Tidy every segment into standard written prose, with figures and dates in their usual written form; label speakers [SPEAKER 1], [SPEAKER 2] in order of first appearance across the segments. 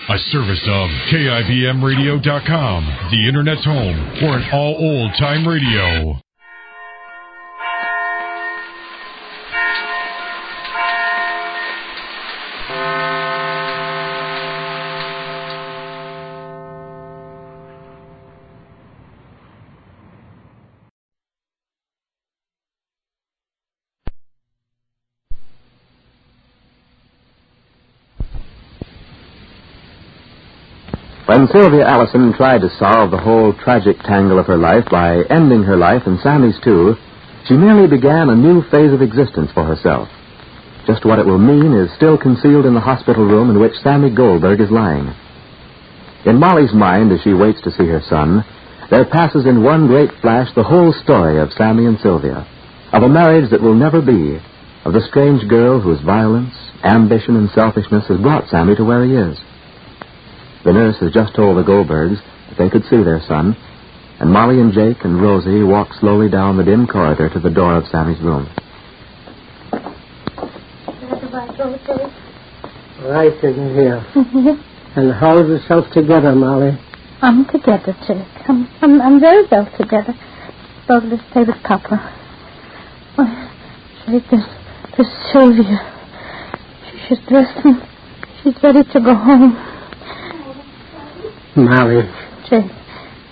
[SPEAKER 1] A service of KIBMradio.com, the Internet's home for an all old-time radio.
[SPEAKER 2] When Sylvia Allison tried to solve the whole tragic tangle of her life by ending her life and Sammy's too, she merely began a new phase of existence for herself. Just what it will mean is still concealed in the hospital room in which Sammy Goldberg is lying. In Molly's mind, as she waits to see her son, there passes in one great flash the whole story of Sammy and Sylvia, of a marriage that will never be, of the strange girl whose violence, ambition, and selfishness has brought Sammy to where he is. The nurse has just told the Goldbergs that they could see their son, and Molly and Jake and Rosie walk slowly down the dim corridor to the door of Sammy's room.
[SPEAKER 3] Right in here. And hold yourself together, Molly.
[SPEAKER 4] I'm together, Jake. I'm very well together. So let's stay with Papa. Oh, Jake, there's Sylvia. She's dressed and she's ready to go home.
[SPEAKER 3] Molly.
[SPEAKER 4] Jake,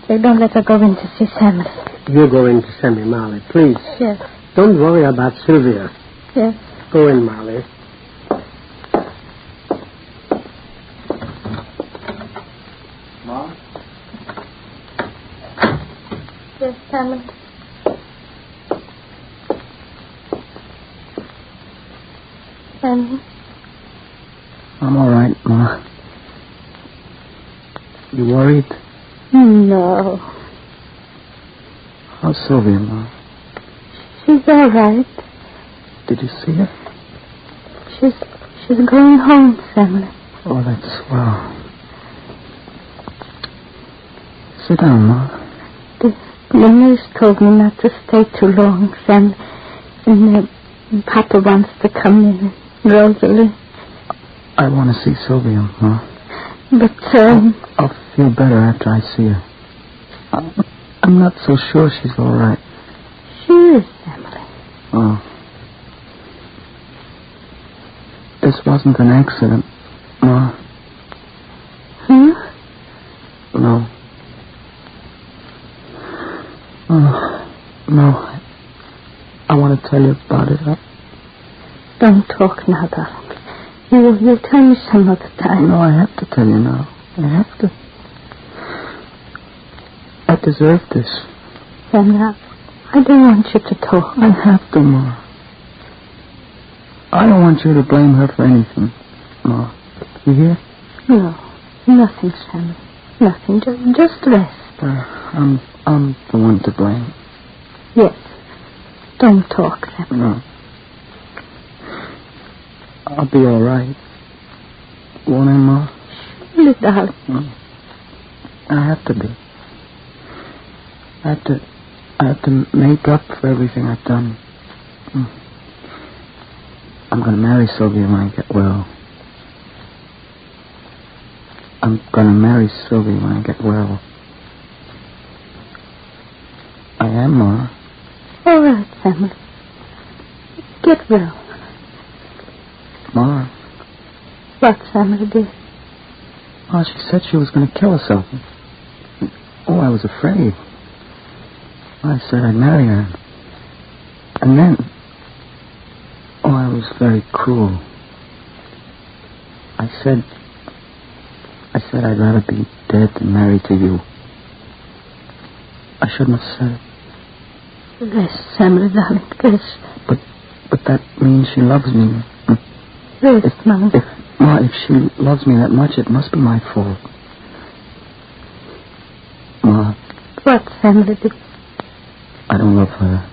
[SPEAKER 4] don't let her go in to see Sammy.
[SPEAKER 3] You go in to Sammy, Molly, please.
[SPEAKER 4] Yes.
[SPEAKER 3] Don't worry about Sylvia.
[SPEAKER 4] Yes.
[SPEAKER 3] Go in, Molly.
[SPEAKER 2] Mom?
[SPEAKER 4] Yes, Sammy. Sammy?
[SPEAKER 3] I'm all right, Ma. You worried?
[SPEAKER 4] No.
[SPEAKER 3] How's Sylvia, Ma?
[SPEAKER 4] She's all right.
[SPEAKER 3] Did you see her?
[SPEAKER 4] She's going home, Sammy.
[SPEAKER 3] Oh, that's swell. Sit down, Ma.
[SPEAKER 4] The nurse told me not to stay too long, Sam. And Papa wants to come in. Rosalie.
[SPEAKER 3] I want to see Sylvia, Ma.
[SPEAKER 4] But,
[SPEAKER 3] I'll feel better after I see her. I'm not so sure she's all right.
[SPEAKER 4] She is, Emily.
[SPEAKER 3] Oh. This wasn't an accident, Ma.
[SPEAKER 4] Huh?
[SPEAKER 3] No. Oh, no. I want to tell you about it.
[SPEAKER 4] Don't talk now, darling. You'll tell me some other time.
[SPEAKER 3] No, I have to tell you now. I have to. I deserve this.
[SPEAKER 4] Then I don't want you to talk.
[SPEAKER 3] I have to, Ma. I don't want you to blame her for anything, Ma. You hear?
[SPEAKER 4] No, nothing, Sammy. Nothing. Just rest.
[SPEAKER 3] I'm the one to blame.
[SPEAKER 4] Yes. Don't talk, Sammy.
[SPEAKER 3] No. I'll be all right. Won't I, Ma?
[SPEAKER 4] Surely, darling.
[SPEAKER 3] I have to be. I have to make up for everything I've done. I'm going to marry Sylvia when I get well. I'm going to marry Sylvia when I get well. I am, Ma.
[SPEAKER 4] All right, Sammy. Get well.
[SPEAKER 3] Ma.
[SPEAKER 4] What, Sammy, dear?
[SPEAKER 3] Oh, she said she was going to kill herself. Oh, I was afraid. I said I'd marry her. And then... Oh, I was very cruel. I said I'd rather be dead than married to you. I shouldn't have said it.
[SPEAKER 4] Rest, Sammy, darling, rest.
[SPEAKER 3] But that means she loves me.
[SPEAKER 4] Rest, Mama.
[SPEAKER 3] If she loves me that much, it must be my fault. Ma.
[SPEAKER 4] What, Sammy?
[SPEAKER 3] I don't love her.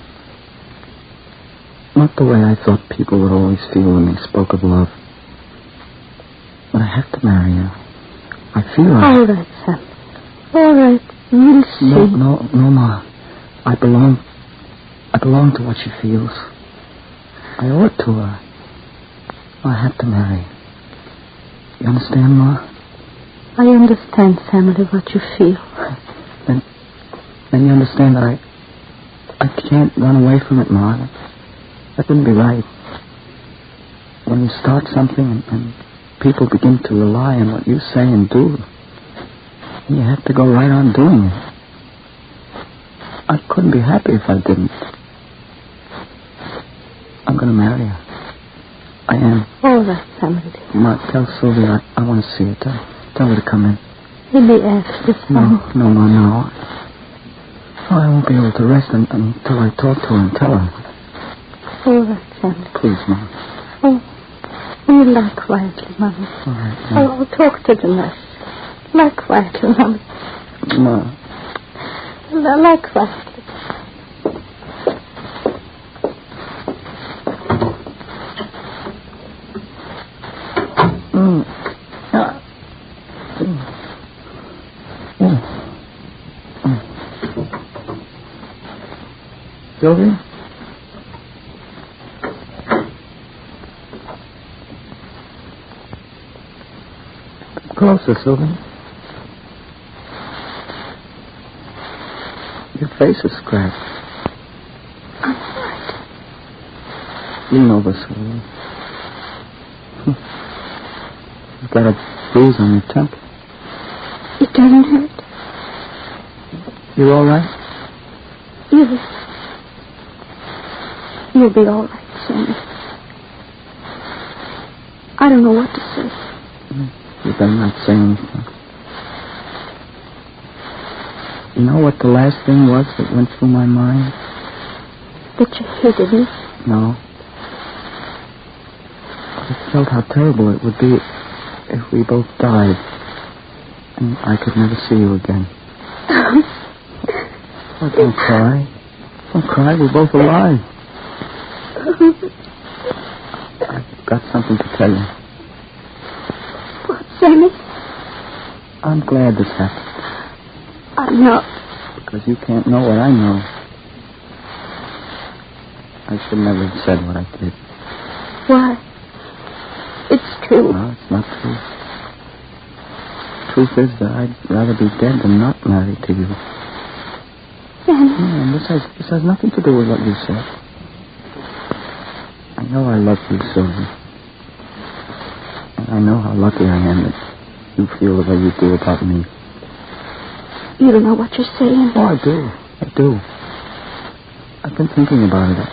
[SPEAKER 3] Not the way I thought people would always feel when they spoke of love. But I have to marry her. I feel like...
[SPEAKER 4] All right, Sam. All right. We'll see.
[SPEAKER 3] No, Ma. I belong to what she feels. I owe it to her. I have to marry. You understand, Ma?
[SPEAKER 4] I understand, Sammy, what you feel.
[SPEAKER 3] Then you understand that I can't run away from it, Ma. That wouldn't be right. When you start something and people begin to rely on what you say and do, you have to go right on doing it. I couldn't be happy if I didn't. I'm going to marry her. I am.
[SPEAKER 4] All right, Sammy.
[SPEAKER 3] Ma, tell Sylvia I want to see her. Tell her to come in.
[SPEAKER 4] Maybe after
[SPEAKER 3] No, Ma, no. I won't be able to rest until I talk to her and tell her.
[SPEAKER 4] All right, Sammy.
[SPEAKER 3] Please, Ma.
[SPEAKER 4] Oh, you lie quietly, Mommy.
[SPEAKER 3] All right, Ma.
[SPEAKER 4] I'll talk to the nurse. Lie quietly, Mommy.
[SPEAKER 3] Ma.
[SPEAKER 4] Lie quietly.
[SPEAKER 3] Sylvia? Closer, Sylvia. Your face is scratched.
[SPEAKER 4] I'm hurt.
[SPEAKER 3] Lean over, Sylvia. You've got a bruise on your temple.
[SPEAKER 4] It doesn't hurt.
[SPEAKER 3] You all right?
[SPEAKER 4] You'll be all right, Sammy. I don't know what to say.
[SPEAKER 3] You better not say anything. You know what the last thing was that went through my mind?
[SPEAKER 4] That you hated me?
[SPEAKER 3] No. I felt how terrible it would be if we both died and I could never see you again. Oh, don't cry. Don't cry. We're both alive. I've got something to tell you.
[SPEAKER 4] What, Sammy?
[SPEAKER 3] I'm glad this happened.
[SPEAKER 4] I'm not.
[SPEAKER 3] Because you can't know what I know. I should never have said what I did.
[SPEAKER 4] Why? It's true.
[SPEAKER 3] No, it's not true. Truth is that I'd rather be dead than not married to you.
[SPEAKER 4] Sammy?
[SPEAKER 3] Yeah, and this has nothing to do with what you said. I know I love you, Sylvia. And I know how lucky I am that you feel the way you do about me.
[SPEAKER 4] You don't know what you're saying.
[SPEAKER 3] Oh, I do. I've been thinking about it.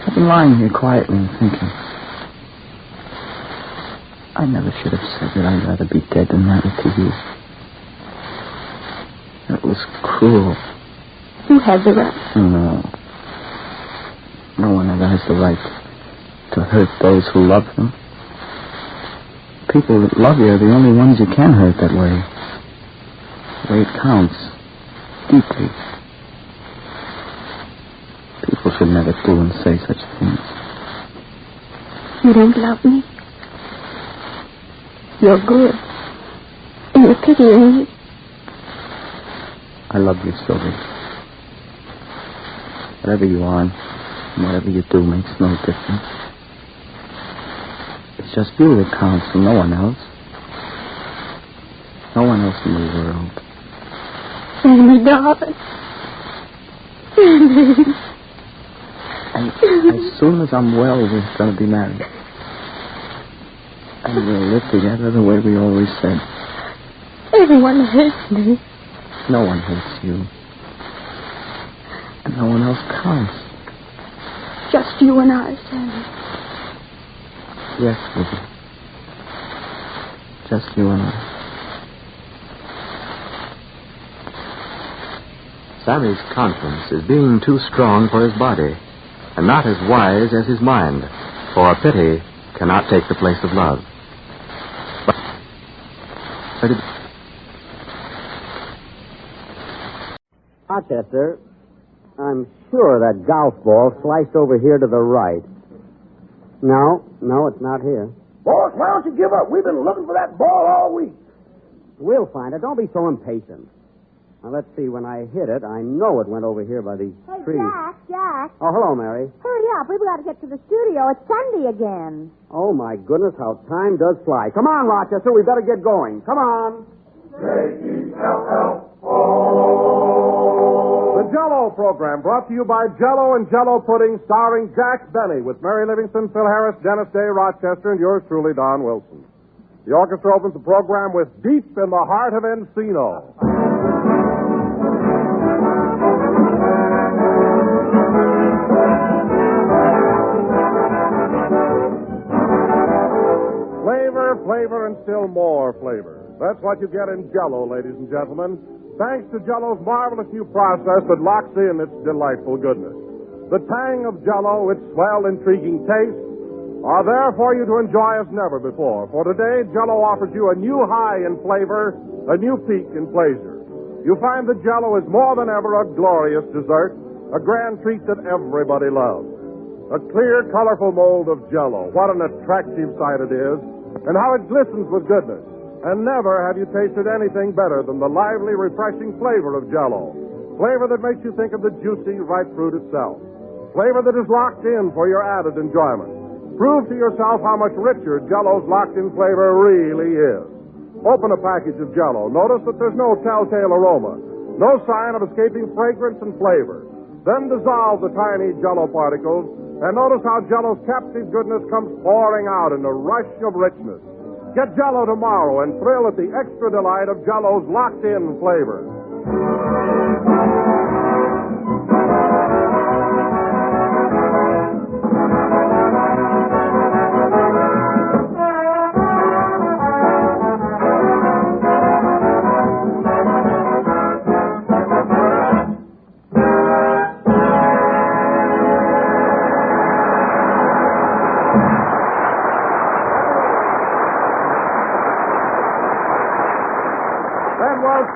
[SPEAKER 3] I've been lying here quietly and thinking. I never should have said that I'd rather be dead than married to you. That was cruel.
[SPEAKER 4] You had the right.
[SPEAKER 3] No. No one ever has the right to hurt those who love them. People that love you are the only ones you can hurt that way. The way it counts. Deeply. People should never do and say such things.
[SPEAKER 4] You don't love me. You're good. And you're pitying me.
[SPEAKER 3] I love you, Sylvia. Whatever you are and whatever you do makes no difference. It's just you that counts and no one else. No one else in the world.
[SPEAKER 4] Sammy, darling. Sammy.
[SPEAKER 3] And as soon as I'm well, we're going to be married. And we'll live together the way we always said.
[SPEAKER 4] Everyone hates me.
[SPEAKER 3] No one hates you. And no one else counts.
[SPEAKER 4] Just you and I, Sammy.
[SPEAKER 3] Yes, Libby. Just you and I.
[SPEAKER 2] Sammy's conscience is being too strong for his body, and not as wise as his mind, for pity cannot take the place of love.
[SPEAKER 5] Rochester, I'm sure that golf ball sliced over here to the right. No, it's not here.
[SPEAKER 6] Boss, why don't you give up? We've been looking for that ball all week.
[SPEAKER 5] We'll find it. Don't be so impatient. Now, let's see. When I hit it, I know it went over here by the
[SPEAKER 4] Hey,
[SPEAKER 5] tree.
[SPEAKER 4] Jack.
[SPEAKER 5] Oh, hello, Mary.
[SPEAKER 4] Hurry up. We've got to get to the studio. It's Sunday again.
[SPEAKER 5] Oh, my goodness, how time does fly. Come on, Rochester. We better get going. Come on.
[SPEAKER 6] The Jell-O program brought to you by Jell-O and Jell-O Pudding, starring Jack Benny with Mary Livingston, Phil Harris, Dennis Day, Rochester, and yours truly, Don Wilson. The orchestra opens the program with Deep in the Heart of Encino. Flavor, and still more flavor. That's what you get in Jell-O, ladies and gentlemen. Thanks to Jell-O's marvelous new process that locks in its delightful goodness. The tang of Jell-O, its swell, intriguing taste, are there for you to enjoy as never before. For today, Jell-O offers you a new high in flavor, a new peak in pleasure. You find that Jell-O is more than ever a glorious dessert, a grand treat that everybody loves. A clear, colorful mold of Jell-O. What an attractive sight it is. And how it glistens with goodness. And never have you tasted anything better than the lively, refreshing flavor of Jell-O. Flavor that makes you think of the juicy, ripe fruit itself. Flavor that is locked in for your added enjoyment. Prove to yourself how much richer Jell-O's locked-in flavor really is. Open a package of Jell-O. Notice that there's no telltale aroma. No sign of escaping fragrance and flavor. Then dissolve the tiny Jell-O particles. And notice how Jell-O's captive goodness comes pouring out in a rush of richness. Get Jell-O tomorrow and thrill at the extra delight of Jell-O's locked-in flavor.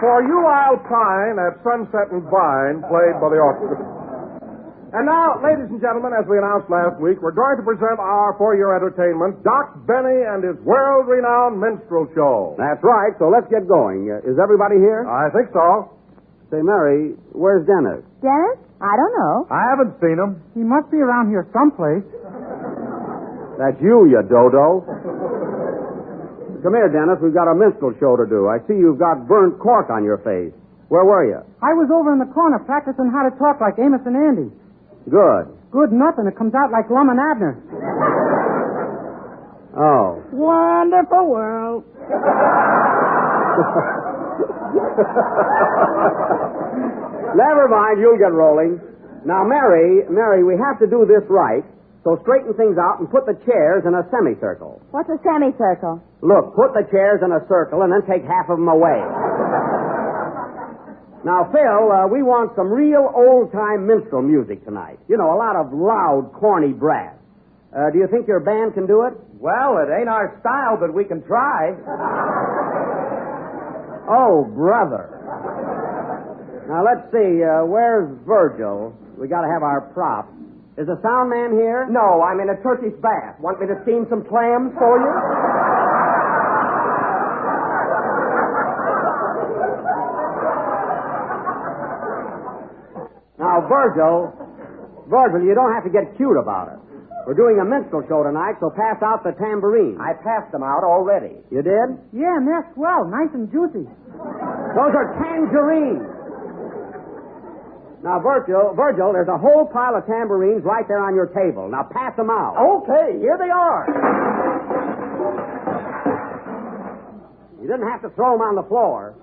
[SPEAKER 6] For You Alpine at Sunset and Vine, played by the orchestra. And now, ladies and gentlemen, as we announced last week, we're going to present for your entertainment, Doc Benny and his world-renowned minstrel show.
[SPEAKER 5] That's right, so let's get going. Is everybody here?
[SPEAKER 6] I think so.
[SPEAKER 5] Say, Mary, where's Dennis?
[SPEAKER 4] Dennis? I don't know.
[SPEAKER 6] I haven't seen him.
[SPEAKER 3] He must be around here someplace.
[SPEAKER 5] That's you dodo. Come here, Dennis. We've got a minstrel show to do. I see you've got burnt cork on your face. Where were you?
[SPEAKER 3] I was over in the corner practicing how to talk like Amos and Andy.
[SPEAKER 5] Good.
[SPEAKER 3] Good nothing. It comes out like Lum and Abner.
[SPEAKER 5] Oh.
[SPEAKER 3] Wonderful world.
[SPEAKER 5] Never mind. You'll get rolling. Now, Mary, we have to do this right. So straighten things out and put the chairs in a semicircle.
[SPEAKER 4] What's a semicircle?
[SPEAKER 5] Look, put the chairs in a circle and then take half of them away. Now, Phil, we want some real old-time minstrel music tonight. You know, a lot of loud, corny brass. Do you think your band can do it?
[SPEAKER 7] Well, it ain't our style, but we can try.
[SPEAKER 5] Oh, brother. Now, let's see. Where's Virgil? We got to have our props. Is the sound man here?
[SPEAKER 7] No, I'm in a Turkish bath. Want me to steam some clams for you?
[SPEAKER 5] Now, Virgil, you don't have to get cute about it. We're doing a minstrel show tonight, so pass out the tambourine.
[SPEAKER 7] I passed them out already.
[SPEAKER 5] You did?
[SPEAKER 3] Yeah, and they're swell, nice and juicy.
[SPEAKER 5] Those are tangerines. Now, Virgil, there's a whole pile of tambourines right there on your table. Now, pass them out.
[SPEAKER 7] Okay, here they are.
[SPEAKER 5] You didn't have to throw them on the floor.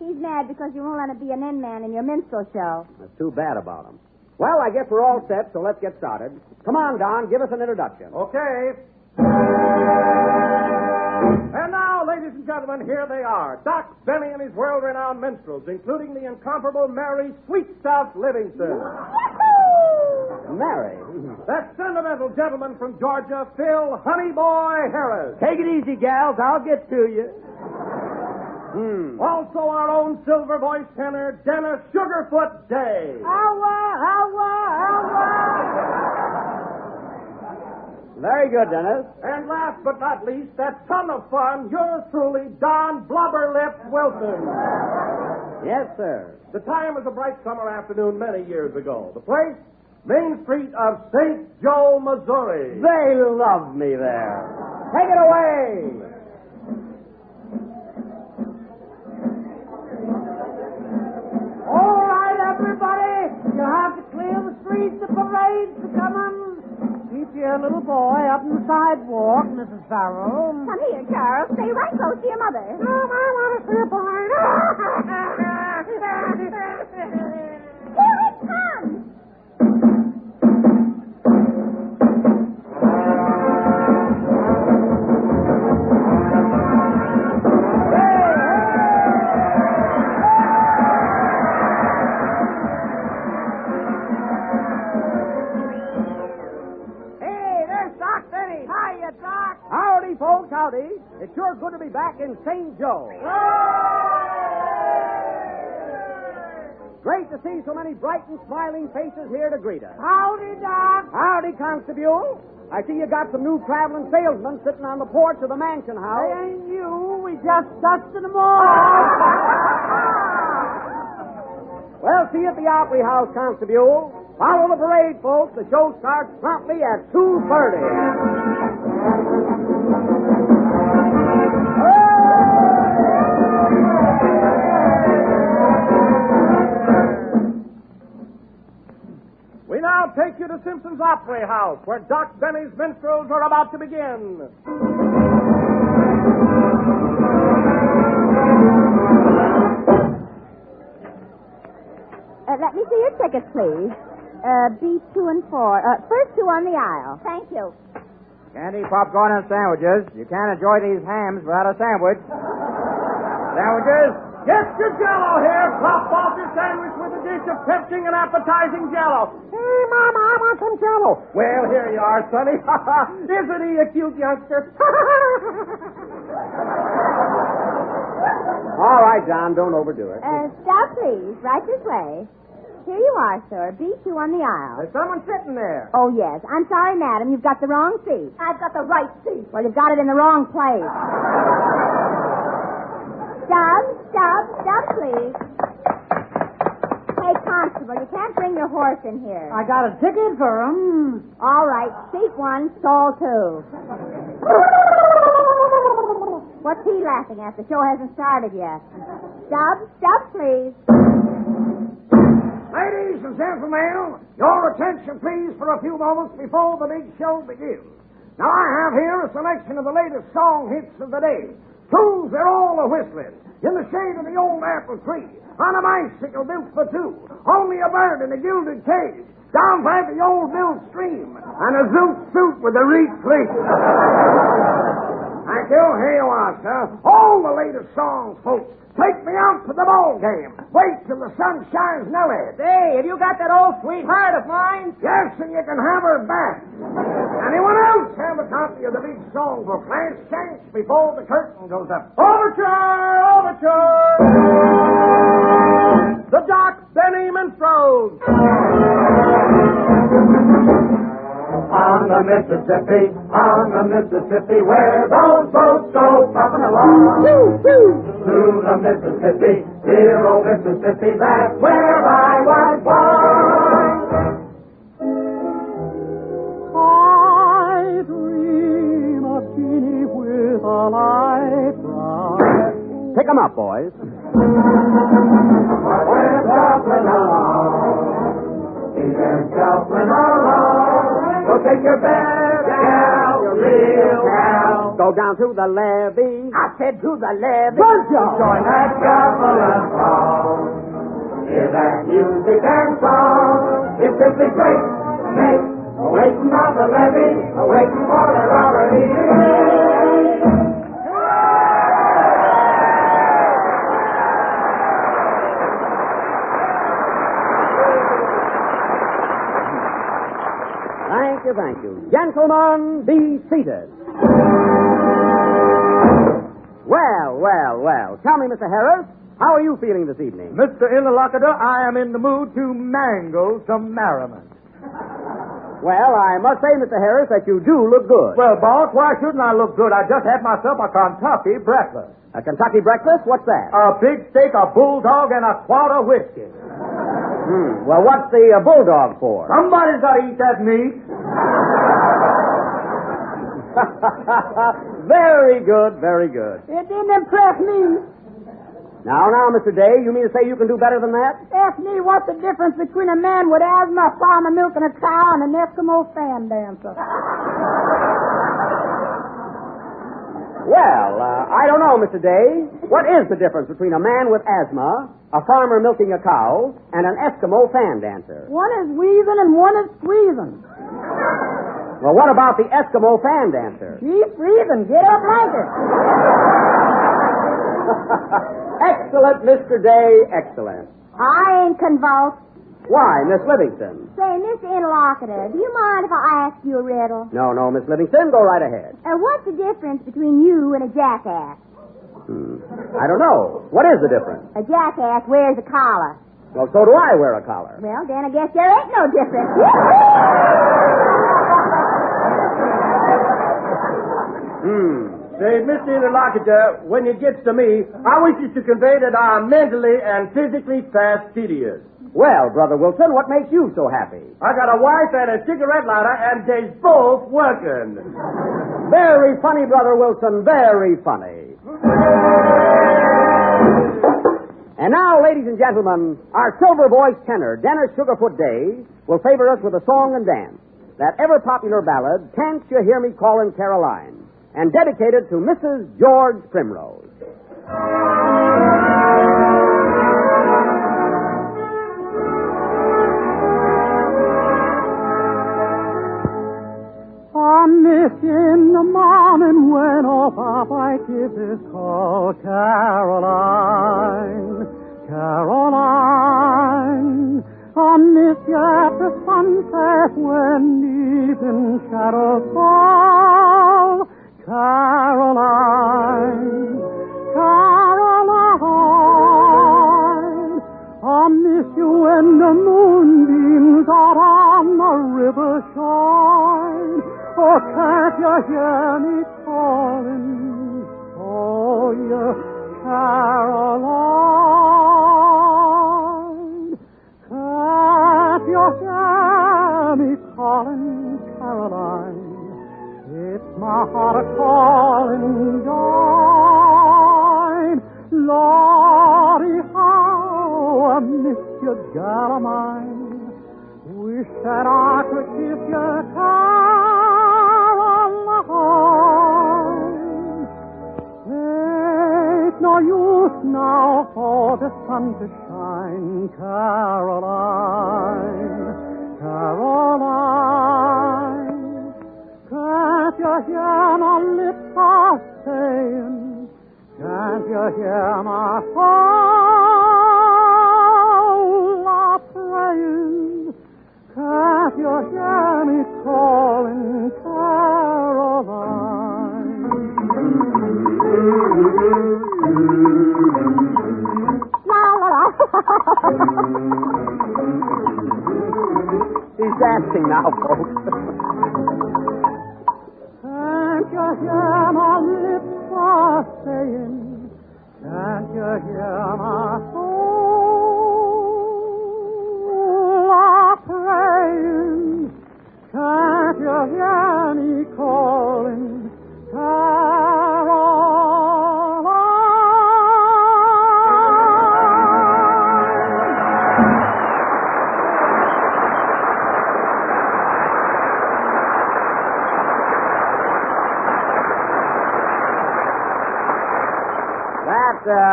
[SPEAKER 4] He's mad because you won't let him be an in-man in your minstrel show.
[SPEAKER 5] That's too bad about him. Well, I guess we're all set, so let's get started. Come on, Don, give us an introduction.
[SPEAKER 6] Okay. And now, ladies and gentlemen, here they are. Doc Benny and his world-renowned minstrels, including the incomparable Mary Sweetstuff Livingston.
[SPEAKER 5] Mary.
[SPEAKER 6] That sentimental gentleman from Georgia, Phil Honeyboy Harris.
[SPEAKER 7] Take it easy, gals. I'll get to you.
[SPEAKER 6] Also our own silver-voiced tenor, Dennis Sugarfoot Day.
[SPEAKER 5] Very good, Dennis.
[SPEAKER 6] And last but not least, that ton of fun, yours truly, Don Blubberlip Wilson.
[SPEAKER 5] Yes, sir.
[SPEAKER 6] The time was a bright summer afternoon many years ago. The place? Main Street of St. Joe, Missouri.
[SPEAKER 5] They love me there. Take it away.
[SPEAKER 7] All right, everybody. You'll have to clear the streets. The parade's coming. Keep your little boy up on the sidewalk, Mrs. Farrell.
[SPEAKER 4] Come here, Charles. Stay right close to your mother.
[SPEAKER 7] No, I want to see a parade.
[SPEAKER 4] Here it comes.
[SPEAKER 5] Howdy, folks, howdy. It's sure good to be back in St. Joe. Great to see so many bright and smiling faces here to greet us.
[SPEAKER 7] Howdy, Doc.
[SPEAKER 5] Howdy, Constable. I see you got some new traveling salesmen sitting on the porch of the mansion house.
[SPEAKER 7] They ain't you. We just dusted them all.
[SPEAKER 5] Well, see you at the Opry House, Constable. Follow the parade, folks. The show starts promptly at 2:30.
[SPEAKER 6] We now take you to Simpson's Opry House, where Doc Benny's minstrels are about to begin.
[SPEAKER 4] Let me see your tickets, please. B2 and 4. First two on the aisle. Thank you.
[SPEAKER 5] Candy, popcorn, and sandwiches. You can't enjoy these hams without a sandwich. Sandwiches?
[SPEAKER 6] Get your Jell-O here. Plop off your sandwich with a dish of tempting and appetizing Jell-O. Hey, Mama, I want some Jell-O. Well, here you are, Sonny. Isn't he a cute youngster?
[SPEAKER 5] All right, John, don't overdo it.
[SPEAKER 4] Stop, please. Right this way. Here you are, sir. B2 on the aisle.
[SPEAKER 5] There's someone sitting there.
[SPEAKER 4] Oh, yes. I'm sorry, madam. You've got the wrong seat. I've got the right seat. Well, you've got it in the wrong place. Stop, please. Hey, Constable, you can't bring your horse in here.
[SPEAKER 7] I got a ticket for him.
[SPEAKER 4] All right. Seat 1, stall 2. What's he laughing at? The show hasn't started yet. Stop, please.
[SPEAKER 8] Ladies and gentlemen, your attention, please, for a few moments before the big show begins. Now, I have here a selection of the latest song hits of the day. Tunes they're all a-whistling. In the shade of the old apple tree. On a bicycle built for two. Only a bird in a gilded cage. Down by the old mill stream. And a zoot suit with a reed fleece. Thank you. Here you are, sir. All the latest songs, folks. Take me out to the ball game. Wait till the sun shines Nellie.
[SPEAKER 7] Hey, have you got that old sweetheart of mine?
[SPEAKER 8] Yes, and you can have her back. Anyone else have a copy of the big songbook? Last chance before the curtain goes up.
[SPEAKER 6] Overture! The Doc Benny Minstrels.
[SPEAKER 8] On the Mississippi, where those boats go puffing along. Through the Mississippi, dear old Mississippi, that's where I was born. I dream of Jeannie with a light brown.
[SPEAKER 5] Pick 'em up, boys.
[SPEAKER 8] We're shuffling along. We're shuffling along. We'll take your best gal, your real gal.
[SPEAKER 5] Go down to the levee.
[SPEAKER 7] I said to the levee.
[SPEAKER 5] Good job.
[SPEAKER 8] Join that shuffle and song. Hear that music and song. It's simply great. Make waiting on the levee, waiting for the robbery.
[SPEAKER 5] Thank you. Gentlemen, be seated. Well. Tell me, Mr. Harris, how are you feeling this evening?
[SPEAKER 6] Mr. Interlocutor, I am in the mood to mangle some merriment.
[SPEAKER 5] Well, I must say, Mr. Harris, that you do look good.
[SPEAKER 9] Well, boss, why shouldn't I look good? I just had myself a Kentucky breakfast.
[SPEAKER 5] A Kentucky breakfast? What's that?
[SPEAKER 9] A big steak, a bulldog, and a quart of whiskey.
[SPEAKER 5] Well, what's the bulldog for?
[SPEAKER 9] Somebody's got to eat that meat.
[SPEAKER 5] Very good, very good.
[SPEAKER 7] It didn't impress me.
[SPEAKER 5] Now, Mr. Day, you mean to say you can do better than that?
[SPEAKER 7] Ask me what's the difference between a man with asthma, a farmer milking a cow, and an Eskimo fan dancer.
[SPEAKER 5] Well, I don't know, Mr. Day. What is the difference between a man with asthma, a farmer milking a cow, and an Eskimo fan dancer?
[SPEAKER 7] One is wheezing and one is squeezing.
[SPEAKER 5] Well, what about the Eskimo fan dancer?
[SPEAKER 7] She's freezing. Get up like it.
[SPEAKER 5] Excellent, Mr. Day, excellent.
[SPEAKER 4] I ain't convulsed.
[SPEAKER 5] Why, Miss Livingston?
[SPEAKER 4] Say, Mr. Interlocutor, do you mind if I ask you a riddle?
[SPEAKER 5] No, Miss Livingston, go right ahead.
[SPEAKER 4] What's the difference between you and a jackass?
[SPEAKER 5] I don't know. What is the difference?
[SPEAKER 4] A jackass wears a collar.
[SPEAKER 5] Well, so do I wear a collar.
[SPEAKER 4] Well, then I guess there ain't no difference.
[SPEAKER 9] Say, Mr. Interlocutor, when it gets to me, I wish you to convey that I am mentally and physically fastidious.
[SPEAKER 5] Well, Brother Wilson, what makes you so happy?
[SPEAKER 9] I got a wife and a cigarette lighter, and they's both working.
[SPEAKER 5] Very funny, Brother Wilson, very funny. And now, ladies and gentlemen, our silver-voiced tenor, Dennis Sugarfoot Day, will favor us with a song and dance, that ever-popular ballad, Can't You Hear Me Callin' Caroline, and dedicated to Mrs. George Primrose.
[SPEAKER 7] I miss you in the morning when off I give this call, Caroline, Caroline. I miss you at the sunset when evening shadows fall, Caroline, Caroline. I miss you when the moonbeams out on the river shine. Oh, can't you hear me calling? Oh, you Caroline. Can't you hear me calling, Caroline? It's my heart a-calling joy. Lordy, how I miss you, gal of mine. Wish that I could kiss your Caroline. Ain't no use now for the sun to shine, Caroline, Caroline. Can't you hear my lips are saying? Can't you hear my soul are praying? Can't you hear me calling, Caroline?
[SPEAKER 4] La la la.
[SPEAKER 5] He's dancing now, folks.
[SPEAKER 7] Can't you hear my lips are saying? Can't you hear my soul are praying? Can't you hear me calling, Caroline?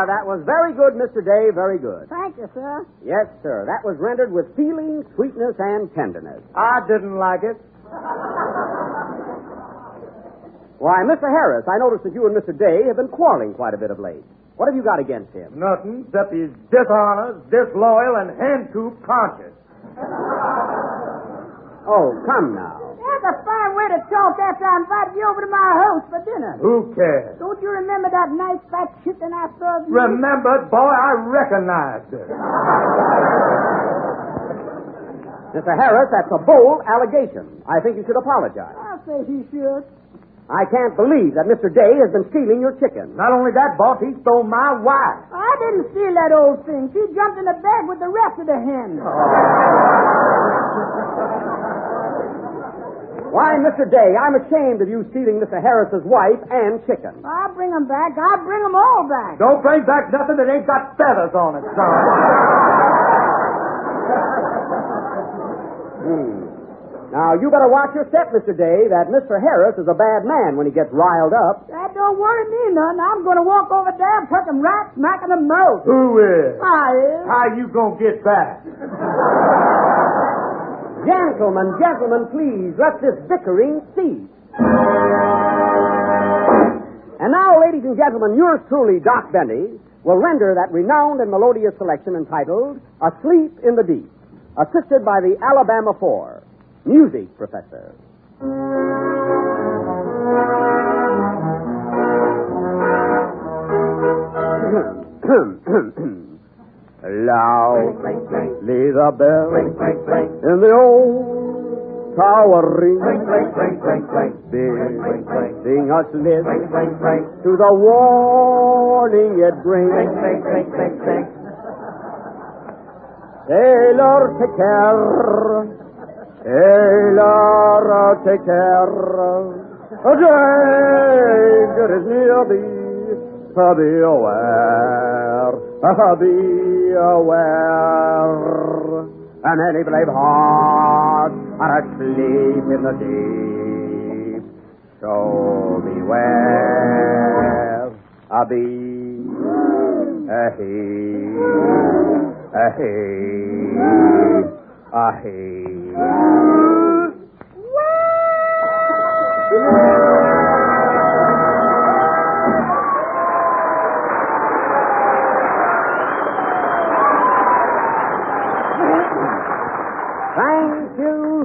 [SPEAKER 5] That was very good, Mr. Day, very good.
[SPEAKER 7] Thank you, sir.
[SPEAKER 5] Yes, sir. That was rendered with feeling, sweetness, and tenderness.
[SPEAKER 9] I didn't like it.
[SPEAKER 5] Why, Mr. Harris, I noticed that you and Mr. Day have been quarreling quite a bit of late. What have you got against him?
[SPEAKER 9] Nothing except he's dishonest, disloyal, and hen-coop conscious.
[SPEAKER 5] Oh, come now.
[SPEAKER 7] That's a fine way to talk after I invited you over to my house for dinner.
[SPEAKER 9] Who cares?
[SPEAKER 7] Don't you remember that nice fat chicken I served you?
[SPEAKER 9] Remembered, boy, I recognized it.
[SPEAKER 5] Mr. Harris, that's a bold allegation. I think you should apologize.
[SPEAKER 7] I say he should.
[SPEAKER 5] I can't believe that Mr. Day has been stealing your chicken.
[SPEAKER 9] Not only that, boss, he stole my wife.
[SPEAKER 7] I didn't steal that old thing. She jumped in the bag with the rest of the hens.
[SPEAKER 5] Why, Mr. Day, I'm ashamed of you stealing Mr. Harris's wife and chicken.
[SPEAKER 7] I'll bring them back. I'll bring them all back.
[SPEAKER 9] Don't bring back nothing that ain't got feathers on it, son.
[SPEAKER 5] Now, you better watch your step, Mr. Day. That Mr. Harris is a bad man when he gets riled up.
[SPEAKER 7] That don't worry me none. I'm going to walk over there and put him right smack in the mouth.
[SPEAKER 9] Who is?
[SPEAKER 7] I is.
[SPEAKER 9] How you gonna get back?
[SPEAKER 5] Gentlemen, please, let this bickering cease. And now, ladies and gentlemen, yours truly, Doc Benny, will render that renowned and melodious selection entitled Asleep in the Deep, assisted by the Alabama Four. Music, Professor. Loudly the bell in the old tower ring, bidding us listen to the warning it brings. Sailor, take care. Sailor, take care. A danger is near thee. Be aware. Be aware. And any brave heart are asleep in the deep. So beware. Be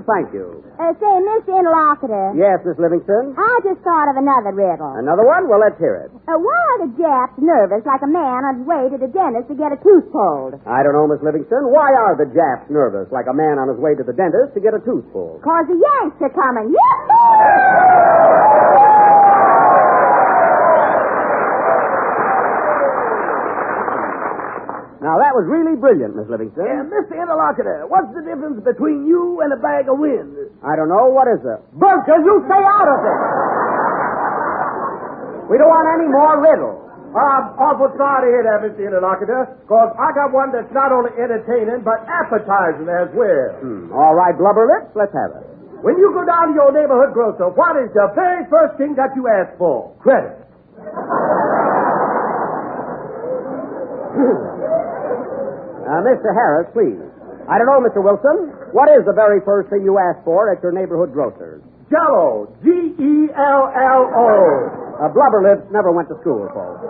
[SPEAKER 5] Thank you.
[SPEAKER 4] Say, Mr. Interlocutor.
[SPEAKER 5] Yes, Miss Livingston?
[SPEAKER 4] I just thought of another riddle.
[SPEAKER 5] Another one? Well, let's hear it.
[SPEAKER 4] Why are the Japs nervous like a man on his way to the dentist to get a tooth pulled?
[SPEAKER 5] I don't know, Miss Livingston. Why are the Japs nervous like a man on his way to the dentist to get a tooth pulled?
[SPEAKER 4] 'Cause the Yanks are coming. Yahoo!
[SPEAKER 5] Now, that was really brilliant, Miss Livingston.
[SPEAKER 8] Yeah, Mr. Interlocutor, what's the difference between you and a bag of wind?
[SPEAKER 5] I don't know. What is it?
[SPEAKER 9] Bunker, you stay out of it.
[SPEAKER 5] We don't want any more riddles.
[SPEAKER 9] I'm awful sorry to hear that, Mr. Interlocutor, because I got one that's not only entertaining, but appetizing as well.
[SPEAKER 5] All right, Blubber Lips, let's have it.
[SPEAKER 9] When you go down to your neighborhood grocer, what is the very first thing that you ask for? Credit.
[SPEAKER 5] Mr. Harris, please. I don't know, Mr. Wilson. What is the very first thing you ask for at your neighborhood grocer's?
[SPEAKER 9] Jello. Gello.
[SPEAKER 5] Blubber Lips never went to school, folks.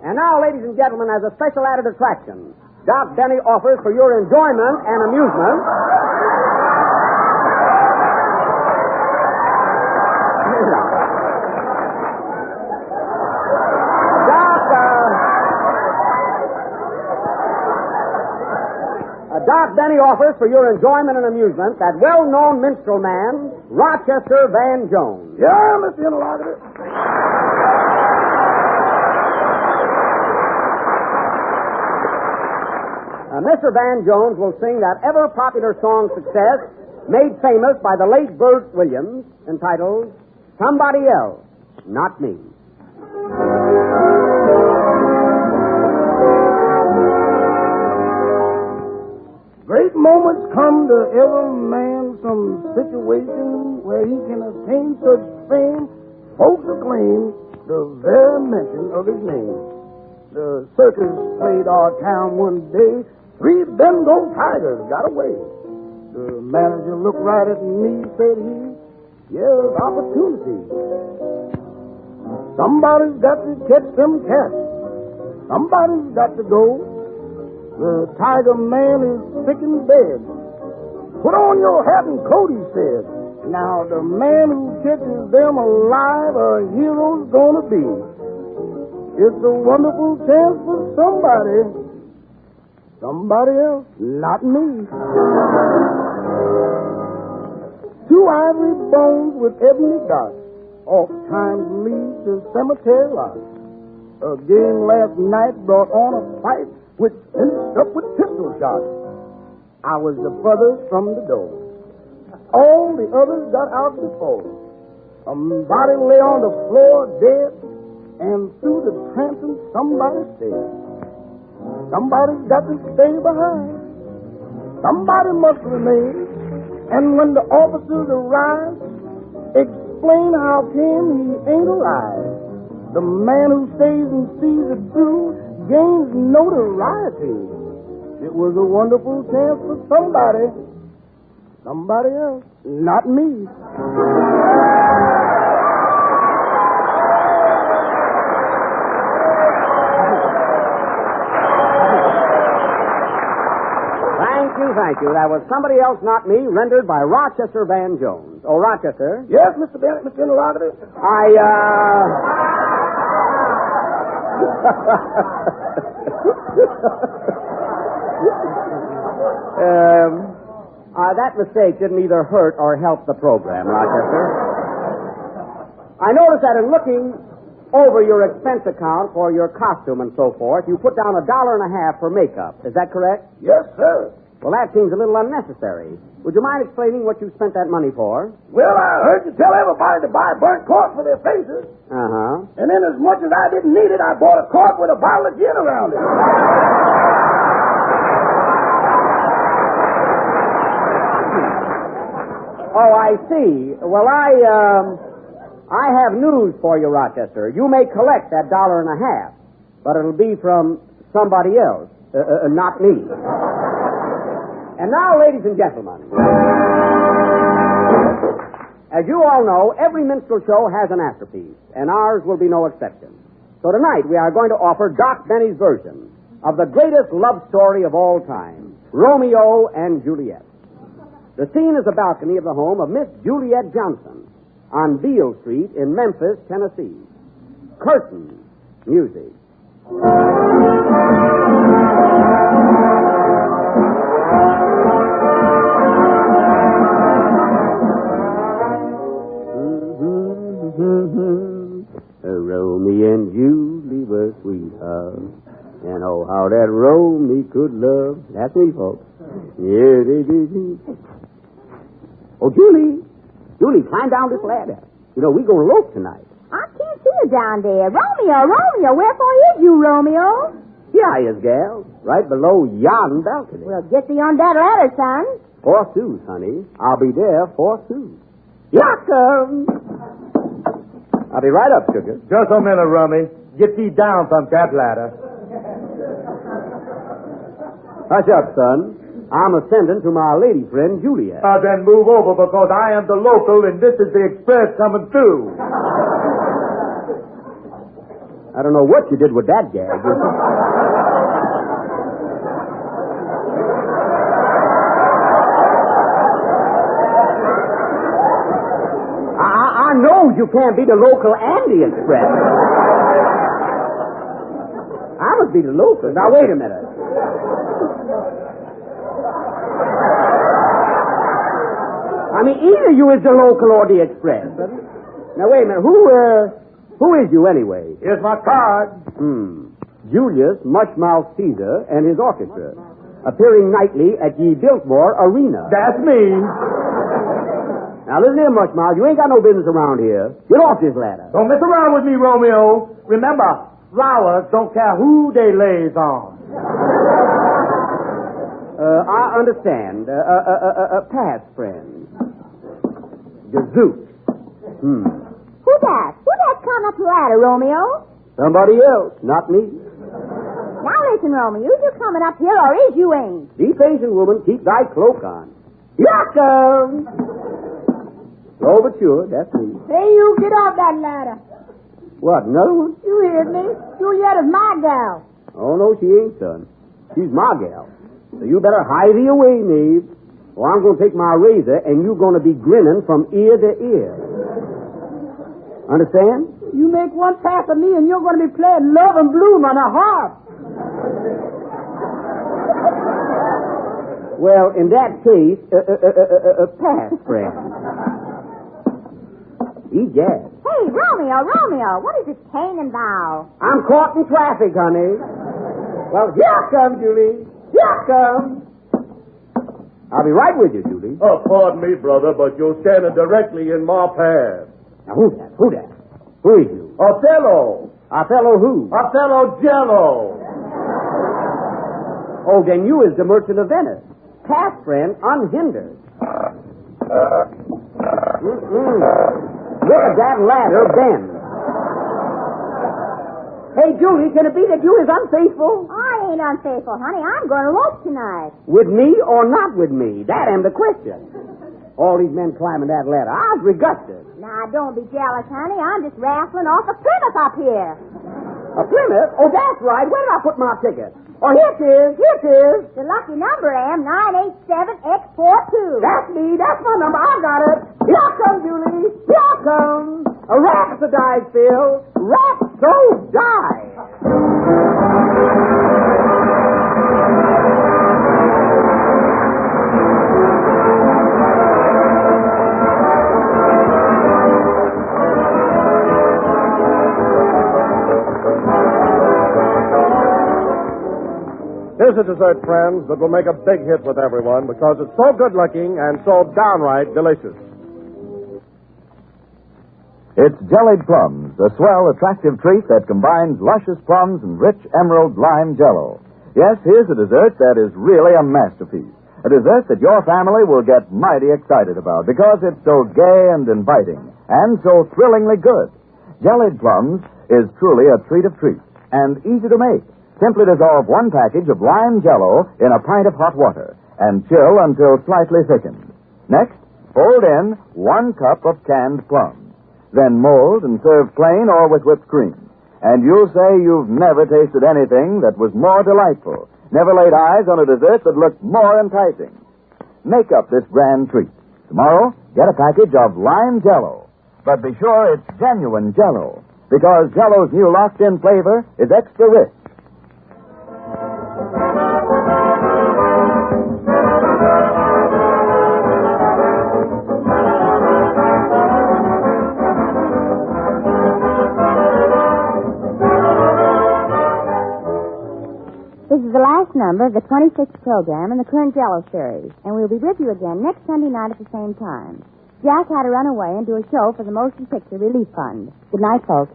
[SPEAKER 5] And now, ladies and gentlemen, as a special added attraction, Doc Benny offers for your enjoyment and amusement Doc Benny offers for your enjoyment and amusement that well-known minstrel man, Rochester Van Jones.
[SPEAKER 8] Yeah, Mr. Interlocutor.
[SPEAKER 5] Mr. Van Jones will sing that ever-popular song success made famous by the late Bert Williams, entitled Somebody Else, Not Me.
[SPEAKER 8] Great moments come to every man, some situation where he can attain such fame, folks acclaim the very mention of his name. The circus played our town one day, 3 Bengal tigers got away. The manager looked right at me, said he, "Here's opportunity. Somebody's got to catch them cats. Somebody's got to go. The tiger man is sick in bed. Put on your hat and coat," he said. "Now the man who catches them alive, a hero's gonna be. It's a wonderful chance for somebody
[SPEAKER 10] Somebody else, not me. 2 ivory bones with ebony dots, off time's leaves to cemetery lots. A game last night brought on a fight which finished up with pistol shots. I was the furthest from the door. All the others got out before. A body lay on the floor dead, and through the transom somebody said, somebody's got to stay behind. Somebody must remain. And when the officers arrive, explain how came he ain't alive. The man who stays and sees it through gains notoriety. It was a wonderful chance for somebody else, not me.
[SPEAKER 5] Thank you. That was Somebody Else, Not Me, rendered by Rochester Van Jones. Oh, Rochester?
[SPEAKER 10] Yes, Mr. Bennett, Mr. Interrogator?
[SPEAKER 5] That mistake didn't either hurt or help the program, Rochester. I noticed that in looking over your expense account for your costume and so forth, you put down $1.50 for makeup. Is that correct?
[SPEAKER 10] Yes, sir.
[SPEAKER 5] Well, that seems a little unnecessary. Would you mind explaining what you spent that money for?
[SPEAKER 10] Well, I heard you tell everybody to buy burnt cork for their faces.
[SPEAKER 5] Uh-huh.
[SPEAKER 10] And then as much as I didn't need it, I bought a cork with a bottle of gin around it.
[SPEAKER 5] Oh, I see. Well, I have news for you, Rochester. You may collect that $1.50, but it'll be from somebody else, not me. And now, ladies and gentlemen, as you all know, every minstrel show has an afterpiece, and ours will be no exception. So tonight we are going to offer Doc Benny's version of the greatest love story of all time, Romeo and Juliet. The scene is the balcony of the home of Miss Juliet Johnson on Beale Street in Memphis, Tennessee. Curtain music. Romeo and Julie were sweethearts, and oh, how that Romeo could love. That's me, folks. Yeah, they do. Oh, Julie, climb down this ladder. You know, we gonna elope tonight.
[SPEAKER 4] I can't see you down there. Romeo, wherefore is you, Romeo?
[SPEAKER 5] Here I is, gal, right below yon balcony.
[SPEAKER 4] Well, get thee on that ladder, son.
[SPEAKER 5] 4 sous, honey. I'll be there 4 sous. Welcome. I'll be right up, sugar.
[SPEAKER 9] Just a minute, Rummy. Get thee down from that ladder.
[SPEAKER 5] Hush up, son. I'm ascending to my lady friend, Juliet.
[SPEAKER 9] Then move over, because I am the local and this is the express coming through.
[SPEAKER 5] I don't know what you did with that gag. I know you can't be the local and the express. I must be the local. Now, wait a minute. I mean, either you is the local or the express. Now, wait a minute. Who is you anyway?
[SPEAKER 9] Here's my card.
[SPEAKER 5] Julius Muchmouth Caesar and his orchestra, appearing nightly at ye Biltmore Arena.
[SPEAKER 9] That's me.
[SPEAKER 5] Now, listen here, Muchmouth. You ain't got no business around here. Get off this ladder.
[SPEAKER 9] Don't mess around with me, Romeo. Remember, flowers don't care who they lays on.
[SPEAKER 5] I understand. Past friend. Gazoot.
[SPEAKER 4] Who that coming up the ladder, Romeo?
[SPEAKER 5] Somebody else, not me.
[SPEAKER 4] Now listen, Romeo, is you coming up here or is you ain't?
[SPEAKER 5] Be patient, woman. Keep thy cloak on. Welcome. Slow but sure, that's me.
[SPEAKER 4] Hey, you get off that ladder.
[SPEAKER 5] What, another one?
[SPEAKER 4] You heard me. Juliet is my gal.
[SPEAKER 5] Oh, no, she ain't, son. She's my gal. So you better hie thee away, knave, or I'm going to take my razor and you're going to be grinning from ear to ear. Understand?
[SPEAKER 7] You make one pass at me and you're going to be playing Love and Bloom on a harp.
[SPEAKER 5] Well, in that case, pass, friend. Egad.
[SPEAKER 11] Hey, Romeo, what is this pain and thou?
[SPEAKER 5] I'm caught in traffic, honey. Well, here I come, Julie. Here I come. I'll be right with you, Julie.
[SPEAKER 9] Oh, pardon me, brother, but you're standing directly in my path.
[SPEAKER 5] Now, who's that? Who is you?
[SPEAKER 9] Othello.
[SPEAKER 5] Othello who?
[SPEAKER 9] Othello Jello.
[SPEAKER 5] Oh, then you is the merchant of Venice. Pass, friend, unhindered. Look at that ladder bend. Hey, Julie, can it be that you is unfaithful?
[SPEAKER 11] I ain't unfaithful, honey. I'm going to roast tonight.
[SPEAKER 5] With me or not with me? That am the question. All these men climbing that ladder. I was disgusted.
[SPEAKER 11] Now, don't be jealous, honey. I'm just raffling off a Plymouth up here.
[SPEAKER 5] A Plymouth? Oh, that's right. Where did I put my ticket? Oh, here it is.
[SPEAKER 11] The lucky number, am 987X42.
[SPEAKER 5] That's me. That's my number. I got it. Here I come, Julie. Here I come. A rhapsodize, Phil. Rhapsodize.
[SPEAKER 6] Here's a dessert, friends, that will make a big hit with everyone because it's so good-looking and so downright delicious.
[SPEAKER 12] It's jellied plums, a swell, attractive treat that combines luscious plums and rich emerald lime jello. Yes, here's a dessert that is really a masterpiece. A dessert that your family will get mighty excited about because it's so gay and inviting and so thrillingly good. Jellied plums is truly a treat of treats and easy to make. Simply dissolve 1 package of lime jello in a pint of hot water and chill until slightly thickened. Next, fold in 1 cup of canned plums. Then mold and serve plain or with whipped cream. And you'll say you've never tasted anything that was more delightful, never laid eyes on a dessert that looked more enticing. Make up this grand treat. Tomorrow, get a package of lime jello. But be sure it's genuine jello, because jello's new locked-in flavor is extra rich.
[SPEAKER 11] This is the last number of the 26th program in the current Jello series, and we'll be with you again next Sunday night at the same time. Jack had to run away and do a show for the Motion Picture Relief Fund. Good night, folks.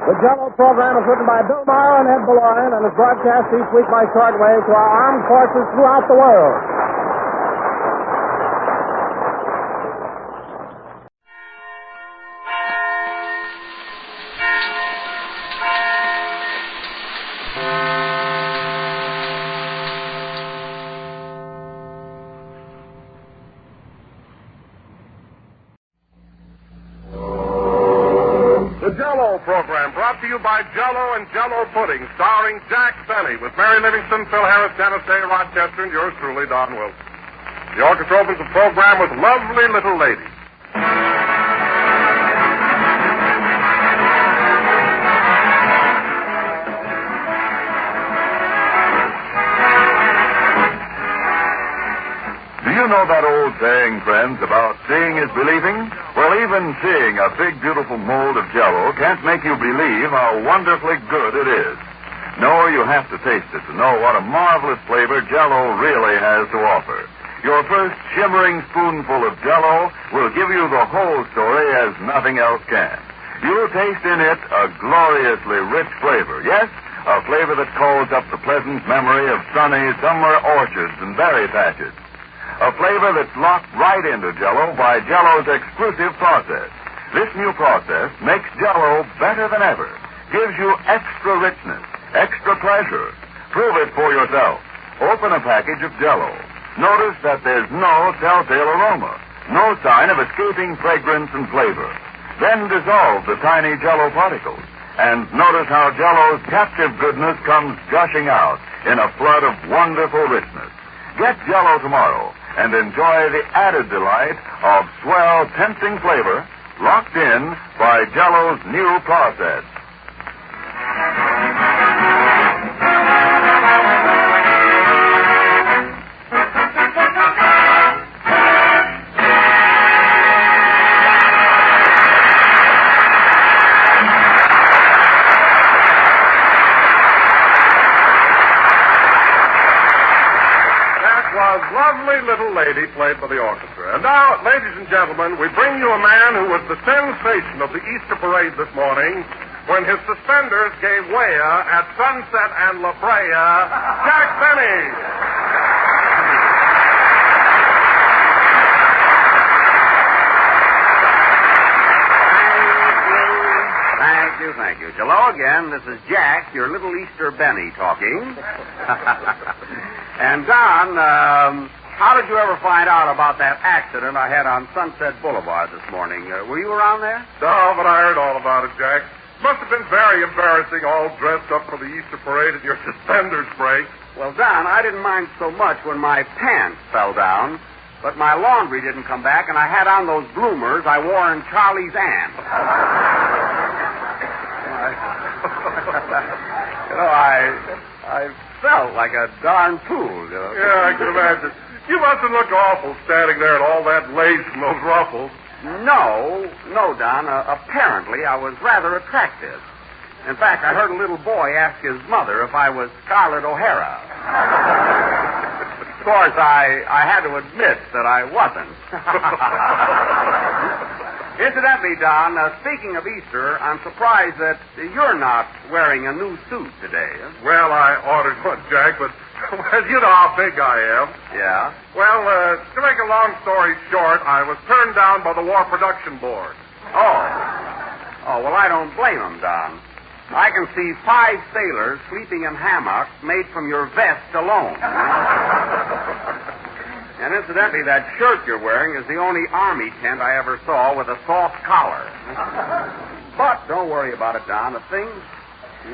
[SPEAKER 6] The Jello program is written by Bill Maher and Ed Beloin and is broadcast each week by shortwave to our armed forces throughout the world. Program brought to you by Jello and Jello Pudding, starring Jack Benny, with Mary Livingston, Phil Harris, Dennis Day, Rochester, and yours truly, Don Wilson. The orchestra opens the program with Lovely Little Lady.
[SPEAKER 12] Do you know that old saying, friends, about seeing is believing? Well, even seeing a big, beautiful mold of Jello can't make you believe how wonderfully good it is. No, you have to taste it to know what a marvelous flavor Jello really has to offer. Your first shimmering spoonful of Jello will give you the whole story as nothing else can. You'll taste in it a gloriously rich flavor. Yes, a flavor that calls up the pleasant memory of sunny summer orchards and berry patches. A flavor that's locked right into Jello by Jello's exclusive process. This new process makes Jello better than ever. Gives you extra richness, extra pleasure. Prove it for yourself. Open a package of Jello. Notice that there's no telltale aroma, no sign of escaping fragrance and flavor. Then dissolve the tiny Jello particles. And notice how Jello's captive goodness comes gushing out in a flood of wonderful richness. Get Jello tomorrow. and enjoy the added delight of swell, tempting flavor locked in by Jell-O's new process.
[SPEAKER 6] Lovely little lady played by the orchestra. And now, ladies and gentlemen, we bring you a man who was the sensation of the Easter parade this morning when his suspenders gave way at Sunset and La Brea, Jack Benny.
[SPEAKER 5] Thank you. Hello again. This is Jack, your little Easter Benny, talking. And, Don, how did you ever find out about that accident I had on Sunset Boulevard this morning? Were you around there?
[SPEAKER 6] No, but I heard all about it, Jack. Must have been very embarrassing, all dressed up for the Easter parade and your suspenders break.
[SPEAKER 5] Well, Don, I didn't mind so much when my pants fell down, but my laundry didn't come back, and I had on those bloomers I wore in Charlie's Aunt. I felt like a darn fool, you know.
[SPEAKER 6] Yeah, I can imagine. You must have looked awful standing there in all that lace and those ruffles.
[SPEAKER 5] No, Don. Apparently, I was rather attractive. In fact, I heard a little boy ask his mother if I was Scarlett O'Hara. Of course, I had to admit that I wasn't. Incidentally, Don, speaking of Easter, I'm surprised that you're not wearing a new suit today.
[SPEAKER 6] Well, I ordered one, Jack, but well, you know how big I am.
[SPEAKER 5] Yeah?
[SPEAKER 6] Well, to make a long story short, I was turned down by the War Production Board.
[SPEAKER 5] Oh, well, I don't blame them, Don. I can see 5 sailors sleeping in hammocks made from your vest alone. And incidentally, that shirt you're wearing is the only Army tent I ever saw with a soft collar. But don't worry about it, Don. The thing's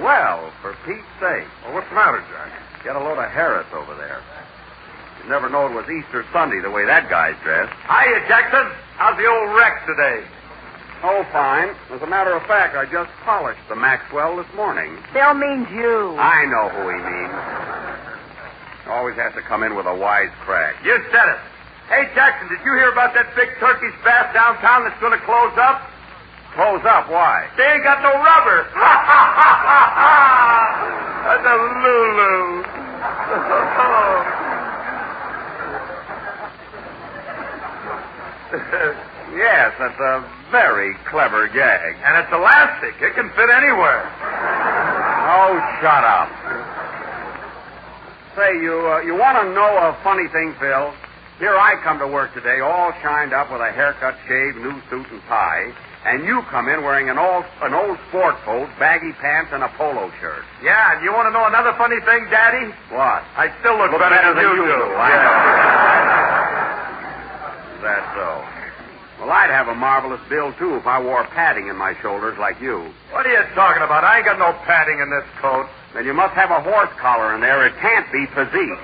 [SPEAKER 5] well, for Pete's sake.
[SPEAKER 6] Well, what's the matter, Jack?
[SPEAKER 5] Get a load of Harris over there. You'd never know it was Easter Sunday the way that guy's dressed.
[SPEAKER 9] Hiya, Jackson. How's the old Rex today?
[SPEAKER 5] Oh, fine. As a matter of fact, I just polished the Maxwell this morning.
[SPEAKER 11] Bill means you.
[SPEAKER 5] I know who he means. Always has to come in with a wisecrack.
[SPEAKER 9] You said it. Hey, Jackson, did you hear about that big Turkish bath downtown that's going to close up?
[SPEAKER 5] Close up? Why?
[SPEAKER 9] They ain't got no rubber. That's a Lulu.
[SPEAKER 5] Yes, that's a very clever gag.
[SPEAKER 9] And it's elastic. It can fit anywhere.
[SPEAKER 5] Oh, shut up. Say, you want to know a funny thing, Phil? Here I come to work today all shined up with a haircut, shave, new suit, and tie, and you come in wearing an old sport coat, baggy pants, and a polo shirt.
[SPEAKER 9] Yeah, and you want to know another funny thing, Daddy?
[SPEAKER 5] What?
[SPEAKER 9] I still look better than you do.
[SPEAKER 5] I know. That's so. Well, I'd have a marvelous bill, too, if I wore padding in my shoulders like you.
[SPEAKER 9] What are you talking about? I ain't got no padding in this coat.
[SPEAKER 5] Then you must have a horse collar in there. It can't be physique.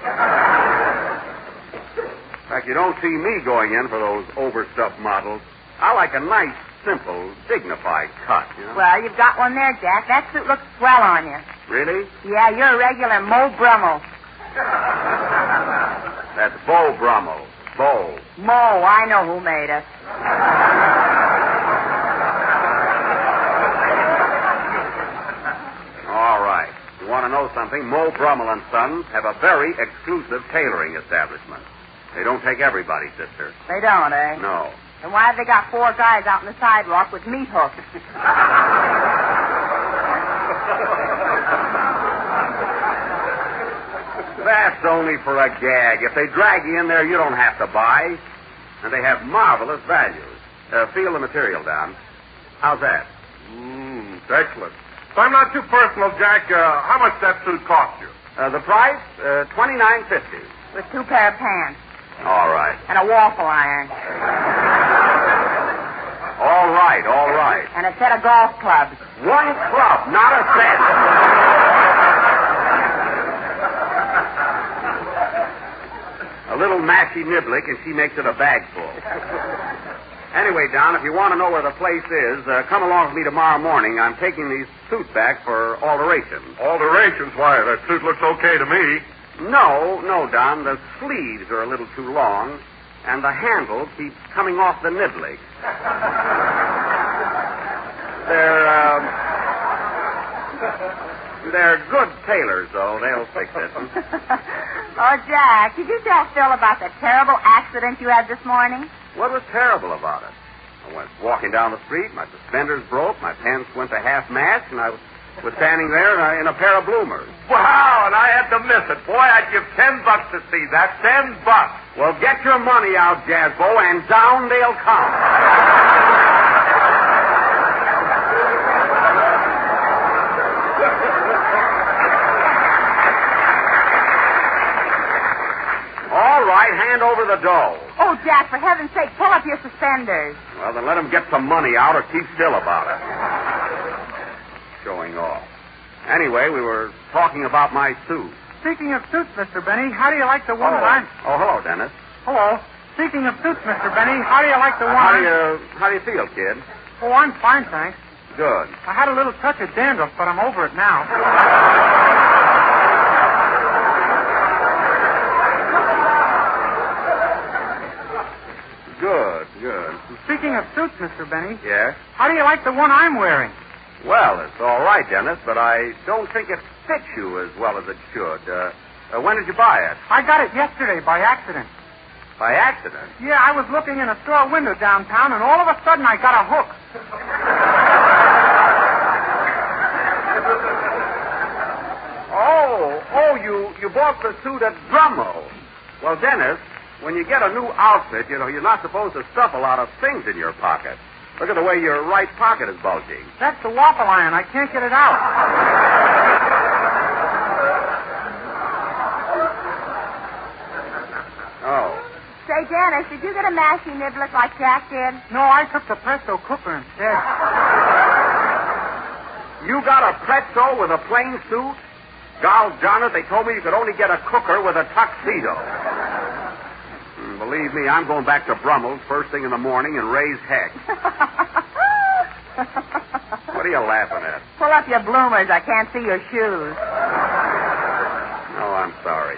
[SPEAKER 5] In fact, you don't see me going in for those overstuffed models. I like a nice, simple, dignified cut, you know?
[SPEAKER 11] Well, you've got one there, Jack. That suit looks swell on you.
[SPEAKER 5] Really?
[SPEAKER 11] Yeah, you're a regular Mo Brummel.
[SPEAKER 5] That's Bo Brummel. Bo.
[SPEAKER 11] Mo, I know who made us.
[SPEAKER 5] All right. You want to know something? Mo Brummel and Sons have a very exclusive tailoring establishment. They don't take everybody, sister.
[SPEAKER 11] They don't, eh?
[SPEAKER 5] No.
[SPEAKER 11] Then why have they got 4 guys out on the sidewalk with meat hooks?
[SPEAKER 5] That's only for a gag. If they drag you in there, you don't have to buy. And they have marvelous values. Feel the material, Don. How's that?
[SPEAKER 6] Excellent. If I'm not too personal, Jack, how much that suit cost you?
[SPEAKER 5] The price? $29.50.
[SPEAKER 11] With 2 pair of pants.
[SPEAKER 5] All right.
[SPEAKER 11] And a waffle iron.
[SPEAKER 5] All right.
[SPEAKER 11] And a set of golf clubs.
[SPEAKER 5] 1 club, not a set. A little matching mashy niblick, and she makes it a bagful. Anyway, Don, if you want to know where the place is, come along with me tomorrow morning. I'm taking these suits back for alteration.
[SPEAKER 12] Alterations? Why, that suit looks okay to me.
[SPEAKER 5] No, Don. The sleeves are a little too long, and the handle keeps coming off the niblick. They're good tailors, though. They'll fix it.
[SPEAKER 11] Oh, Jack, did you tell Phil about the terrible accident you had this morning?
[SPEAKER 5] What was terrible about it? I went walking down the street, my suspenders broke, my pants went to half-mast, and I was standing there in a pair of bloomers.
[SPEAKER 12] Wow, and I had to miss it. Boy, I'd give $10 to see that. $10.
[SPEAKER 5] Well, get your money out, Jazzbo, and down they'll come. All right, hand over the dough.
[SPEAKER 11] Oh, Jack, for heaven's sake, pull up your suspenders.
[SPEAKER 5] Well, then let him get some money out or keep still about it. Showing off. Anyway, we were talking about my suit.
[SPEAKER 13] Speaking of suits, Mr. Benny, how do you like the one that I'm...
[SPEAKER 5] Oh, hello, Dennis.
[SPEAKER 13] Hello. Speaking of suits, Mr. Benny, how do you like the one
[SPEAKER 5] How do you feel, kid?
[SPEAKER 13] Oh, I'm fine, thanks.
[SPEAKER 5] Good.
[SPEAKER 13] I had a little touch of dandruff, but I'm over it now.
[SPEAKER 5] Good.
[SPEAKER 13] Speaking of suits, Mr. Benny.
[SPEAKER 5] Yes?
[SPEAKER 13] How do you like the one I'm wearing?
[SPEAKER 5] Well, it's all right, Dennis, but I don't think it fits you as well as it should. When did you buy it?
[SPEAKER 13] I got it yesterday by accident.
[SPEAKER 5] By accident?
[SPEAKER 13] Yeah, I was looking in a store window downtown, and all of a sudden I got a hook.
[SPEAKER 5] You bought the suit at Drummo. Well, Dennis, when you get a new outfit, you're not supposed to stuff a lot of things in your pocket. Look at the way your right pocket is bulging.
[SPEAKER 13] That's the waffle iron. I can't get it out.
[SPEAKER 5] Oh.
[SPEAKER 11] Say, Dennis, did you get a mashy niblick like Jack did?
[SPEAKER 13] No, I took the Presto cooker instead.
[SPEAKER 5] You got a Presto with a plain suit? Gol darn it, they told me you could only get a cooker with a tuxedo. Believe me, I'm going back to Brummel's first thing in the morning and raise heck. What are you laughing at?
[SPEAKER 11] Pull up your bloomers. I can't see your shoes.
[SPEAKER 5] Oh, I'm sorry.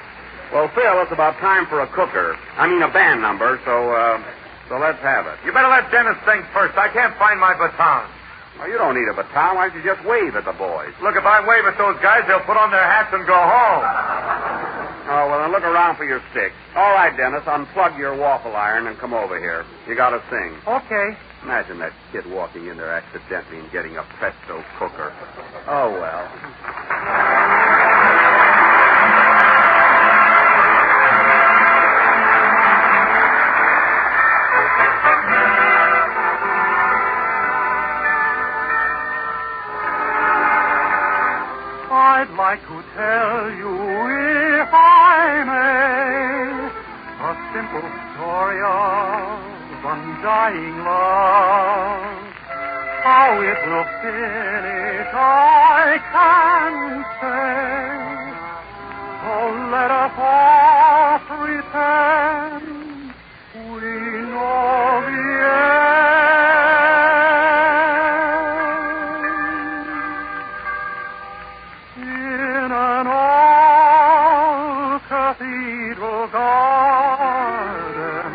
[SPEAKER 5] Well, Phil, it's about time for a band number, so let's have it.
[SPEAKER 12] You better let Dennis think first. I can't find my baton.
[SPEAKER 5] Well, you don't need a baton. Why don't you just wave at the boys?
[SPEAKER 12] Look, if I wave at those guys, they'll put on their hats and go home.
[SPEAKER 5] Oh, well, then look around for your sticks. All right, Dennis, unplug your waffle iron and come over here. You got to sing.
[SPEAKER 13] Okay.
[SPEAKER 5] Imagine that kid walking in there accidentally and getting a Presto cooker. Oh, well.
[SPEAKER 13] I'd like to tell you, if I may, a simple story of undying love. How it will finish, I can't say. So let us all pretend we know the end. In an old cathedral garden,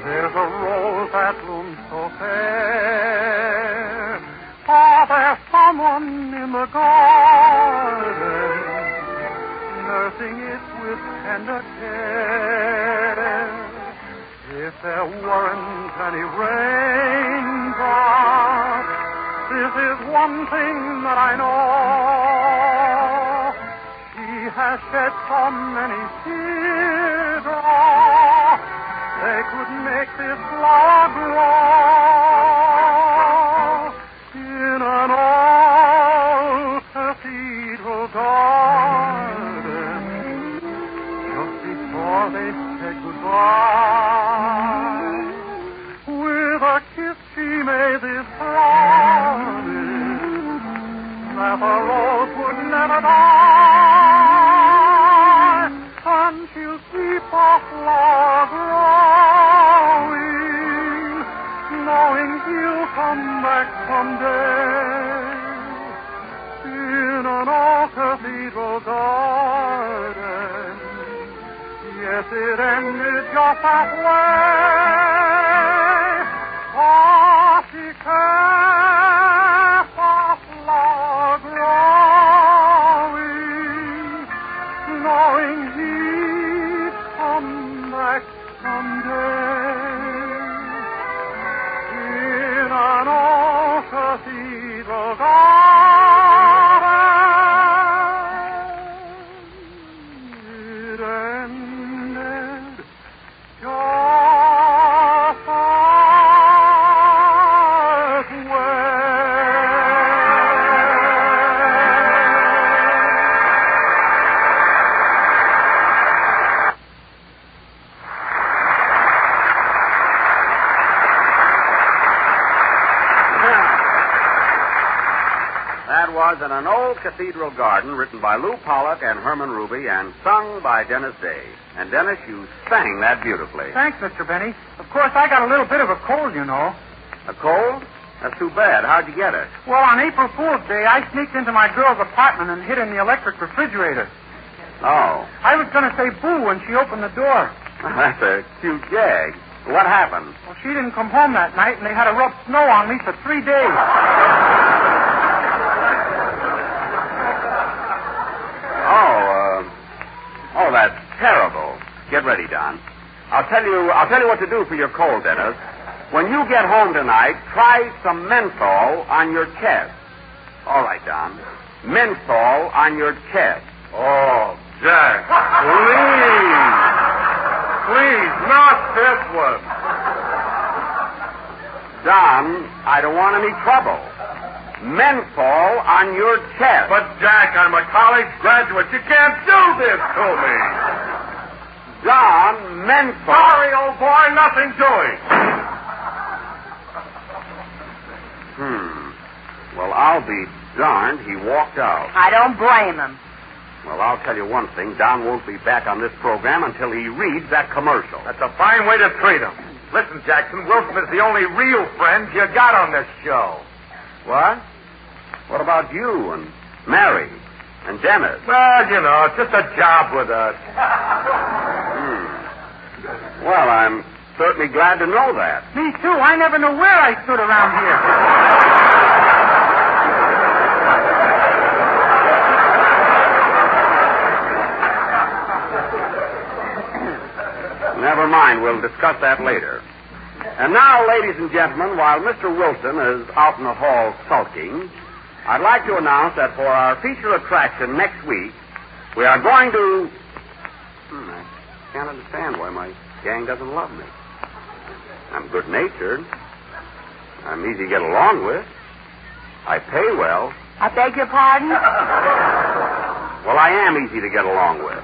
[SPEAKER 13] there's a rose that blooms so fair. Oh, there's someone in the garden, nursing it with tender care. If there weren't any raindrops, this is one thing that I know. She has shed so many teardrops, they could make this flower grow. In an old cathedral garden, just before they said goodbye, with a kiss she made this promise, that the rose would never die, and she'll keep a flower Yes, it ended just halfway. Oh, she kept a flower growing, knowing he'd come back someday. In an old cathedral garden, it ended just
[SPEAKER 5] That was In an Old Cathedral Garden, written by Lou Pollock and Herman Ruby, and sung by Dennis Day. And, Dennis, you sang that beautifully.
[SPEAKER 9] Thanks, Mr. Benny. Of course, I got a little bit of a cold, you know.
[SPEAKER 5] A cold? That's too bad. How'd you get it?
[SPEAKER 9] Well, on April Fool's Day, I sneaked into my girl's apartment and hid in the electric refrigerator.
[SPEAKER 5] Oh.
[SPEAKER 9] I was going to say boo when she opened the door.
[SPEAKER 5] That's a cute gag. What happened?
[SPEAKER 9] Well, she didn't come home that night, and they had to rub snow on me for 3 days.
[SPEAKER 5] Oh, that's terrible. Get ready, Don. I'll tell you what to do for your cold, Dennis. When you get home tonight, try some menthol on your chest. All right, Don. Menthol on your chest.
[SPEAKER 6] Oh, Jack, please. Please, not this one.
[SPEAKER 5] Don, I don't want any trouble. Menthol on your chest.
[SPEAKER 6] But, Jack, I'm a college graduate. You can't do this to me.
[SPEAKER 5] Don, menthol.
[SPEAKER 6] Sorry, old boy, nothing doing.
[SPEAKER 5] Well, I'll be darned. He walked out.
[SPEAKER 11] I don't blame him.
[SPEAKER 5] Well, I'll tell you one thing. Don won't be back on this program until he reads that commercial.
[SPEAKER 6] That's a fine way to treat him. Listen, Jackson, Wilson is the only real friend you got on this show.
[SPEAKER 5] What? What about you and Mary and Dennis?
[SPEAKER 6] Well, you know, it's just a job with us.
[SPEAKER 5] Well, I'm certainly glad to know that.
[SPEAKER 9] Me, too. I never knew where I stood around here.
[SPEAKER 5] Never mind. We'll discuss that later. And now, ladies and gentlemen, while Mr. Wilson is out in the hall sulking, I'd like to announce that for our feature attraction next week, we are going to... I can't understand why my gang doesn't love me. I'm good-natured. I'm easy to get along with. I pay well.
[SPEAKER 11] I beg your pardon?
[SPEAKER 5] Well, I am easy to get along with.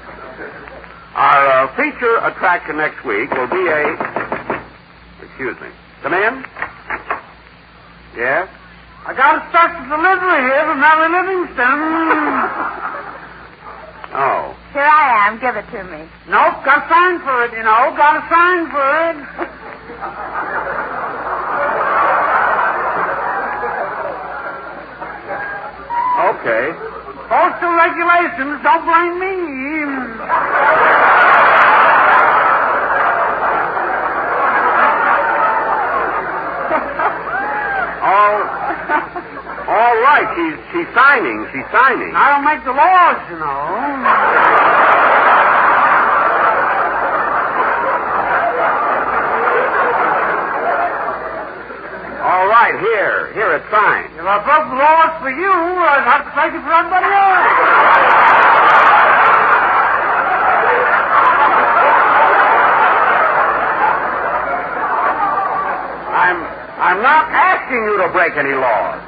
[SPEAKER 5] Our feature attraction next week will be a... Excuse me. Come in. Yes?
[SPEAKER 9] I got a special delivery here from Mary Livingston.
[SPEAKER 5] Oh.
[SPEAKER 11] Here I am. Give it to me.
[SPEAKER 9] Nope, got a sign for it, you know. Got a sign for it.
[SPEAKER 5] Okay.
[SPEAKER 9] Postal regulations, don't blame me.
[SPEAKER 5] All right, she's signing. She's signing.
[SPEAKER 9] I don't make the laws, you know.
[SPEAKER 5] All right, here it's signed.
[SPEAKER 9] If I broke the laws for you, I'd have to take it for everybody else.
[SPEAKER 5] I'm not asking you to break any laws.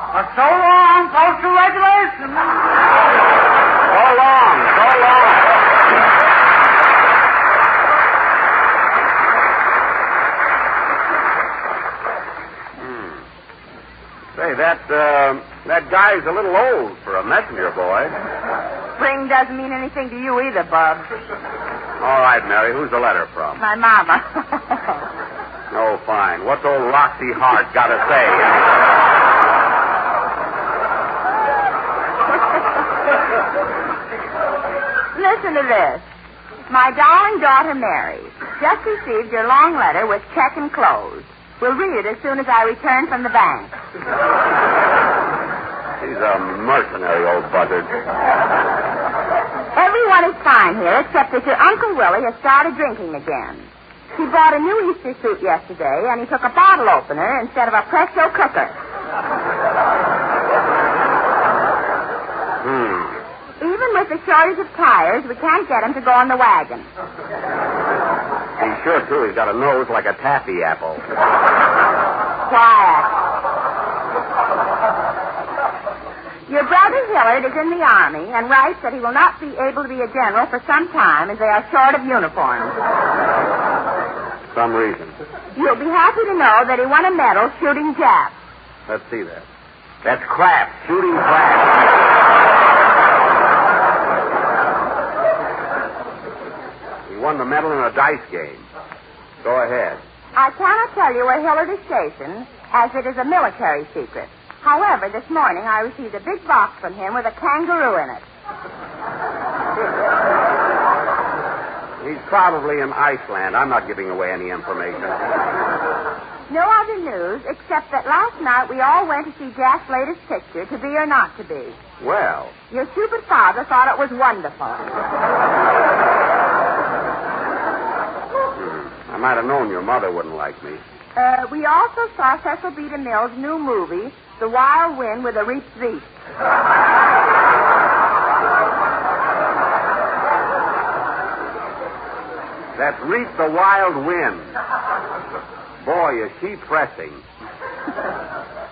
[SPEAKER 9] So long, postal regulations.
[SPEAKER 5] So long. Say, that guy's a little old for a messenger boy.
[SPEAKER 11] Spring doesn't mean anything to you either, Bub.
[SPEAKER 5] All right, Mary, who's the letter from?
[SPEAKER 11] My mama.
[SPEAKER 5] Oh, fine. What's old Roxy Hart got to say?
[SPEAKER 11] Listen to this. My darling daughter, Mary, just received your long letter with check enclosed. We'll read it as soon as I return from the bank.
[SPEAKER 12] He's a mercenary old buzzard.
[SPEAKER 11] Everyone is fine here except that your Uncle Willie has started drinking again. He bought a new Easter suit yesterday, and he took a bottle opener instead of a presto cooker. Even with the shortage of tires, we can't get him to go on the wagon.
[SPEAKER 12] He's sure, too. He's got a nose like a taffy apple.
[SPEAKER 11] Quiet. Your brother Hillard is in the Army and writes that he will not be able to be a general for some time as they are short of uniforms.
[SPEAKER 12] Some reason.
[SPEAKER 11] You'll be happy to know that he won a medal shooting Japs.
[SPEAKER 12] Let's see that. That's crap. Shooting crap. He won the medal in a dice game. Go ahead.
[SPEAKER 11] I cannot tell you where Hillard is stationed, as it is a military secret. However, this morning I received a big box from him with a kangaroo in it.
[SPEAKER 12] He's probably in Iceland. I'm not giving away any information.
[SPEAKER 11] No other news, except that last night we all went to see Jack's latest picture, To Be or Not to Be.
[SPEAKER 12] Well.
[SPEAKER 11] Your stupid father thought it was wonderful.
[SPEAKER 12] I might have known your mother wouldn't like me.
[SPEAKER 11] We also saw Cecil B. DeMille's new movie, The Wild Wind with a Reap Reap.
[SPEAKER 12] That's Reap the Wild Wind. Boy, is she pressing.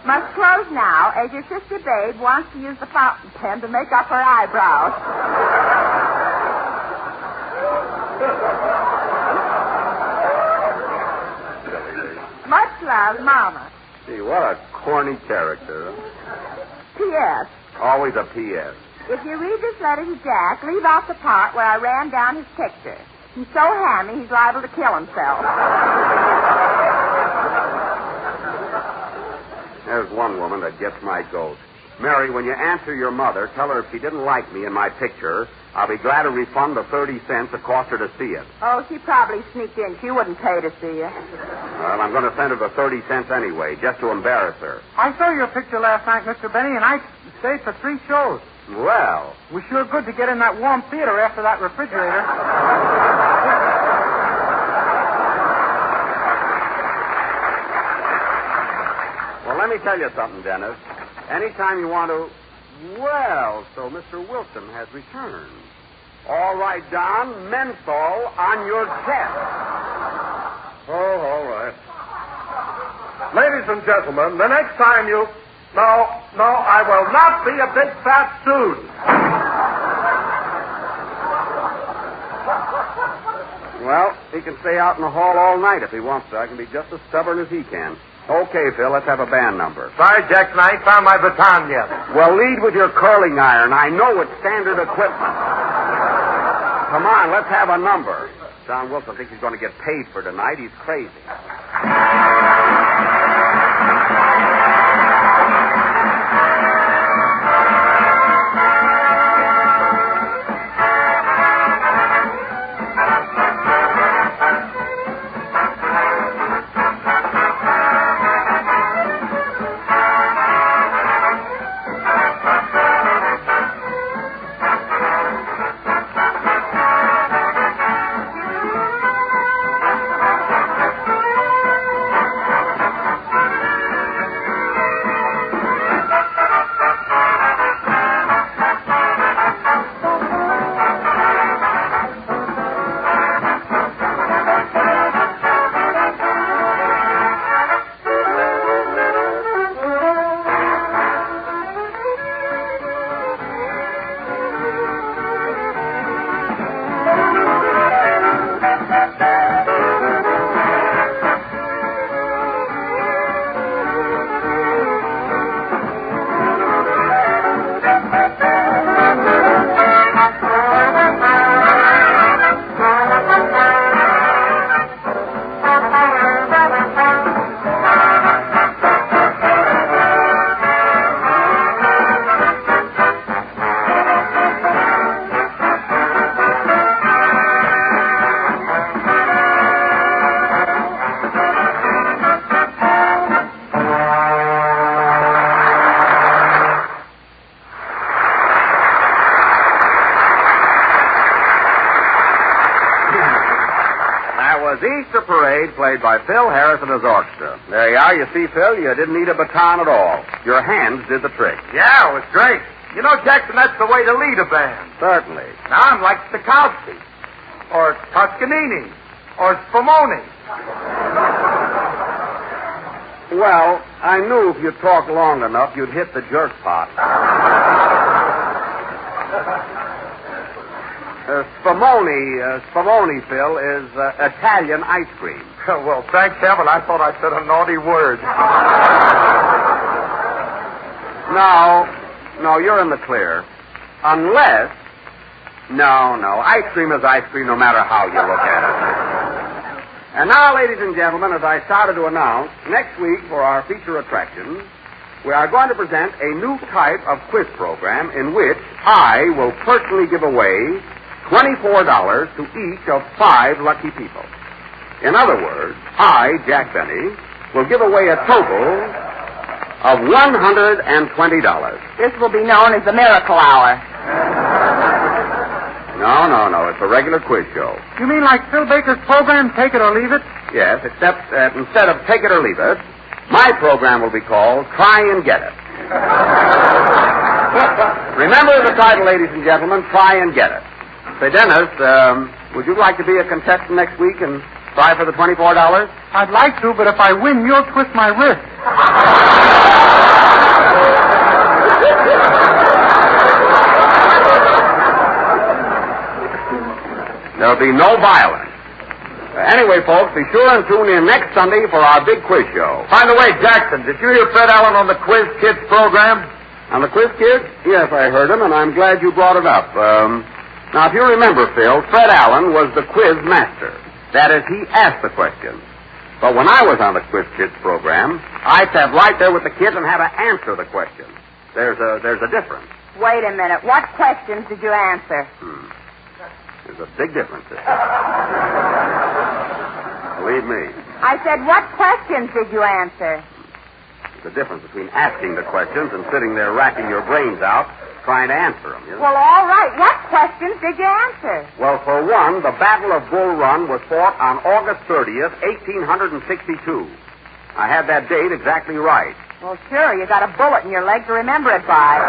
[SPEAKER 11] Must close now, as your sister Babe wants to use the fountain pen to make up her eyebrows. Much love, Mama.
[SPEAKER 12] Gee, what a corny character.
[SPEAKER 11] P.S.
[SPEAKER 12] Always a P.S.
[SPEAKER 11] If you read this letter to Jack, leave out the part where I ran down his picture. He's so hammy, he's liable to kill himself.
[SPEAKER 12] There's one woman that gets my goat. Mary, when you answer your mother, tell her if she didn't like me in my picture, I'll be glad to refund the 30 cents it cost her to see it.
[SPEAKER 11] Oh, she probably sneaked in. She wouldn't pay to see you.
[SPEAKER 12] Well, I'm going to send her the 30 cents anyway, just to embarrass her.
[SPEAKER 9] I saw your picture last night, Mr. Benny, and I stayed for 3 shows.
[SPEAKER 12] Well.
[SPEAKER 9] It was sure good to get in that warm theater after that refrigerator.
[SPEAKER 12] Well, let me tell you something, Dennis. Anytime you want to... Well, so Mr. Wilson has returned. All right, Don, menthol on your chest.
[SPEAKER 6] Oh, all right. Ladies and gentlemen, the next time you... No, I will not be a big fat dude.
[SPEAKER 12] Well, he can stay out in the hall all night if he wants to. I can be just as stubborn as he can. Okay, Phil, let's have a band number.
[SPEAKER 9] Sorry, Jackson, I ain't found my baton yet.
[SPEAKER 12] Well, lead with your curling iron. I know it's standard equipment. Come on, let's have a number. John Wilson thinks he's going to get paid for tonight. He's crazy.
[SPEAKER 5] was Easter Parade, played by Phil Harris and his orchestra. There you are. You see, Phil, you didn't need a baton at all. Your hands did the trick.
[SPEAKER 9] Yeah, it was great. You know, Jackson, that's the way to lead a band.
[SPEAKER 5] Certainly.
[SPEAKER 9] Now I'm like Stokowski, or Toscanini, or Spumoni.
[SPEAKER 5] Well, I knew if you talked long enough, you'd hit the jerk pot. Spumoni, Phil, is Italian ice cream.
[SPEAKER 9] Well, thanks heaven, I thought I said a naughty word.
[SPEAKER 5] No, you're in the clear. Unless... No, ice cream is ice cream no matter how you look at it. And now, ladies and gentlemen, as I started to announce, next week for our feature attraction, we are going to present a new type of quiz program in which I will personally give away $24 to each of 5 lucky people. In other words, I, Jack Benny, will give away a total of $120.
[SPEAKER 11] This will be known as the Miracle Hour.
[SPEAKER 5] No. It's a regular quiz show.
[SPEAKER 14] You mean like Phil Baker's program, Take It or Leave It?
[SPEAKER 5] Yes, except instead of Take It or Leave It, my program will be called Try and Get It. Remember the title, ladies and gentlemen, Try and Get It. Say, Dennis, would you like to be a contestant next week and try for the $24?
[SPEAKER 14] I'd like to, but if I win, you'll twist my wrist.
[SPEAKER 5] There'll be no violence. Anyway, folks, be sure and tune in next Sunday for our big quiz show.
[SPEAKER 9] By the way, Jackson, did you hear Fred Allen on the Quiz Kids program?
[SPEAKER 5] On the Quiz Kids? Yes, I heard him, and I'm glad you brought it up. Now, if you remember, Phil, Fred Allen was the quiz master. That is, he asked the questions. But when I was on the Quiz Kids program, I sat right there with the kids and had to answer the questions. There's a difference.
[SPEAKER 11] Wait a minute. What questions did you answer?
[SPEAKER 5] There's a big difference there. Believe me.
[SPEAKER 11] I said, what questions did you answer?
[SPEAKER 5] There's a difference between asking the questions and sitting there racking your brains out trying to answer them. You know?
[SPEAKER 11] Well, all right. What questions did you answer?
[SPEAKER 5] Well, for one, the Battle of Bull Run was fought on August 30th, 1862. I had that date exactly right.
[SPEAKER 11] Well, sure. You got a bullet in your leg to remember it by.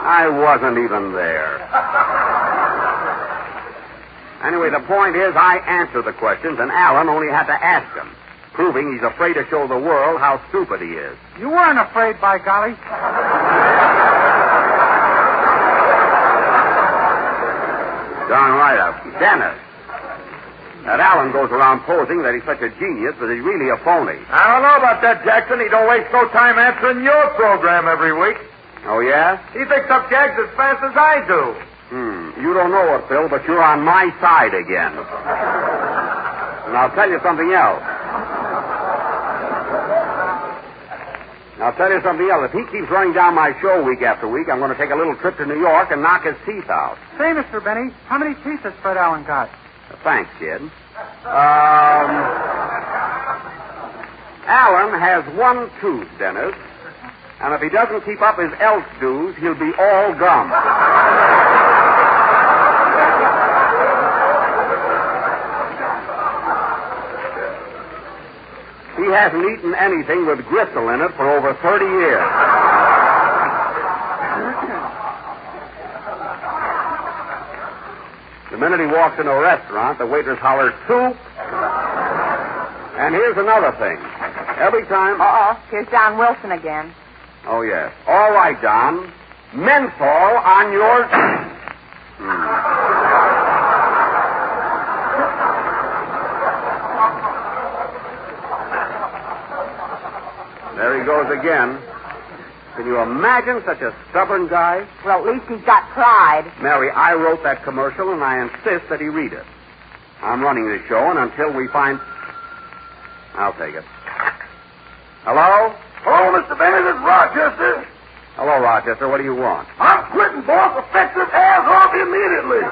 [SPEAKER 5] I wasn't even there. Anyway, the point is I answered the questions, and Alan only had to ask them, proving he's afraid to show the world how stupid he is.
[SPEAKER 14] You weren't afraid, by golly.
[SPEAKER 5] Darn right, Dennis. That Alan goes around posing that he's such a genius, but he's really a phony.
[SPEAKER 9] I don't know about that, Jackson. He don't waste no time answering your program every week.
[SPEAKER 5] Oh, yeah?
[SPEAKER 9] He picks up gags as fast as I do.
[SPEAKER 5] You don't know it, Phil, but you're on my side again. And I'll tell you something else. If he keeps running down my show week after week, I'm going to take a little trip to New York and knock his teeth out.
[SPEAKER 14] Say, Mr. Benny, how many teeth has Fred Allen got?
[SPEAKER 5] Thanks, kid. Allen has one tooth, Dennis. And if he doesn't keep up his elk dues, he'll be all gum. He hasn't eaten anything with gristle in it for over 30 years. The minute he walks into a restaurant, the waitress hollers, soup. And here's another thing. Every time...
[SPEAKER 11] Here's John Wilson again.
[SPEAKER 5] Oh, yes. All right, Don. Menthol on your... There he goes again. Can you imagine such a stubborn guy?
[SPEAKER 11] Well, at least he's got pride.
[SPEAKER 5] Mary, I wrote that commercial, and I insist that he read it. I'm running the show, and until we find... I'll take it. Hello?
[SPEAKER 8] Hello, Mr. Benny. This is Rochester.
[SPEAKER 5] Hello, Rochester. What do you want?
[SPEAKER 8] I'm quitting, boss. Effective as off immediately.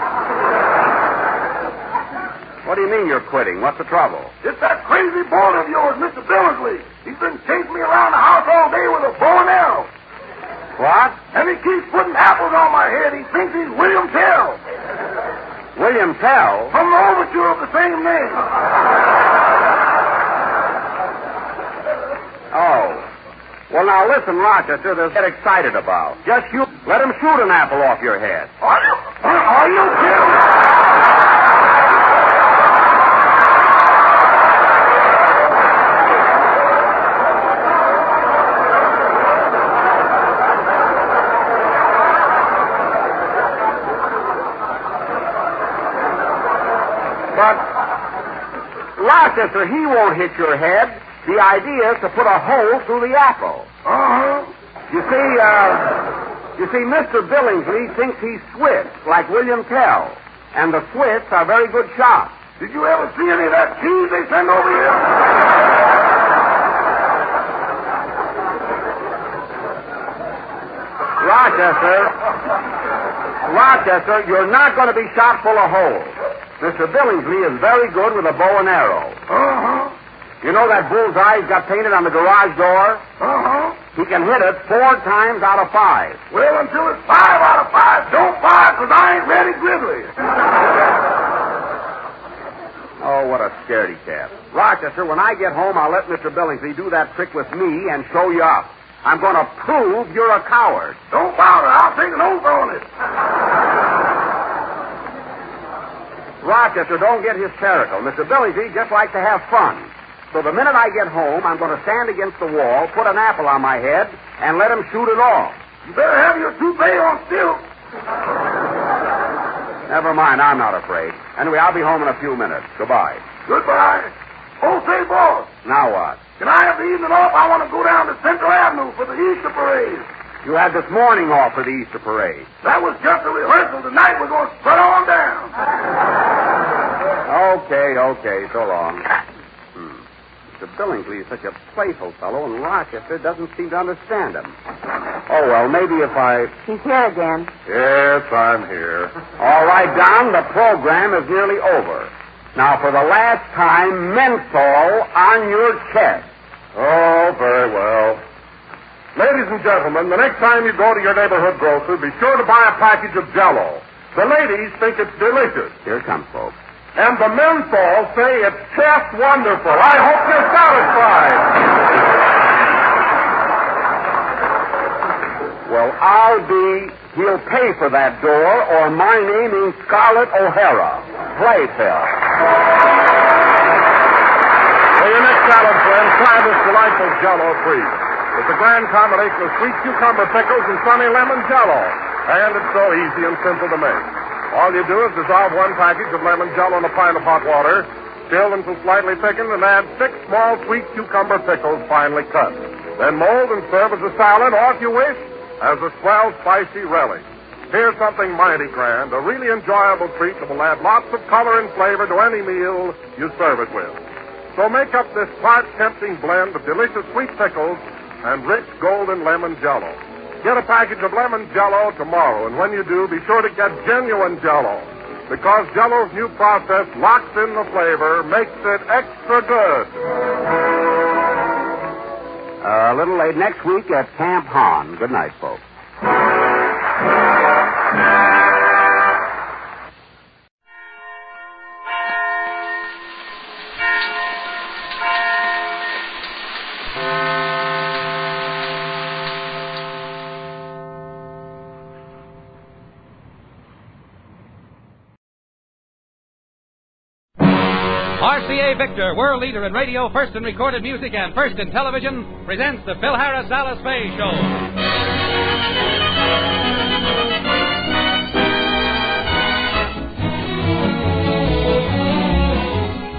[SPEAKER 5] What do you mean you're quitting? What's the trouble?
[SPEAKER 8] It's that crazy boy of yours, Mr. Billingsley. He's been chasing me around the house all day with a bow and arrow.
[SPEAKER 5] What?
[SPEAKER 8] And he keeps putting apples on my head. He thinks he's William Tell.
[SPEAKER 5] William Tell?
[SPEAKER 8] From the overture of the same name.
[SPEAKER 5] Oh. Well, now listen, Rochester, there's get excited about. Just let him shoot an apple off your head.
[SPEAKER 8] Are you kidding?
[SPEAKER 5] But, Rochester, he won't hit your head. The idea is to put a hole through the apple.
[SPEAKER 8] Uh-huh.
[SPEAKER 5] You see, Mr. Billingsley thinks he's Swiss, like William Tell. And the Swiss are very good shots.
[SPEAKER 8] Did you ever see any of that cheese they send over here?
[SPEAKER 5] Rochester, you're not going to be shot full of holes. Mr. Billingsley is very good with a bow and arrow.
[SPEAKER 8] Uh-huh.
[SPEAKER 5] You know that bullseye he's got painted on the garage door?
[SPEAKER 8] Uh-huh.
[SPEAKER 5] He can hit it 4 times out of 5.
[SPEAKER 8] Well, until it's 5 out of 5, don't fire, because I ain't ready grizzly.
[SPEAKER 5] Oh, what a scaredy cat. Rochester, when I get home, I'll let Mr. Billingsley do that trick with me and show you up. I'm going to prove you're a coward.
[SPEAKER 8] Don't bother. I'll take an oath on it.
[SPEAKER 5] Rochester, don't get hysterical. Mr. Billingsley just likes to have fun. So the minute I get home, I'm going to stand against the wall, put an apple on my head, and let him shoot it off.
[SPEAKER 8] You better have your toupee on still.
[SPEAKER 5] Never mind, I'm not afraid. Anyway, I'll be home in a few minutes. Goodbye.
[SPEAKER 8] Goodbye. Oh, say, boss.
[SPEAKER 5] Now what?
[SPEAKER 8] Can I have the evening off? I want to go down to Central Avenue for the Easter parade.
[SPEAKER 5] You had this morning off for the Easter parade.
[SPEAKER 8] That was just a rehearsal. Tonight we're going to strut on down.
[SPEAKER 5] Okay, so long. Mr. Billingsley is such a playful fellow, and Rochester doesn't seem to understand him. Oh, well, maybe if I...
[SPEAKER 11] He's here again.
[SPEAKER 6] Yes, I'm here.
[SPEAKER 5] All right, Don, the program is nearly over. Now, for the last time, menthol on your chest.
[SPEAKER 6] Oh, very well. Ladies and gentlemen, the next time you go to your neighborhood grocer, be sure to buy a package of Jell-O. The ladies think it's delicious.
[SPEAKER 5] Here it comes, folks.
[SPEAKER 6] And the menthol say it's just wonderful. I hope you're satisfied.
[SPEAKER 5] Well, he'll pay for that door, or my name is Scarlett O'Hara. Play, Phil.
[SPEAKER 6] For your next salad, friend, try this delightful Jell-O treat. It's a grand combination of sweet cucumber pickles and sunny lemon Jell-O. And it's so easy and simple to make. All you do is dissolve 1 package of lemon Jell-O in a pint of hot water, stir until slightly thickened, and add 6 small sweet cucumber pickles finely cut. Then mold and serve as a salad, or if you wish, as a swell spicy relish. Here's something mighty grand, a really enjoyable treat that will add lots of color and flavor to any meal you serve it with. So make up this heart-tempting blend of delicious sweet pickles and rich golden lemon Jell-O. Get a package of lemon Jell-O tomorrow, and when you do, be sure to get genuine Jell-O, because Jell-O's new process locks in the flavor, makes it extra good.
[SPEAKER 5] A little late next week at Camp Hahn. Good night, folks.
[SPEAKER 15] RCA Victor, world leader in radio, first in recorded music, and first in television, presents the Phil Harris Alice Faye Show.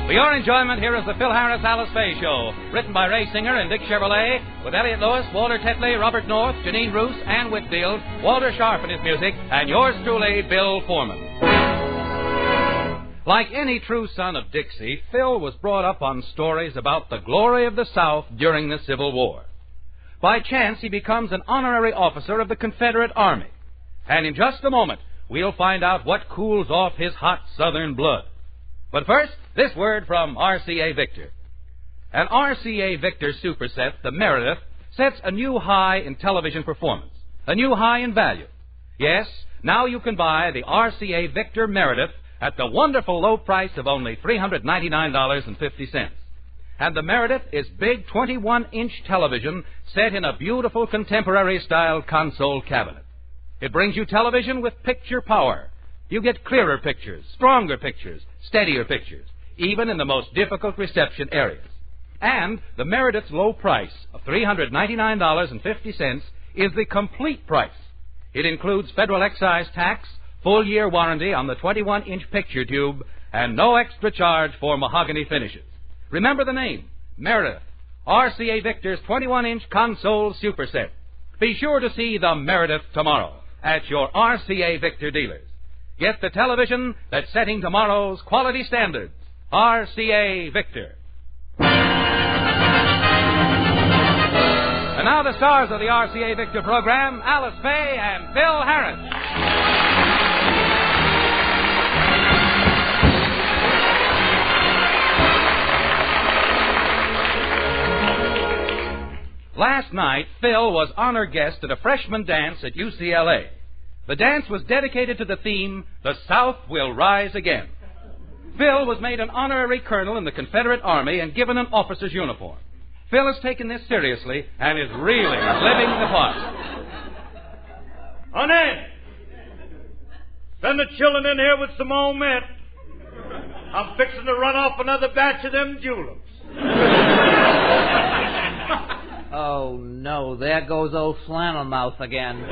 [SPEAKER 15] For your enjoyment, here is the Phil Harris Alice Faye Show, written by Ray Singer and Dick Chevrolet, with Elliot Lewis, Walter Tetley, Robert North, Janine Roos, Ann Whitfield, Walter Sharp in his music, and yours truly, Bill Foreman. Like any true son of Dixie, Phil was brought up on stories about the glory of the South during the Civil War. By chance, he becomes an honorary officer of the Confederate Army. And in just a moment, we'll find out what cools off his hot Southern blood. But first, this word from RCA Victor. An RCA Victor superset, the Meredith, sets a new high in television performance. a new high in value. Yes, now you can buy the RCA Victor Meredith at the wonderful low price of only $399.50. And the Meredith is big 21-inch television set in a beautiful contemporary-style console cabinet. It brings you television with picture power. You get clearer pictures, stronger pictures, steadier pictures, even in the most difficult reception areas. And the Meredith's low price of $399.50 is the complete price. It includes federal excise tax, full-year warranty on the 21-inch picture tube, and no extra charge for mahogany finishes. Remember the name, Meredith, RCA Victor's 21-inch console superset. Be sure to see the Meredith tomorrow at your RCA Victor dealers. Get the television that's setting tomorrow's quality standards. RCA Victor. And now the stars of the RCA Victor program, Alice Faye and Phil Harris. Last night, Phil was honor guest at a freshman dance at UCLA. The dance was dedicated to the theme, The South Will Rise Again. Phil was made an honorary colonel in the Confederate Army and given an officer's uniform. Phil has taken this seriously and is really living the part.
[SPEAKER 16] Honey, send the children in here with some more mint. I'm fixing to run off another batch of them juleps.
[SPEAKER 17] Oh, no, there goes old flannel mouth again.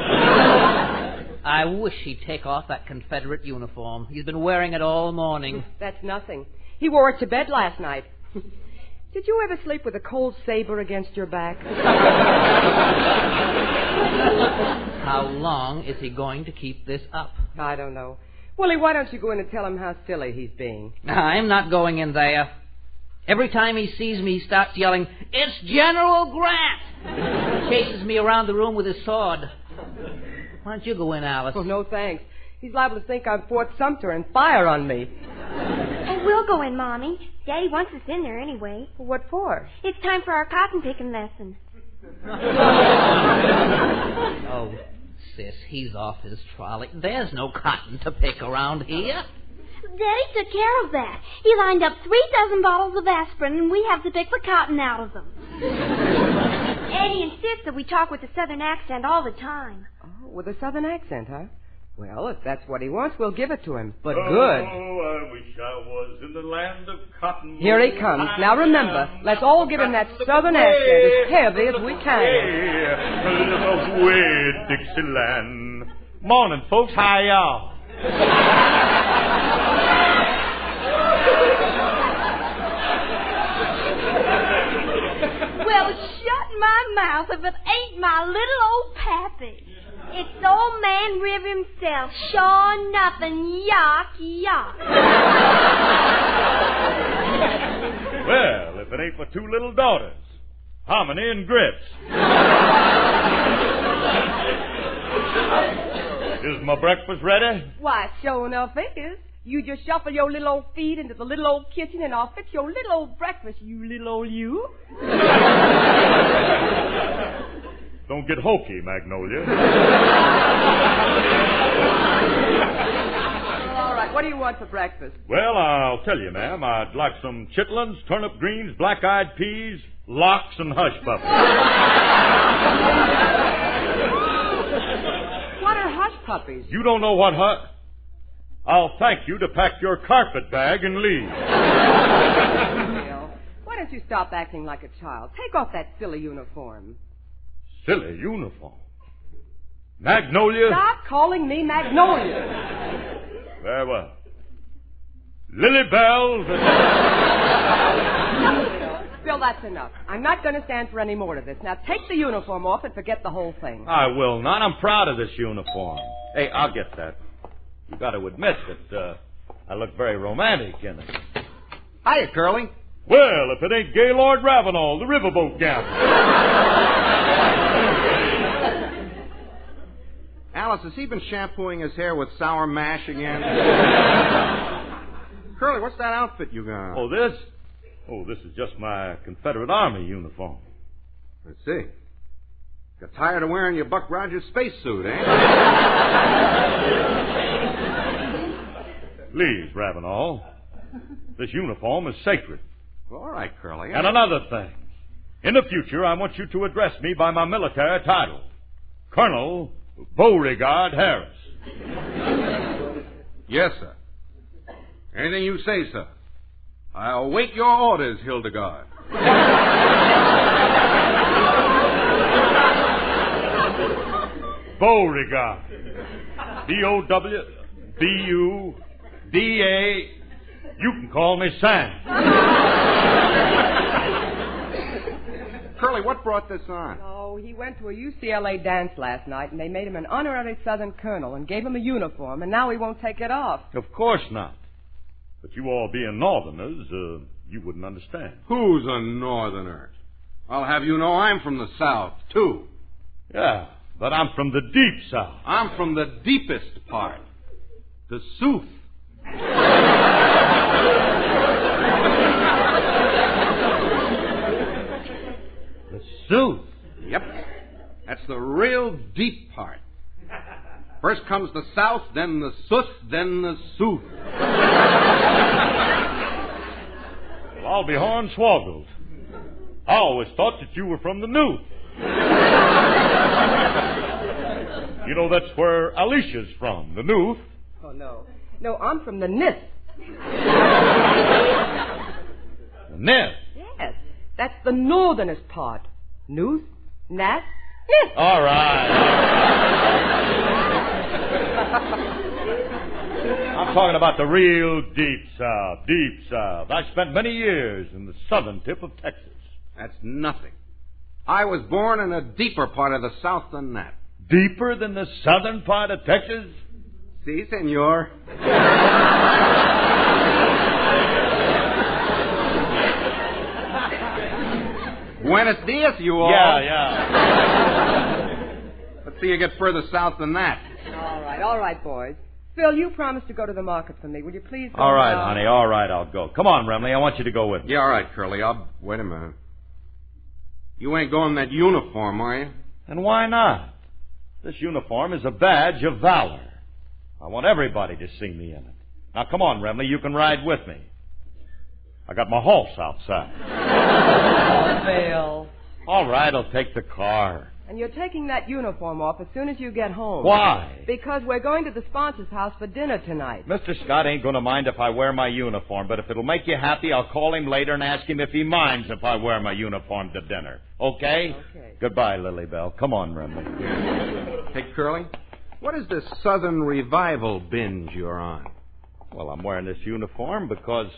[SPEAKER 17] I wish he'd take off that Confederate uniform. He's been wearing it all morning.
[SPEAKER 18] That's nothing. He wore it to bed last night. Did you ever sleep with a cold saber against your back?
[SPEAKER 17] How long is he going to keep this up?
[SPEAKER 18] I don't know. Willie, why don't you go in and tell him how silly he's being?
[SPEAKER 17] I'm not going in there. Every time he sees me, he starts yelling, "It's General Grant!" Chases me around the room with his sword. Why don't you go in, Alice?
[SPEAKER 18] Oh, no, thanks. He's liable to think I'm Fort Sumter and fire on me.
[SPEAKER 19] Oh, we'll go in, Mommy. Daddy wants us in there anyway.
[SPEAKER 18] What for?
[SPEAKER 19] It's time for our cotton picking lesson.
[SPEAKER 17] Oh, sis, he's off his trolley. There's no cotton to pick around here.
[SPEAKER 19] Daddy took care of that. He lined up 3 dozen bottles of aspirin, and we have to pick the cotton out of them. Eddie insists that we talk with a southern accent all the time.
[SPEAKER 18] Oh, with a southern accent, huh? Well, if that's what he wants, we'll give it to him. But good.
[SPEAKER 16] Oh, I wish I was in the land of cotton.
[SPEAKER 18] Here he comes. Now remember, let's all give him that southern accent as heavy as we can.
[SPEAKER 16] Away, Dixieland. Morning, folks. How y'all?
[SPEAKER 19] Well, shut my mouth if it ain't my little old pappy. It's old man Rib himself. Sure nothing. Yuck, yuck.
[SPEAKER 16] Well, if it ain't for 2 little daughters, Harmony and Grits. Is my breakfast ready?
[SPEAKER 18] Why, sure enough it is. You just shuffle your little old feet into the little old kitchen and I'll fix your little old breakfast, you little old you.
[SPEAKER 16] Don't get hokey, Magnolia.
[SPEAKER 18] All right, what do you want for breakfast?
[SPEAKER 16] Well, I'll tell you, ma'am. I'd like some chitlins, turnip greens, black-eyed peas, lox, and hush puppies.
[SPEAKER 18] What are hush puppies?
[SPEAKER 16] You don't know what I'll thank you to pack your carpet bag and leave.
[SPEAKER 18] Bill, why don't you stop acting like a child? Take off that silly uniform.
[SPEAKER 16] Silly uniform? Magnolia?
[SPEAKER 18] Stop calling me Magnolia.
[SPEAKER 16] Very well. Lily Bells.
[SPEAKER 18] Bill, that's enough. I'm not going to stand for any more of this. Now take the uniform off and forget the whole thing.
[SPEAKER 16] I will not. I'm proud of this uniform. Hey, I'll get that. You got to admit that I look very romantic in it.
[SPEAKER 20] Hiya, Curly.
[SPEAKER 16] Well, if it ain't Gaylord Ravenel, the riverboat gambler.
[SPEAKER 20] Alice, has he been shampooing his hair with sour mash again? Curly, what's that outfit you got?
[SPEAKER 16] Oh, this? Oh, this is just my Confederate Army uniform.
[SPEAKER 20] Let's see. Got tired of wearing your Buck Rogers spacesuit, eh?
[SPEAKER 16] Please, Ravenel. This uniform is sacred.
[SPEAKER 20] All right, Curly.
[SPEAKER 16] And another thing. In the future, I want you to address me by my military title. Colonel Beauregard Harris.
[SPEAKER 20] Yes, sir. Anything you say, sir. I await your orders, Hildegard.
[SPEAKER 16] Beauregard. B-O-W-B-U-D-A. You can call me Sam.
[SPEAKER 20] Curly, what brought this on?
[SPEAKER 18] Oh, he went to a UCLA dance last night, and they made him an honorary Southern colonel and gave him a uniform, and now he won't take it off.
[SPEAKER 16] Of course not. But you all being Northerners, you wouldn't understand.
[SPEAKER 20] Who's a Northerner? I'll have you know I'm from the South, too.
[SPEAKER 16] Yeah, but I'm from the deep South.
[SPEAKER 20] I'm from the deepest part. The South.
[SPEAKER 16] The South?
[SPEAKER 20] Yep. That's the real deep part. First comes the South, then the South, then the South.
[SPEAKER 16] Well, I'll be hornswoggled. I always thought that you were from the North. You know, that's where Alicia's from, the North.
[SPEAKER 18] Oh, no. No, I'm from the NIST.
[SPEAKER 16] The NIST?
[SPEAKER 18] Yes. That's the northernest part. North, Nat, NIST.
[SPEAKER 16] All right. I'm talking about the real deep South, deep South. I spent many years in the southern tip of Texas.
[SPEAKER 20] That's nothing. I was born in a deeper part of the South than that.
[SPEAKER 16] Deeper than the southern part of Texas?
[SPEAKER 20] Si, senor. Buenos dias, you all.
[SPEAKER 16] Yeah.
[SPEAKER 20] Let's see you get further south than that.
[SPEAKER 18] All right, boys. Phil, you promised to go to the market for me. Will you please go?
[SPEAKER 16] All right, honey. All right, I'll go. Come on, Remley. I want you to go with me.
[SPEAKER 20] Yeah, all right, Curly. Wait a minute. You ain't going in that uniform, are you?
[SPEAKER 16] And why not? This uniform is a badge of valor. I want everybody to see me in it. Now, come on, Remley. You can ride with me. I got my horse outside.
[SPEAKER 18] Oh, Phil.
[SPEAKER 16] All right, I'll take the car.
[SPEAKER 18] And you're taking that uniform off as soon as you get home.
[SPEAKER 16] Why?
[SPEAKER 18] Because we're going to the sponsor's house for dinner tonight.
[SPEAKER 16] Mr. Scott ain't going to mind if I wear my uniform, but if it'll make you happy, I'll call him later and ask him if he minds if I wear my uniform to dinner. Okay?
[SPEAKER 18] Okay.
[SPEAKER 16] Goodbye, Lily Bell. Come on, Remley.
[SPEAKER 20] Hey, Curly, what is this Southern Revival binge you're on?
[SPEAKER 16] Well, I'm wearing this uniform because,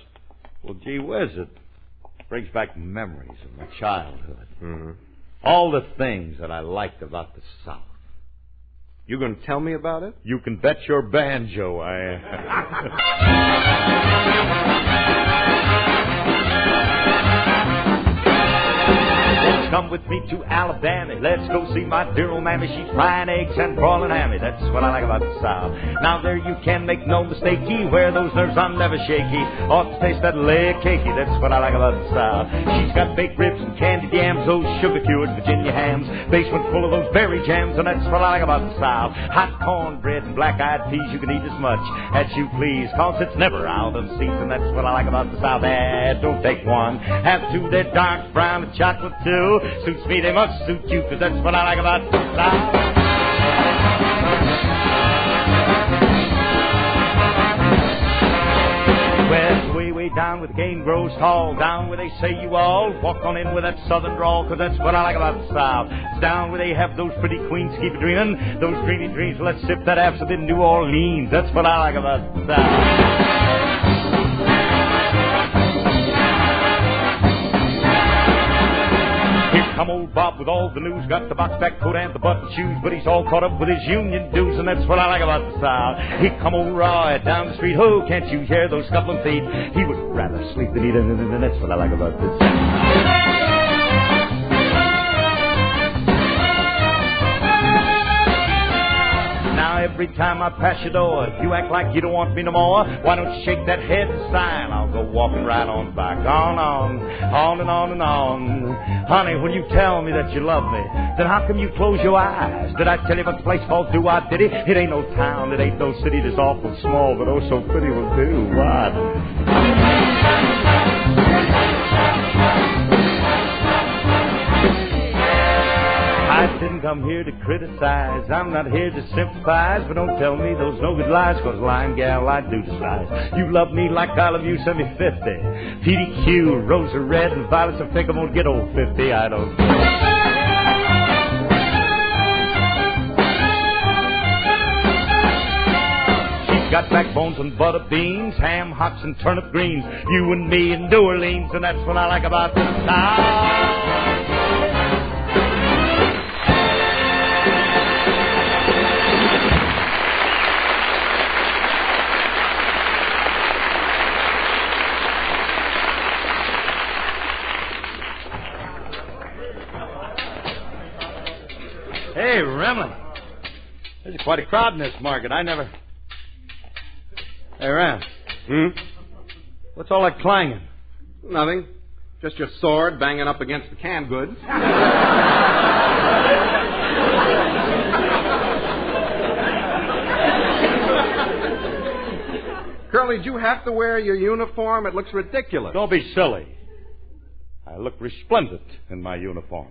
[SPEAKER 16] well, gee whiz, it brings back memories of my childhood.
[SPEAKER 20] Mm-hmm.
[SPEAKER 16] All the things that I liked about the South.
[SPEAKER 20] You going to tell me about it?
[SPEAKER 16] You can bet your banjo I am. Come with me to Alabama. Let's go see my dear old mammy. She's frying eggs and broiling hammy. That's what I like about the South. Now there you can make no mistakey. Where those nerves I'm never shaky. Ought to taste that leg cakey. That's what I like about the South. She's got baked ribs and candied yams. Those sugar-cured Virginia hams. Basement full of those berry jams. And that's what I like about the South. Hot cornbread and black-eyed peas. You can eat as much as you please. Cause it's never out of season. That's what I like about the South. Don't take one. Have two. They're dark brown and chocolate too. Suits me, they must suit you, 'cause that's what I like about the South. Well, way down where the game grows tall, down where they say you all walk on in with that southern drawl, 'cause that's what I like about the South. It's down where they have those pretty queens keep you dreaming, those dreamy dreams. Let's sip that absinthe in New Orleans. That's what I like about the South. Come old Bob with all the news, got the box-back coat and the button shoes, but he's all caught up with his union dues, and that's what I like about the South. Here come old Roy down the street, oh, can't you hear those scuffling feet? He would rather sleep than eat, and that's what I like about this South. Now every time I pass your door. If you act like you don't want me no more, why don't you shake that head and sign? I'll go walking right on by. On and on and on. Honey, when you tell me that you love me, then how come you close your eyes? Did I tell you about the place called Do-I-Diddy? It ain't no town, it ain't no city, it's awful small, but oh so pretty will do. What? I didn't come here to criticize. I'm not here to sympathize. But don't tell me those no-good lies, 'cause lying gal, I do despise. You love me like I love you, send me 50. PDQ, roses are red and violets are thick. I won't get old 50, I don't. She's got backbones and butter beans, ham hocks and turnip greens. You and me in New Orleans, and that's what I like about the South. Hey, Remley. There's quite a crowd in this market. I never... Hey, Rem. What's all that clanging?
[SPEAKER 20] Nothing. Just your sword banging up against the canned goods. Curly, did you have to wear your uniform? It looks ridiculous.
[SPEAKER 16] Don't be silly. I look resplendent in my uniform.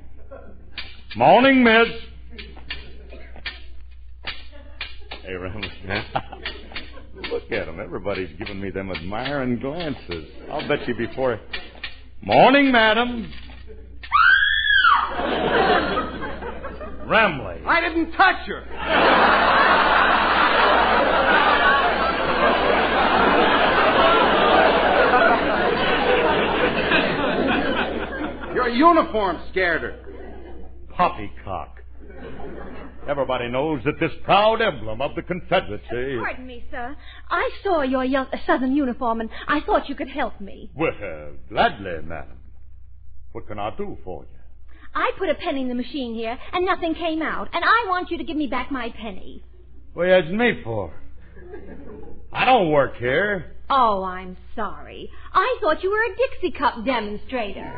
[SPEAKER 16] Morning, miss. Hey, Remley. Look at them. Everybody's giving me them admiring glances. I'll bet you before... Morning, madam. Remley.
[SPEAKER 20] I didn't touch her. Your uniform scared her.
[SPEAKER 16] Poppycock. Everybody knows that this proud emblem of the Confederacy...
[SPEAKER 21] Pardon me, sir. I saw your Southern uniform, and I thought you could help me.
[SPEAKER 16] Well, gladly, madam. What can I do for you?
[SPEAKER 21] I put a penny in the machine here, and nothing came out, and I want you to give me back my penny.
[SPEAKER 16] What are you asking me for? I don't work here.
[SPEAKER 21] Oh, I'm sorry. I thought you were a Dixie Cup demonstrator.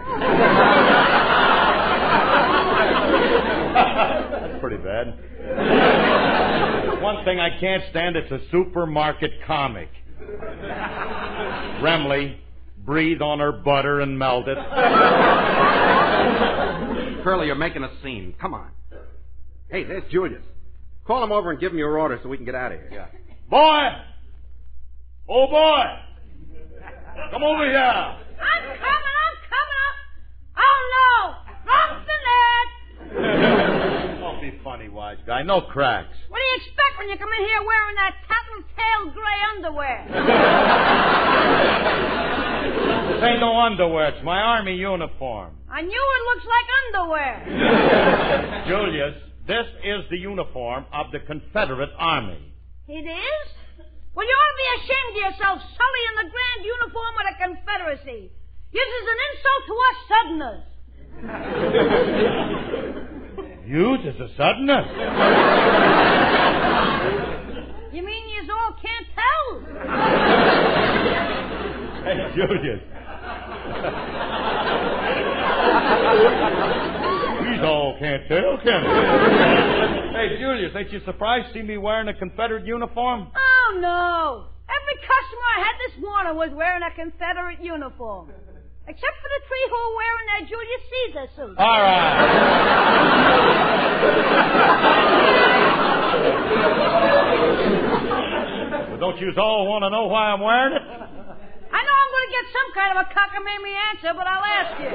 [SPEAKER 16] That's pretty bad. One thing I can't stand, it's a supermarket comic. Remley, breathe on her butter and melt it.
[SPEAKER 20] Curly, you're making a scene. Come on. Hey, there's Julius. Call him over and give him your order so we can get out of here.
[SPEAKER 16] Yeah. Boy! Oh, boy! Come over here!
[SPEAKER 7] I'm coming up! Oh, no! Wrong net!
[SPEAKER 16] Don't be funny, wise guy. No cracks.
[SPEAKER 7] What do you expect when you come in here wearing that tattletale gray underwear?
[SPEAKER 16] This ain't no underwear. It's my army uniform.
[SPEAKER 7] I knew it looks like underwear.
[SPEAKER 16] Julius, this is the uniform of the Confederate Army.
[SPEAKER 7] It is? Well, you ought to be ashamed of yourself, sullying the grand uniform of the Confederacy. This is an insult to us Southerners.
[SPEAKER 16] You, as a Southerner?
[SPEAKER 7] You mean you all can't tell?
[SPEAKER 16] Hey, Julius. These all can't tell, can they? Hey, Julius, ain't you surprised to see me wearing a Confederate uniform?
[SPEAKER 7] Oh, no. Every customer I had this morning was wearing a Confederate uniform. Except for the three who were wearing their Julius Caesar suits.
[SPEAKER 16] All right. Well, don't you all want to know why I'm wearing it?
[SPEAKER 7] I know I'm going to get some kind of a cockamamie answer, but I'll ask you.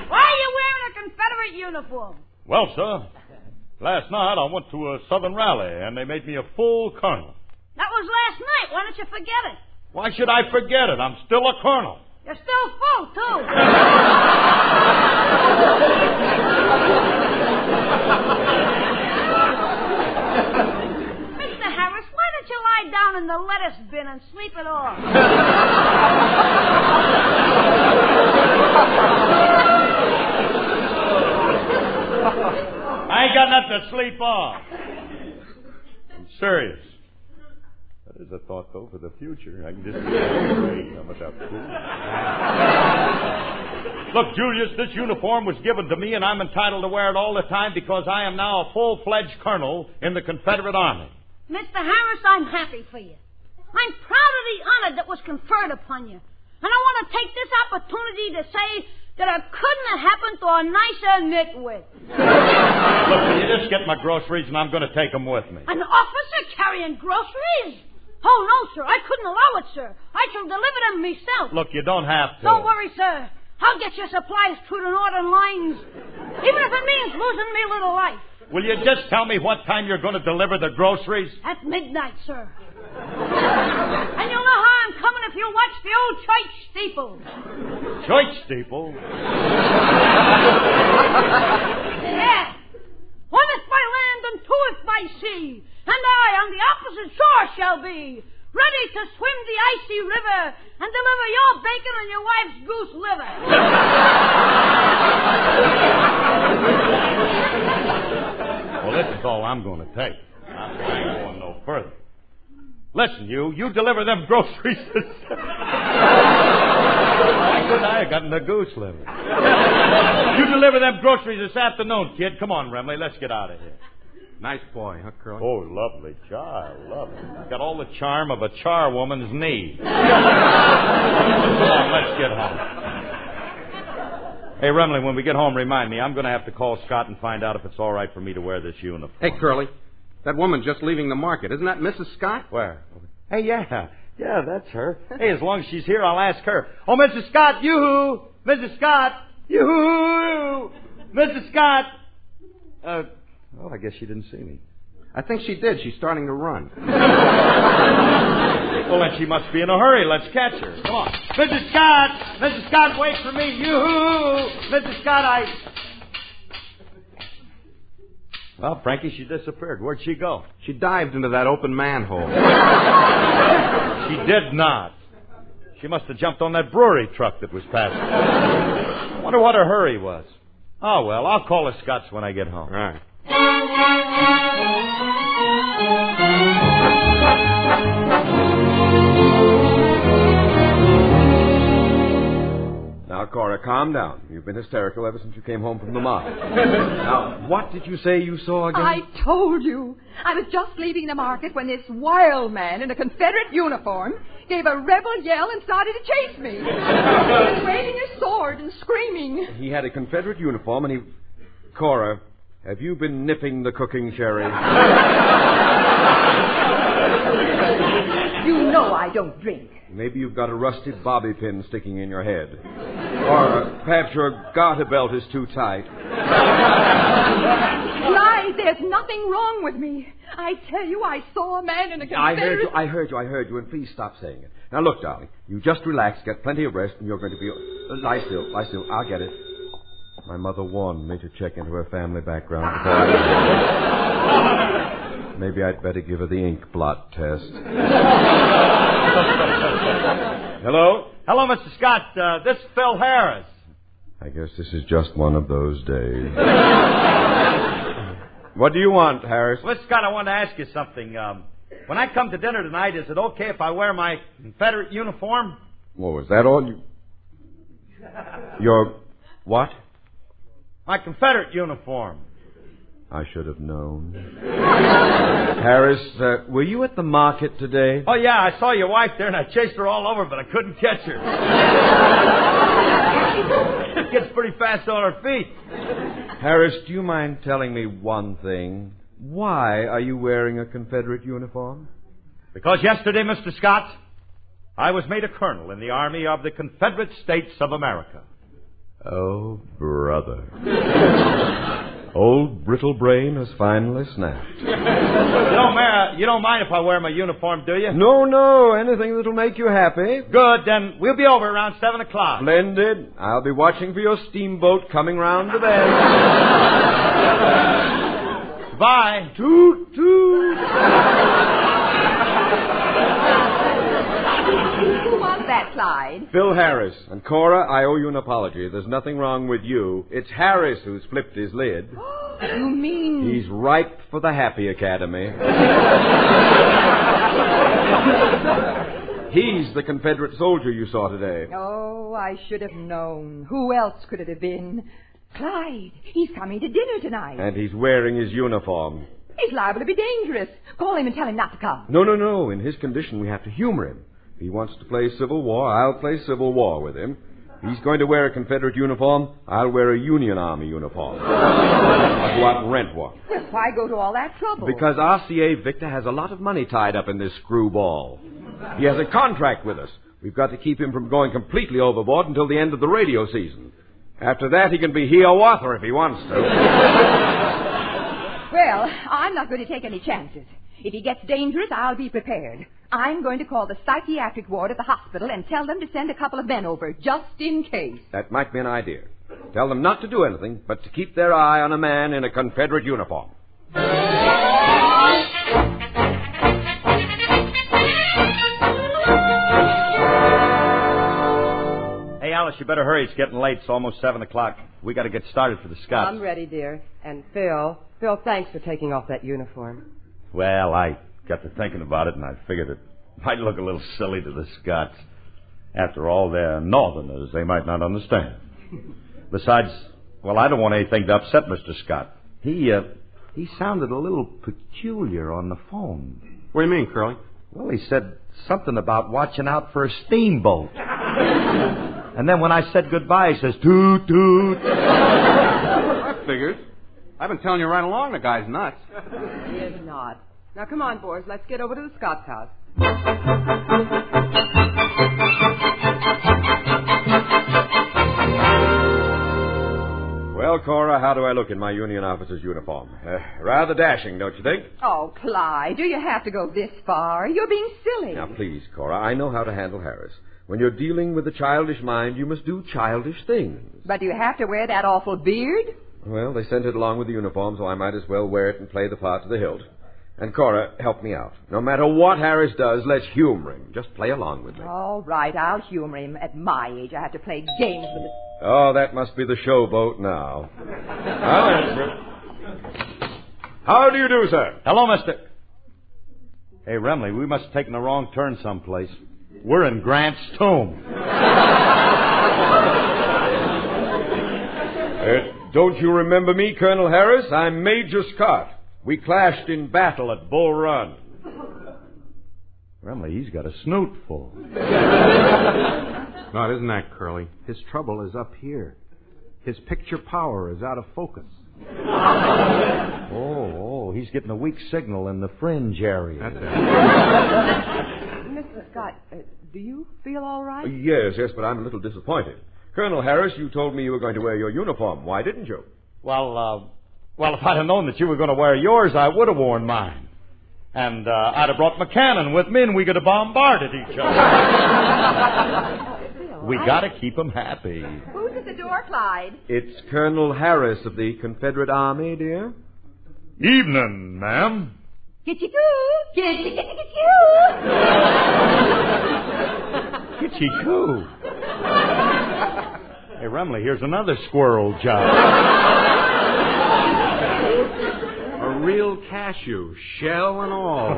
[SPEAKER 7] Why are you wearing a Confederate uniform?
[SPEAKER 16] Well, sir, last night I went to a Southern rally, and they made me a full colonel.
[SPEAKER 7] That was last night. Why don't you forget it?
[SPEAKER 16] Why should I forget it? I'm still a colonel.
[SPEAKER 7] You're still full, too. Mr. Harris, why don't you lie down in the lettuce bin and sleep it off?
[SPEAKER 16] I ain't got nothing to sleep off.
[SPEAKER 1] serious. That is a thought, though, for the future. I can just see how much I'm cool. Look, Julius, this uniform was given to me, and I'm entitled to wear it all the time because I am now a full-fledged colonel in the Confederate Army.
[SPEAKER 22] Mr. Harris, I'm happy for you. I'm proud of the honor that was conferred upon you. And I want to take this opportunity to say that it couldn't have happened to a nicer nitwit.
[SPEAKER 1] Look, will you just get my groceries, and I'm going to take them with me.
[SPEAKER 22] An officer carrying groceries? Oh, no, sir. I couldn't allow it, sir. I shall deliver them myself.
[SPEAKER 1] Look, you don't have to.
[SPEAKER 22] Don't worry, sir. I'll get your supplies through the northern lines, even if it means losing me little life.
[SPEAKER 1] Will you just tell me what time you're going to deliver the groceries?
[SPEAKER 22] At midnight, sir. And you'll know how I'm coming if you watch the old church steeple.
[SPEAKER 1] Church steeple?
[SPEAKER 22] Yeah. One if by land and two if by sea. And I on the opposite shore shall be, ready to swim the icy river and deliver your bacon and your wife's goose liver.
[SPEAKER 1] Well, this is all I'm going to take. I'm not going no further. Listen, you deliver them groceries. Why couldn't I have gotten the goose liver? You deliver them groceries this afternoon, kid. Come on, Remley, let's get out of here.
[SPEAKER 20] Nice boy, huh, Curly?
[SPEAKER 1] Oh, lovely child, lovely. Got all the charm of a charwoman's knee. Come on, let's get home. Hey, Remley, when we get home, remind me. I'm going to have to call Scott and find out if it's all right for me to wear this uniform.
[SPEAKER 20] Hey, Curly, that woman just leaving the market, isn't that Mrs. Scott?
[SPEAKER 1] Where? Hey, yeah, that's her. Hey, as long as she's here, I'll ask her. Oh, Mrs. Scott, yoo-hoo! Mrs. Scott, yoo-hoo! Mrs. Scott! Well, I guess she didn't see me.
[SPEAKER 20] I think she did. She's starting to run.
[SPEAKER 1] Well, then she must be in a hurry. Let's catch her. Come on. Mrs. Scott! Mrs. Scott, wait for me. Yoo-hoo! Mrs. Scott, Well, Frankie, she disappeared. Where'd she go?
[SPEAKER 20] She dived into that open manhole.
[SPEAKER 1] She did not. She must have jumped on that brewery truck that was passing. I wonder what her hurry was. Oh, well, I'll call the Scotts when I get home.
[SPEAKER 20] All right.
[SPEAKER 23] Now, Cora, calm down. You've been hysterical ever since you came home from the market. Now, what did you say you saw again?
[SPEAKER 24] I told you. I was just leaving the market when this wild man in a Confederate uniform gave a rebel yell and started to chase me. He was waving his sword and screaming.
[SPEAKER 23] He had a Confederate uniform and he... Cora, have you been nipping the cooking sherry?
[SPEAKER 24] You know I don't drink.
[SPEAKER 23] Maybe you've got a rusty bobby pin sticking in your head. Or perhaps your garter belt is too tight.
[SPEAKER 24] Lies, there's nothing wrong with me. I tell you, I saw a man in a Confederate...
[SPEAKER 23] I heard you, and please stop saying it. Now, look, darling, you just relax, get plenty of rest, and you're going to be... Lie still, I'll get it. My mother warned me to check into her family background before I... Maybe I'd better give her the ink blot test.
[SPEAKER 1] Hello? Hello, Mr. Scott. This is Phil Harris.
[SPEAKER 23] I guess this is just one of those days. What do you want, Harris?
[SPEAKER 1] Mr. Scott, I wanted to ask you something. When I come to dinner tonight, is it okay if I wear my Confederate uniform?
[SPEAKER 23] Oh, is that all you... Your... what?
[SPEAKER 1] My Confederate uniform.
[SPEAKER 23] I should have known. Harris, were you at the market today?
[SPEAKER 1] Oh, yeah, I saw your wife there, and I chased her all over, but I couldn't catch her. She gets pretty fast on her feet.
[SPEAKER 23] Harris, do you mind telling me one thing? Why are you wearing a Confederate uniform?
[SPEAKER 1] Because yesterday, Mr. Scott, I was made a colonel in the Army of the Confederate States of America.
[SPEAKER 23] Oh, brother. Old brittle brain has finally snapped.
[SPEAKER 1] You don't mind if I wear my uniform, do you?
[SPEAKER 23] No. Anything that'll make you happy.
[SPEAKER 1] Good, then we'll be over around 7 o'clock.
[SPEAKER 23] Splendid. I'll be watching for your steamboat coming round the bend.
[SPEAKER 1] Bye.
[SPEAKER 23] Toot, toot.
[SPEAKER 24] Who was that, Clyde?
[SPEAKER 23] Phil Harris. And Cora, I owe you an apology. There's nothing wrong with you. It's Harris who's flipped his lid.
[SPEAKER 24] You mean...
[SPEAKER 23] He's ripe for the Happy Academy. He's the Confederate soldier you saw today.
[SPEAKER 24] Oh, I should have known. Who else could it have been? Clyde. He's coming to dinner tonight.
[SPEAKER 23] And he's wearing his uniform.
[SPEAKER 24] He's liable to be dangerous. Call him and tell him not to come.
[SPEAKER 23] No. In his condition, we have to humor him. If he wants to play Civil War, I'll play Civil War with him. He's going to wear a Confederate uniform. I'll wear a Union Army uniform. I'll go out and rent one.
[SPEAKER 24] Well, why go to all that trouble?
[SPEAKER 23] Because RCA Victor has a lot of money tied up in this screwball. He has a contract with us. We've got to keep him from going completely overboard until the end of the radio season. After that, he can be Hiawatha if he wants to.
[SPEAKER 24] Well, I'm not going to take any chances. If he gets dangerous, I'll be prepared. I'm going to call the psychiatric ward at the hospital and tell them to send a couple of men over, just in case.
[SPEAKER 23] That might be an idea. Tell them not to do anything, but to keep their eye on a man in a Confederate uniform.
[SPEAKER 1] Hey, Alice, you better hurry. It's getting late. It's almost 7 o'clock. We got to get started for the Scots.
[SPEAKER 2] I'm ready, dear. And Phil, thanks for taking off that uniform.
[SPEAKER 1] Well, I got to thinking about it, and I figured it might look a little silly to the Scots. After all, they're Northerners. They might not understand. Besides, well, I don't want anything to upset Mr. Scott. He sounded a little peculiar on the phone.
[SPEAKER 20] What do you mean, Curly?
[SPEAKER 1] Well, he said something about watching out for a steamboat. And then when I said goodbye, he says, toot, toot.
[SPEAKER 20] I figured. I've been telling you right along the guy's nuts.
[SPEAKER 2] He is not. Now, come on, boys. Let's get over to the Scott's house.
[SPEAKER 23] Well, Cora, how do I look in my Union officer's uniform? Rather dashing, don't you think?
[SPEAKER 24] Oh, Clyde, do you have to go this far? You're being silly.
[SPEAKER 23] Now, please, Cora, I know how to handle Harris. When you're dealing with a childish mind, you must do childish things.
[SPEAKER 24] But do you have to wear that awful beard?
[SPEAKER 23] Well, they sent it along with the uniform, so I might as well wear it and play the part to the hilt. And, Cora, help me out. No matter what Harris does, let's humor him. Just play along with me.
[SPEAKER 24] All right, I'll humor him. At my age, I have to play games with it.
[SPEAKER 23] Oh, that must be the Showboat now. I'll answer it. How do you do, sir?
[SPEAKER 1] Hello, mister. Hey, Remley, we must have taken the wrong turn someplace. We're in Grant's tomb.
[SPEAKER 23] Don't you remember me, Colonel Harris? I'm Major Scott. We clashed in battle at Bull Run.
[SPEAKER 1] Remley, he's got a snoot full.
[SPEAKER 20] No, it isn't that, Curly. His trouble is up here. His picture power is out of focus.
[SPEAKER 1] Oh, he's getting a weak signal in the fringe area.
[SPEAKER 20] That's it.
[SPEAKER 2] Mr. Scott, do you feel all right?
[SPEAKER 23] Yes, but I'm a little disappointed. Colonel Harris, you told me you were going to wear your uniform. Why didn't you?
[SPEAKER 1] Well, if I'd have known that you were going to wear yours, I would have worn mine. And I'd have brought McCannon with me, and we could have bombarded each other. We got to keep them happy.
[SPEAKER 24] Who's at the door, Clyde?
[SPEAKER 23] It's Colonel Harris of the Confederate Army, dear.
[SPEAKER 1] Evening, ma'am.
[SPEAKER 24] Kitchy-coo! Kitchy-kitchy-kitchy-coo!
[SPEAKER 1] Kitchy-coo. Hey, Remley, here's another squirrel job.
[SPEAKER 20] A real cashew, shell and all.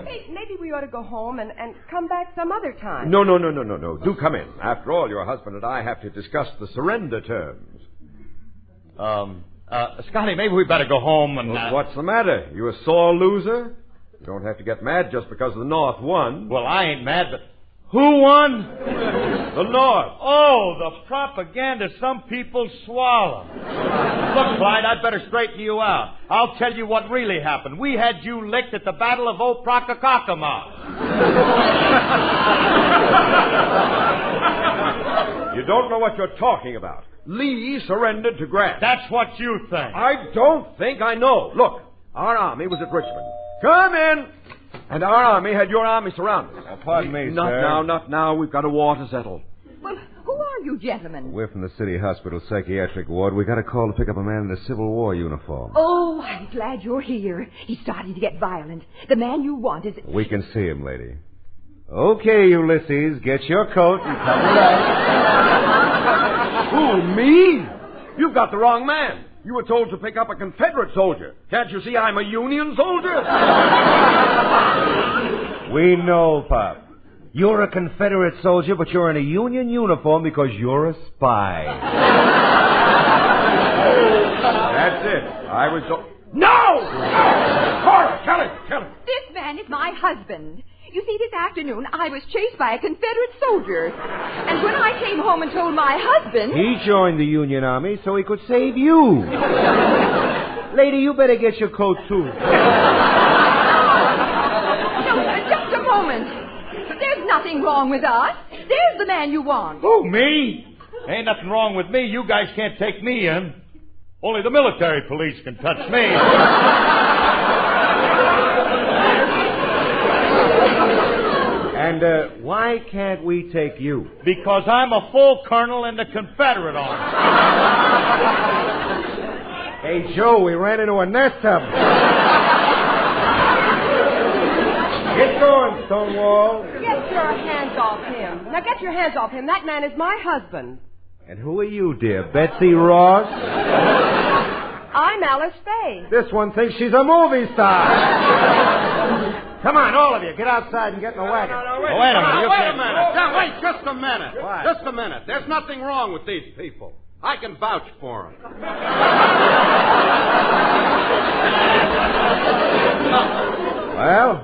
[SPEAKER 2] Hey, maybe we ought to go home and come back some other time.
[SPEAKER 23] No. Do come in. After all, your husband and I have to discuss the surrender terms.
[SPEAKER 1] Scotty, maybe we better go home and...
[SPEAKER 23] What's the matter? You a sore loser? You don't have to get mad just because the North won.
[SPEAKER 1] Well, I ain't mad, but... Who won?
[SPEAKER 23] The North.
[SPEAKER 1] Oh, the propaganda some people swallow. Look, Clyde, I'd better straighten you out. I'll tell you what really happened. We had you licked at the Battle of Oprockocockama.
[SPEAKER 23] You don't know what you're talking about. Lee surrendered to Grant.
[SPEAKER 1] That's what you think.
[SPEAKER 23] I don't think I know. Look, our army was at Richmond. Come in! And our army had your army surrounded.
[SPEAKER 1] Pardon me,
[SPEAKER 23] sir. Not now. We've got a war to settle.
[SPEAKER 24] Well, who are you gentlemen?
[SPEAKER 23] We're from the city hospital psychiatric ward. We got a call to pick up a man in a Civil War uniform.
[SPEAKER 24] Oh, I'm glad you're here. He's starting to get violent. The man you want is...
[SPEAKER 23] We can see him, lady. Okay, Ulysses, get your coat and come back. Who, me? You've got the wrong man. You were told to pick up a Confederate soldier. Can't you see I'm a Union soldier?
[SPEAKER 3] We know, Pop. You're a Confederate soldier, but you're in a Union uniform because you're a spy.
[SPEAKER 23] That's it. I was No! Cora, tell him.
[SPEAKER 24] This man is my husband. You see, this afternoon I was chased by a Confederate soldier. And when I came home and told my husband...
[SPEAKER 3] He joined the Union Army so he could save you. Lady, you better get your coat, too.
[SPEAKER 24] No, just a moment. There's nothing wrong with us. There's the man you want.
[SPEAKER 1] Who, me? Ain't nothing wrong with me. You guys can't take me in. Only the military police can touch me.
[SPEAKER 3] And why can't we take you?
[SPEAKER 1] Because I'm a full colonel in the Confederate Army.
[SPEAKER 3] Hey, Joe, we ran into a nest of them. Get going, Stonewall.
[SPEAKER 2] Get your hands off him. Now get your hands off him. That man is my husband.
[SPEAKER 3] And who are you, dear? Betsy Ross?
[SPEAKER 2] I'm Alice Faye.
[SPEAKER 3] This one thinks she's a movie star. Come on, all of you, get outside and get in the wagon.
[SPEAKER 20] No,
[SPEAKER 1] wait a minute.
[SPEAKER 20] Wait a minute. Now, wait just a minute.
[SPEAKER 3] What?
[SPEAKER 20] Just a minute. There's nothing wrong with these people. I can vouch for them.
[SPEAKER 3] Well,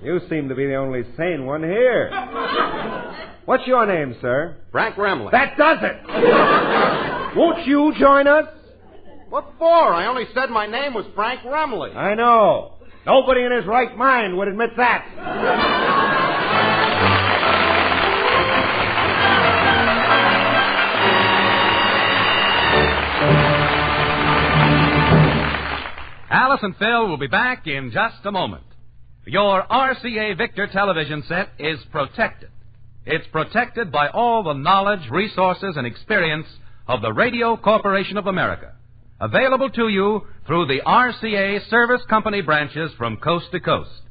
[SPEAKER 3] you seem to be the only sane one here. What's your name, sir?
[SPEAKER 20] Frank Remley.
[SPEAKER 3] That does it. Won't you join us?
[SPEAKER 20] What for? I only said my name was Frank Remley.
[SPEAKER 3] I know. Nobody in his right mind would admit that.
[SPEAKER 15] Alice and Phil will be back in just a moment. Your RCA Victor television set is protected. It's protected by all the knowledge, resources, and experience of the Radio Corporation of America. Available to you through the RCA service company branches from coast to coast.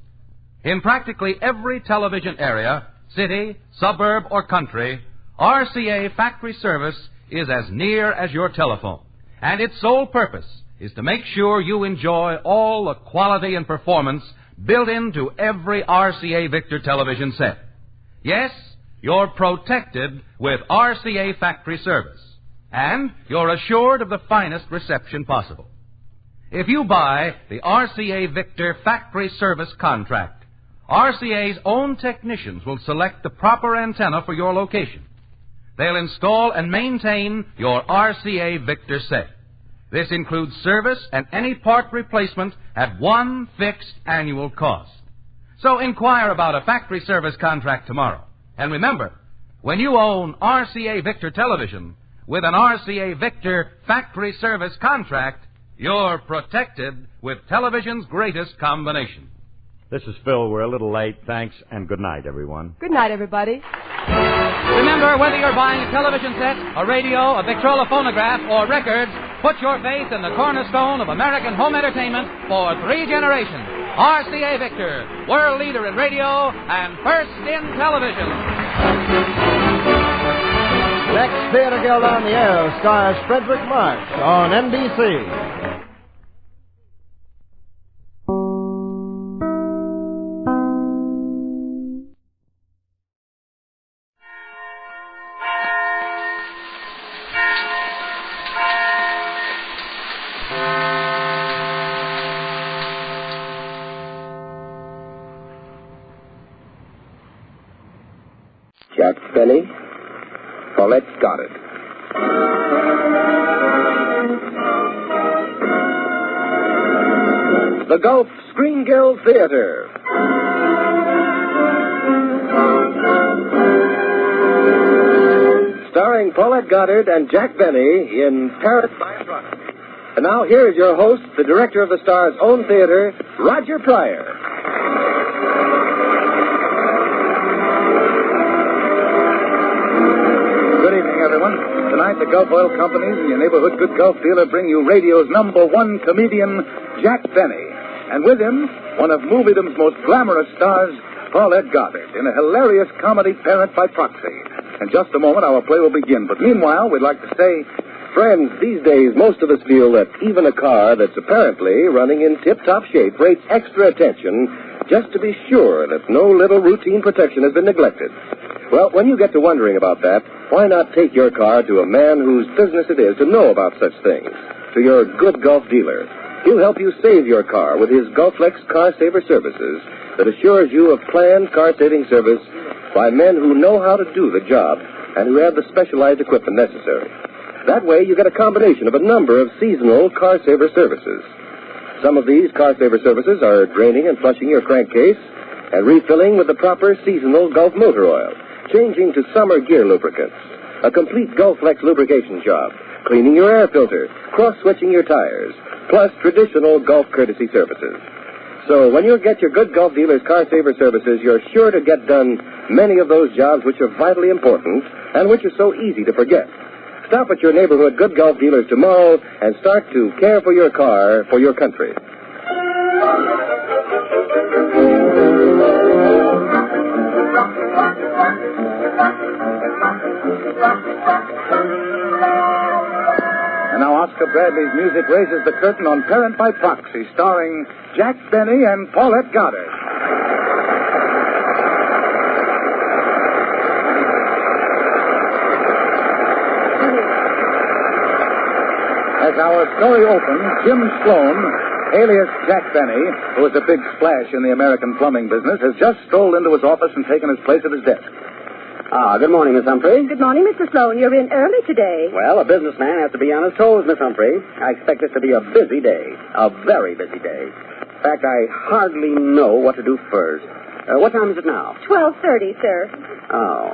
[SPEAKER 15] In practically every television area, city, suburb, or country, RCA factory service is as near as your telephone. And its sole purpose is to make sure you enjoy all the quality and performance built into every RCA Victor television set. Yes, you're protected with RCA factory service. And you're assured of the finest reception possible. If you buy the RCA Victor factory service contract, RCA's own technicians will select the proper antenna for your location. They'll install and maintain your RCA Victor set. This includes service and any part replacement at one fixed annual cost. So inquire about a factory service contract tomorrow. And remember, when you own RCA Victor television, with an RCA Victor factory service contract, you're protected with television's greatest combination.
[SPEAKER 1] This is Phil. We're a little late. Thanks, and good night, everyone.
[SPEAKER 2] Good night, everybody.
[SPEAKER 15] Remember, whether you're buying a television set, a radio, a Victrola phonograph, or records, put your faith in the cornerstone of American home entertainment for 3 generations. RCA Victor, world leader in radio and first in television.
[SPEAKER 4] Next Theater Guild on the Air stars Frederick March on NBC.
[SPEAKER 10] Jack Benny. Paulette's got it. The Gulf Screen Guild Theater. Starring Paulette Goddard and Jack Benny in Paris by Proxy. And now here's your host, the director of the Star's own theater, Roger Pryor.
[SPEAKER 13] Good evening, everyone. Tonight, the Gulf Oil Companies and your neighborhood good Gulf dealer bring you radio's #1 comedian, Jack Benny. And with him, one of moviedom's most glamorous stars, Paulette Goddard, in a hilarious comedy, Parent by Proxy. In just a moment, our play will begin. But meanwhile, we'd like to say,
[SPEAKER 10] Friends, these days, most of us feel that even a car that's apparently running in tip-top shape rates extra attention just to be sure that no little routine protection has been neglected. Well, when you get to wondering about that, why not take your car to a man whose business it is to know about such things? To your good Gulf dealer. He'll help you save your car with his Gulflex Car Saver Services that assures you of planned car-saving service by men who know how to do the job and who have the specialized equipment necessary. That way, you get a combination of a number of seasonal car-saver services. Some of these car-saver services are draining and flushing your crankcase and refilling with the proper seasonal Gulf motor oil, changing to summer gear lubricants, a complete Gulflex lubrication job, cleaning your air filter, cross-switching your tires, plus traditional Gulf courtesy services. So when you get your good Gulf dealer's car-saver services, you're sure to get done many of those jobs which are vitally important and which are so easy to forget. Stop at your neighborhood Good Gulf dealers tomorrow and start to care for your car for your country.
[SPEAKER 13] And now Oscar Bradley's music raises the curtain on Parent by Proxy, starring Jack Benny and Paulette Goddard. As our story opens, Jim Sloan, alias Jack Benny, who is a big splash in the American plumbing business, has just strolled into his office and taken his place at his desk.
[SPEAKER 5] Good morning, Miss Humphrey.
[SPEAKER 8] Good morning, Mr. Sloan. You're in early today.
[SPEAKER 5] Well, a businessman has to be on his toes, Miss Humphrey. I expect this to be a busy day. A very busy day. In fact, I hardly know what to do first. What time is it now?
[SPEAKER 8] 12:30, sir.
[SPEAKER 5] Oh.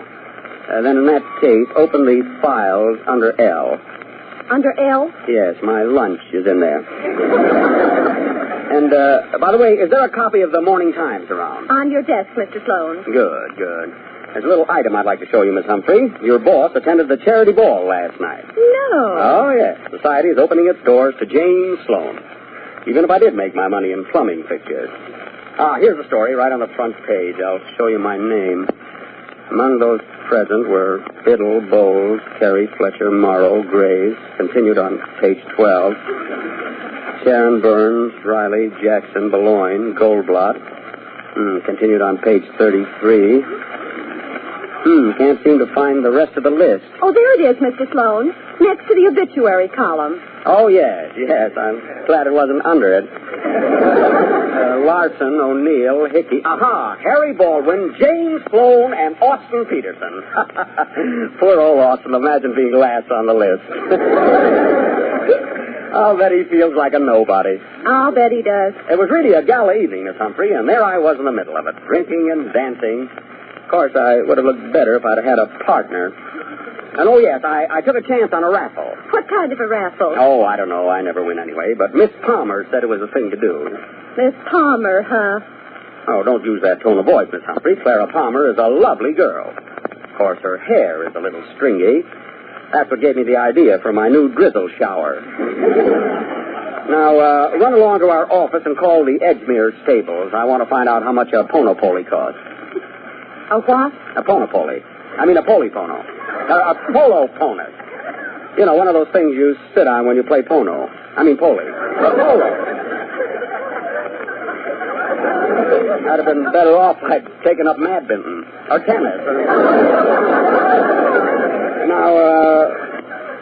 [SPEAKER 5] Then in that case, open the files under L.
[SPEAKER 8] Under L?
[SPEAKER 5] Yes, my lunch is in there. And, by the way, is there a copy of the Morning Times around?
[SPEAKER 8] On your desk, Mr. Sloan.
[SPEAKER 5] Good, good. There's a little item I'd like to show you, Miss Humphrey. Your boss attended the charity ball last night.
[SPEAKER 8] No.
[SPEAKER 5] Oh, yes. Society is opening its doors to Jane Sloan. Even if I did make my money in plumbing fixtures. Here's the story right on the front page. I'll show you my name. Among those present were Biddle, Bowles, Carey, Fletcher, Morrow, Graves. Continued on page 12. Sharon, Burns, Riley, Jackson, Boulogne, Goldblatt. Continued on page 33. Can't seem to find the rest of the list.
[SPEAKER 8] Oh, there it is, Mr. Sloan. Next to the obituary column.
[SPEAKER 5] Oh, yes. I'm glad it wasn't under it. Larson, O'Neill, Hickey. Aha! Harry Baldwin, James Sloan, and Austin Peterson. Poor old Austin. Imagine being last on the list. I'll bet he feels like a nobody.
[SPEAKER 8] I'll bet he does.
[SPEAKER 5] It was really a gala evening, Miss Humphrey, and there I was in the middle of it, drinking and dancing. Of course, I would have looked better if I'd had a partner. And, oh, yes, I took a chance on a raffle.
[SPEAKER 8] What kind of a raffle?
[SPEAKER 5] Oh, I don't know. I never win anyway. But Miss Palmer said it was a thing to do.
[SPEAKER 8] Miss Palmer, huh?
[SPEAKER 5] Oh, don't use that tone of voice, Miss Humphrey. Clara Palmer is a lovely girl. Of course, her hair is a little stringy. That's what gave me the idea for my new drizzle shower. Now, run along to our office and call the Edgemere Stables. I want to find out how much a ponopoly costs.
[SPEAKER 8] A what?
[SPEAKER 5] A ponopoly. I mean a polypono. A polo ponus. You know, one of those things you sit on when you play pono. I mean poli. A polo. I'd have been better off if I'd taken up badminton or tennis.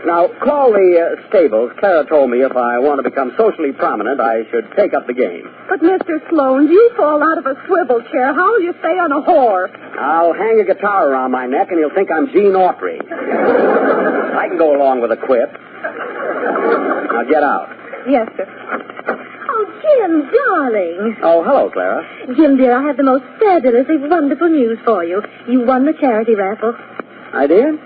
[SPEAKER 5] Now, call the stables. Clara told me if I want to become socially prominent, I should take up the game.
[SPEAKER 8] But, Mr. Sloan, you fall out of a swivel chair. How will you stay on a horse?
[SPEAKER 5] I'll hang a guitar around my neck, and you'll think I'm Gene Autry. I can go along with a quip. Now, get out.
[SPEAKER 8] Yes, sir. Oh, Jim, darling.
[SPEAKER 5] Oh, hello, Clara.
[SPEAKER 8] Jim, dear, I have the most fabulously wonderful news for you. You won the charity raffle.
[SPEAKER 5] I did?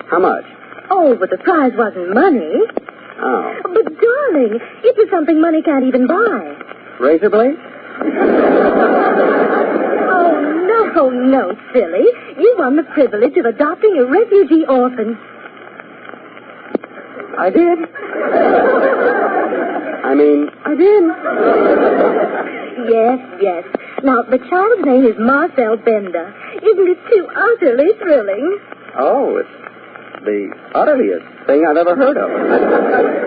[SPEAKER 5] How much?
[SPEAKER 8] Oh, but the prize wasn't money.
[SPEAKER 5] Oh.
[SPEAKER 8] But, darling, it was something money can't even buy.
[SPEAKER 5] Razor blades?
[SPEAKER 8] Oh, no, silly. You won the privilege of adopting a refugee orphan.
[SPEAKER 5] I did? I did.
[SPEAKER 8] Yes. Now, the child's name is Marcel Bender. Isn't it too utterly thrilling?
[SPEAKER 5] Oh, the utterliest thing I've ever heard of.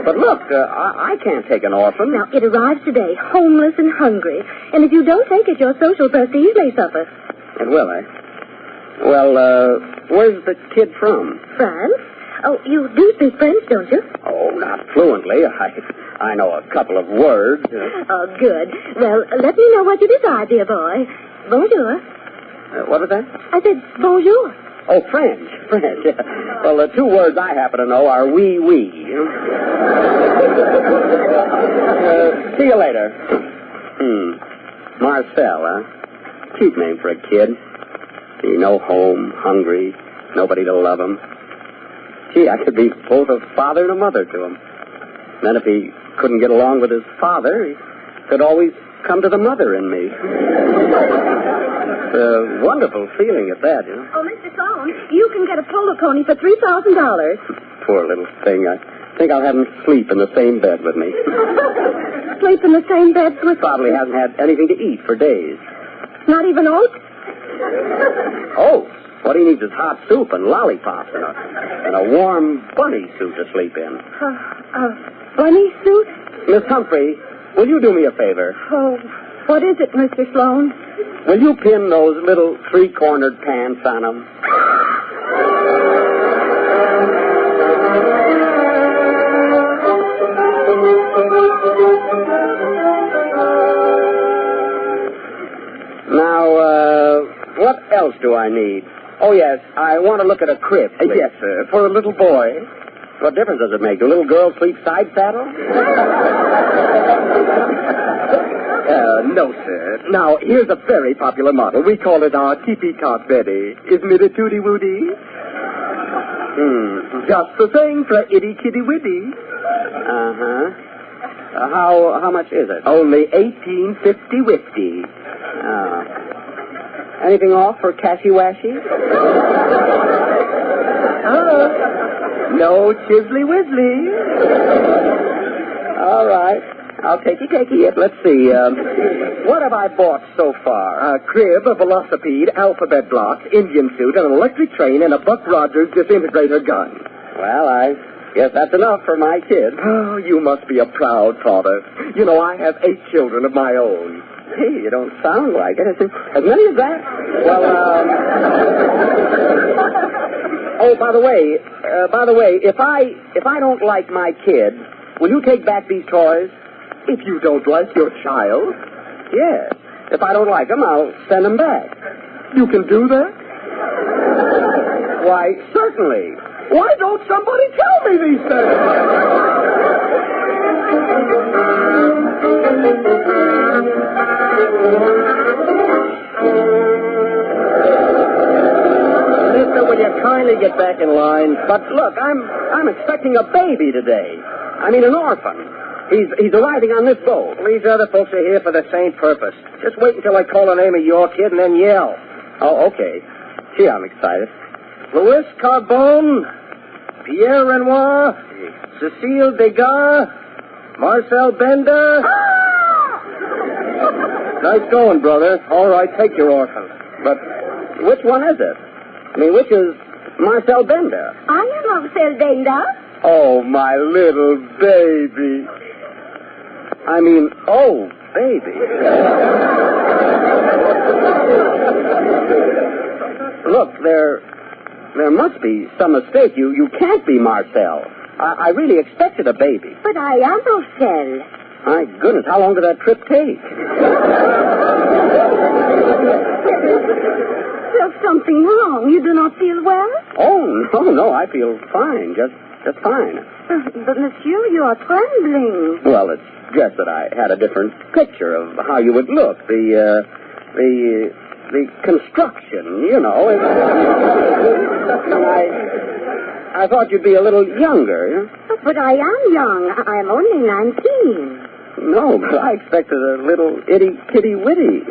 [SPEAKER 5] But look, I can't take an orphan.
[SPEAKER 8] Now, it arrives today, homeless and hungry. And if you don't take it, your social prestige may suffer.
[SPEAKER 5] It will, eh? Well, where's the kid from?
[SPEAKER 8] France? Oh, you do speak French, don't you?
[SPEAKER 5] Oh, not fluently. I know a couple of words.
[SPEAKER 8] Oh, good. Well, let me know what you decide, dear boy. Bonjour.
[SPEAKER 5] What was that?
[SPEAKER 8] I said bonjour.
[SPEAKER 5] Oh, French. Well, the two words I happen to know are oui, oui. See you later. Marcel, huh? Cheap name for a kid. See, no home, hungry, nobody to love him. Gee, I could be both a father and a mother to him. Then if he couldn't get along with his father, he could always come to the mother in me. It's a wonderful feeling at that, you know.
[SPEAKER 8] Oh, Mr. Sloan, you can get a polo pony for $3,000.
[SPEAKER 5] Poor little thing. I think I'll have him sleep in the same bed with me.
[SPEAKER 8] Sleep in the same bed with...
[SPEAKER 5] Probably hasn't had anything to eat for days.
[SPEAKER 8] Not even oats?
[SPEAKER 5] Oh, what he needs is hot soup and lollipops and a warm bunny suit to sleep in.
[SPEAKER 8] Bunny suit?
[SPEAKER 5] Miss Humphrey, will you do me a favor?
[SPEAKER 8] Oh, what is it, Mr. Sloan?
[SPEAKER 5] Will you pin those little three-cornered pants on him? Now, what else do I need? Oh, yes, I want to look at a crib. Yes, sir, for a little boy. What difference does it make? Do little girls sleep side saddle?
[SPEAKER 9] No, sir. Now, here's a very popular model. We call it our teepee cot beddy. Isn't it a tooty-woody? Just the thing for itty-kitty-witty.
[SPEAKER 5] Uh-huh. How much is it?
[SPEAKER 9] Only $18.50.
[SPEAKER 5] Anything off for Cashy-Washy?
[SPEAKER 9] No chisley-wisley.
[SPEAKER 5] All right. I'll takey it. Let's see. What have I bought so far?
[SPEAKER 9] A crib, a velocipede, alphabet blocks, Indian suit, an electric train, and a Buck Rogers disintegrator gun.
[SPEAKER 5] Well, I guess that's enough for my kid.
[SPEAKER 9] Oh, you must be a proud father. You know, I have 8 children of my own.
[SPEAKER 5] Hey, you don't sound like it. As many as that? Well, Oh, by the way, if I don't like my kid, will you take back these toys?
[SPEAKER 9] If you don't like your child?
[SPEAKER 5] Yes. If I don't like them, I'll send them back.
[SPEAKER 9] You can do that?
[SPEAKER 5] Why, certainly.
[SPEAKER 9] Why don't somebody tell me these things?
[SPEAKER 5] Mister, will you kindly get back in line? But look, I'm expecting a baby today. I mean, an orphan. He's arriving on this boat.
[SPEAKER 9] These other folks are here for the same purpose. Just wait until I call the name of your kid and then yell.
[SPEAKER 5] Oh, okay. Gee, I'm excited.
[SPEAKER 9] Louis Carbone, Pierre Renoir, Cecile Degas, Marcel Bender. Nice going, brother. All right, take your orphan.
[SPEAKER 5] But which one is it? I mean, which is Marcel Bender?
[SPEAKER 8] I am Marcel Bender.
[SPEAKER 5] Oh, my little baby. I mean, oh, baby. Look, there must be some mistake. You can't be Marcel. I really expected a baby.
[SPEAKER 8] But I am Marcel.
[SPEAKER 5] My goodness, how long did that trip take?
[SPEAKER 8] There's something wrong. You do not feel well?
[SPEAKER 5] Oh, no, I feel fine, just fine.
[SPEAKER 8] But, monsieur, you are trembling.
[SPEAKER 5] Well, it's just that I had a different picture of how you would look. The construction, you know. I thought you'd be a little younger. You know?
[SPEAKER 8] But I am young. I am only 19.
[SPEAKER 5] No, but I expected a little itty-kitty-witty.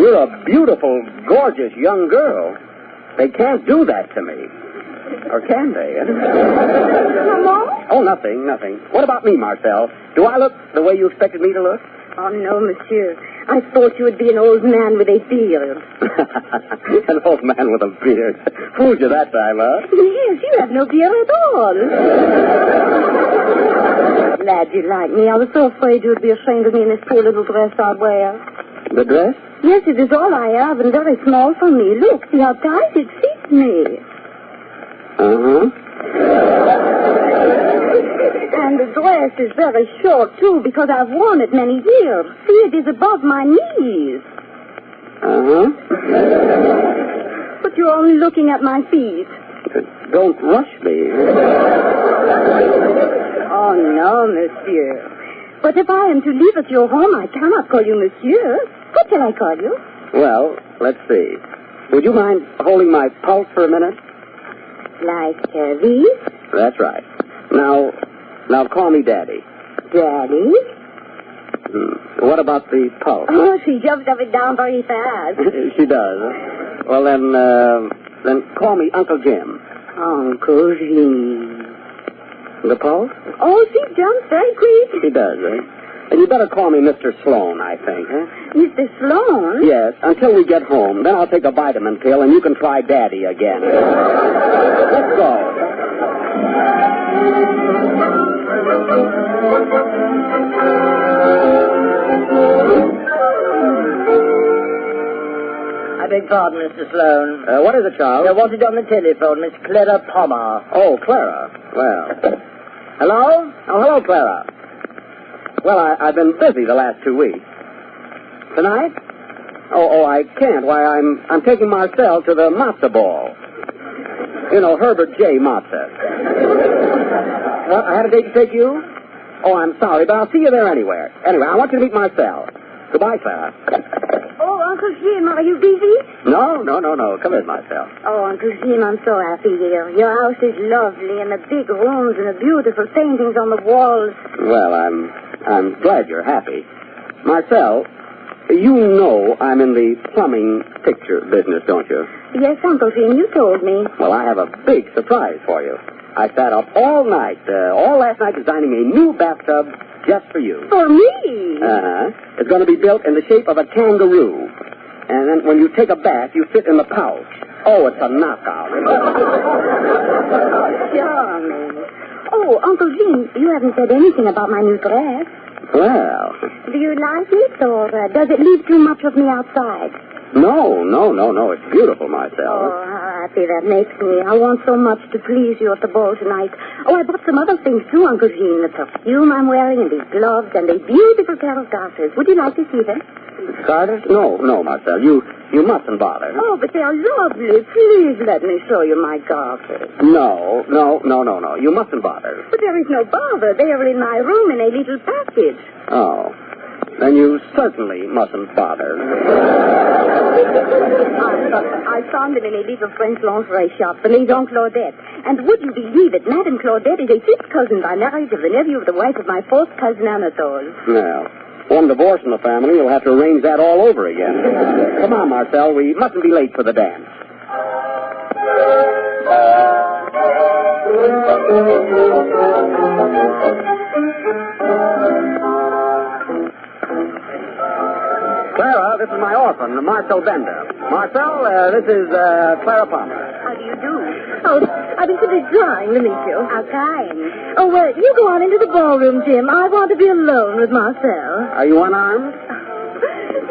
[SPEAKER 5] You're a beautiful, gorgeous young girl. They can't do that to me. Or can they?
[SPEAKER 8] Hello?
[SPEAKER 5] Oh, nothing. What about me, Marcel? Do I look the way you expected me to look?
[SPEAKER 8] Oh, no, monsieur. I thought you would be an old man with a beard.
[SPEAKER 5] An old man with a beard. Fooled you that time, huh?
[SPEAKER 8] Yes, you have no beard at all. Glad you like me. I was so afraid you'd be ashamed of me in this poor little dress I wear.
[SPEAKER 5] The dress?
[SPEAKER 8] Yes, it is all I have and very small for me. Look, see how tight it fits me.
[SPEAKER 5] Uh-huh.
[SPEAKER 8] And the dress is very short, too, because I've worn it many years. See, it is above my knees.
[SPEAKER 5] Uh-huh.
[SPEAKER 8] But you're only looking at my feet.
[SPEAKER 5] Don't rush me.
[SPEAKER 8] Oh, no, monsieur. But if I am to leave at your home, I cannot call you monsieur. What shall I call you?
[SPEAKER 5] Well, let's see. Would you mind holding my pulse for a minute?
[SPEAKER 8] Like these?
[SPEAKER 5] That's right. Now call me Daddy.
[SPEAKER 8] Daddy?
[SPEAKER 5] What about the pulse?
[SPEAKER 8] Oh, she jumps up and down very fast.
[SPEAKER 5] She does. Well, then call me Uncle Jim.
[SPEAKER 8] Uncle Jim.
[SPEAKER 5] The pulse?
[SPEAKER 8] Oh, she jumps very quick.
[SPEAKER 5] She does, eh? And you better call me Mr. Sloan, I think, huh?
[SPEAKER 8] Mr. Sloan?
[SPEAKER 5] Yes, until we get home. Then I'll take a vitamin pill and you can try Daddy again. Let's go.
[SPEAKER 6] I beg pardon, Mr. Sloan.
[SPEAKER 5] What is it, Charles?
[SPEAKER 6] I wanted on the telephone, Miss Clara Palmer.
[SPEAKER 5] Oh, Clara. Well. Hello? Oh, hello, Clara. Well, I've been busy the last 2 weeks. Tonight? Oh, I can't. Why, I'm taking Marcel to the matzo ball. You know, Herbert J. Matzo. What? I had a date to take you? Oh, I'm sorry, but I'll see you there anyway. Anyway, I want you to meet Marcel. Goodbye, Clara.
[SPEAKER 8] Oh, Uncle Jim, are you busy?
[SPEAKER 5] No. Come in, Marcel.
[SPEAKER 8] Oh, Uncle Jim, I'm so happy here. Your house is lovely, and the big rooms and the beautiful paintings on the walls.
[SPEAKER 5] Well, I'm glad you're happy. Marcel, you know I'm in the plumbing picture business, don't you?
[SPEAKER 8] Yes, Uncle Jim, you told me.
[SPEAKER 5] Well, I have a big surprise for you. I sat up all night, all last night, designing a new bathtub just for you.
[SPEAKER 8] For me?
[SPEAKER 5] Uh-huh. It's going to be built in the shape of a kangaroo. And then when you take a bath, you fit in the pouch. Oh, it's a knockout.
[SPEAKER 8] Charming. Oh, Uncle Jim, you haven't said anything about my new dress.
[SPEAKER 5] Well.
[SPEAKER 8] Do you like it, or does it leave too much of me outside?
[SPEAKER 5] No. It's beautiful, Marcel.
[SPEAKER 8] Oh, how happy that makes me. I want so much to please you at the ball tonight. Oh, I bought some other things, too, Uncle Jean. The perfume I'm wearing and these gloves and a beautiful pair of garters. Would you like to see them?
[SPEAKER 5] Garters? No, Marcel. You mustn't bother.
[SPEAKER 8] Oh, but they are lovely. Please let me show you my garters.
[SPEAKER 5] No. You mustn't bother.
[SPEAKER 8] But there is no bother. They are in my room in a little package.
[SPEAKER 5] Oh. Then you certainly mustn't bother.
[SPEAKER 8] I found them in a little French lingerie shop, the Maison Claudette. And would you believe it, Madame Claudette is a fifth cousin by marriage of the nephew of the wife of my fourth cousin Anatole.
[SPEAKER 5] Well, one divorce in the family, you'll have to arrange that all over again. Come on, Marcel, we mustn't be late for the dance. Clara, this is my orphan, Marcel Bender. Marcel, this is Clara Palmer.
[SPEAKER 8] How do you do? Oh, I've been simply dying to meet you. How kind. Oh, well, you go on into the ballroom, Jim. I want to be alone with Marcel.
[SPEAKER 5] Are you unarmed?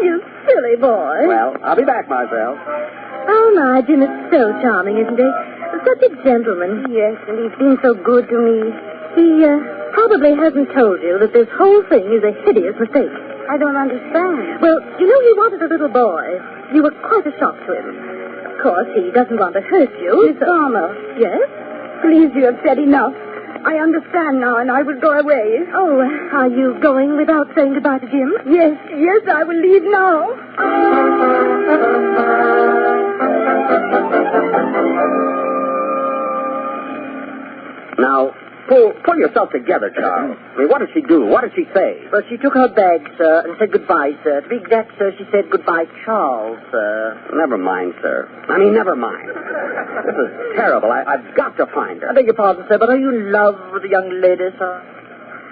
[SPEAKER 8] You silly boy.
[SPEAKER 5] Well, I'll be back, Marcel.
[SPEAKER 8] Oh, my, Jim is so charming, isn't he? Such a gentleman. Yes, and he's been so good to me. He probably hasn't told you that this whole thing is a hideous mistake. I don't understand. Well, you know he wanted a little boy. You were quite a shock to him. Of course, he doesn't want to hurt you. Miss Palmer. Yes? Please, you have said enough. I understand now, and I will go away. Oh, are you going without saying goodbye to Jim? Yes, I will leave now.
[SPEAKER 5] Now, pull yourself together, Charles. I mean, what did she do? What did she say?
[SPEAKER 6] Well, she took her bag, sir, and said goodbye, sir. To be exact, sir, she said goodbye, Charles, sir.
[SPEAKER 5] Never mind, sir. I mean, never mind. This is terrible. I've got to find her.
[SPEAKER 6] I beg your pardon, sir, but are you in love with the young lady, sir?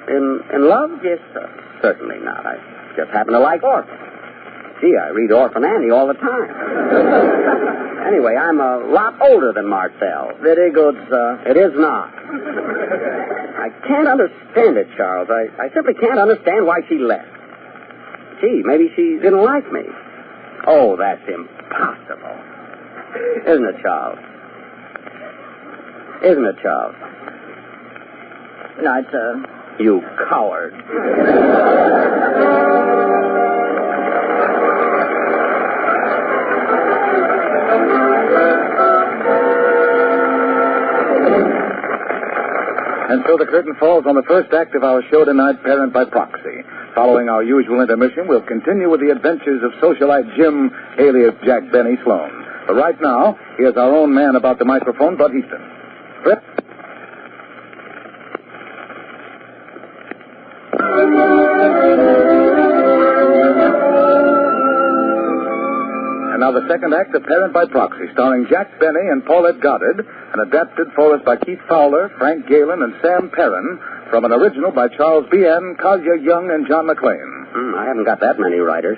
[SPEAKER 5] In love?
[SPEAKER 6] Yes, sir.
[SPEAKER 5] Certainly not. I just happen to like orphans. Gee, I read Orphan Annie all the time. Anyway, I'm a lot older than Marcel.
[SPEAKER 6] Very good, sir.
[SPEAKER 5] It is not. I can't understand it, Charles. I simply can't understand why she left. Gee, maybe she didn't like me. Oh, that's impossible. Isn't it, Charles? Isn't it, Charles?
[SPEAKER 6] Good night, sir.
[SPEAKER 5] You coward.
[SPEAKER 13] And so the curtain falls on the first act of our show tonight, Parent by Proxy. Following our usual intermission, we'll continue with the adventures of socialite Jim, alias Jack Benny Sloan. But right now, here's our own man about the microphone, Bud Easton. Flip. And now the second act of Parent by Proxy, starring Jack Benny and Paulette Goddard, and adapted for us by Keith Fowler, Frank Galen, and Sam Perrin, from an original by Charles B. N., Collier Young, and John McClane.
[SPEAKER 5] I haven't got that many writers.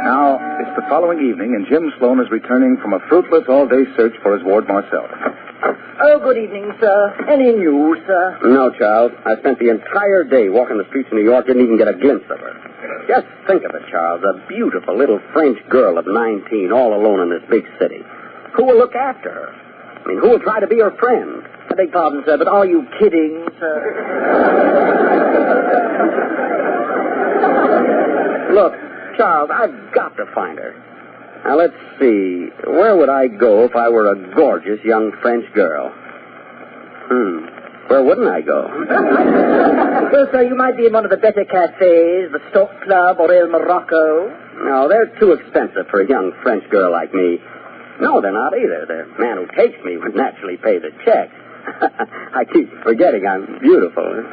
[SPEAKER 13] Now, it's the following evening, and Jim Sloan is returning from a fruitless all-day search for his ward Marcel.
[SPEAKER 6] Oh, good evening, sir. Any news, sir?
[SPEAKER 5] No, Charles. I spent the entire day walking the streets of New York, didn't even get a glimpse of her. Just think of it, Charles. A beautiful little French girl of 19, all alone in this big city. Who will look after her? I mean, who will try to be her friend?
[SPEAKER 6] I beg pardon, sir, but are you kidding, sir?
[SPEAKER 5] Look, Charles, I've got to find her. Now, let's see. Where would I go if I were a gorgeous young French girl? Where wouldn't I go?
[SPEAKER 6] Well, sir, you might be in one of the better cafes, the Stock Club or El Morocco.
[SPEAKER 5] No, they're too expensive for a young French girl like me. No, they're not either. The man who takes me would naturally pay the check. I keep forgetting I'm beautiful.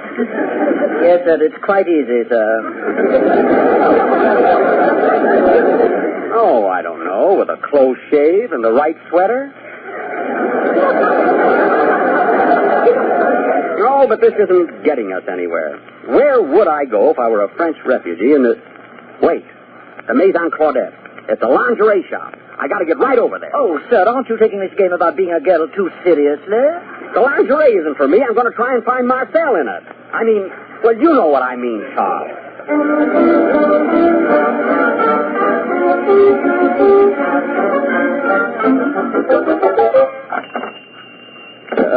[SPEAKER 6] Yes, sir, it's quite easy, sir.
[SPEAKER 5] Oh, I don't know, with a close shave and the right sweater? No, but this isn't getting us anywhere. Where would I go if I were a French refugee in the... Wait, the Maison Claudette. It's a lingerie shop. I got to get right over there.
[SPEAKER 6] Oh, sir, aren't you taking this game about being a girl too seriously?
[SPEAKER 5] The lingerie isn't for me. I'm going to try and find Marcel in it. I mean, well, you know what I mean, Charles.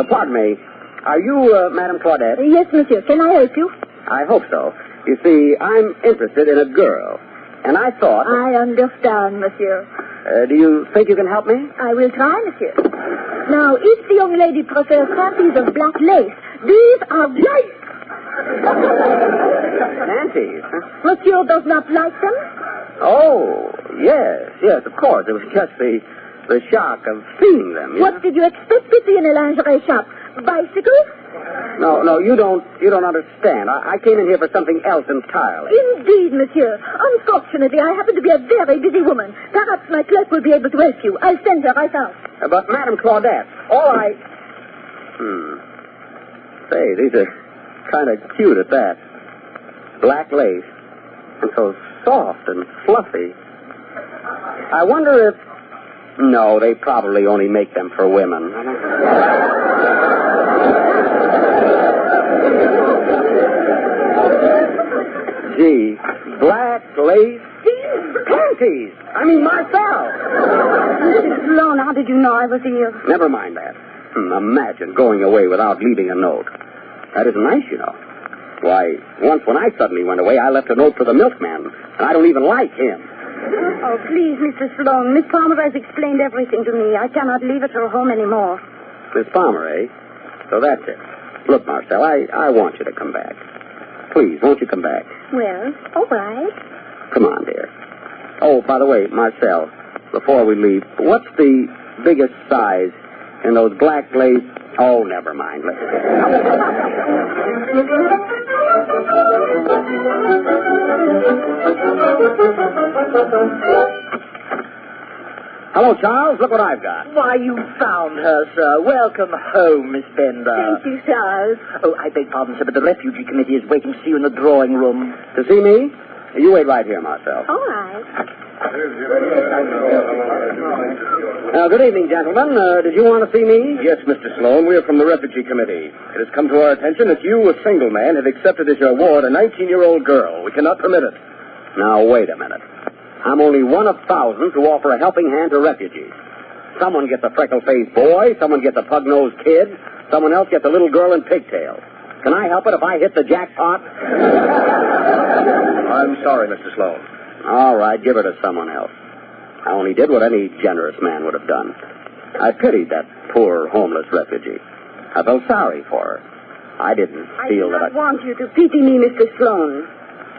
[SPEAKER 5] Pardon me. Are you Madame Claudette?
[SPEAKER 8] Yes, monsieur. Can I help you?
[SPEAKER 5] I hope so. You see, I'm interested in a girl. And I thought...
[SPEAKER 8] I understand, monsieur.
[SPEAKER 5] Do you think you can help me?
[SPEAKER 8] I will try, monsieur. Now, if the young lady prefers panties of black lace, these are lace.
[SPEAKER 5] Panties? Huh?
[SPEAKER 8] Monsieur does not like them?
[SPEAKER 5] Oh, yes, of course. It was just the shock of seeing them.
[SPEAKER 8] What did you expect to see in a lingerie shop? Bicycles?
[SPEAKER 5] No, you don't understand. I came in here for something else entirely.
[SPEAKER 8] Indeed, monsieur. Unfortunately, I happen to be a very busy woman. Perhaps my clerk will be able to help you. I'll send her right out.
[SPEAKER 5] But, Madame Claudette, all I... Say, these are kind of cute at that. Black lace. And so soft and fluffy. I wonder if... No, they probably only make them for women. Gee, black lace panties. I mean, Marcel.
[SPEAKER 8] Mrs. Sloan, how did you know I was here?
[SPEAKER 5] Never mind that. Imagine going away without leaving a note. That isn't nice, you know. Why, once when I suddenly went away, I left a note for the milkman, and I don't even like him.
[SPEAKER 8] Oh, please, Mr. Sloan. Miss Palmer has explained everything to me. I cannot leave at her home anymore.
[SPEAKER 5] Miss Palmer, eh? So that's it. Look, Marcel, I want you to come back. Please, won't you come back?
[SPEAKER 8] Well, all right.
[SPEAKER 5] Come on, dear. Oh, by the way, Marcel, before we leave, what's the biggest size in those black lace... Oh, never mind. Let's go. Hello, Charles. Look what I've got.
[SPEAKER 6] Why, you found her, sir. Welcome home, Miss Bender.
[SPEAKER 8] Thank you, Charles.
[SPEAKER 6] Oh, I beg pardon, sir, but the refugee committee is waiting to see you in the drawing room.
[SPEAKER 5] To see me? You wait right here, Marcel.
[SPEAKER 8] All right.
[SPEAKER 5] Good evening, gentlemen. Did you want to see me?
[SPEAKER 10] Yes, Mr. Sloan. We are from the refugee committee. It has come to our attention that you, a single man, have accepted as your ward a 19-year-old girl. We cannot permit it.
[SPEAKER 5] Now, wait a minute. I'm only one of thousands who offer a helping hand to refugees. Someone gets a freckle-faced boy, someone gets a pug-nosed kid, someone else gets a little girl in pigtails. Can I help it if I hit the jackpot?
[SPEAKER 10] I'm sorry, Mr. Sloan.
[SPEAKER 5] All right, give her to someone else. I only did what any generous man would have done. I pitied that poor homeless refugee. I felt sorry for her. I didn't feel that
[SPEAKER 8] I want you to pity me, Mr. Sloan.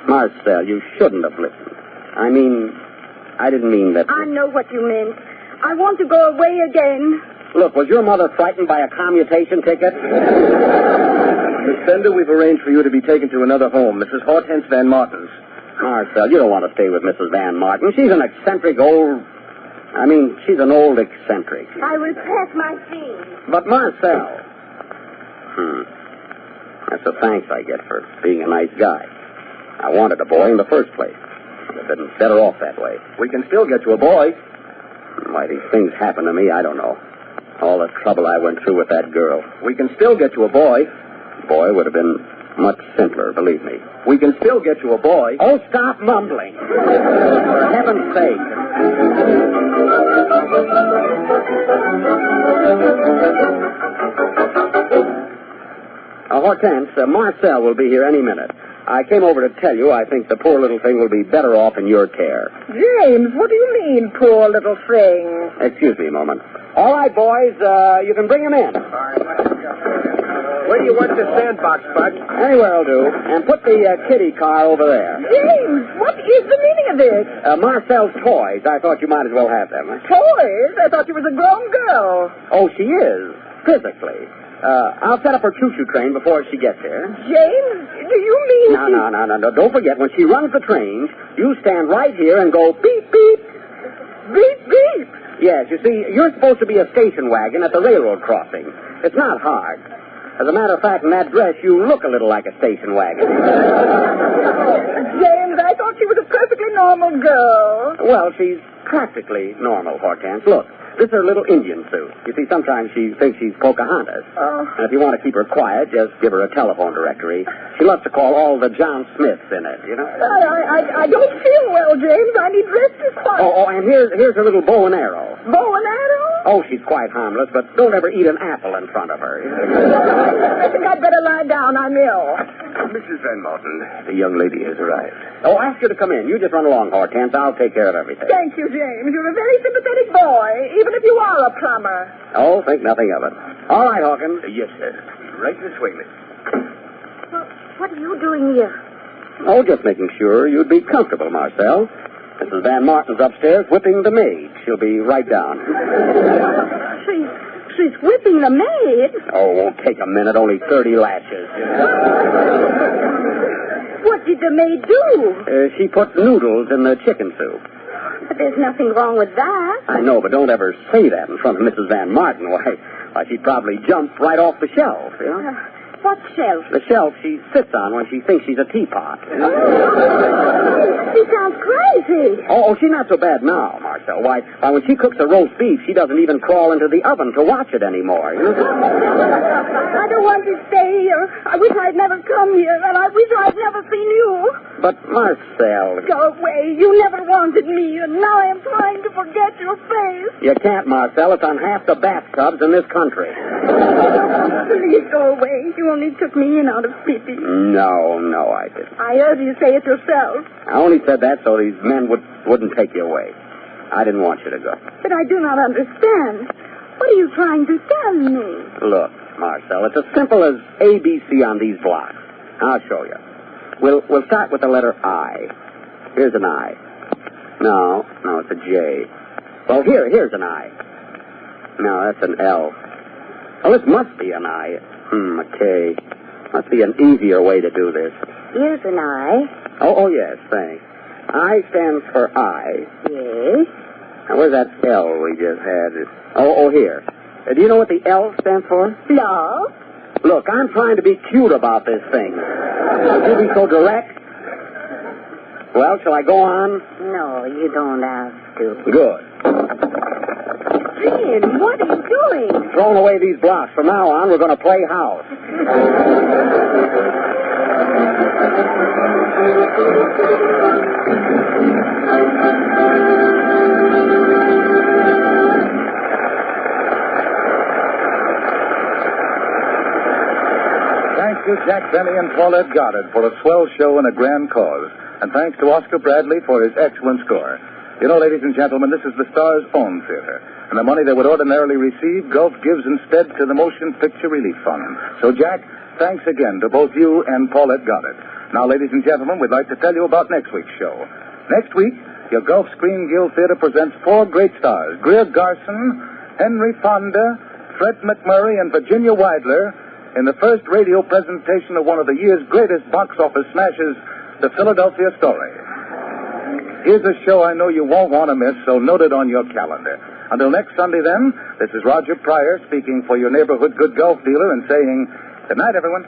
[SPEAKER 5] Marcel, you shouldn't have listened. I didn't mean that...
[SPEAKER 8] I know what you meant. I want to go away again.
[SPEAKER 5] Look, was your mother frightened by a commutation ticket?
[SPEAKER 10] Miss Bender, we've arranged for you to be taken to another home, Mrs. Hortense Van Martin's.
[SPEAKER 5] Marcel, you don't want to stay with Mrs. Van Martin. She's an eccentric old... she's an old eccentric.
[SPEAKER 8] I will pack my things.
[SPEAKER 5] But Marcel... That's the thanks I get for being a nice guy. I wanted a boy in the first place. I've been better off that way.
[SPEAKER 10] We can still get you a boy.
[SPEAKER 5] Why these things happen to me, I don't know. All the trouble I went through with that girl.
[SPEAKER 10] We can still get you a boy.
[SPEAKER 5] Boy would have been much simpler, believe me.
[SPEAKER 10] We can still get you a boy.
[SPEAKER 5] Oh, stop mumbling. For heaven's sake. Hortense, Marcel will be here any minute. I came over to tell you I think the poor little thing will be better off in your care.
[SPEAKER 6] James, what do you mean, poor little thing?
[SPEAKER 5] Excuse me a moment. All right, boys, you can bring him in.
[SPEAKER 10] Where do you want the sandbox, Buck?
[SPEAKER 5] Anywhere will do. And put the kiddie car over there.
[SPEAKER 6] James, what is the meaning of this?
[SPEAKER 5] Marcel's toys. I thought you might as well have them.
[SPEAKER 6] Toys? I thought you was a grown girl.
[SPEAKER 5] Oh, she is, physically. I'll set up her choo-choo train before she gets here.
[SPEAKER 6] James, do you mean...
[SPEAKER 5] No. Don't forget, when she runs the trains, you stand right here and go beep, beep.
[SPEAKER 6] Beep, beep.
[SPEAKER 5] Yes, you see, you're supposed to be a station wagon at the railroad crossing. It's not hard. As a matter of fact, in that dress, you look a little like a station wagon.
[SPEAKER 6] James, I thought she was a perfectly normal girl.
[SPEAKER 5] Well, she's practically normal, Hortense. Look. This is her little Indian suit. You see, sometimes she thinks she's Pocahontas.
[SPEAKER 6] Oh.
[SPEAKER 5] And if you want to keep her quiet, just give her a telephone directory. She loves to call all the John Smiths in it, you know?
[SPEAKER 6] I don't feel well, James. I need rest and quiet.
[SPEAKER 5] Oh, and here's her little bow and arrow.
[SPEAKER 6] Bow and arrow?
[SPEAKER 5] Oh, she's quite harmless, but don't ever eat an apple in front of her.
[SPEAKER 6] I think I'd better lie down. I'm ill.
[SPEAKER 10] Mrs. Van Martin, the young lady has arrived.
[SPEAKER 5] Oh, ask her to come in. You just run along, Hortense. I'll take care of everything.
[SPEAKER 6] Thank you, James. You're a very sympathetic boy, even if you are a plumber.
[SPEAKER 5] Oh, think nothing of it. All right, Hawkins.
[SPEAKER 10] Yes, sir. Right this way, miss.
[SPEAKER 8] What are you doing here?
[SPEAKER 5] Oh, just making sure you'd be comfortable, Marcel. Mrs. Van Martin's upstairs whipping the maid. She'll be right down.
[SPEAKER 8] She's whipping the maid?
[SPEAKER 5] Oh, it won't take a minute. Only 30 lashes.
[SPEAKER 8] What did the maid do?
[SPEAKER 5] She put noodles in the chicken soup.
[SPEAKER 8] But there's nothing wrong with that.
[SPEAKER 5] I know, but don't ever say that in front of Mrs. Van Martin. Why, she'd probably jump right off the shelf, you know?
[SPEAKER 8] What shelf?
[SPEAKER 5] The shelf she sits on when she thinks she's a teapot.
[SPEAKER 8] She sounds crazy.
[SPEAKER 5] Oh, she's not so bad now, Marcel. Why, when she cooks a roast beef, she doesn't even crawl into the oven to watch it anymore. You know?
[SPEAKER 8] I don't want to stay here. I wish I'd never come here, and I wish I'd never seen you.
[SPEAKER 5] But, Marcel...
[SPEAKER 8] Go away. You never wanted me, and now I am trying to forget your face.
[SPEAKER 5] You can't, Marcel. It's on half the bathtubs in this country.
[SPEAKER 8] Please go away. You only took me in out of pity.
[SPEAKER 5] No, I didn't.
[SPEAKER 8] I heard you say it yourself.
[SPEAKER 5] I only said that so these men wouldn't take you away. I didn't want you to go.
[SPEAKER 8] But I do not understand. What are you trying to tell me?
[SPEAKER 5] Look, Marcel, it's as simple as ABC on these blocks. I'll show you. We'll start with the letter I. Here's an I. No, it's a J. Well, here's an I. No, that's an L. Well, this must be an I. A K. Must be an easier way to do this.
[SPEAKER 8] Here's an I.
[SPEAKER 5] Oh, yes, thanks. I stands for I.
[SPEAKER 8] Yes.
[SPEAKER 5] Now, where's that L we just had? Oh, here. Do you know what the L stands for?
[SPEAKER 8] No.
[SPEAKER 5] Look, I'm trying to be cute about this thing. Would you be so direct? Well, shall I go on?
[SPEAKER 8] No, you don't have to.
[SPEAKER 5] Good.
[SPEAKER 8] Jim, what are you doing?
[SPEAKER 5] Throwing away these blocks. From now on, we're going to play house.
[SPEAKER 13] Thanks to Jack Benny and Paulette Goddard for a swell show and a grand cause. And thanks to Oscar Bradley for his excellent score. You know, ladies and gentlemen, this is the Star's own theater. And the money they would ordinarily receive, Gulf gives instead to the Motion Picture Relief Fund. So, Jack, thanks again to both you and Paulette Goddard. Now, ladies and gentlemen, we'd like to tell you about next week's show. Next week, your Gulf Screen Guild Theater presents 4 great stars: Greer Garson, Henry Fonda, Fred McMurray, and Virginia Weidler in the first radio presentation of one of the year's greatest box office smashes, The Philadelphia Story. Here's a show I know you won't want to miss, so note it on your calendar. Until next Sunday, then, this is Roger Pryor speaking for your neighborhood good Gulf dealer and saying, good night, everyone.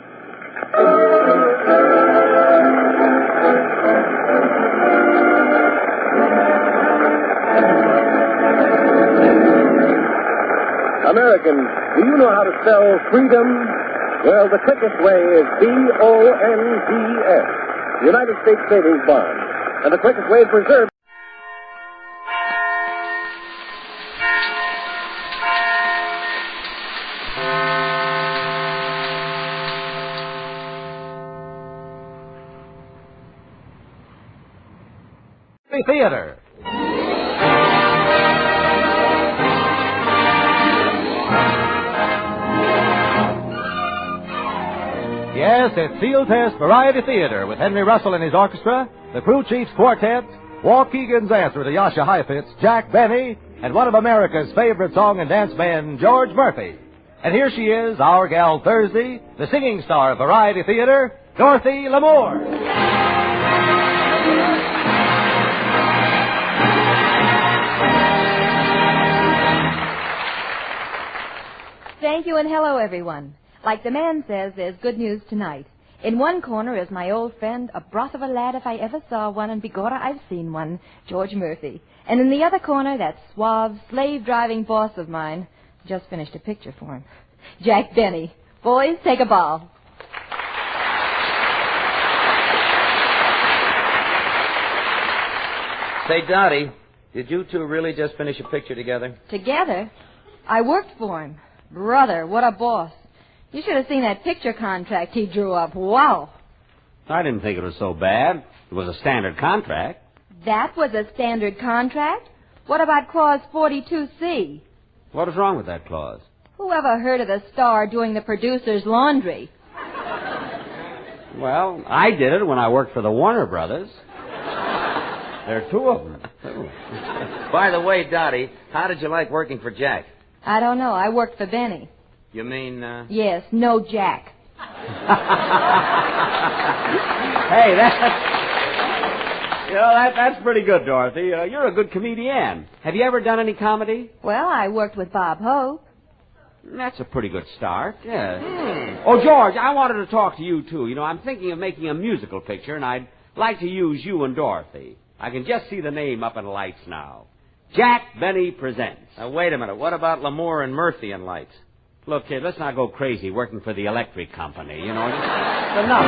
[SPEAKER 10] Americans, do you know how to spell freedom? Well, the quickest way is BONDS, United States Savings Bond. And the quickest way to preserve...
[SPEAKER 4] Theater. Yes, it's Sealtest Variety Theater with Henry Russell and his orchestra, the Crew Chiefs Quartet, Walt Keegan's answer to Yasha Heifetz, Jack Benny, and one of America's favorite song and dance men, George Murphy. And here she is, our gal Thursday, the singing star of Variety Theater, Dorothy Lamour.
[SPEAKER 21] Thank you and hello, everyone. Like the man says, there's good news tonight. In one corner is my old friend, a broth of a lad if I ever saw one, and begorra I've seen one, George Murphy. And in the other corner, that suave, slave-driving boss of mine. Just finished a picture for him. Jack Benny. Boys, take a bow.
[SPEAKER 11] Say, Dottie, did you two really just finish a picture together?
[SPEAKER 21] Together? I worked for him. Brother, what a boss. You should have seen that picture contract he drew up. Wow.
[SPEAKER 20] I didn't think it was so bad. It was a standard contract.
[SPEAKER 21] That was a standard contract? What about Clause 42C?
[SPEAKER 20] What is wrong with that clause?
[SPEAKER 21] Whoever heard of the star doing the producer's laundry?
[SPEAKER 20] Well, I did it when I worked for the Warner Brothers. There are 2 of them.
[SPEAKER 11] By the way, Dottie, how did you like working for Jack?
[SPEAKER 21] I don't know. I worked for Benny.
[SPEAKER 11] You mean,
[SPEAKER 21] Yes, no Jack.
[SPEAKER 20] Hey, that's pretty good, Dorothy. You're a good comedian. Have you ever done any comedy?
[SPEAKER 21] Well, I worked with Bob Hope.
[SPEAKER 20] That's a pretty good start, yeah. Oh, George, I wanted to talk to you, too. You know, I'm thinking of making a musical picture, and I'd like to use you and Dorothy. I can just see the name up in lights now. Jack Benny Presents.
[SPEAKER 11] Now, wait a minute. What about Lamour and Murphy in lights?
[SPEAKER 20] Look, kid, let's not go crazy working for the electric company, you know. It's enough.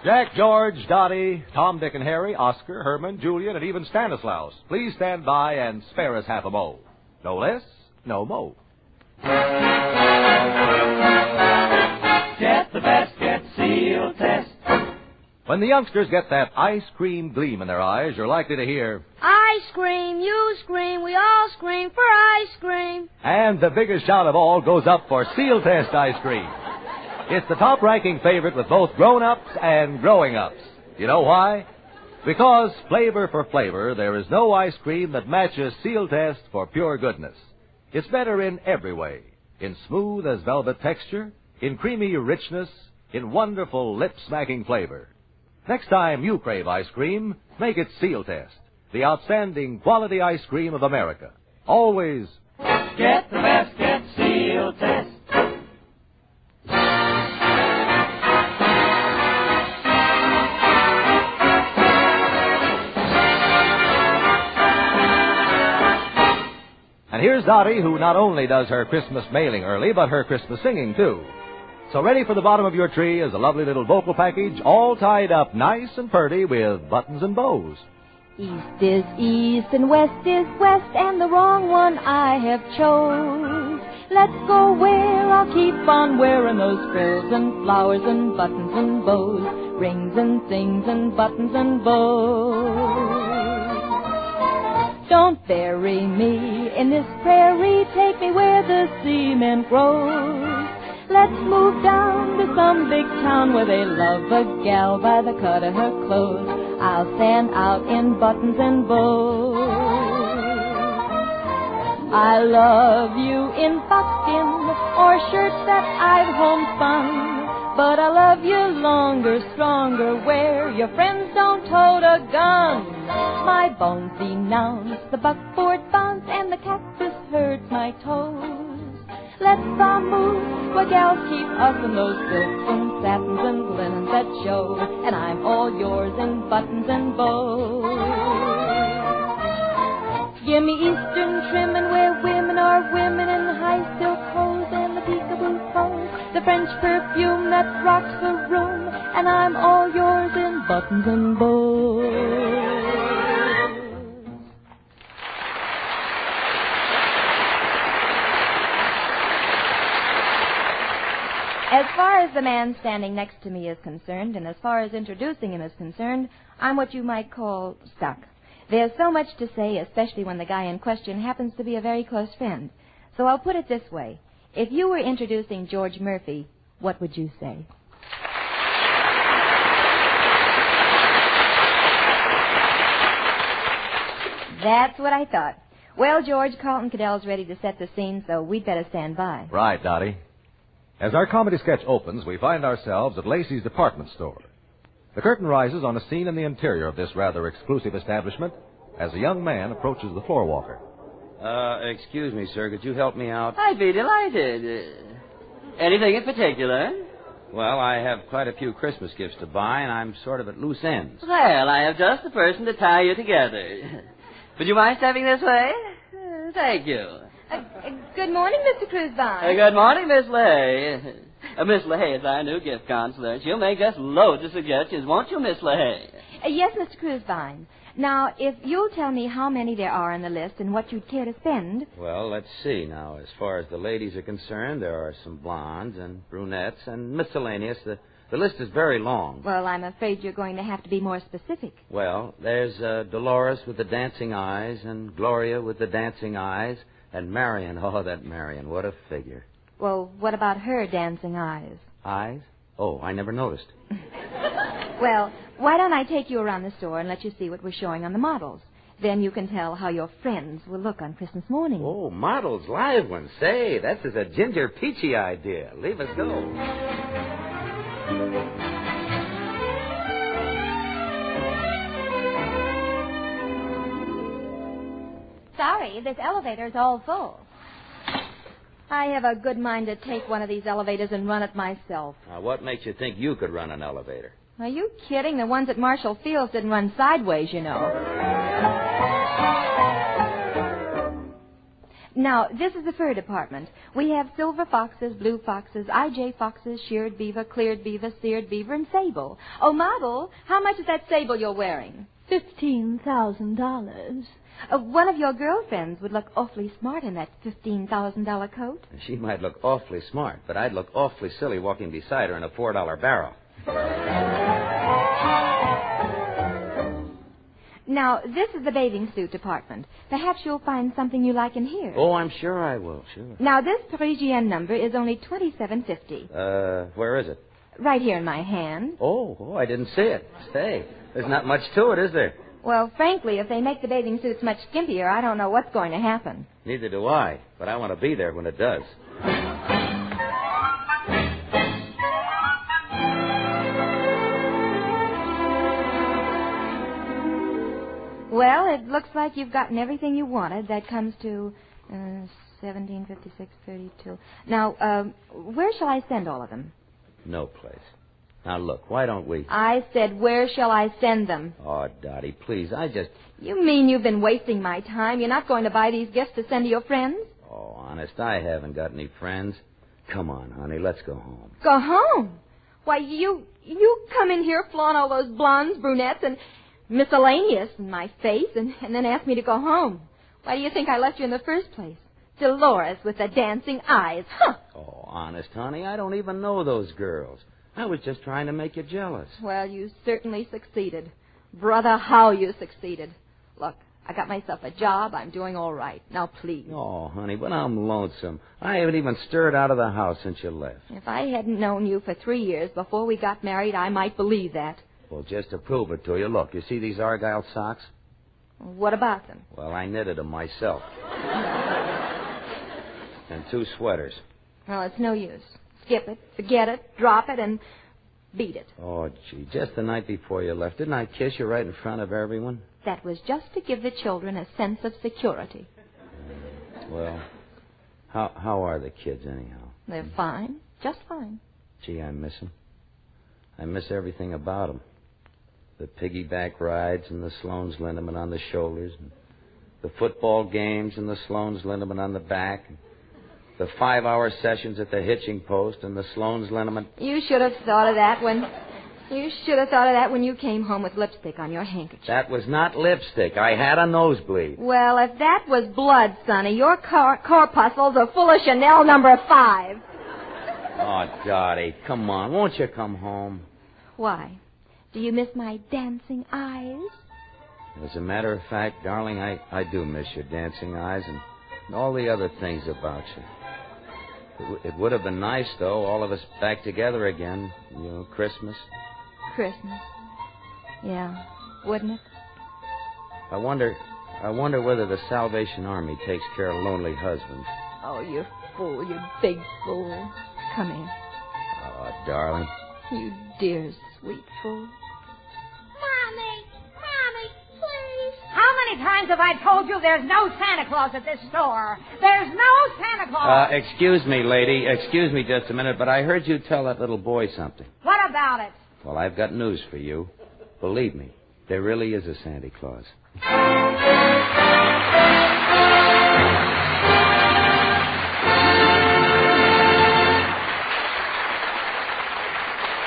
[SPEAKER 4] Jack, George, Dottie, Tom, Dick, and Harry, Oscar, Herman, Julian, and even Stanislaus. Please stand by and spare us half a mo. No less, no mo.
[SPEAKER 16] Get the best, get Sealtest.
[SPEAKER 4] When the youngsters get that ice cream gleam in their eyes, you're likely to hear,
[SPEAKER 22] I scream, you scream, we all scream for ice cream.
[SPEAKER 4] and the biggest shout of all goes up for Sealtest ice cream. It's the top-ranking favorite with both grown-ups and growing-ups. You know why? Because, flavor for flavor, there is no ice cream that matches Sealtest for pure goodness. It's better in every way. In smooth as velvet texture, in creamy richness, in wonderful lip-smacking flavor. Next time you crave ice cream, make it Sealtest, the outstanding quality ice cream of America. Always
[SPEAKER 12] get the best, get Sealtest.
[SPEAKER 4] And here's Dottie, who not only does her Christmas mailing early, but her Christmas singing, too. So ready for the bottom of your tree is a lovely little vocal package, all tied up nice and pretty with buttons and bows.
[SPEAKER 21] East is east and west is west, and the wrong one I have chose. Let's go where I'll keep on wearing those frills and flowers and buttons and bows, rings and things and buttons and bows. Don't bury me in this prairie, take me where the cement grows. Let's move down to some big town where they love a gal by the cut of her clothes. I'll stand out in buttons and bows. I love you in buckskin or shirts that I've homespun, but I love you longer, stronger, where your friends don't tote a gun. My bones denounce the buckboard bounce, and the cactus hurts my toes. Let's move where gals keep us in those silks and satins and linens that show, and I'm all yours in buttons and bows. Give me Eastern trimming where women are women in high silk hose and the peekaboo pose, the French perfume that rocks the room, and I'm all yours in buttons and bows. As far as the man standing next to me is concerned, and as far as introducing him is concerned, I'm what you might call stuck. There's so much to say, especially when the guy in question happens to be a very close friend. So I'll put it this way. If you were introducing George Murphy, what would you say? That's what I thought. Well, George, Carlton Cadell's ready to set the scene, so we'd better stand by.
[SPEAKER 4] Right, Dottie. As our comedy sketch opens, we find ourselves at Lacey's department store. The curtain rises on a scene in the interior of this rather exclusive establishment as a young man approaches the floor walker.
[SPEAKER 11] Excuse me, sir. Could you help me out?
[SPEAKER 14] I'd be delighted. Anything in particular?
[SPEAKER 11] Well, I have quite a few Christmas gifts to buy, and I'm sort of at loose ends.
[SPEAKER 14] Well, I have just the person to tie you together. Would you mind stepping this way? Thank you.
[SPEAKER 21] Good morning, Mr. Cruisevine.
[SPEAKER 14] Good morning, Miss Lay. Miss Lay is our new gift counselor. She'll make us loads of suggestions, won't you, Miss Lay?
[SPEAKER 21] Yes, Mr. Cruisevine. Now, if you'll tell me how many there are on the list and what you'd care to spend.
[SPEAKER 11] Well, let's see. Now, as far as the ladies are concerned, there are some blondes and brunettes and miscellaneous. The list is very long.
[SPEAKER 21] Well, I'm afraid you're going to have to be more specific.
[SPEAKER 11] Well, there's Dolores with the dancing eyes and Gloria with the dancing eyes. And Marion, oh, that Marion, what a figure.
[SPEAKER 21] Well, what about her dancing eyes?
[SPEAKER 11] Eyes? Oh, I never noticed.
[SPEAKER 21] Well, why don't I take you around the store and let you see what we're showing on the models? Then you can tell how your friends will look on Christmas morning.
[SPEAKER 11] Oh, models, live ones. Say, that's a ginger peachy idea. Leave us go.
[SPEAKER 21] Sorry, this elevator's all full. I have a good mind to take one of these elevators and run it myself.
[SPEAKER 11] Now, what makes you think you could run an elevator?
[SPEAKER 21] Are you kidding? The ones at Marshall Fields didn't run sideways, you know. Now, this is the fur department. We have silver foxes, blue foxes, IJ foxes, sheared beaver, cleared beaver, seared beaver, and sable. Oh, model, how much is that sable you're wearing?
[SPEAKER 24] $15,000.
[SPEAKER 21] One of your girlfriends would look awfully smart in that $15,000 coat.
[SPEAKER 11] She might look awfully smart, but I'd look awfully silly walking beside her in a $4 barrel.
[SPEAKER 21] Now, this is the bathing suit department. Perhaps you'll find something you like in here.
[SPEAKER 11] Oh, I'm sure I will, sure.
[SPEAKER 21] Now, this Parisienne number is only $27.50.
[SPEAKER 11] Where is it?
[SPEAKER 21] Right here in my hand.
[SPEAKER 11] Oh, I didn't see it. Say, there's not much to it, is there?
[SPEAKER 21] Well, frankly, if they make the bathing suits much skimpier, I don't know what's going to happen.
[SPEAKER 11] Neither do I, but I want to be there when it does.
[SPEAKER 21] Well, it looks like you've gotten everything you wanted. That comes to 1756.32. Now, where shall I send all of them?
[SPEAKER 11] No place. Now, look, why don't we...
[SPEAKER 21] I said, where shall I send them?
[SPEAKER 11] Oh, Dottie, please,
[SPEAKER 21] You mean you've been wasting my time? You're not going to buy these gifts to send to your friends?
[SPEAKER 11] Oh, honest, I haven't got any friends. Come on, honey, let's go home.
[SPEAKER 21] Go home? Why, you come in here flaunt all those blondes, brunettes, and miscellaneous in my face, and then ask me to go home. Why do you think I left you in the first place? Dolores with the dancing eyes. Huh!
[SPEAKER 11] Oh, honest, honey, I don't even know those girls. I was just trying to make you jealous.
[SPEAKER 21] Well, you certainly succeeded. Brother, how you succeeded. Look, I got myself a job. I'm doing all right. Now, please.
[SPEAKER 11] Oh, honey, but I'm lonesome. I haven't even stirred out of the house since you left.
[SPEAKER 21] If I hadn't known you for 3 years before we got married, I might believe that.
[SPEAKER 11] Well, just to prove it to you, look, you see these Argyle socks?
[SPEAKER 21] What about them?
[SPEAKER 11] Well, I knitted them myself. And 2 sweaters.
[SPEAKER 21] Well, it's no use. Skip it, forget it, drop it, and beat it.
[SPEAKER 11] Oh, gee, just the night before you left, didn't I kiss you right in front of everyone?
[SPEAKER 21] That was just to give the children a sense of security.
[SPEAKER 11] Well, how are the kids anyhow?
[SPEAKER 21] They're fine, just fine.
[SPEAKER 11] Gee, I miss them. I miss everything about them. The piggyback rides and the Sloan's liniment on the shoulders, and the football games and the Sloan's liniment on the back, and the 5-hour sessions at the hitching post and the Sloan's liniment.
[SPEAKER 21] You should have thought of that when you came home with lipstick on your handkerchief.
[SPEAKER 11] That was not lipstick. I had a nosebleed.
[SPEAKER 21] Well, if that was blood, Sonny, your corpuscles are full of Chanel number 5.
[SPEAKER 11] Oh, Dottie, come on. Won't you come home?
[SPEAKER 21] Why? Do you miss my dancing eyes?
[SPEAKER 11] As a matter of fact, darling, I do miss your dancing eyes and all the other things about you. It would have been nice, though, all of us back together again. You know, Christmas.
[SPEAKER 21] Christmas. Yeah, wouldn't it?
[SPEAKER 11] I wonder whether the Salvation Army takes care of lonely husbands.
[SPEAKER 21] Oh, you fool, you big fool. Come here.
[SPEAKER 11] Oh, darling.
[SPEAKER 21] You dear, sweet fool.
[SPEAKER 22] Mommy, please. How many times have I told you there's no Santa Claus at this store? There's no Santa Claus.
[SPEAKER 11] Excuse me, lady. Excuse me just a minute, but I heard you tell that little boy something.
[SPEAKER 22] What about it?
[SPEAKER 11] Well, I've got news for you. Believe me, there really is a Santa Claus.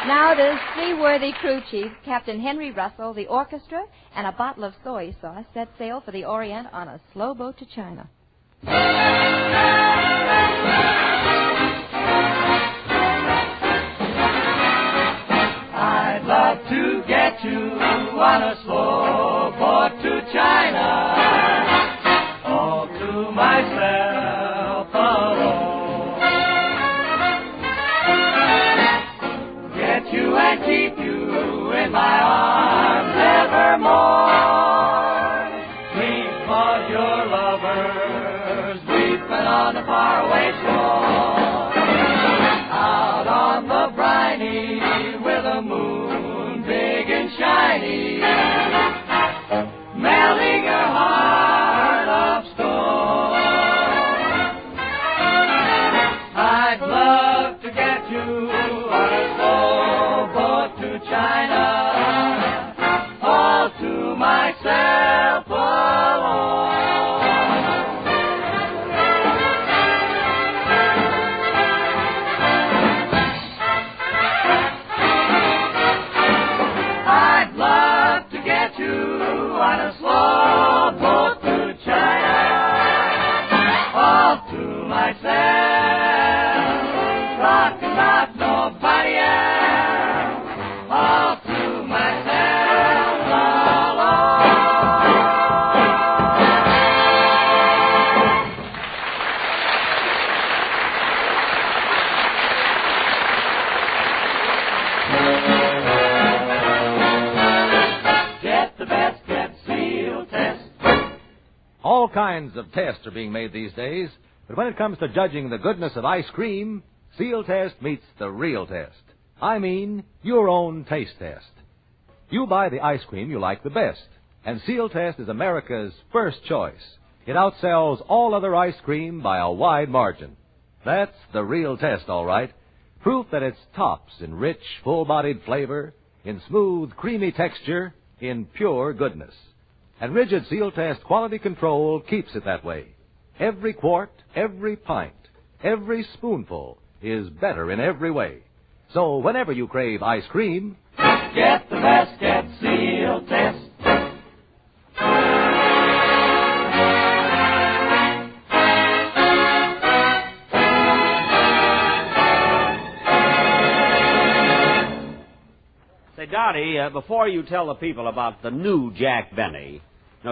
[SPEAKER 21] Now the seaworthy crew chief, Captain Henry Russell, the orchestra, and a bottle of soy sauce set sail for the Orient on a slow boat to China.
[SPEAKER 12] I'd love to get you on a slow boat to China, all to myself alone. Get you and keep you in my arms evermore. Because your lovers weeping on the faraway shore, out on the briny with a moon big and shiny, melting your heart of stone. I'd love to get you on a slow boat to China, all to myself alone. I'd love to get you on a slow boat to China, all to myself, rockin' not nobody else, all to myself alone. Get the best, get Sealtest.
[SPEAKER 4] All kinds of tests are being made these days, but when it comes to judging the goodness of ice cream, Sealtest meets the real test. I mean, your own taste test. You buy the ice cream you like the best, And Sealtest is America's first choice. It outsells all other ice cream by a wide margin. That's the real test, all right. Proof that it's tops in rich, full-bodied flavor, in smooth, creamy texture, in pure goodness. And rigid Sealtest quality control keeps it that way. Every quart, every pint, every spoonful is better in every way. So whenever you crave ice cream,
[SPEAKER 12] get the best, get Sealtest.
[SPEAKER 20] Say, Dottie, before you tell the people about the new Jack Benny,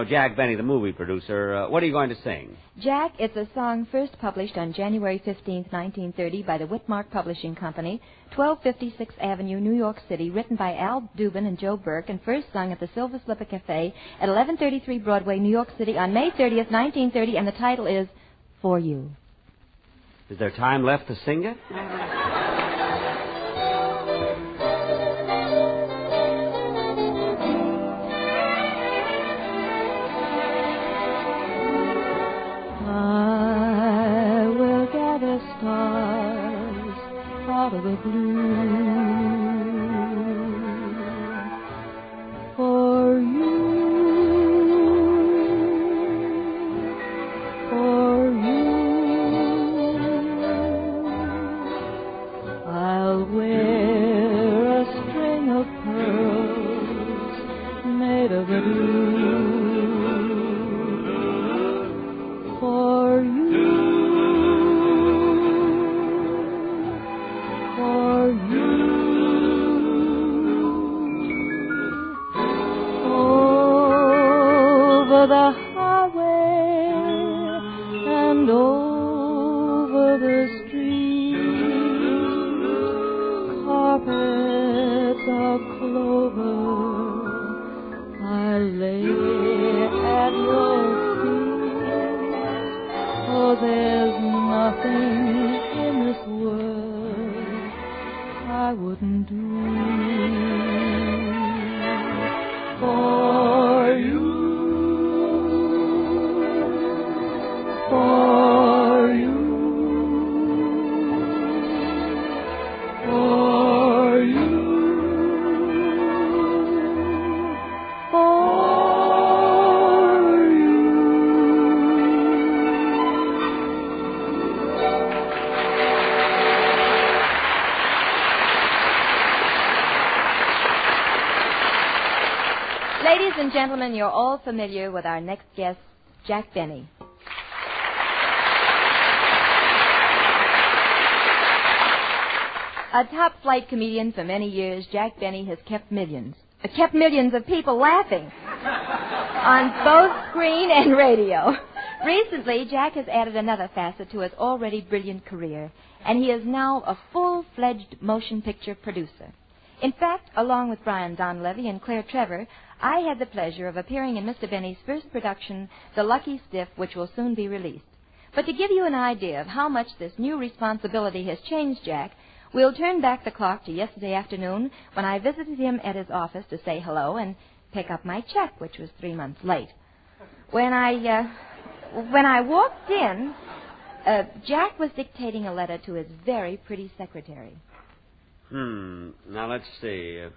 [SPEAKER 20] Jack Benny, the movie producer, what are you going to sing?
[SPEAKER 21] Jack, it's a song first published on January 15th, 1930 by the Whitmark Publishing Company, 1256 Avenue, New York City, written by Al Dubin and Joe Burke, and first sung at the Silver Slipper Cafe at 1133 Broadway, New York City on May 30th, 1930, and the title is For You.
[SPEAKER 20] Is there time left to sing it?
[SPEAKER 21] Stars out of the blue for you, I'll wear a string of pearls made of a blue for you. The highway and over the street, carpets of clover, I lay at your feet. Oh, there's nothing in this world I wouldn't do for you. For you, for you, for you. Ladies and gentlemen, you're all familiar with our next guest, Jack Benny. A top-flight comedian for many years, Jack Benny has kept millions of people laughing on both screen and radio. Recently, Jack has added another facet to his already brilliant career, and he is now a full-fledged motion picture producer. In fact, along with Brian Donlevy and Claire Trevor, I had the pleasure of appearing in Mr. Benny's first production, The Lucky Stiff, which will soon be released. But to give you an idea of how much this new responsibility has changed Jack, we'll turn back the clock to yesterday afternoon when I visited him at his office to say hello and pick up my check, which was 3 months late. When I walked in, Jack was dictating a letter to his very pretty secretary.
[SPEAKER 20] Now let's see.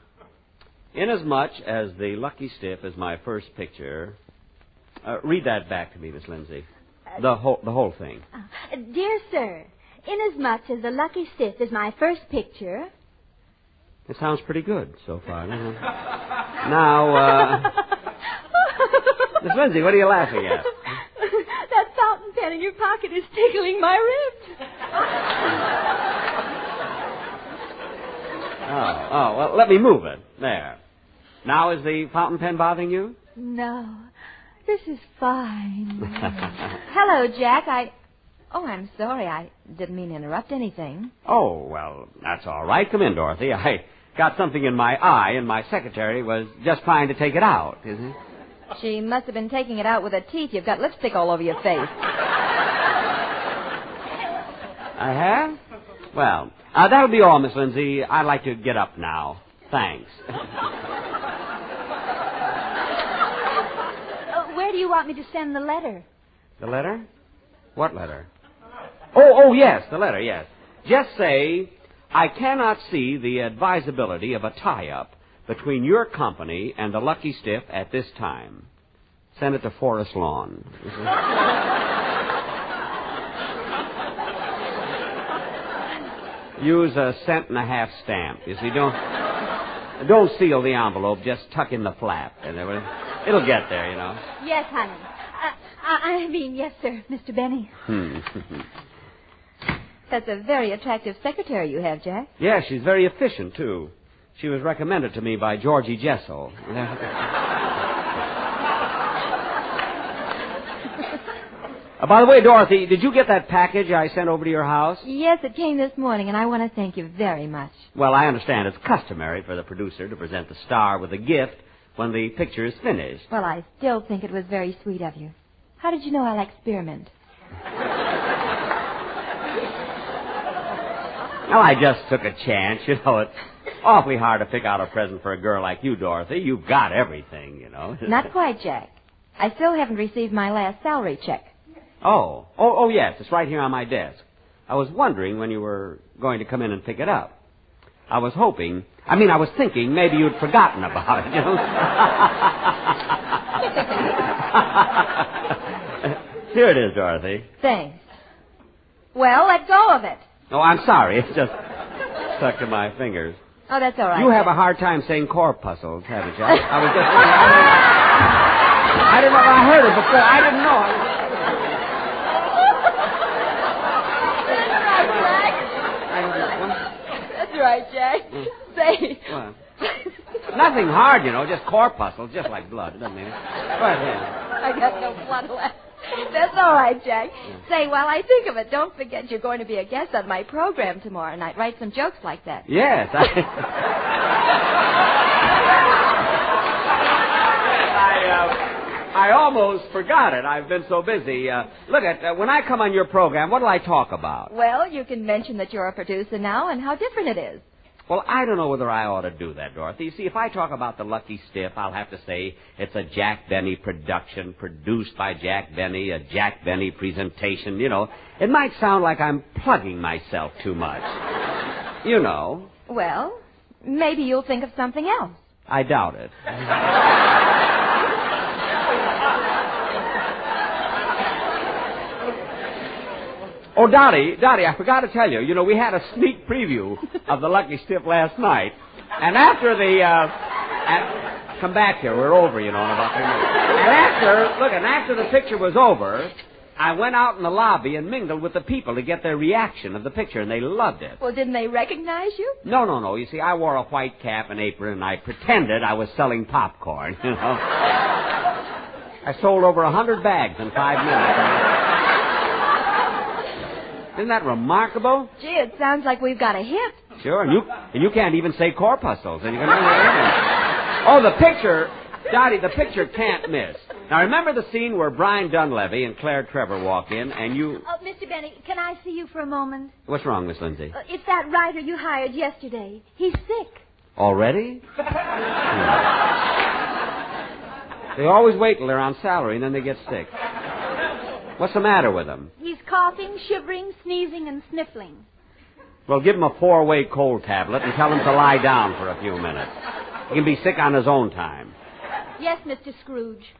[SPEAKER 20] Inasmuch as The Lucky Stiff is my first picture, read that back to me, Miss Lindsay. The whole thing.
[SPEAKER 8] Dear sir, inasmuch as The Lucky Stiff is my first picture...
[SPEAKER 20] It sounds pretty good so far. Now, Miss Lindsay, what are you laughing at?
[SPEAKER 8] That fountain pen in your pocket is tickling my ribs.
[SPEAKER 20] Oh, well, let me move it. There. Now is the fountain pen bothering you?
[SPEAKER 8] No, this is fine.
[SPEAKER 21] Hello, Jack. I'm sorry. I didn't mean to interrupt anything.
[SPEAKER 20] Oh, well, that's all right. Come in, Dorothy. I got something in my eye, and my secretary was just trying to take it out, isn't it?
[SPEAKER 21] She must have been taking it out with her teeth. You've got lipstick all over your face.
[SPEAKER 20] I have? Well, that'll be all, Miss Lindsay. I'd like to get up now. Thanks.
[SPEAKER 8] do you want me to send the letter?
[SPEAKER 20] The letter? What letter? Oh, yes, the letter, yes. Just say, I cannot see the advisability of a tie-up between your company and the Lucky Stiff at this time. Send it to Forest Lawn. Use a 1.5 cent stamp. You see, don't seal the envelope. Just tuck in the flap, and it'll get there, you know.
[SPEAKER 8] Yes, honey. Yes, sir, Mr. Benny.
[SPEAKER 21] That's a very attractive secretary you have, Jack.
[SPEAKER 20] Yeah, she's very efficient, too. She was recommended to me by Georgie Jessel. By the way, Dorothy, did you get that package I sent over to your house?
[SPEAKER 21] Yes, it came this morning, and I want to thank you very much.
[SPEAKER 20] Well, I understand it's customary for the producer to present the star with a gift when the picture is finished.
[SPEAKER 21] Well, I still think it was very sweet of you. How did you know I'll experiment?
[SPEAKER 20] Well, I just took a chance. You know, it's awfully hard to pick out a present for a girl like you, Dorothy. You've got everything, you know.
[SPEAKER 21] Not quite, Jack. I still haven't received my last salary check.
[SPEAKER 20] Oh, yes, it's right here on my desk. I was wondering when you were going to come in and pick it up. I was thinking maybe you'd forgotten about it, you know. Here it is, Dorothy.
[SPEAKER 21] Thanks. Well, let go of it.
[SPEAKER 20] Oh, I'm sorry. It's just stuck to my fingers.
[SPEAKER 21] Oh, that's all right.
[SPEAKER 20] You have a hard time saying corpuscles, haven't you? I was just... I didn't know. I heard it before. I didn't know.
[SPEAKER 21] That's right, Jack. Say.
[SPEAKER 20] What? Nothing hard, you know, just corpuscles, just like blood. It doesn't mean it. Go ahead.
[SPEAKER 21] I got no blood left. That's all right, Jack. Say, while I think of it, don't forget you're going to be a guest on my program tomorrow night. Write some jokes like that.
[SPEAKER 20] Yes. I almost forgot it. I've been so busy. Look, when I come on your program, what'll I talk about?
[SPEAKER 21] Well, you can mention that you're a producer now and how different it is.
[SPEAKER 20] Well, I don't know whether I ought to do that, Dorothy. You see, if I talk about the Lucky Stiff, I'll have to say it's a Jack Benny production, produced by Jack Benny, a Jack Benny presentation, you know. It might sound like I'm plugging myself too much. You know.
[SPEAKER 21] Well, maybe you'll think of something else.
[SPEAKER 20] I doubt it. Oh, Dottie, I forgot to tell you. You know, we had a sneak preview of the Lucky Stiff last night. And after come back here. We're over, you know, in about 3 minutes. And after the picture was over, I went out in the lobby and mingled with the people to get their reaction of the picture, and they loved it.
[SPEAKER 21] Well, didn't they recognize you?
[SPEAKER 20] No. You see, I wore a white cap and apron, and I pretended I was selling popcorn, you know. I sold over 100 bags in 5 minutes. Isn't that remarkable?
[SPEAKER 21] Gee, it sounds like we've got a hit.
[SPEAKER 20] Sure, and you can't even say corpuscles, and you can remember everything. Oh, the picture, Dottie, the picture can't miss. Now, remember the scene where Brian Dunleavy and Claire Trevor walk in, and you...
[SPEAKER 8] Oh, Mr. Benny, can I see you for a moment?
[SPEAKER 20] What's wrong, Miss Lindsay?
[SPEAKER 8] It's that writer you hired yesterday. He's sick.
[SPEAKER 20] Already? They always wait till they're on salary, and then they get sick. What's the matter with him?
[SPEAKER 8] He's coughing, shivering, sneezing, and sniffling.
[SPEAKER 20] Well, give him a 4-way cold tablet and tell him to lie down for a few minutes. He can be sick on his own time.
[SPEAKER 8] Yes, Mr. Scrooge.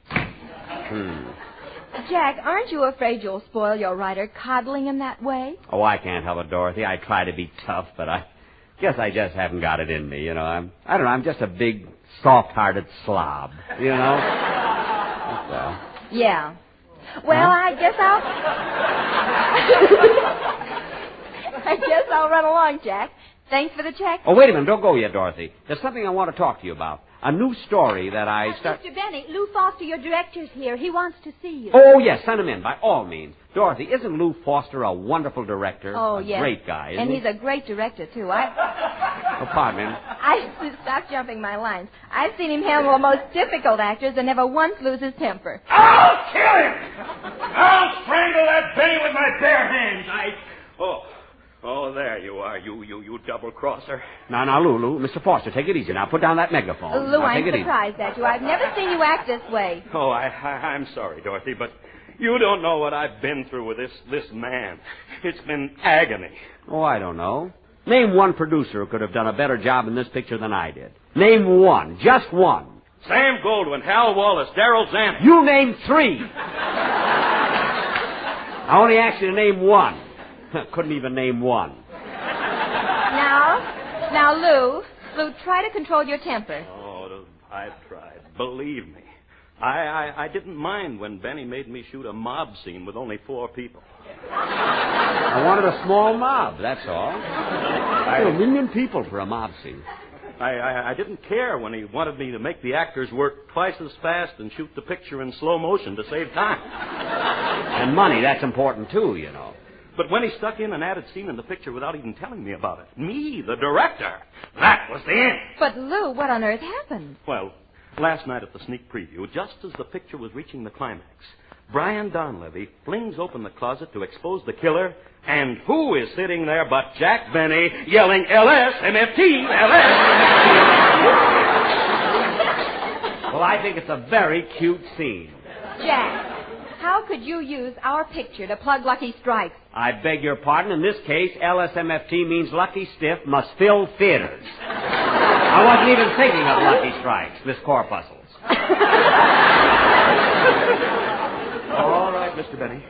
[SPEAKER 21] Jack, aren't you afraid you'll spoil your writer coddling him that way?
[SPEAKER 20] Oh, I can't help it, Dorothy. I try to be tough, but I guess I just haven't got it in me, you know. I don't know, I'm just a big, soft-hearted slob, you know?
[SPEAKER 21] Yeah. Well, I guess I'll run along, Jack. Thanks for the check.
[SPEAKER 20] Oh, wait a minute. Don't go yet, Dorothy. There's something I want to talk to you about. A new story that I
[SPEAKER 8] Mr. Benny, Lou Foster, your director's here. He wants to see you.
[SPEAKER 20] Oh, yes. Send him in, by all means. Dorothy, isn't Lou Foster a wonderful director?
[SPEAKER 21] Oh, yes.
[SPEAKER 20] A great guy, isn't
[SPEAKER 21] he?
[SPEAKER 20] he?
[SPEAKER 21] And he's a great director, ttoo.
[SPEAKER 20] Oh, pardon me.
[SPEAKER 21] Stop jumping my lines. I've seen him handle the most difficult actors and never once lose his temper.
[SPEAKER 16] I'll kill him! I'll strangle that Benny with my bare hands. Oh,
[SPEAKER 7] Oh, there you are, you double-crosser.
[SPEAKER 20] Now, Lou, Mr. Foster, take it easy. Now, put down that megaphone.
[SPEAKER 21] Lou,
[SPEAKER 20] now,
[SPEAKER 21] I'm
[SPEAKER 20] take it
[SPEAKER 21] surprised at you. I've never seen you act this way.
[SPEAKER 7] Oh, I'm sorry, Dorothy, but you don't know what I've been through with this man. It's been agony.
[SPEAKER 20] Oh, I don't know. Name one producer who could have done a better job in this picture than I did. Name one. Just one.
[SPEAKER 7] Sam Goldwyn, Hal Wallace, Darrell Zanuck.
[SPEAKER 20] You named three. I only asked you to name one. Couldn't even name one.
[SPEAKER 21] Now, Lou, try to control your temper.
[SPEAKER 7] Oh, I've tried. Believe me. I didn't mind when Benny made me shoot a mob scene with only 4 people.
[SPEAKER 20] I wanted a small mob, that's all. 1 million people for a mob scene.
[SPEAKER 7] I didn't care when he wanted me to make the actors work twice as fast and shoot the picture in slow motion to save time.
[SPEAKER 20] And money, that's important too, you know.
[SPEAKER 7] But when he stuck in an added scene in the picture without even telling me about it, me, the director, that was the end.
[SPEAKER 21] But, Lou, what on earth happened?
[SPEAKER 7] Well, last night at the sneak preview, just as the picture was reaching the climax, Brian Donlevy flings open the closet to expose the killer, and who is sitting there but Jack Benny yelling, LS, MFT, LS.
[SPEAKER 20] Well, I think it's a very cute scene.
[SPEAKER 21] Jack, how could you use our picture to plug Lucky Strikes?
[SPEAKER 20] I beg your pardon. In this case, LSMFT means Lucky Stiff must fill theaters. I wasn't even thinking of Lucky Strikes, Miss Corpuscles.
[SPEAKER 7] All right, Mr. Benny.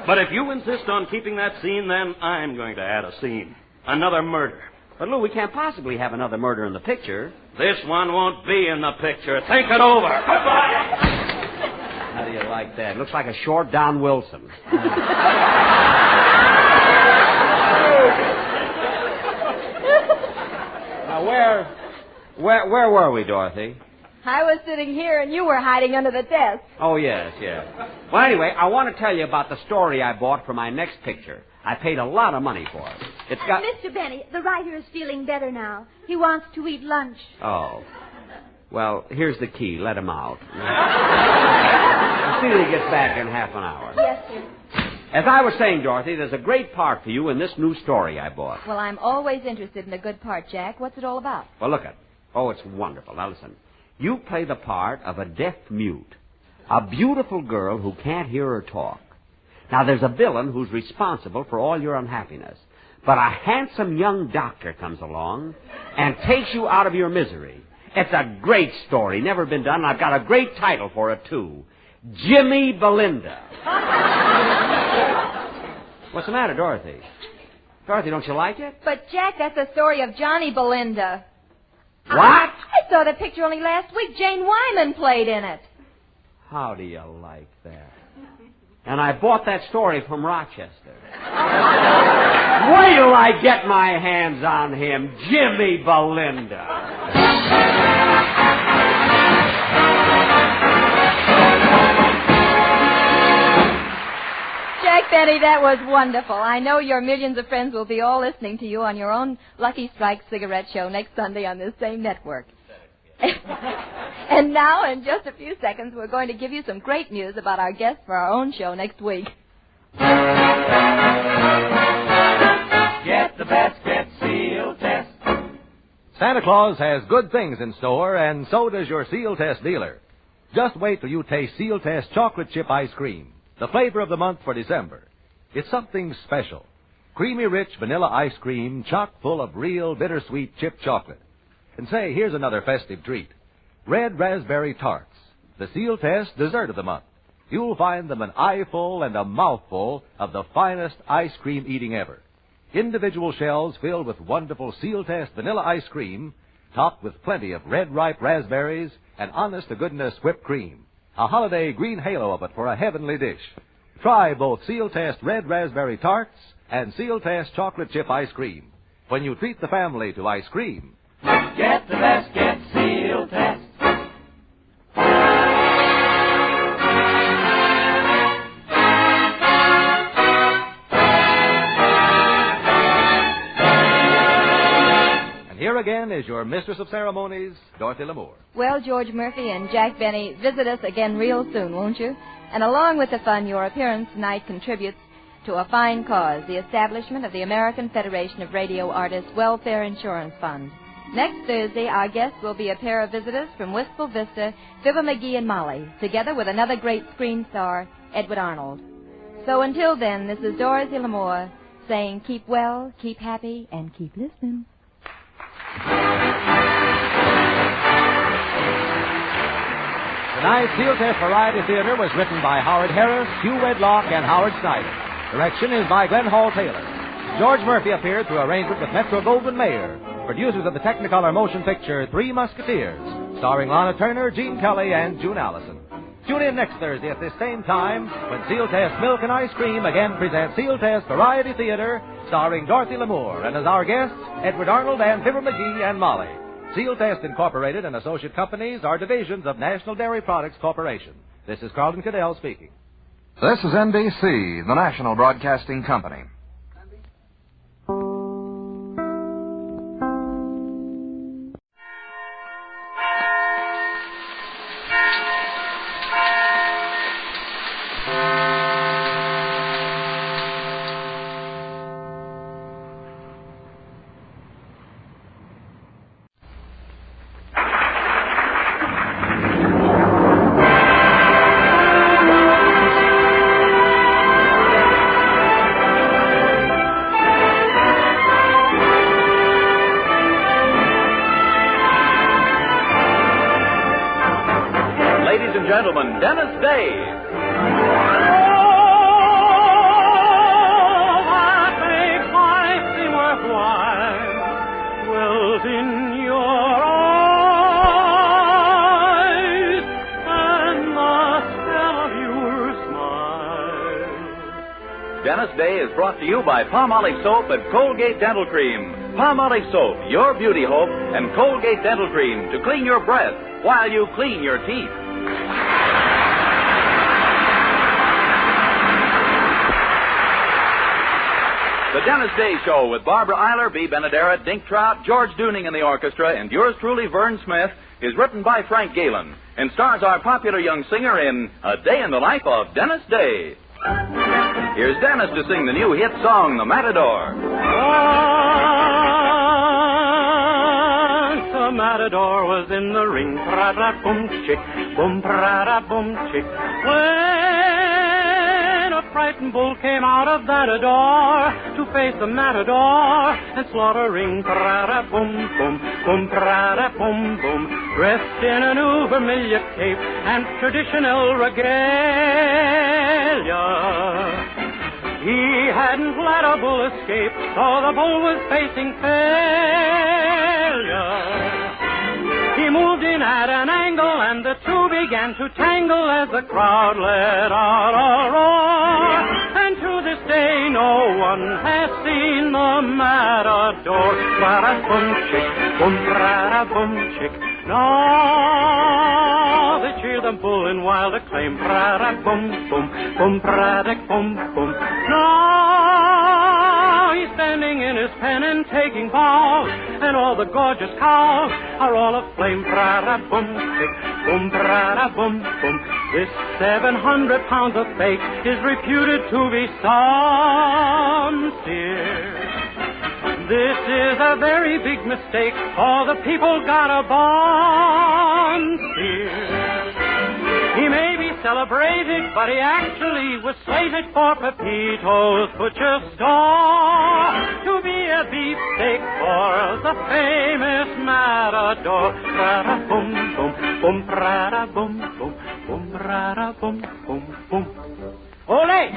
[SPEAKER 7] But if you insist on keeping that scene, then I'm going to add a scene. Another murder.
[SPEAKER 20] But, Lou, we can't possibly have another murder in the picture.
[SPEAKER 7] This one won't be in the picture. Think it over. Goodbye.
[SPEAKER 20] How do you like that? Looks like a short Don Wilson. Now, where were we, Dorothy?
[SPEAKER 21] I was sitting here and you were hiding under the desk.
[SPEAKER 20] Oh, yes. Well, anyway, I want to tell you about the story I bought for my next picture. I paid a lot of money for it. It's got...
[SPEAKER 8] Mr. Benny, the writer is feeling better now. He wants to eat lunch.
[SPEAKER 20] Oh. Well, here's the key. Let him out. I'll see that he gets back in half an hour.
[SPEAKER 8] Yes, sir.
[SPEAKER 20] As I was saying, Dorothy, there's a great part for you in this new story I bought.
[SPEAKER 21] Well, I'm always interested in a good part, Jack. What's it all about?
[SPEAKER 20] Well, look at. Oh, it's wonderful. Now, listen. You play the part of a deaf mute, a beautiful girl who can't hear or talk. Now, there's a villain who's responsible for all your unhappiness. But a handsome young doctor comes along and takes you out of your misery. It's a great story, never been done. I've got a great title for it, too. Jimmy Belinda. What's the matter, Dorothy? Dorothy, don't you like it?
[SPEAKER 21] But, Jack, that's the story of Johnny Belinda.
[SPEAKER 20] What?
[SPEAKER 21] I saw the picture only last week. Jane Wyman played in it.
[SPEAKER 20] How do you like that? And I bought that story from Rochester. Wait till I get my hands on him, Jimmy Belinda.
[SPEAKER 21] Jack Benny, that was wonderful. I know your millions of friends will be all listening to you on your own Lucky Strike cigarette show next Sunday on this same network. And now, in just a few seconds, we're going to give you some great news about our guest for our own show next week.
[SPEAKER 12] Get the best, get Sealtest.
[SPEAKER 4] Santa Claus has good things in store, and so does your Sealtest dealer. Just wait till you taste Sealtest chocolate chip ice cream, the flavor of the month for December. It's something special. Creamy, rich vanilla ice cream chock full of real bittersweet chip chocolate. And say, here's another festive treat. Red raspberry tarts, the Sealtest dessert of the month. You'll find them an eyeful and a mouthful of the finest ice cream eating ever. Individual shells filled with wonderful Sealtest vanilla ice cream, topped with plenty of red ripe raspberries and honest-to-goodness whipped cream. A holiday green halo of it for a heavenly dish. Try both Sealtest red raspberry tarts and Sealtest chocolate chip ice cream. When you treat the family to ice cream,
[SPEAKER 12] get the best, get Sealtest.
[SPEAKER 4] And here again is your mistress of ceremonies, Dorothy Lamour.
[SPEAKER 21] Well, George Murphy and Jack Benny, visit us again real soon, won't you? And along with the fun your appearance tonight contributes, to a fine cause, the establishment of the American Federation of Radio Artists Welfare Insurance Fund. Next Thursday, our guests will be a pair of visitors from Wistful Vista, Fibber McGee and Molly, together with another great screen star, Edward Arnold. So until then, this is Dorothy Lamour saying keep well, keep happy, and keep listening.
[SPEAKER 4] Tonight's Sealtest Variety Theater was written by Howard Harris, Hugh Wedlock, and Howard Snyder. Direction is by Glenn Hall Taylor. George Murphy appeared through arrangement with Metro-Goldwyn-Mayer, producers of the Technicolor motion picture Three Musketeers, starring Lana Turner, Gene Kelly, and June Allison. Tune in next Thursday at this same time when Sealtest Milk and Ice Cream again presents Sealtest Variety Theater, starring Dorothy Lamour, and as our guests, Edward Arnold and Fibber McGee and Molly. Sealtest Incorporated and associate companies are divisions of National Dairy Products Corporation. This is Carlton Cadell speaking.
[SPEAKER 17] This is NBC, the national broadcasting company.
[SPEAKER 18] Gentlemen, Dennis Day.
[SPEAKER 12] That makes life seem worthwhile. Dwells in your eyes and the spell of your smile.
[SPEAKER 18] Dennis Day is brought to you by Palmolive Soap and Colgate Dental Cream. Palmolive Soap, your beauty hope, and Colgate Dental Cream to clean your breath while you clean your teeth. The Dennis Day Show with Barbara Eiler, B. Benaderet, Dink Trout, George Dooning in the orchestra, and yours truly, Vern Smith, is written by Frank Galen and stars our popular young singer in A Day in the Life of Dennis Day. Here's Dennis to sing the new hit song, The Matador.
[SPEAKER 12] Once a matador was in the ring, pra-da-boom-chick, boom-pra-da-boom-chick. When a frightened bull came out of that door to face the matador and slaughter ring, pra-da-boom-boom, boom-pra-da-boom-boom, dressed in a new vermilion cape and traditional regalia. He hadn't let a bull escape, so the bull was facing failure. He moved in at an angle, and the two began to tangle as the crowd let out a roar. And to this day, no one has seen the matador. Pra-da-boom-chick, boom-pra-da-boom-chick. No, they cheer the bull in wild acclaim. Pra-da-boom-boom, boom-pra-da-boom-boom. No, he's standing in his pen and taking bows, and all the gorgeous cows are all aflame. Pra-da-boom-chick, boom-pra-da-boom-boom. This 700 pounds of fake is reputed to be some steer. This is a very big mistake, for the people got a bond steer. He may be celebrated, but he actually was slated for Pepito's butcher store to be a beefsteak for the famous matador. Pra-da-boom-boom, boom-pra-da-boom-boom, boom-pra-da-boom-boom-boom. Ole!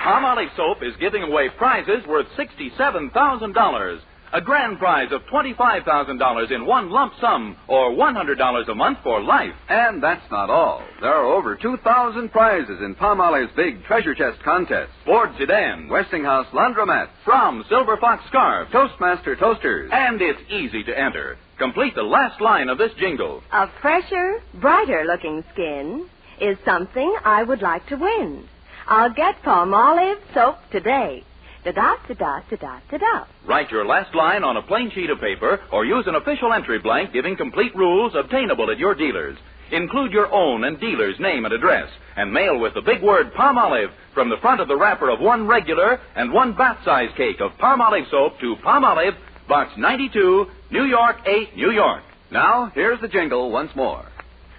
[SPEAKER 18] Palmolive Soap is giving away prizes worth $67,000. A grand prize of $25,000 in one lump sum, or $100 a month for life.
[SPEAKER 19] And that's not all. There are over 2,000 prizes in Palmolive's big treasure chest contest.
[SPEAKER 18] Ford sedan,
[SPEAKER 19] Westinghouse laundromat,
[SPEAKER 18] From Silver Fox scarf,
[SPEAKER 19] Toastmaster toasters.
[SPEAKER 18] And it's easy to enter. Complete the last line of this jingle.
[SPEAKER 23] A fresher, brighter-looking skin is something I would like to win. I'll get Palmolive Soap today. Da-da-da-da-da-da-da.
[SPEAKER 18] Write your last line on a plain sheet of paper or use an official entry blank giving complete rules obtainable at your dealers. Include your own and dealer's name and address and mail with the big word Palmolive from the front of the wrapper of one regular and one bath-size cake of Palmolive soap to Palmolive, Box 92, New York 8, New York.
[SPEAKER 19] Now, here's the jingle once more.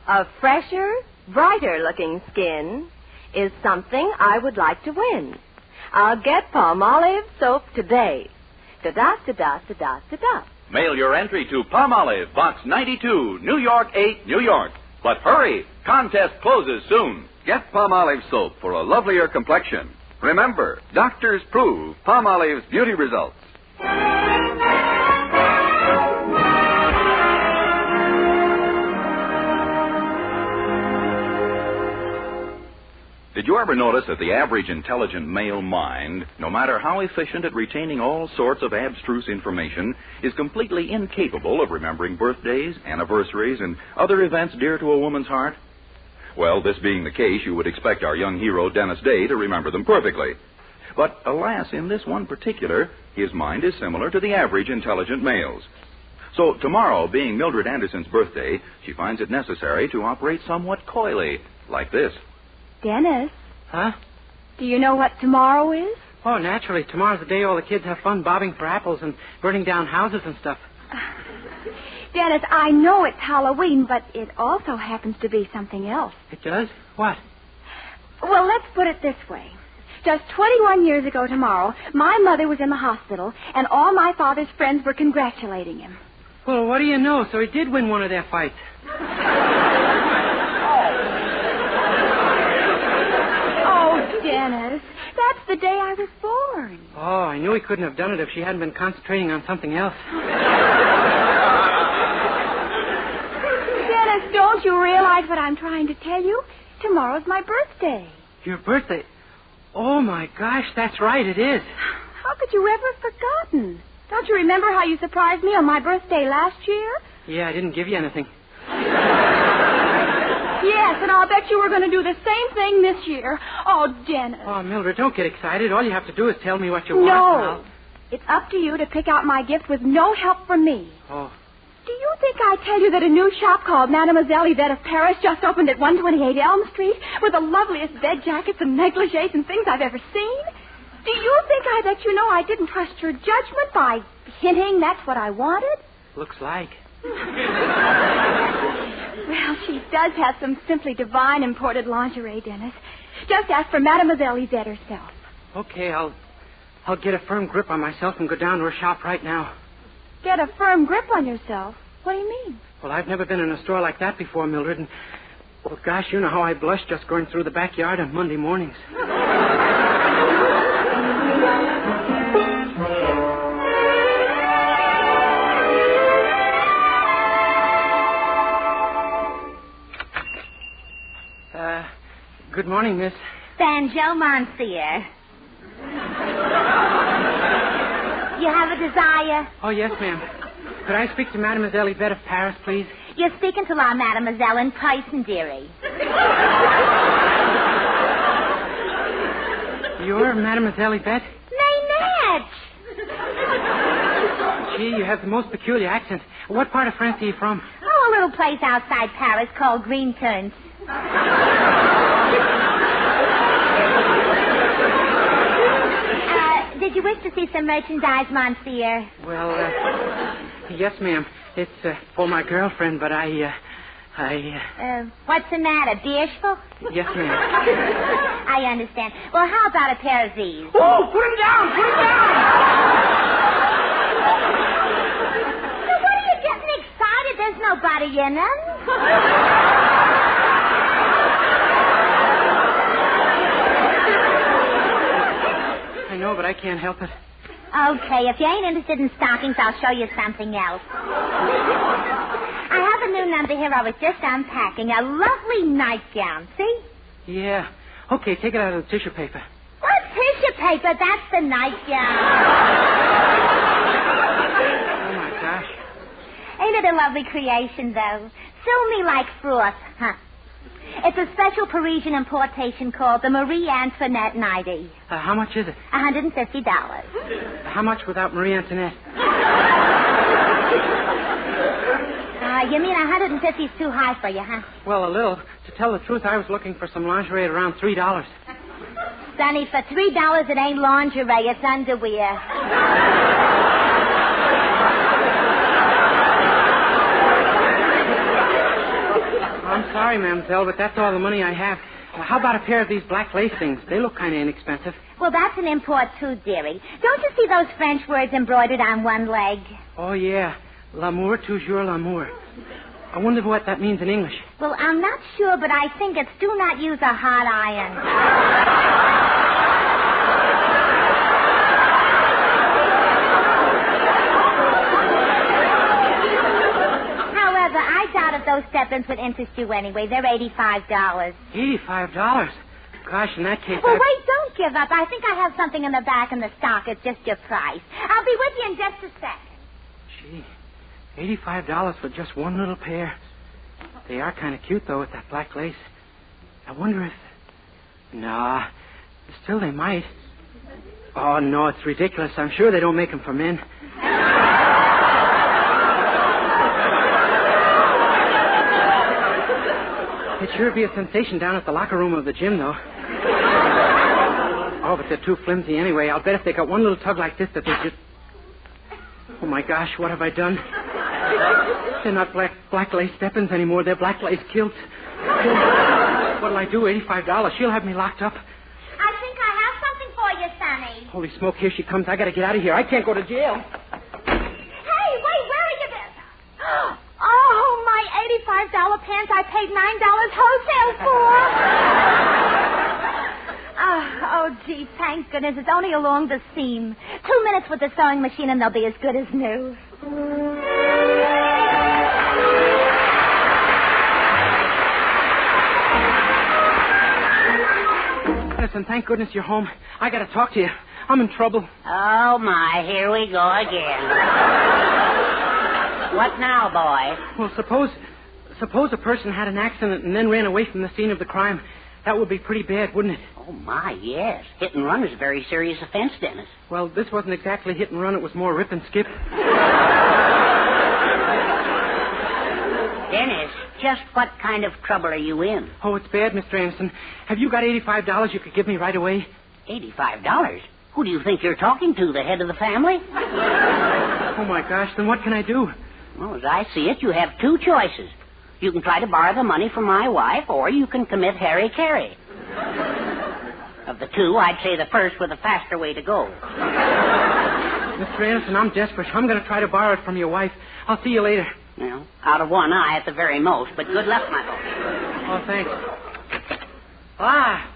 [SPEAKER 23] A fresher, brighter-looking skin is something I would like to win. I'll get Palmolive soap today. Da-da-da-da-da-da-da.
[SPEAKER 18] Mail your entry to Palmolive, Box 92, New York 8, New York. But hurry, contest closes soon.
[SPEAKER 19] Get Palmolive soap for a lovelier complexion. Remember, doctors prove Palmolive's beauty results.
[SPEAKER 18] Did you ever notice that the average intelligent male mind, no matter how efficient at retaining all sorts of abstruse information, is completely incapable of remembering birthdays, anniversaries, and other events dear to a woman's heart? Well, this being the case, you would expect our young hero, Dennis Day, to remember them perfectly. But, alas, in this one particular, his mind is similar to the average intelligent male's. So, tomorrow, being Mildred Anderson's birthday, she finds it necessary to operate somewhat coyly, like this.
[SPEAKER 24] Dennis.
[SPEAKER 1] Huh?
[SPEAKER 24] Do you know what tomorrow is?
[SPEAKER 1] Oh, naturally. Tomorrow's the day all the kids have fun bobbing for apples and burning down houses and stuff.
[SPEAKER 24] Dennis, I know it's Halloween, but it also happens to be something else.
[SPEAKER 1] It does? What?
[SPEAKER 24] Well, let's put it this way. Just 21 years ago tomorrow, my mother was in the hospital, and all my father's friends were congratulating him.
[SPEAKER 1] Well, what do you know? So he did win one of their fights.
[SPEAKER 24] Dennis, that's the day I was born.
[SPEAKER 1] Oh, I knew he couldn't have done it if she hadn't been concentrating on something else.
[SPEAKER 24] Dennis, don't you realize what I'm trying to tell you? Tomorrow's my birthday.
[SPEAKER 1] Your birthday? Oh, my gosh, that's right, it is.
[SPEAKER 24] How could you ever have forgotten? Don't you remember how you surprised me on my birthday last year?
[SPEAKER 1] Yeah, I didn't give you anything.
[SPEAKER 24] Yes, and I'll bet you were going to do the same thing this year. Oh, Dennis.
[SPEAKER 1] Oh, Mildred, don't get excited. All you have to do is tell me what you want.
[SPEAKER 24] No. It's up to you to pick out my gift with no help from me.
[SPEAKER 1] Oh.
[SPEAKER 24] Do you think I tell you that a new shop called Mademoiselle Yvette of Paris just opened at 128 Elm Street with the loveliest bed jackets and negligees and things I've ever seen? Do you think I bet you know I didn't trust your judgment by hinting that's what I wanted?
[SPEAKER 1] Looks like.
[SPEAKER 24] Well, she does have some simply divine imported lingerie, Dennis. Just ask for Mademoiselle Yvette herself.
[SPEAKER 1] Okay, I'll get a firm grip on myself and go down to her shop right now.
[SPEAKER 24] Get a firm grip on yourself? What do you mean?
[SPEAKER 1] Well, I've never been in a store like that before, Mildred, and, well, gosh, you know how I blush just going through the backyard on Monday mornings. Good morning, miss.
[SPEAKER 2] Banjo Monsieur. You have a desire?
[SPEAKER 1] Oh, yes, ma'am. Could I speak to Mademoiselle Yvette of Paris, please?
[SPEAKER 2] You're speaking to La Mademoiselle in person, dearie.
[SPEAKER 1] You're Mademoiselle Yvette?
[SPEAKER 2] Maynard!
[SPEAKER 1] Gee, you have the most peculiar accent. What part of France are you from?
[SPEAKER 2] Oh, a little place outside Paris called Green Turns. Did you wish to see some merchandise, Monsieur?
[SPEAKER 1] Well, yes, ma'am. It's for my girlfriend, but
[SPEAKER 2] what's the matter, bashful?
[SPEAKER 1] Yes, ma'am.
[SPEAKER 2] I understand. Well, how about a pair of these?
[SPEAKER 1] Oh, put him down! Put him down!
[SPEAKER 2] So what are you getting excited? There's nobody in them.
[SPEAKER 1] I know, but I can't help it.
[SPEAKER 2] Okay, if you ain't interested in stockings, I'll show you something else. I have a new number here I was just unpacking. A lovely nightgown, see?
[SPEAKER 1] Yeah. Okay, take it out of the tissue paper.
[SPEAKER 2] What tissue paper? That's the nightgown.
[SPEAKER 1] Oh, my gosh.
[SPEAKER 2] Ain't it a lovely creation, though? Sew me like frost, huh? It's a special Parisian importation called the Marie Antoinette 90.
[SPEAKER 1] How much is it?
[SPEAKER 2] $150.
[SPEAKER 1] How much without Marie Antoinette?
[SPEAKER 2] You mean 150 is too high for you, huh?
[SPEAKER 1] Well, a little. To tell the truth, I was looking for some lingerie at around $3.
[SPEAKER 2] Sonny, for $3 it ain't lingerie, it's underwear.
[SPEAKER 1] I'm sorry, mademoiselle, but that's all the money I have. How about a pair of these black lace things? They look kind of inexpensive.
[SPEAKER 2] Well, that's an import too, dearie. Don't you see those French words embroidered on one leg?
[SPEAKER 1] Oh, yeah. L'amour, toujours l'amour. I wonder what that means in English.
[SPEAKER 2] Well, I'm not sure, but I think it's do not use a hot iron. However, I doubt if those step-ins would interest you anyway. They're $85.
[SPEAKER 1] $85? Gosh, in that case...
[SPEAKER 2] Well, wait, don't give up. I think I have something in the back in the stock at just your price. I'll be with you in just a sec.
[SPEAKER 1] Gee, $85 for just one little pair. They are kind of cute, though, with that black lace. I wonder if... Nah, still they might. Oh, no, it's ridiculous. I'm sure they don't make them for men. It'd sure be a sensation down at the locker room of the gym, though. Oh, but they're too flimsy anyway. I'll bet if they got one little tug like this that they just... Oh, my gosh, what have I done? They're not black lace step-ins anymore. They're black lace kilts. What'll I do? $85. She'll have me locked up.
[SPEAKER 2] I think I have something for you, Sonny.
[SPEAKER 1] Holy smoke, here she comes. I gotta get out of here. I can't go to jail.
[SPEAKER 2] Hey, wait, where are you then? Oh, my $85 pants I paid $9 wholesale for. Oh, gee, thank goodness. It's only along the seam. 2 minutes with the sewing machine and they'll be as good as new.
[SPEAKER 1] Listen, thank goodness you're home. I gotta talk to you. I'm in trouble.
[SPEAKER 3] Oh, my, here we go again. What now, boy?
[SPEAKER 1] Well, suppose a person had an accident and then ran away from the scene of the crime. That would be pretty bad, wouldn't it?
[SPEAKER 3] Oh, my, yes. Hit and run is a very serious offense, Dennis.
[SPEAKER 1] Well, this wasn't exactly hit and run. It was more rip and skip.
[SPEAKER 3] Dennis, just what kind of trouble are you in?
[SPEAKER 1] Oh, it's bad, Mr. Anderson. Have you got $85 you could give me right away?
[SPEAKER 3] $85? Who do you think you're talking to, the head of the family?
[SPEAKER 1] Oh, my gosh, then what can I do?
[SPEAKER 3] Well, as I see it, you have two choices. You can try to borrow the money from my wife, or you can commit hara-kiri. Of the two, I'd say the first was the faster way to go.
[SPEAKER 1] Mr. Anderson, I'm desperate. I'm going to try to borrow it from your wife. I'll see you later.
[SPEAKER 3] Well, out of one eye at the very most, but good luck, my boy.
[SPEAKER 1] Oh, thanks.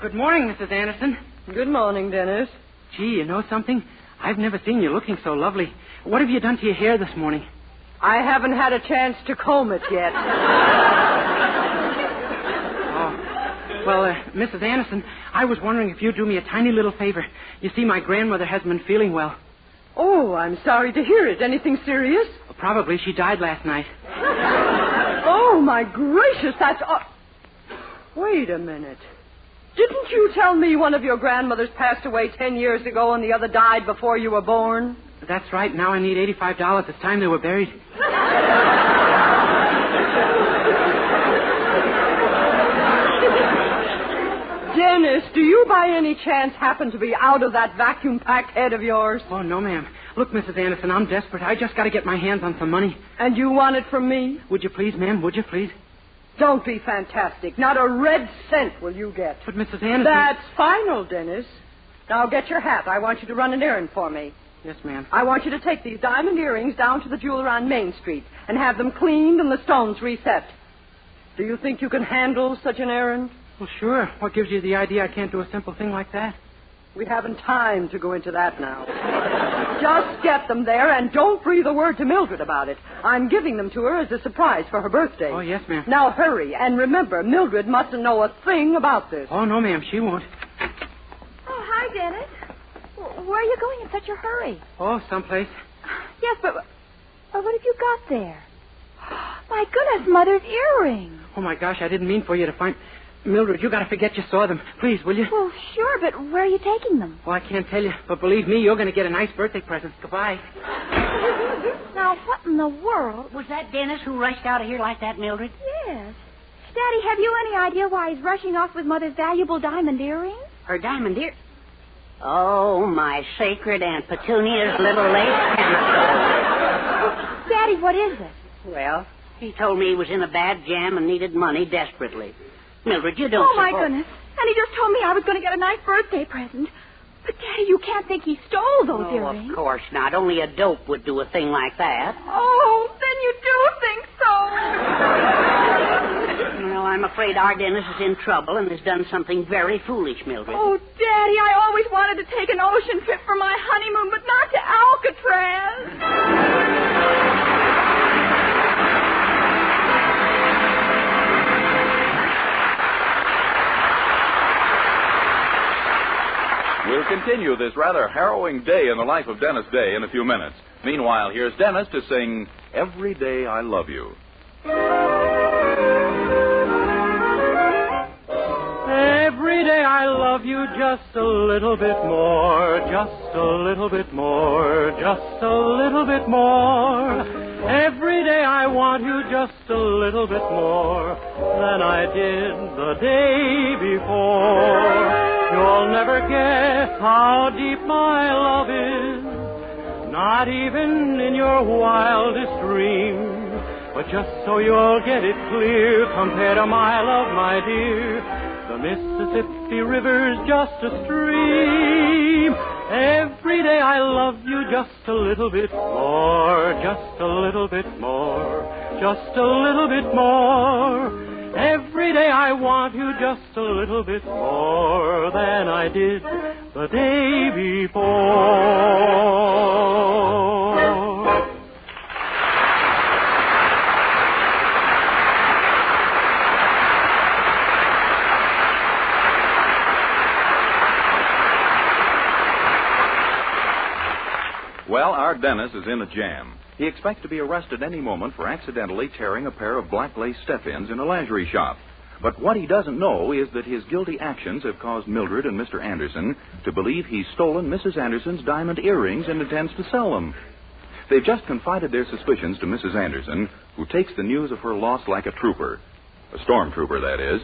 [SPEAKER 1] Good morning, Mrs. Anderson.
[SPEAKER 6] Good morning, Dennis.
[SPEAKER 1] Gee, you know something? I've never seen you looking so lovely. What have you done to your hair this morning?
[SPEAKER 6] I haven't had a chance to comb it yet.
[SPEAKER 1] Well, Mrs. Anderson, I was wondering if you'd do me a tiny little favor. You see, my grandmother hasn't been feeling well.
[SPEAKER 6] Oh, I'm sorry to hear it. Anything serious?
[SPEAKER 1] Probably. She died last night.
[SPEAKER 6] Oh, my gracious, that's... Wait a minute. Didn't you tell me one of your grandmothers passed away 10 years ago and the other died before you were born?
[SPEAKER 1] That's right. Now I need $85. It's time they were buried.
[SPEAKER 6] Dennis, do you by any chance happen to be out of that vacuum-packed head of yours?
[SPEAKER 1] Oh, no, ma'am. Look, Mrs. Anderson, I'm desperate. I just got to get my hands on some money.
[SPEAKER 6] And you want it from me?
[SPEAKER 1] Would you please, ma'am? Would you please?
[SPEAKER 6] Don't be fantastic. Not a red cent will you get.
[SPEAKER 1] But, Mrs. Anderson...
[SPEAKER 6] That's final, Dennis. Now get your hat. I want you to run an errand for me.
[SPEAKER 1] Yes, ma'am.
[SPEAKER 6] I want you to take these diamond earrings down to the jeweler on Main Street and have them cleaned and the stones reset. Do you think you can handle such an errand?
[SPEAKER 1] Well, sure. What gives you the idea I can't do a simple thing like that?
[SPEAKER 6] We haven't time to go into that now. Just get them there and don't breathe a word to Mildred about it. I'm giving them to her as a surprise for her birthday.
[SPEAKER 1] Oh, yes, ma'am.
[SPEAKER 6] Now hurry. And remember, Mildred mustn't know a thing about this.
[SPEAKER 1] Oh, no, ma'am. She won't.
[SPEAKER 21] Oh, hi, Dennis. Where are you going in such a hurry?
[SPEAKER 1] Oh, someplace.
[SPEAKER 21] Yes, but what have you got there? My goodness, Mother's earring.
[SPEAKER 1] Oh, my gosh, I didn't mean for you to find... Mildred, you got to forget you saw them. Please, will you?
[SPEAKER 24] Well, sure, but where are you taking them?
[SPEAKER 1] Well, I can't tell you, but believe me, you're going to get a nice birthday present. Goodbye.
[SPEAKER 24] Now, what in the world?
[SPEAKER 3] Was that Dennis who rushed out of here like that, Mildred?
[SPEAKER 24] Yes. Daddy, have you any idea why he's rushing off with Mother's valuable diamond earrings?
[SPEAKER 3] Her diamond ear... Oh, my sacred Aunt Petunia's little lace camisole.
[SPEAKER 24] Daddy, what is it?
[SPEAKER 3] Well, he told me he was in a bad jam and needed money desperately. Mildred, you don't
[SPEAKER 24] Oh, my
[SPEAKER 3] suppose...
[SPEAKER 24] goodness. And he just told me I was going to get a nice birthday present. But, Daddy, you can't think he stole those earrings.
[SPEAKER 3] Of course not. Only a dope would do a thing like that.
[SPEAKER 24] Oh, then you do think so.
[SPEAKER 3] Well, I'm afraid our Dennis is in trouble and has done something very foolish, Mildred.
[SPEAKER 24] Oh, Daddy, I always wanted to take an ocean trip for my honeymoon, but not to Alcatraz.
[SPEAKER 18] We'll continue this rather harrowing day in the life of Dennis Day in a few minutes. Meanwhile, here's Dennis to sing Every Day I Love You.
[SPEAKER 12] Every day I love you just a little bit more, just a little bit more, just a little bit more. Every day I want you just a little bit more than I did the day before. You'll never guess how deep my love is, not even in your wildest dreams. But just so you'll get it clear, compare to my love, my dear, the Mississippi River's just a stream. Every day I love you just a little bit more, just a little bit more, just a little bit more. Every day I want you just a little bit more than I did the day before.
[SPEAKER 18] Well, our Dennis is in a jam. He expects to be arrested any moment for accidentally tearing a pair of black lace step-ins in a lingerie shop. But what he doesn't know is that his guilty actions have caused Mildred and Mr. Anderson to believe he's stolen Mrs. Anderson's diamond earrings and intends to sell them. They've just confided their suspicions to Mrs. Anderson, who takes the news of her loss like a trooper. A stormtrooper, that is.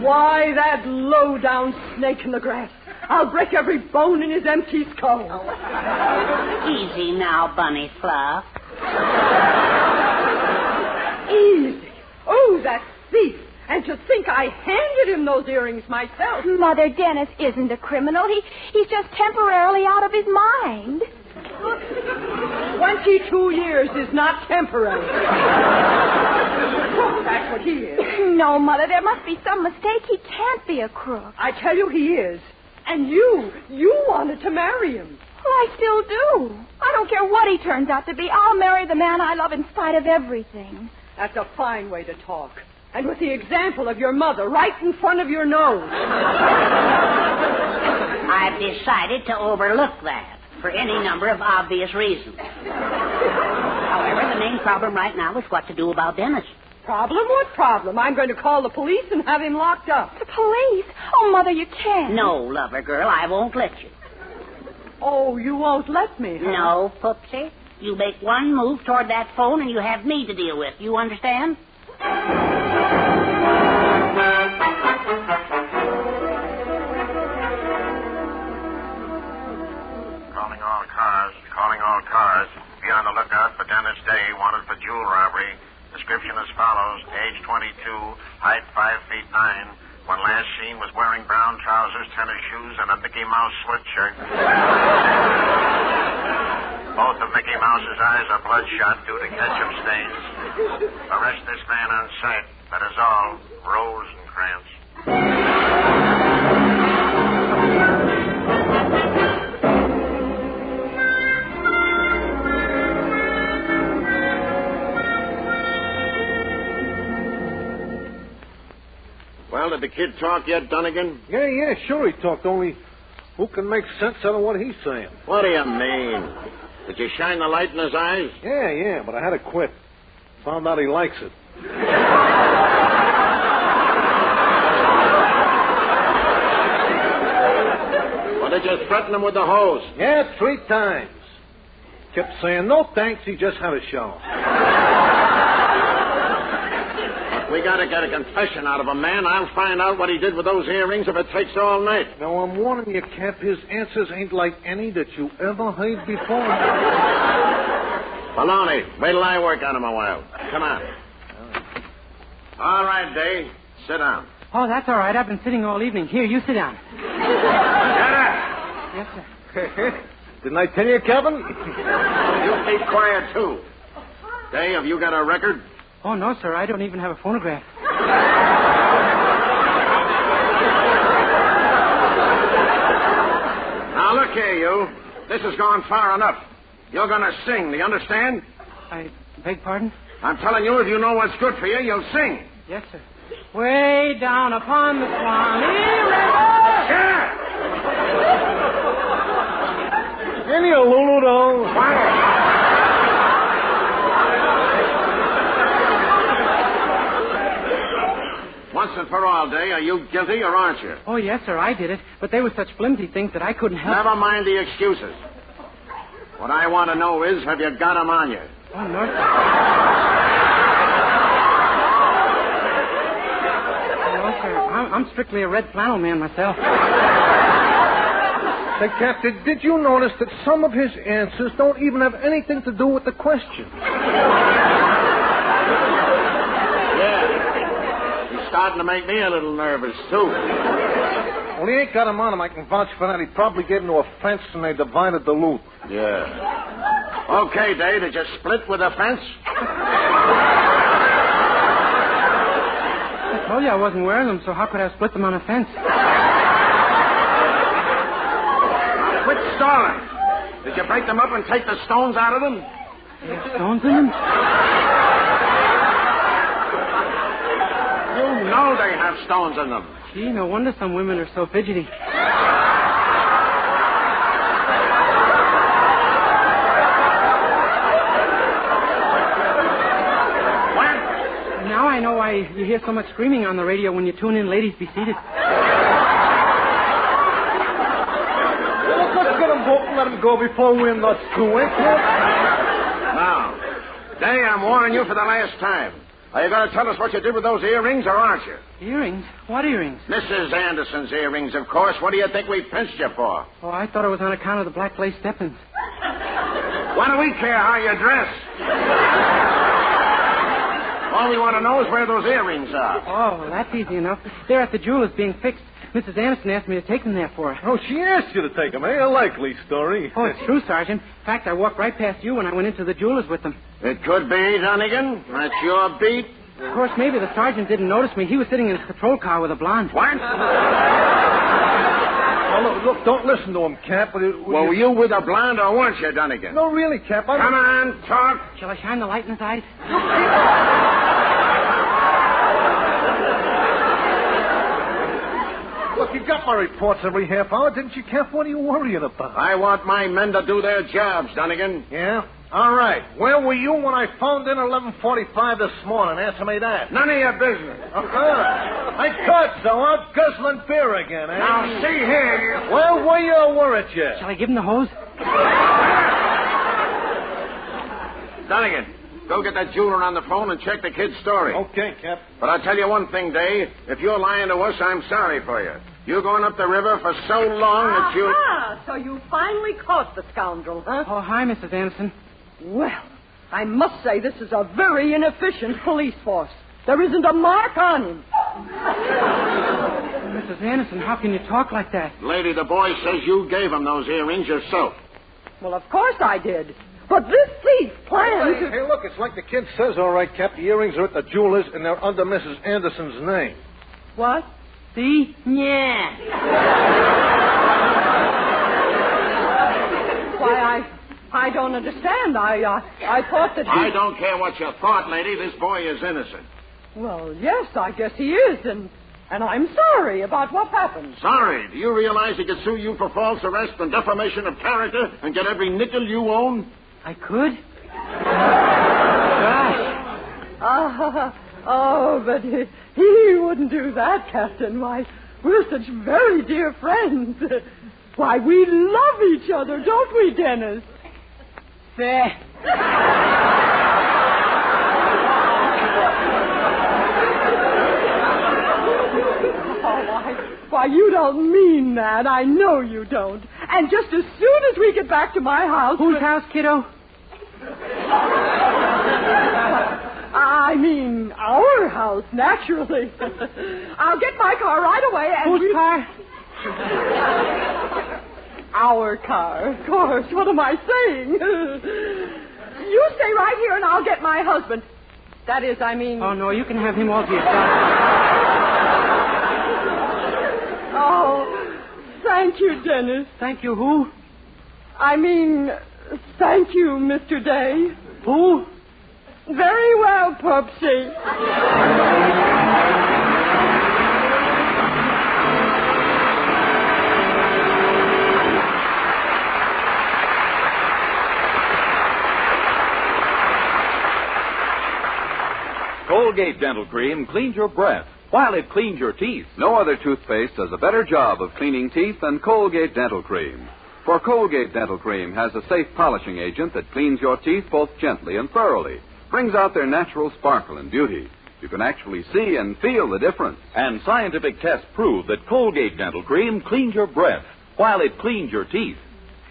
[SPEAKER 6] Why, that low-down snake in the grass. I'll break every bone in his empty skull.
[SPEAKER 3] Easy now, Bunny Fluff.
[SPEAKER 6] Easy. Oh, that thief. And to think I handed him those earrings myself.
[SPEAKER 24] Mother, Dennis isn't a criminal. He's just temporarily out of his mind.
[SPEAKER 6] 22 years is not temporary. That's what he is.
[SPEAKER 24] No, Mother, there must be some mistake. He can't be a crook.
[SPEAKER 6] I tell you he is. And you wanted to marry him.
[SPEAKER 24] Well, I still do. I don't care what he turns out to be. I'll marry the man I love in spite of everything.
[SPEAKER 6] That's a fine way to talk. And with the example of your mother right in front of your nose.
[SPEAKER 3] I've decided to overlook that for any number of obvious reasons. However, the main problem right now is what to do about Dennis.
[SPEAKER 6] Problem? What problem? I'm going to call the police and have him locked up.
[SPEAKER 24] The police? Oh, Mother, you can't.
[SPEAKER 3] No, lover girl, I won't let you.
[SPEAKER 6] Oh, you won't let me, huh?
[SPEAKER 3] No, Poopsie. You make one move toward that phone and you have me to deal with. You understand?
[SPEAKER 5] Calling all cars. Be on the lookout for Dennis Day, wanted for jewel robbery. Description as follows. Age 22, height 5 feet 9. When last seen was wearing brown trousers, tennis shoes, and a Mickey Mouse sweatshirt. Both of Mickey Mouse's eyes are bloodshot due to ketchup stains. Arrest this man on sight. That is all. Rosencrantz. Well, did the kid talk yet, Dunnigan?
[SPEAKER 9] Yeah, sure he talked, only who can make sense out of what he's saying?
[SPEAKER 5] What do you mean? Did you shine the light in his eyes?
[SPEAKER 9] Yeah, but I had to quit. Found out he likes it.
[SPEAKER 5] Or did you threaten him with the hose?
[SPEAKER 9] Yeah, 3 times. Kept saying, no thanks, he just had a shower.
[SPEAKER 5] We gotta get a confession out of him, man. I'll find out what he did with those earrings if it takes all night.
[SPEAKER 9] Now, I'm warning you, Cap, his answers ain't like any that you ever heard before.
[SPEAKER 5] Baloney, wait till I work on him a while. Come on. All right, Day. Sit down.
[SPEAKER 1] Oh, that's all right. I've been sitting all evening. Here, you sit down.
[SPEAKER 5] Shut up.
[SPEAKER 1] Yes, sir.
[SPEAKER 9] Didn't I tell you, Kevin?
[SPEAKER 5] You keep quiet, too. Day, have you got a record?
[SPEAKER 1] Oh, no, sir. I don't even have a phonograph.
[SPEAKER 5] Now, look here, you. This has gone far enough. You're going to sing. Do you understand?
[SPEAKER 1] I beg pardon?
[SPEAKER 5] I'm telling you, if you know what's good for you, you'll sing.
[SPEAKER 1] Yes, sir. Way down upon the Swanee River.
[SPEAKER 5] Yeah.
[SPEAKER 9] Give me a Lulu, though.
[SPEAKER 5] Quiet. Once and for all, Day, are you guilty or aren't you?
[SPEAKER 1] Oh, yes, sir, I did it. But they were such flimsy things that I couldn't help.
[SPEAKER 5] Never mind the excuses. What I want to know is, have you got them on you?
[SPEAKER 1] Oh, no, sir. No, sir. I'm strictly a red flannel man myself.
[SPEAKER 9] Say, Cap, did you notice that some of his answers don't even have anything to do with the question?
[SPEAKER 5] Starting to make me a little nervous, too.
[SPEAKER 9] Well, he ain't got him on him. I can vouch for that. He probably gave into a fence and they divided the loot.
[SPEAKER 5] Yeah. Okay, Day, did you split with a fence?
[SPEAKER 1] I told you I wasn't wearing them, so how could I have split them on a fence?
[SPEAKER 5] Now, quit stalling. Did you break them up and take the stones out of them?
[SPEAKER 1] They have stones in them?
[SPEAKER 5] You know they have stones in them.
[SPEAKER 1] Gee, no wonder some women are so fidgety.
[SPEAKER 5] What?
[SPEAKER 1] Now I know why you hear so much screaming on the radio when you tune in Ladies Be Seated.
[SPEAKER 9] Well, let's get him both and let him go before we're nuts too, ain't we?
[SPEAKER 5] Now, Day, I'm warning you for the last time. Are you going to tell us what you did with those earrings, or aren't you?
[SPEAKER 1] Earrings? What earrings?
[SPEAKER 5] Mrs. Anderson's earrings, of course. What do you think we pinched you for?
[SPEAKER 1] Oh, I thought it was on account of the black lace step-ins.
[SPEAKER 5] Why do we care how you dress? All we want to know is where those earrings are.
[SPEAKER 1] Oh, well, that's easy enough. They're at the jeweler's being fixed. Mrs. Anderson asked me to take them there for her.
[SPEAKER 9] Oh, she asked you to take them, eh? A likely story.
[SPEAKER 1] Oh, it's true, Sergeant. In fact, I walked right past you when I went into the jeweler's with them.
[SPEAKER 5] It could be, Dunnigan. That's your beat.
[SPEAKER 1] Of course, maybe the sergeant didn't notice me. He was sitting in his patrol car with a blonde.
[SPEAKER 5] What?
[SPEAKER 9] Oh, look, don't listen to him, Cap.
[SPEAKER 5] Well, were you with a blonde or weren't you, Dunnigan?
[SPEAKER 9] No, really, Cap.
[SPEAKER 5] Come on, talk.
[SPEAKER 1] Shall I shine the light in his eyes?
[SPEAKER 9] Look, you got my reports every half hour, didn't you, Cap? What are you worrying about?
[SPEAKER 5] I want my men to do their jobs, Dunnigan.
[SPEAKER 9] Yeah? All right. Where were you when I phoned in at 11:45 this morning? Answer me that.
[SPEAKER 5] None of your business.
[SPEAKER 9] I thought so. Out guzzling beer again, eh?
[SPEAKER 5] Now, see here.
[SPEAKER 9] Where were you or weren't you?
[SPEAKER 1] Shall I give him the hose?
[SPEAKER 5] Dunnigan, go get that jeweler on the phone and check the kid's story.
[SPEAKER 9] Okay, Cap.
[SPEAKER 5] But I'll tell you one thing, Dave. If you're lying to us, I'm sorry for you. You're going up the river for so long that you...
[SPEAKER 6] So you finally caught the scoundrel, huh?
[SPEAKER 1] Oh, hi, Mrs. Anderson.
[SPEAKER 6] Well, I must say this is a very inefficient police force. There isn't a mark on him.
[SPEAKER 1] Mrs. Anderson, how can you talk like that?
[SPEAKER 5] Lady, the boy says you gave him those earrings yourself.
[SPEAKER 6] Well, of course I did. But this thief planned to...
[SPEAKER 9] Hey, look, it's like the kid says, all right, Cap. The earrings are at the jeweler's and they're under Mrs. Anderson's name.
[SPEAKER 6] What?
[SPEAKER 1] See? Yeah.
[SPEAKER 6] Why, I don't understand. I thought that he...
[SPEAKER 5] I don't care what you thought, lady. This boy is innocent.
[SPEAKER 6] Well, yes, I guess he is. And And I'm sorry about what happened.
[SPEAKER 5] Sorry? Do you realize he could sue you for false arrest and defamation of character and get every nickel you own?
[SPEAKER 1] I could? Gosh.
[SPEAKER 6] But he wouldn't do that, Captain. Why, we're such very dear friends. Why, we love each other, don't we, Dennis?
[SPEAKER 1] Faye.
[SPEAKER 6] Why, you don't mean that. I know you don't. And just as soon as we get back to my house...
[SPEAKER 1] Whose house, kiddo?
[SPEAKER 6] I mean, our house, naturally. I'll get my car right away and...
[SPEAKER 1] Whose car?
[SPEAKER 6] Our car, of course. What am I saying? You stay right here and I'll get my husband. That is, I mean...
[SPEAKER 1] Oh, no, you can have him all to yourself.
[SPEAKER 6] Oh, thank you, Dennis.
[SPEAKER 1] Thank you, who?
[SPEAKER 6] I mean, thank you, Mr. Day.
[SPEAKER 1] Who?
[SPEAKER 6] Very well, Proxy.
[SPEAKER 18] Colgate Dental Cream cleans your breath while it cleans your teeth.
[SPEAKER 19] No other toothpaste does a better job of cleaning teeth than Colgate Dental Cream. For Colgate Dental Cream has a safe polishing agent that cleans your teeth both gently and thoroughly, brings out their natural sparkle and beauty. You can actually see and feel the difference.
[SPEAKER 18] And scientific tests prove that Colgate Dental Cream cleans your breath while it cleans your teeth.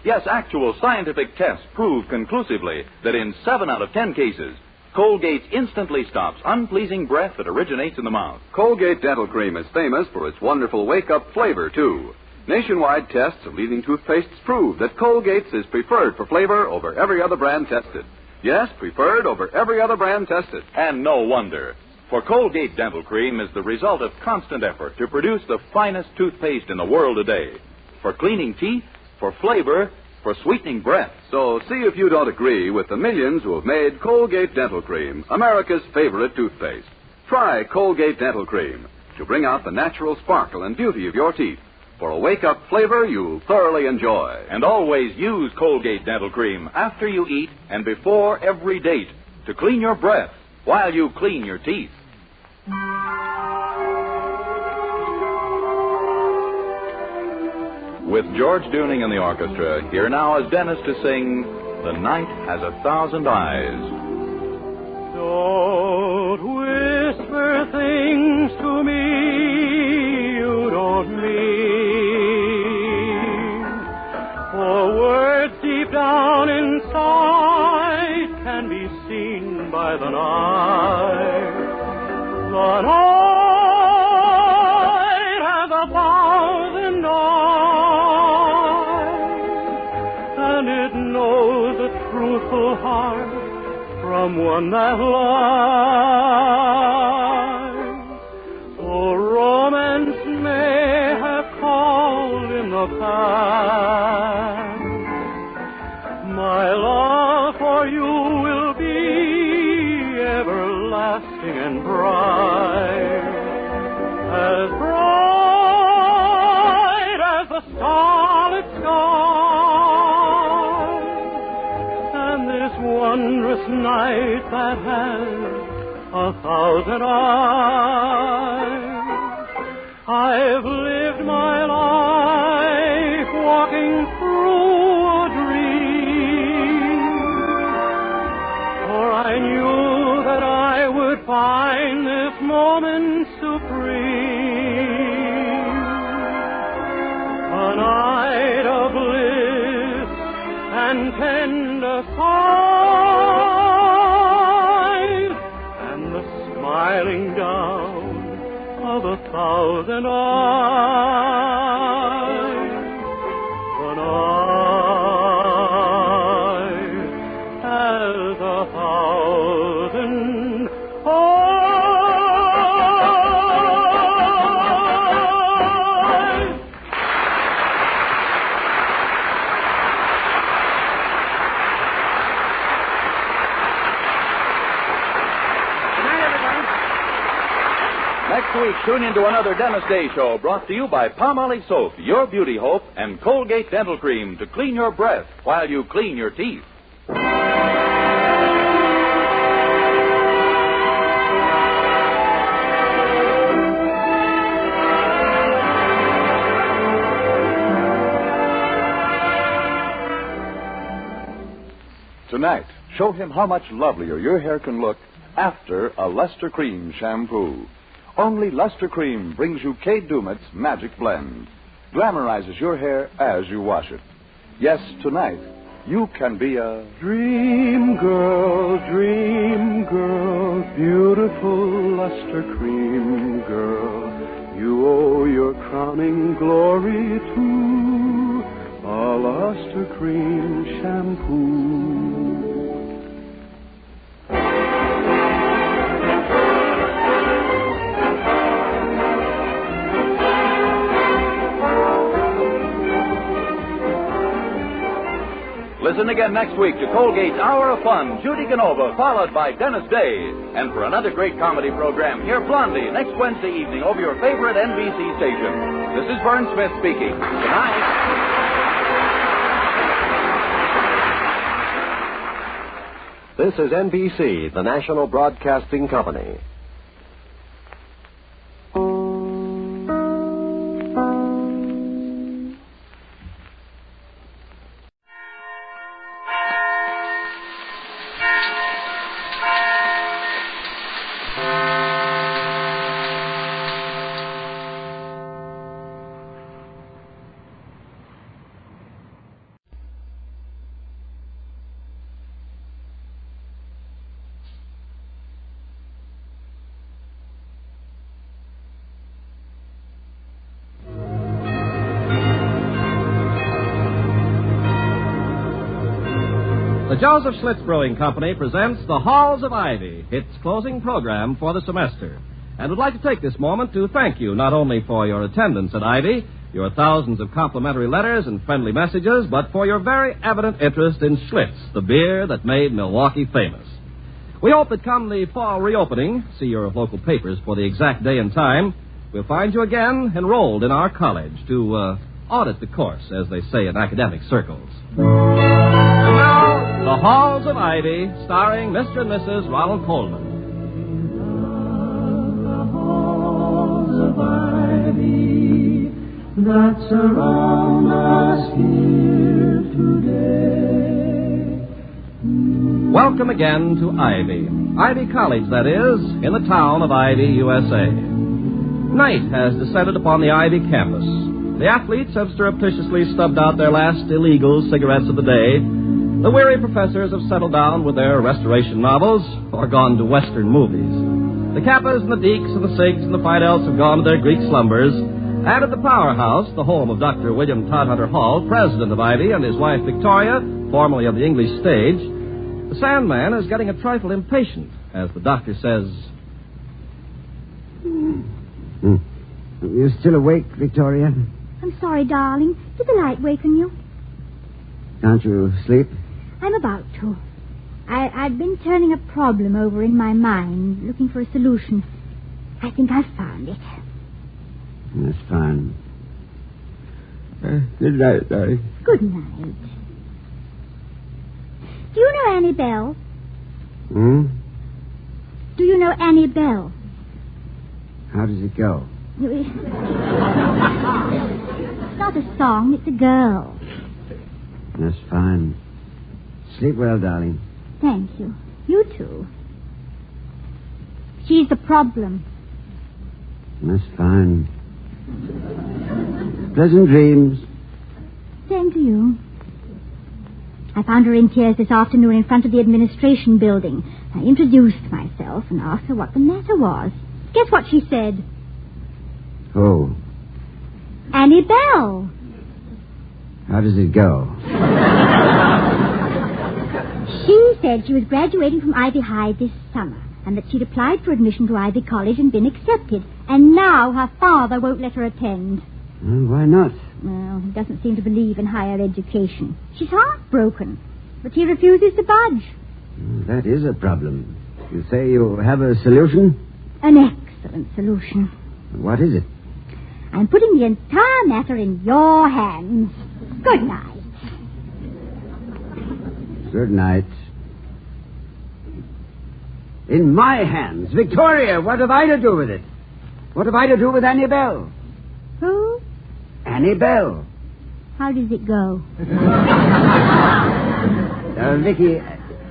[SPEAKER 18] Yes, actual scientific tests prove conclusively that in 7 out of 10 cases, Colgate instantly stops unpleasing breath that originates in the mouth.
[SPEAKER 19] Colgate Dental Cream is famous for its wonderful wake-up flavor, too. Nationwide tests of leading toothpastes prove that Colgate's is preferred for flavor over every other brand tested. Yes, preferred over every other brand tested.
[SPEAKER 18] And no wonder. For Colgate Dental Cream is the result of constant effort to produce the finest toothpaste in the world today. For cleaning teeth, for flavor, for sweetening breath.
[SPEAKER 19] So see if you don't agree with the millions who have made Colgate Dental Cream America's favorite toothpaste. Try Colgate Dental Cream to bring out the natural sparkle and beauty of your teeth for a wake-up flavor you'll thoroughly enjoy.
[SPEAKER 18] And always use Colgate Dental Cream after you eat and before every date to clean your breath while you clean your teeth. With George Dooning and the orchestra, here now is Dennis to sing The Night Has 1,000 Eyes.
[SPEAKER 12] Don't whisper things to me you don't mean, for words deep down inside can be seen by the night. The night has 1,000 eyes, and it knows a truthful heart from one that lies. Oh, romance may have called in the past. My love for you will be everlasting and bright as the starlit sky. And this wondrous night that has 1,000 eyes. I've lived my life walking through a dream, for I knew that I would find this moment supreme, a night of bliss and tender sighs, and the smiling down of 1,000 eyes. The night has 1,000 eyes.
[SPEAKER 19] Next
[SPEAKER 18] Next week, tune into another Dennis Day Show brought to you by Palmolive Soap, your beauty hope, and Colgate Dental Cream to clean your breath while you clean your teeth.
[SPEAKER 19] Tonight, show him how much lovelier your hair can look after a Luster Cream shampoo. Only Luster Cream brings you Kay Dumet's Magic Blend. Glamorizes your hair as you wash it. Yes, tonight, you can be a
[SPEAKER 12] dream girl, beautiful Luster Cream girl. You owe your crowning glory to a Luster Cream shampoo.
[SPEAKER 18] Listen again next week to Colgate's Hour of Fun, Judy Canova, followed by Dennis Day. And for another great comedy program, hear Blondie next Wednesday evening over your favorite NBC station. This is Vern Smith speaking. Good night.
[SPEAKER 10] This is NBC, the National Broadcasting Company.
[SPEAKER 4] The Joseph Schlitz Brewing Company presents The Halls of Ivy, its closing program for the semester, and would like to take this moment to thank you not only for your attendance at Ivy, your thousands of complimentary letters and friendly messages, but for your very evident interest in Schlitz, the beer that made Milwaukee famous. We hope that come the fall reopening, see your local papers for the exact day and time, we'll find you again enrolled in our college to audit the course, as they say in academic circles. And now, The Halls of Ivy, starring Mr. and Mrs. Ronald Colman.
[SPEAKER 12] The halls of ivy that surround us here today.
[SPEAKER 4] Welcome again to Ivy. Ivy College, that is, in the town of Ivy, USA. Night has descended upon the Ivy campus. The athletes have surreptitiously stubbed out their last illegal cigarettes of the day. The weary professors have settled down with their restoration novels or gone to Western movies. The Kappas and the Deeks and the Sigs and the Fidels have gone to their Greek slumbers. And at the powerhouse, the home of Dr. William Todhunter Hall, president of Ivy, and his wife Victoria, formerly of the English stage, the Sandman is getting a trifle impatient as the doctor says,
[SPEAKER 13] You still awake, Victoria?
[SPEAKER 2] I'm sorry, darling. Did the light waken you?
[SPEAKER 13] Can't you sleep?
[SPEAKER 2] I'm about to. I've been turning a problem over in my mind, looking for a solution. I think I've found it.
[SPEAKER 13] That's fine. Good night, darling.
[SPEAKER 2] Good night. Do you know Annie Bell?
[SPEAKER 13] Hmm?
[SPEAKER 2] Do you know Annie Bell?
[SPEAKER 13] How does it go?
[SPEAKER 2] It's not a song, it's a girl.
[SPEAKER 13] That's fine. Sleep well, darling.
[SPEAKER 2] Thank you. You too. She's the problem.
[SPEAKER 13] That's fine. Pleasant dreams.
[SPEAKER 2] Same to you. I found her in tears this afternoon in front of the administration building. I introduced myself and asked her what the matter was. Guess what she said?
[SPEAKER 13] Oh.
[SPEAKER 2] Annie Bell.
[SPEAKER 13] How does it go?
[SPEAKER 2] She said she was graduating from Ivy High this summer and that she'd applied for admission to Ivy College and been accepted. And now her father won't let her attend.
[SPEAKER 13] Well, why not?
[SPEAKER 2] Well, he doesn't seem to believe in higher education. She's heartbroken, but he refuses to budge.
[SPEAKER 13] That is a problem. You say you have a solution?
[SPEAKER 2] An excellent solution.
[SPEAKER 13] What is it?
[SPEAKER 2] I'm putting the entire matter in your hands. Good night.
[SPEAKER 13] Good night. In my hands. Victoria, what have I to do with it? What have I to do with Annie Bell?
[SPEAKER 2] Who?
[SPEAKER 13] Annie Bell.
[SPEAKER 2] How does it go?
[SPEAKER 13] Vicky,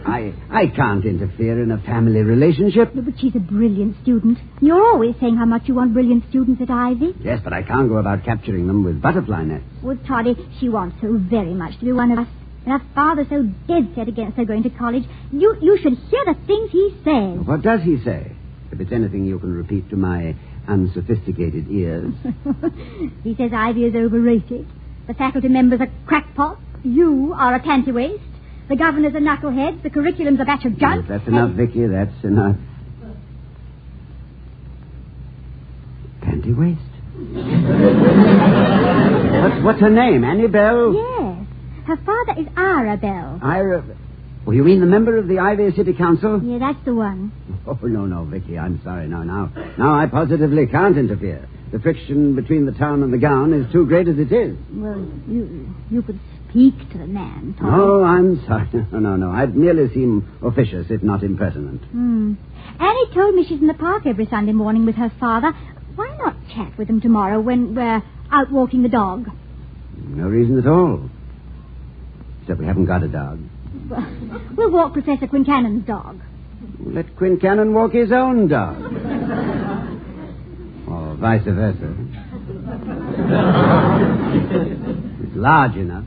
[SPEAKER 13] I can't interfere in a family relationship.
[SPEAKER 2] But she's a brilliant student. You're always saying how much you want brilliant students at Ivy.
[SPEAKER 13] Yes, but I can't go about capturing them with butterfly nets.
[SPEAKER 2] Well, Toddy, she wants so very much to be one of us. And her father's so dead set against her going to college. You should hear the things he says.
[SPEAKER 13] What does he say? If it's anything you can repeat to my unsophisticated ears.
[SPEAKER 2] He says Ivy is overrated. The faculty members are crackpots. You are a pantywaist. The governor's a knucklehead. The curriculum's a batch of junk.
[SPEAKER 13] Yes, that's enough, Vicky. That's enough. Pantywaist? What's her name? Annie Bell?
[SPEAKER 2] Yes. Her father is Ira Bell.
[SPEAKER 13] Ira... Oh, you mean the member of the Ivy City Council?
[SPEAKER 2] Yeah, that's the one.
[SPEAKER 13] Oh, no, Vicky, I'm sorry. Now, I positively can't interfere. The friction between the town and the gown is too great as it is.
[SPEAKER 2] Well, you could speak to the man, Tom.
[SPEAKER 13] Oh, I'm sorry. No. I'd merely seem officious, if not impertinent.
[SPEAKER 2] Annie told me she's in the park every Sunday morning with her father. Why not chat with him tomorrow when we're out walking the dog?
[SPEAKER 13] No reason at all. Except we haven't got a dog.
[SPEAKER 2] Well, we'll walk Professor Quincannon's dog.
[SPEAKER 13] Let Quincannon walk his own dog. Or vice versa. It's large enough.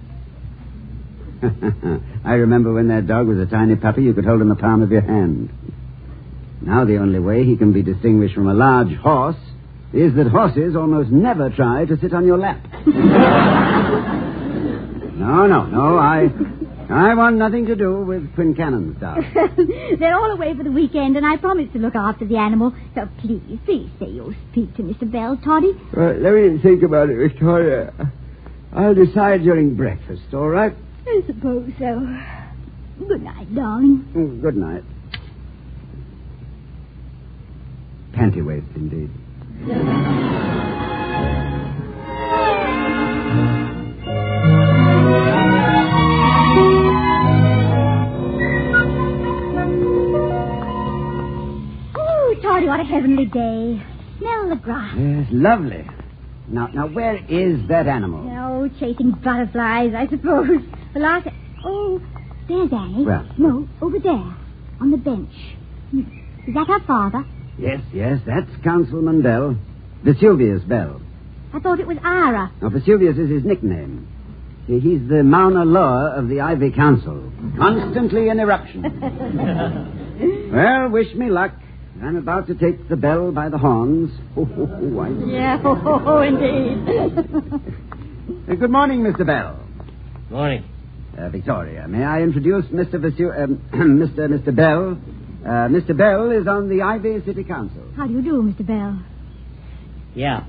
[SPEAKER 13] I remember when that dog was a tiny puppy, you could hold in the palm of your hand. Now the only way he can be distinguished from a large horse is that horses almost never try to sit on your lap. No, I want nothing to do with Quincannon's dog.
[SPEAKER 2] They're all away for the weekend, and I promised to look after the animal. So please say you'll speak to Mr. Bell, Toddy.
[SPEAKER 13] Let me think about it, Victoria. I'll decide during breakfast, all right?
[SPEAKER 2] I suppose so. Good night, darling.
[SPEAKER 13] Good night. Pantywaist, indeed.
[SPEAKER 2] Toddy, what a heavenly day. Smell the grass.
[SPEAKER 13] Yes, lovely. Now, where is that animal?
[SPEAKER 2] Oh, chasing butterflies, I suppose. The last... Oh, there's Annie.
[SPEAKER 13] Well?
[SPEAKER 2] No, over there, on the bench. Is that her father?
[SPEAKER 13] Yes, that's Councilman Bell. Vesuvius Bell.
[SPEAKER 2] I thought it was Ira.
[SPEAKER 13] Now, Vesuvius is his nickname. See, he's the Mauna Loa of the Ivy Council. Constantly in eruption. Well, wish me luck. I'm about to take the bell by the horns.
[SPEAKER 2] Yeah, indeed.
[SPEAKER 13] Good morning, Mr. Bell.
[SPEAKER 1] Morning.
[SPEAKER 13] Victoria, may I introduce Mr. Mr. Bell? Mr. Bell is on the Ivy City Council.
[SPEAKER 2] How do you do, Mr. Bell?
[SPEAKER 1] Yeah.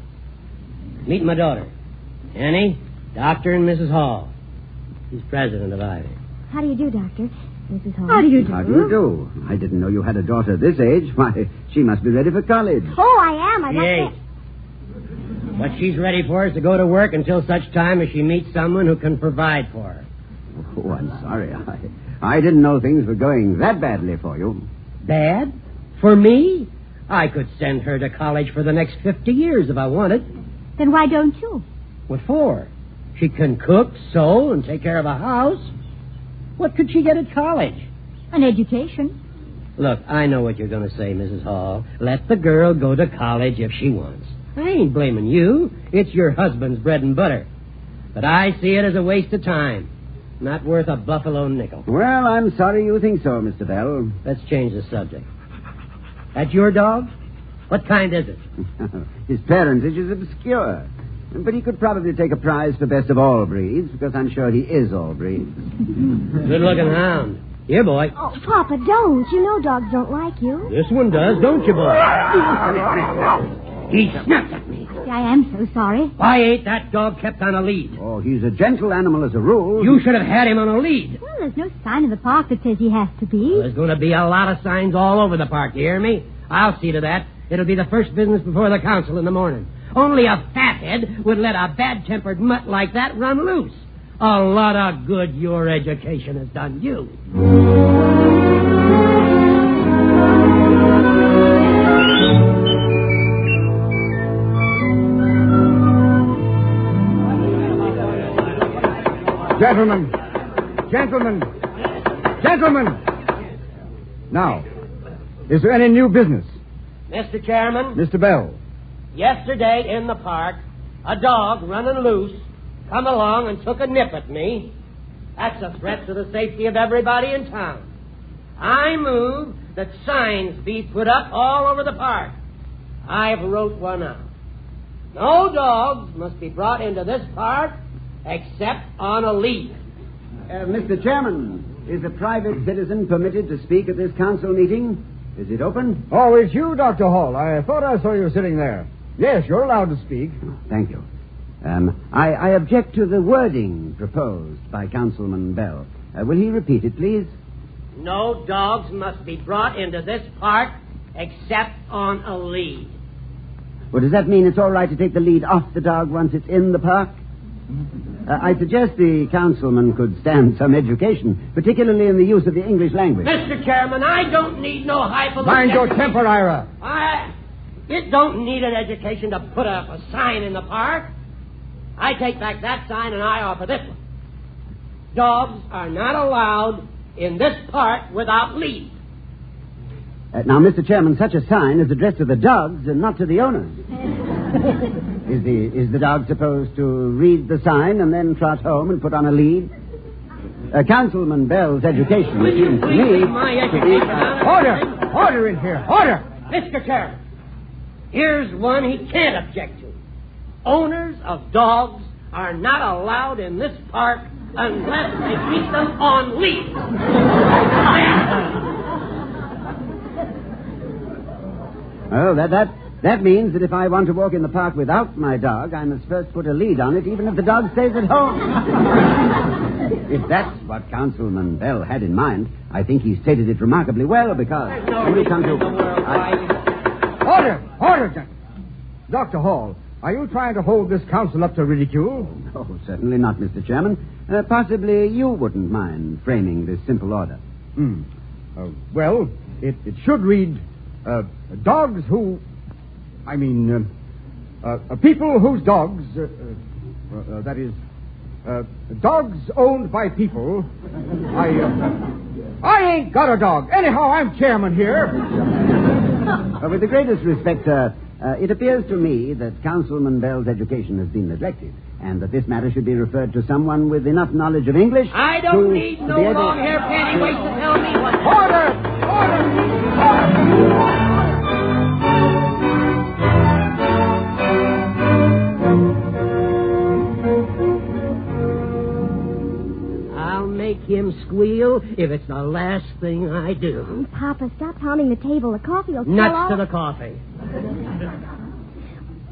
[SPEAKER 1] Meet my daughter, Annie, Dr. and Mrs. Hall. He's president of Ivy.
[SPEAKER 2] How do you do, Doctor? Mrs. Hall. How do you do?
[SPEAKER 13] How do you do? I didn't know you had a daughter this age. Why, she must be ready for college.
[SPEAKER 2] Oh, I am.
[SPEAKER 1] Yes. What she's ready for is to go to work until such time as she meets someone who can provide for her.
[SPEAKER 13] Oh, I'm sorry. I didn't know things were going that badly for you.
[SPEAKER 1] Bad? For me? I could send her to college for the next 50 years if I wanted.
[SPEAKER 2] Then why don't you?
[SPEAKER 1] What for? She can cook, sew, and take care of a house. What could she get at college?
[SPEAKER 2] An education.
[SPEAKER 1] Look, I know what you're going to say, Mrs. Hall. Let the girl go to college if she wants. I ain't blaming you. It's your husband's bread and butter. But I see it as a waste of time. Not worth a buffalo nickel.
[SPEAKER 13] Well, I'm sorry you think so, Mr. Bell.
[SPEAKER 1] Let's change the subject. That's your dog? What kind is it?
[SPEAKER 13] His parentage is obscure. But he could probably take a prize for best of all breeds, because I'm sure he is all breeds.
[SPEAKER 1] Good-looking hound. Here, boy.
[SPEAKER 2] Oh, Papa, don't. You know dogs don't like you.
[SPEAKER 1] This one does, don't you, boy? He snapped at me.
[SPEAKER 2] I am so sorry.
[SPEAKER 1] Why ain't that dog kept on a lead?
[SPEAKER 13] Oh, he's a gentle animal as a rule.
[SPEAKER 1] You should have had him on a lead.
[SPEAKER 2] Well, there's no sign in the park that says he has to be.
[SPEAKER 1] There's going to be a lot of signs all over the park, you hear me? I'll see to that.
[SPEAKER 11] It'll be the first business before the council in the morning. Only a fathead would let a bad-tempered mutt like that run loose. A lot of good your education has done you.
[SPEAKER 14] Gentlemen. Now, is there any new business?
[SPEAKER 11] Mr. Chairman?
[SPEAKER 14] Mr. Bell.
[SPEAKER 11] Yesterday in the park, a dog running loose come along and took a nip at me. That's a threat to the safety of everybody in town. I move that signs be put up all over the park. I've wrote one out. No dogs must be brought into this park except on a lead.
[SPEAKER 13] Mr. Chairman, is a private citizen permitted to speak at this council meeting? Is it open?
[SPEAKER 14] Oh, it's you, Dr. Hall. I thought I saw you sitting there. Yes, you're allowed to speak.
[SPEAKER 13] Thank you. I object to the wording proposed by Councilman Bell. Will he repeat it, please?
[SPEAKER 11] No dogs must be brought into this park except on a lead.
[SPEAKER 13] Well, does that mean it's all right to take the lead off the dog once it's in the park? I suggest the councilman could stand some education, particularly in the use of the English language.
[SPEAKER 11] Mr. Chairman, I don't need no highfalutin...
[SPEAKER 14] Mind your temper, Ira.
[SPEAKER 11] It don't need an education to put up a sign in the park. I take back that sign and I offer this one. Dogs are not allowed in this park without leave.
[SPEAKER 13] Now, Mr. Chairman, such a sign is addressed to the dogs and not to the owners. Is the dog supposed to read the sign and then trot home and put on a lead? Councilman Bell's education seems to me...
[SPEAKER 14] Order in here. Order!
[SPEAKER 11] Mr. Chairman, here's one he can't object to. Owners of dogs are not allowed in this park unless they keep them on lead.
[SPEAKER 13] Oh, that means that if I want to walk in the park without my dog, I must first put a lead on it, even if the dog stays at home. If that's what Councilman Bell had in mind, I think he stated it remarkably well, because when we come to...
[SPEAKER 14] Order! Dr. Hall, are you trying to hold this council up to ridicule?
[SPEAKER 13] Oh, certainly not, Mr. Chairman. Possibly you wouldn't mind framing this simple order.
[SPEAKER 14] Well, it should read... dogs who... people whose dogs... that is... dogs owned by people... I ain't got a dog. Anyhow, I'm chairman here.
[SPEAKER 13] With the greatest respect, sir, it appears to me that Councilman Bell's education has been neglected, and that this matter should be referred to someone with enough knowledge of English...
[SPEAKER 11] I don't need no long-haired pantywaist to tell me what...
[SPEAKER 14] Order!
[SPEAKER 11] I'll make him squeal if it's the last thing I do.
[SPEAKER 2] Oh, Papa, stop pounding the table. The coffee will spill
[SPEAKER 11] Nuts
[SPEAKER 2] all...
[SPEAKER 11] to the coffee.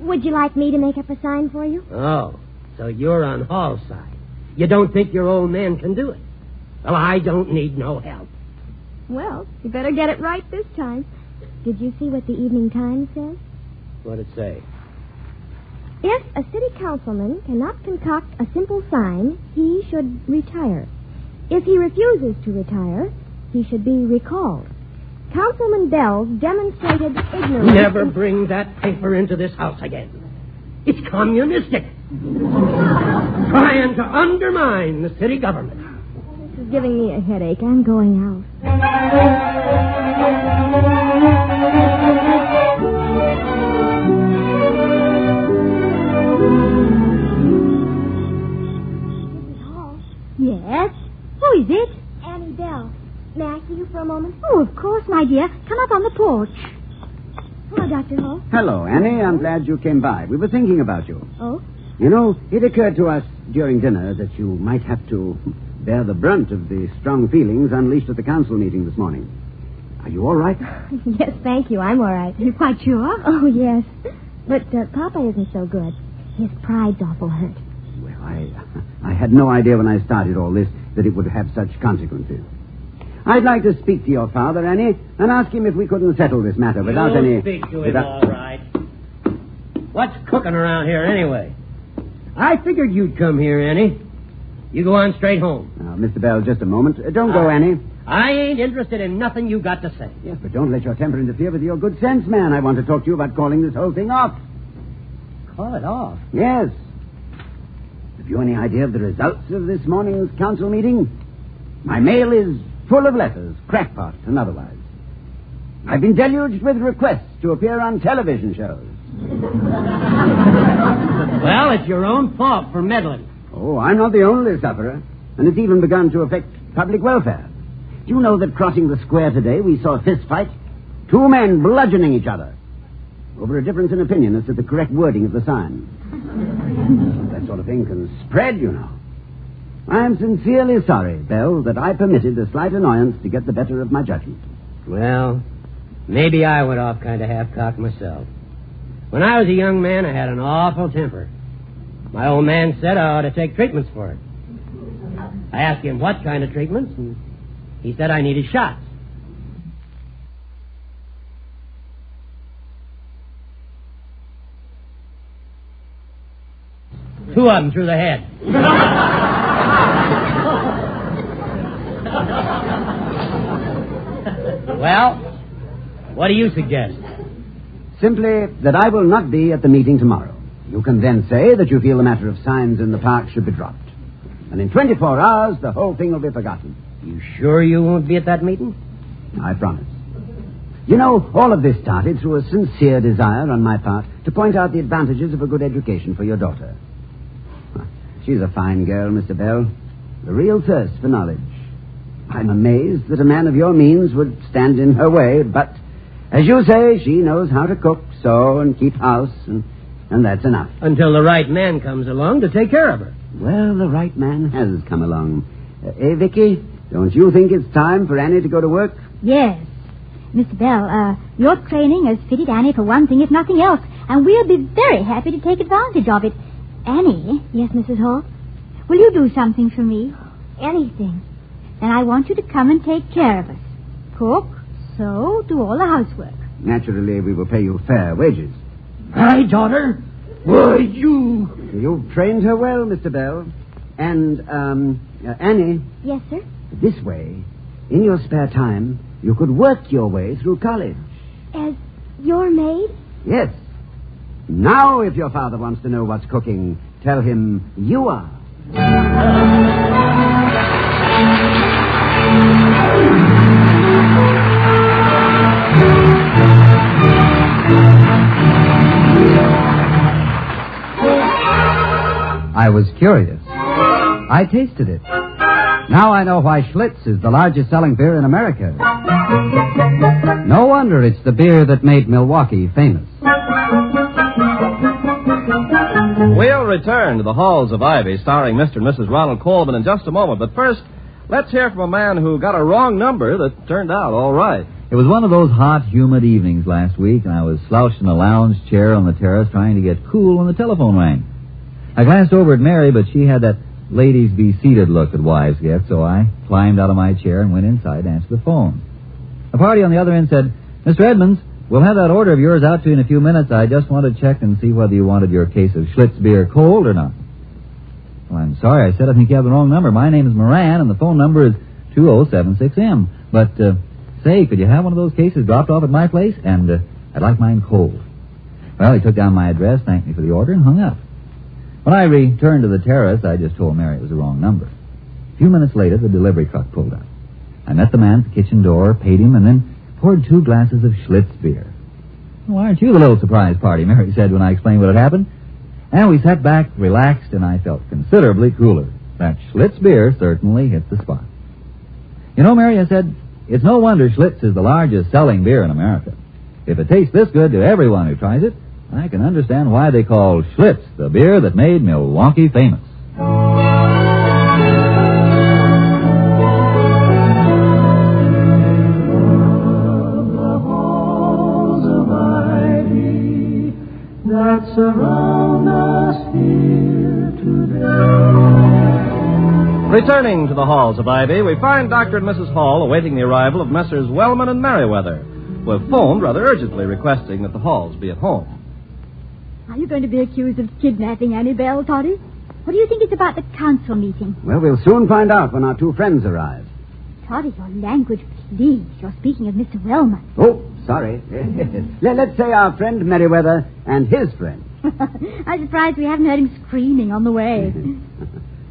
[SPEAKER 2] Would you like me to make up a sign for you?
[SPEAKER 11] Oh, so you're on Hall's side. You don't think your old man can do it? Well, I don't need no help.
[SPEAKER 2] Well, you better get it right this time. Did you see what the Evening Times says?
[SPEAKER 11] What'd it say?
[SPEAKER 2] If a city councilman cannot concoct a simple sign, he should retire. If he refuses to retire, he should be recalled. Councilman Bell demonstrated ignorance...
[SPEAKER 11] Never bring that paper into this house again. It's communistic. Trying to undermine the city government.
[SPEAKER 2] This is giving me a headache. I'm going out. Yes? Who is it? Annie Bell. May I see you for a moment? Oh, of course, my dear. Come up on the porch. Hello, Dr. Hall.
[SPEAKER 13] Hello, Annie. I'm glad you came by. We were thinking about you.
[SPEAKER 2] Oh?
[SPEAKER 13] You know, it occurred to us during dinner that you might have to bear the brunt of the strong feelings unleashed at the council meeting this morning. Are you all right?
[SPEAKER 2] Yes, thank you. I'm all right. You're quite sure? Oh, yes. But Papa isn't so good. His pride's awful hurt.
[SPEAKER 13] Well, I had no idea when I started all this that it would have such consequences. I'd like to speak to your father, Annie, and ask him if we couldn't settle this matter without any...
[SPEAKER 11] Speak to him, all right. What's cooking around here, anyway? I figured you'd come here, Annie. You go on straight home.
[SPEAKER 13] Now, Mr. Bell, just a moment. Don't go, Annie.
[SPEAKER 11] I ain't interested in nothing you got to say.
[SPEAKER 13] Yes, but don't let your temper interfere with your good sense, man. I want to talk to you about calling this whole thing off.
[SPEAKER 11] Call it off?
[SPEAKER 13] Yes. Have you any idea of the results of this morning's council meeting? My mail is full of letters, crackpot and otherwise. I've been deluged with requests to appear on television shows.
[SPEAKER 11] Well, it's your own fault for meddling.
[SPEAKER 13] Oh, I'm not the only sufferer, and it's even begun to affect public welfare. Do you know that crossing the square today we saw a fist fight? 2 men bludgeoning each other over a difference in opinion as to the correct wording of the sign. That sort of thing can spread, you know. I'm sincerely sorry, Bell, that I permitted a slight annoyance to get the better of my judgment.
[SPEAKER 11] Well, maybe I went off kind of half-cocked myself. When I was a young man, I had an awful temper. My old man said I ought to take treatments for it. I asked him what kind of treatments, and he said I needed shots. Two of them through the head. Well, what do you suggest?
[SPEAKER 13] Simply that I will not be at the meeting tomorrow. You can then say that you feel the matter of signs in the park should be dropped. And in 24 hours, the whole thing will be forgotten.
[SPEAKER 11] You sure you won't be at that meeting?
[SPEAKER 13] I promise. You know, all of this started through a sincere desire on my part to point out the advantages of a good education for your daughter. She's a fine girl, Mr. Bell. The real thirst for knowledge. I'm amazed that a man of your means would stand in her way, but, as you say, she knows how to cook, sew, and keep house, and that's enough.
[SPEAKER 11] Until the right man comes along to take care of her.
[SPEAKER 13] Well, the right man has come along. Vicky, don't you think it's time for Annie to go to work?
[SPEAKER 2] Yes. Mr. Bell, your training has fitted Annie for one thing, if nothing else, and we'll be very happy to take advantage of it. Annie? Yes, Mrs. Hall? Will you do something for me? Anything. Then I want you to come and take care of us. Cook, sew, do all the housework.
[SPEAKER 13] Naturally, we will pay you fair wages.
[SPEAKER 11] Hi, daughter. Why,
[SPEAKER 13] You've trained her well, Mr. Bell. And, Annie.
[SPEAKER 2] Yes, sir?
[SPEAKER 13] This way, in your spare time, you could work your way through college.
[SPEAKER 2] As your maid?
[SPEAKER 13] Yes. Now, if your father wants to know what's cooking, tell him you are.
[SPEAKER 14] I was curious. I tasted it. Now I know why Schlitz is the largest selling beer in America. No wonder it's the beer that made Milwaukee famous.
[SPEAKER 4] We'll return to the Halls of Ivy, starring Mr. and Mrs. Ronald Colman in just a moment. But first, let's hear from a man who got a wrong number that turned out all right.
[SPEAKER 7] It was one of those hot, humid evenings last week, and I was slouched in a lounge chair on the terrace trying to get cool when the telephone rang. I glanced over at Mary, but she had that ladies be seated look that wives get, so I climbed out of my chair and went inside to answer the phone. A party on the other end said, "Mr. Edmonds, we'll have that order of yours out to you in a few minutes. I just want to check and see whether you wanted your case of Schlitz beer cold or not." "Well, I'm sorry," I said. "I think you have the wrong number. My name is Moran, and the phone number is 2076M. But, say, could you have one of those cases dropped off at my place? And I'd like mine cold." Well, he took down my address, thanked me for the order, and hung up. When I returned to the terrace, I just told Mary it was the wrong number. A few minutes later, the delivery truck pulled up. I met the man at the kitchen door, paid him, and then poured 2 glasses of Schlitz beer. "Well, aren't you the little surprise party?" Mary said when I explained what had happened. And we sat back, relaxed, and I felt considerably cooler. That Schlitz beer certainly hit the spot. "You know, Mary," I said, "it's no wonder Schlitz is the largest selling beer in America. If it tastes this good to everyone who tries it, I can understand why they call Schlitz the beer that made Milwaukee famous."
[SPEAKER 12] That surround us here today.
[SPEAKER 8] Returning to the halls of Ivy, we find Dr. and Mrs. Hall awaiting the arrival of Messrs. Wellman and Merriweather, who have phoned rather urgently requesting that the Halls be at home.
[SPEAKER 15] Are you going to be accused of kidnapping Annabelle, Toddy? What do you think it's about the council meeting?
[SPEAKER 13] Well, we'll soon find out when our two friends arrive.
[SPEAKER 15] Toddy, your language, please. You're speaking of Mr. Wellman.
[SPEAKER 13] Oh, sorry. Let's say our friend Merriweather and his friend.
[SPEAKER 15] I'm surprised we haven't heard him screaming on the way.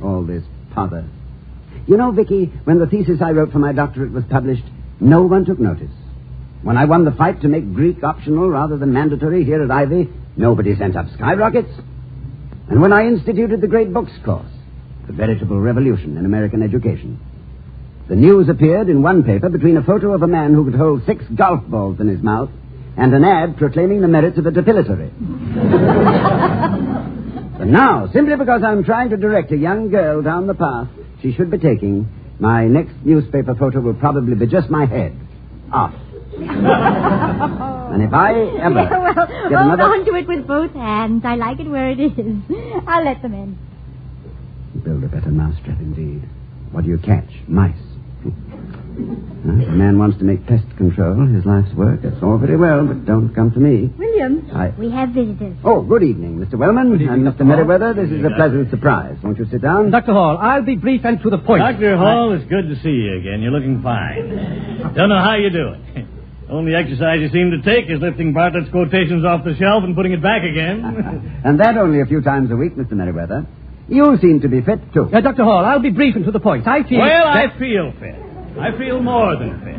[SPEAKER 13] All this pother. You know, Vicky, when the thesis I wrote for my doctorate was published, no one took notice. When I won the fight to make Greek optional rather than mandatory here at Ivy, nobody sent up skyrockets. And when I instituted the Great Books course, a veritable revolution in American education, the news appeared in one paper between a photo of a man who could hold 6 golf balls in his mouth and an ad proclaiming the merits of a depilatory. But now, simply because I'm trying to direct a young girl down the path she should be taking, my next newspaper photo will probably be just my head. Off. And if I ever get
[SPEAKER 15] hold
[SPEAKER 13] another...
[SPEAKER 15] on to it with both hands. I like it where it is. I'll let them in.
[SPEAKER 13] Build a better mousetrap indeed. What do you catch? Mice. If a man wants to make pest control his life's work, that's all very well, but don't come to me.
[SPEAKER 15] William, we have visitors.
[SPEAKER 13] Oh, good evening, Mr. Wellman and Mr. Merriweather. This is a pleasant surprise. Won't you sit down?
[SPEAKER 16] Dr. Hall, I'll be brief and to the point.
[SPEAKER 22] Dr. Hall, it's good to see you again. You're looking fine. Don't know how you do it. Only exercise you seem to take is lifting Bartlett's quotations off the shelf and putting it back again.
[SPEAKER 13] And that only a few times a week, Mr. Merriweather. You seem to be fit, too.
[SPEAKER 16] Dr. Hall, I'll be brief and to the point. I feel...
[SPEAKER 22] Well, I feel fit. I feel more than fit.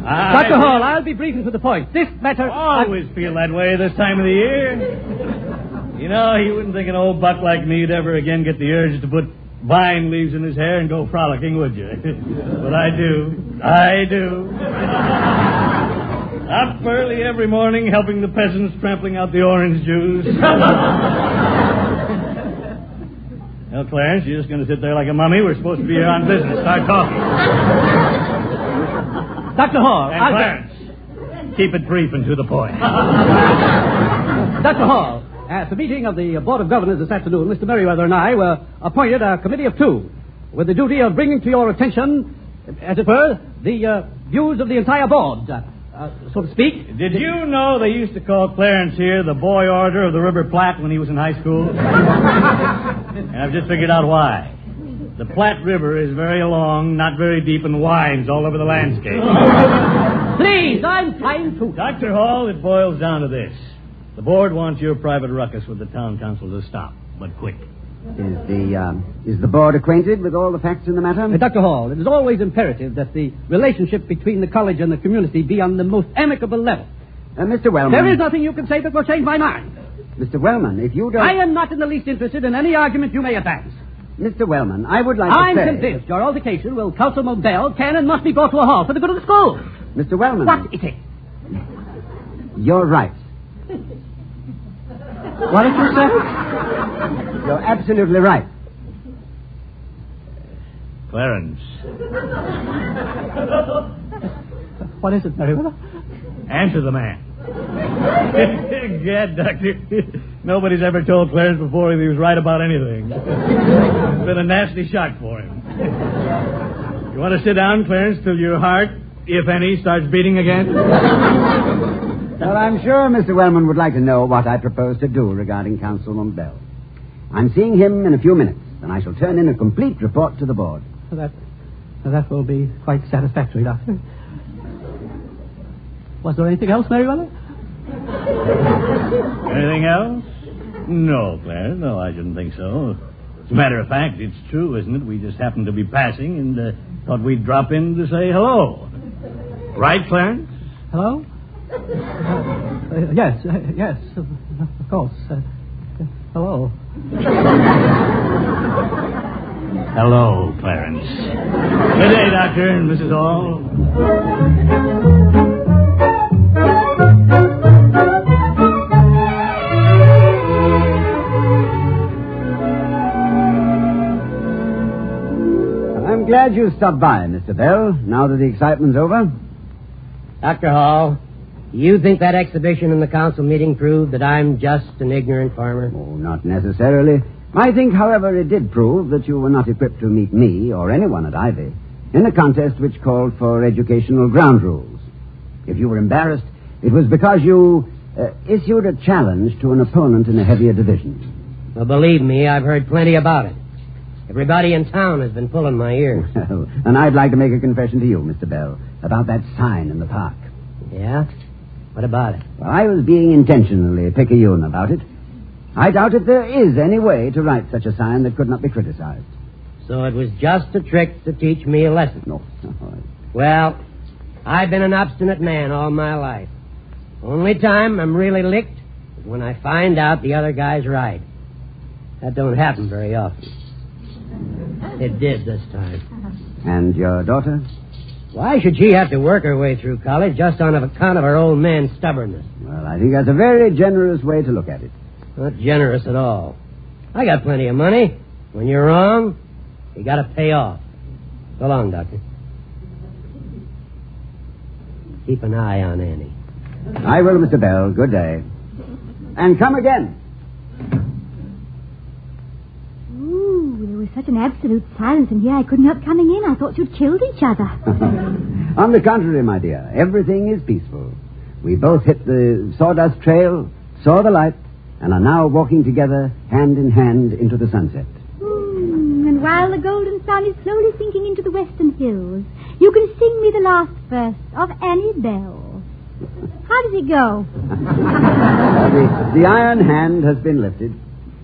[SPEAKER 16] Dr. Hall, I'll be brief and to the point. This matter...
[SPEAKER 22] I always feel that way this time of the year. You know, you wouldn't think an old buck like me'd ever again get the urge to put vine leaves in his hair and go frolicking, would you? But I do. I do. Up early every morning helping the peasants trampling out the orange juice. Well, Clarence, you're just going to sit there like a mummy. We're supposed to be here on business. Start talking.
[SPEAKER 16] Dr. Hall...
[SPEAKER 22] And Clarence, keep it brief and to the point.
[SPEAKER 16] Dr. Hall, at the meeting of the Board of Governors this afternoon, Mr. Merriweather and I were appointed a committee of 2 with the duty of bringing to your attention, as it were, the views of the entire board, so to speak.
[SPEAKER 22] Did you know they used to call Clarence here the boy orator of the River Platte when he was in high school? And I've just figured out why. The Platte River is very long, not very deep, and winds all over the landscape.
[SPEAKER 16] Please, I'm trying to...
[SPEAKER 22] Dr. Hall, it boils down to this. The board wants your private ruckus with the town council to stop, but quick.
[SPEAKER 13] Is the board acquainted with all the facts in the matter?
[SPEAKER 16] Dr. Hall, it is always imperative that the relationship between the college and the community be on the most amicable level.
[SPEAKER 13] Mr. Wellman...
[SPEAKER 16] There is nothing you can say that will change my mind.
[SPEAKER 13] Mr. Wellman, if you don't...
[SPEAKER 16] I am not in the least interested in any argument you may advance.
[SPEAKER 13] Mr. Wellman, I would like to
[SPEAKER 16] I'm
[SPEAKER 13] say...
[SPEAKER 16] convinced your altercation will Councilman Bell can and must be brought to a halt for the good of the school.
[SPEAKER 13] Mr. Wellman...
[SPEAKER 16] What is it?
[SPEAKER 13] You're right.
[SPEAKER 16] What did you say?
[SPEAKER 13] You're absolutely right.
[SPEAKER 22] Clarence.
[SPEAKER 16] What is it, Merriweather?
[SPEAKER 22] Answer the man. Gad, Doctor. Nobody's ever told Clarence before he was right about anything. It's been a nasty shock for him. You want to sit down, Clarence, till your heart, if any, starts beating again?
[SPEAKER 13] Well, I'm sure Mr. Wellman would like to know what I propose to do regarding Councilman Bell. I'm seeing him in a few minutes, and I shall turn in a complete report to the board.
[SPEAKER 16] That will be quite satisfactory, Doctor. Was there anything else, Merriweather?
[SPEAKER 22] Anything else? No, Clarence. No, I shouldn't think so. As a matter of fact, it's true, isn't it? We just happened to be passing and thought we'd drop in to say hello. Right, Clarence?
[SPEAKER 16] Hello? Yes, of course. Hello.
[SPEAKER 22] Hello, Clarence. Good day, Doctor and Mrs. Hall.
[SPEAKER 13] I'm glad you stopped by, Mr. Bell, now that the excitement's over.
[SPEAKER 25] Dr. Hall, you think that exhibition in the council meeting proved that I'm just an ignorant farmer?
[SPEAKER 13] Oh, not necessarily. I think, however, it did prove that you were not equipped to meet me or anyone at Ivy in a contest which called for educational ground rules. If you were embarrassed, it was because you issued a challenge to an opponent in a heavier division.
[SPEAKER 11] Well, believe me, I've heard plenty about it. Everybody in town has been pulling my ears.
[SPEAKER 13] Well, and I'd like to make a confession to you, Mr. Bell, about that sign in the park.
[SPEAKER 11] Yeah? What about it?
[SPEAKER 13] Well, I was being intentionally picayune about it. I doubt if there is any way to write such a sign that could not be criticized.
[SPEAKER 11] So it was just a trick to teach me a lesson?
[SPEAKER 13] No.
[SPEAKER 11] Well, I've been an obstinate man all my life. Only time I'm really licked is when I find out the other guy's right. That don't happen very often. It did this time.
[SPEAKER 13] And your daughter?
[SPEAKER 11] Why should she have to work her way through college just on account of her old man's stubbornness?
[SPEAKER 13] Well, I think that's a very generous way to look at it.
[SPEAKER 11] Not generous at all. I got plenty of money. When you're wrong, you got to pay off. So long, Doctor. Keep an eye on Annie.
[SPEAKER 13] I will, Mr. Bell. Good day. And come again.
[SPEAKER 15] Ooh, there was such an absolute silence in here I couldn't help coming in. I thought you'd killed each other.
[SPEAKER 13] On the contrary, my dear, everything is peaceful. We both hit the sawdust trail, saw the light, and are now walking together, hand in hand, into the sunset.
[SPEAKER 15] And while the golden sun is slowly sinking into the western hills, you can sing me the last verse of Annie Bell. How does it go?
[SPEAKER 13] The iron hand has been lifted.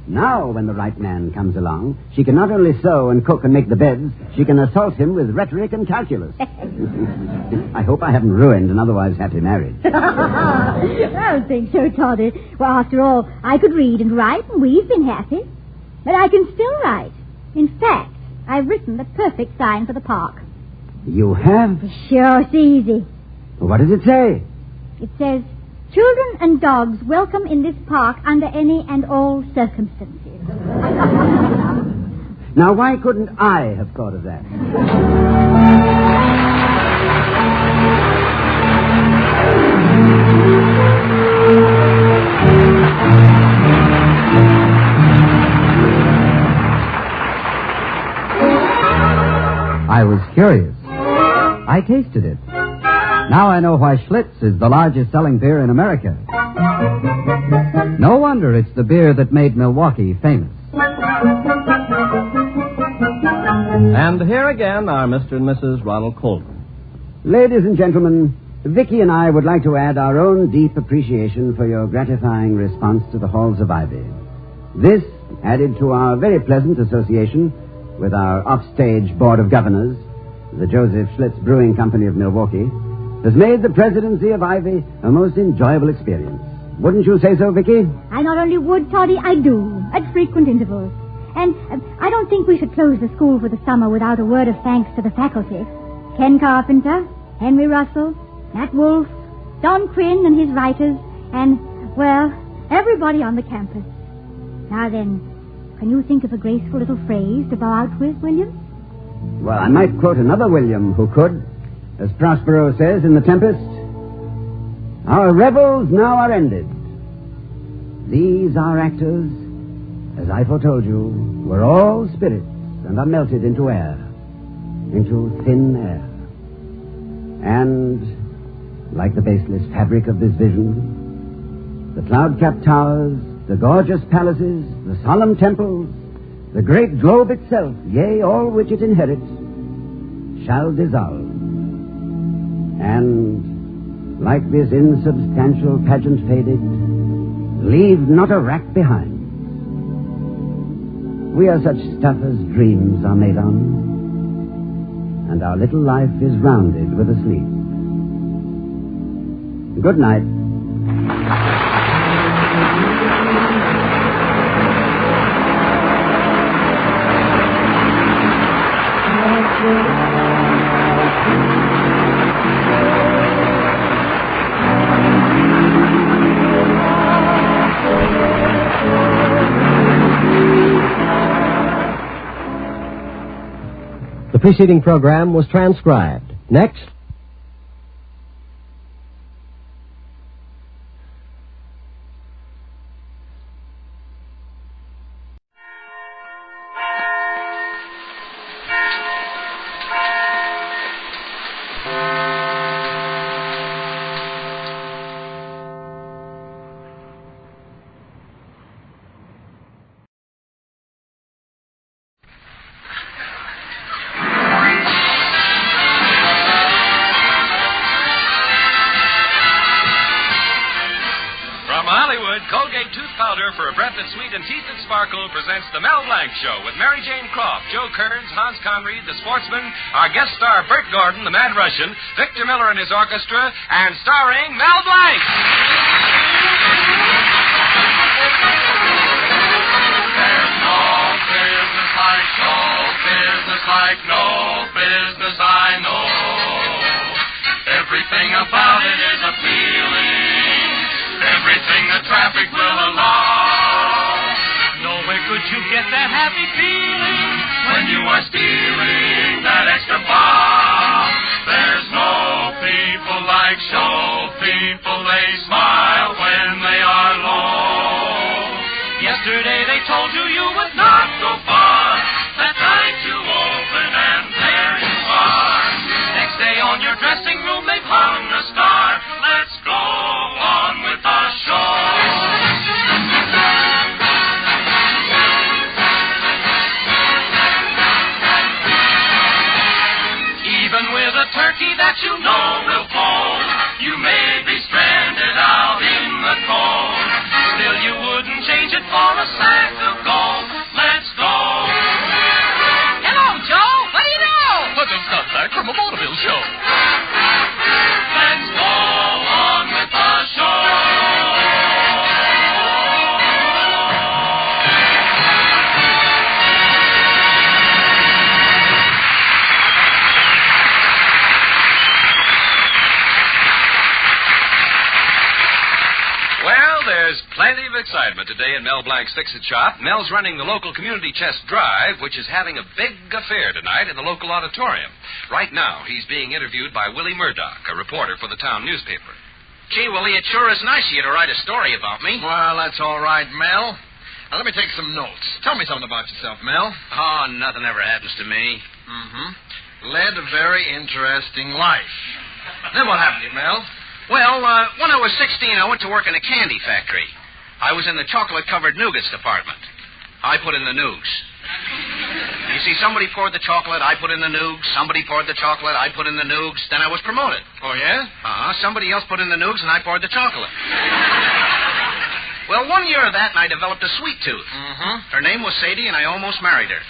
[SPEAKER 13] Now, when the right man comes along, she can not only sew and cook and make the beds, she can assault him with rhetoric and calculus. I hope I haven't ruined an otherwise happy marriage.
[SPEAKER 15] I don't think so, Toddy. Well, after all, I could read and write, and we've been happy. But I can still write. In fact, I've written the perfect sign for the park.
[SPEAKER 13] You have?
[SPEAKER 15] Sure, it's easy.
[SPEAKER 13] What does it say?
[SPEAKER 15] It says, children and dogs welcome in this park under any and all circumstances.
[SPEAKER 13] Now, why couldn't I have thought of that?
[SPEAKER 14] I was curious. I tasted it. Now I know why Schlitz is the largest selling beer in America. No wonder it's the beer that made Milwaukee famous.
[SPEAKER 8] And here again are Mr. and Mrs. Ronald Colton.
[SPEAKER 13] Ladies and gentlemen, Vicky and I would like to add our own deep appreciation for your gratifying response to the Halls of Ivy. This, added to our very pleasant association with our offstage Board of Governors, the Joseph Schlitz Brewing Company of Milwaukee, has made the presidency of Ivy a most enjoyable experience. Wouldn't you say so, Vicky?
[SPEAKER 15] I not only would, Toddy, I do, at frequent intervals. And I don't think we should close the school for the summer without a word of thanks to the faculty. Ken Carpenter, Henry Russell, Nat Wolfe, Don Quinn and his writers, and, well, everybody on the campus. Now then, can you think of a graceful little phrase to bow out with, William?
[SPEAKER 13] Well, I might quote another William who could. As Prospero says in The Tempest, our revels now are ended. These our actors, as I foretold you, were all spirits and are melted into air, into thin air. And, like the baseless fabric of this vision, the cloud-capped towers, the gorgeous palaces, the solemn temples, the great globe itself, yea, all which it inherits, shall dissolve. And, like this insubstantial pageant faded, leave not a rack behind. We are such stuff as dreams are made on, and our little life is rounded with a sleep. Good night.
[SPEAKER 17] The preceding program was transcribed. Next.
[SPEAKER 3] Colgate Tooth Powder for a breath that's sweet and teeth that sparkle presents The Mel Blanc Show with Mary Jane Croft, Joe Kearns, Hans Conried, the sportsman, our guest star Bert Gordon, the Mad Russian, Victor Miller and his orchestra, and starring Mel Blanc.
[SPEAKER 20] There's no business like show business like no business I know. Everything about it is appealing. Everything the traffic will allow. Nowhere could you get that happy feeling when you are stealing that extra bar. There's no people like show people. They smile when they are low. Yesterday they told you you would not go far. That night you open and there you are. Next day on your dressing room they've hung a star. Let's go on with the show. Even with a turkey that you know will fold, you may be stranded out in the cold. Still you wouldn't change it for a sack of gold. Let's go.
[SPEAKER 21] Hello, Joe. What do you know?
[SPEAKER 20] I just got back from a vaudeville show. Let's go on with the show.
[SPEAKER 3] Well, there's plenty of excitement today in Mel Blanc's Fix-It Shop. Mel's running the local community chest drive, which is having a big affair tonight in the local auditorium. Right now, he's being interviewed by Willie Murdoch, a reporter for the town newspaper.
[SPEAKER 23] Gee, Willie, it sure is nice of you to write a story about me.
[SPEAKER 24] Well, that's all right, Mel. Now, let me take some notes. Tell me something about yourself, Mel.
[SPEAKER 23] Oh, nothing ever happens to me.
[SPEAKER 24] Led a very interesting life. Then what happened to you, Mel?
[SPEAKER 23] Well, when I was 16, I went to work in a candy factory. I was in the chocolate-covered nougats department. I put in the nougs. You see, somebody poured the chocolate, I put in the nougs. Somebody poured the chocolate, I put in the nougs. Then I was promoted.
[SPEAKER 24] Oh, yeah?
[SPEAKER 23] Somebody else put in the nougs, and I poured the chocolate. Well, 1 year of that, and I developed a sweet tooth. Her name was Sadie, and I almost married her.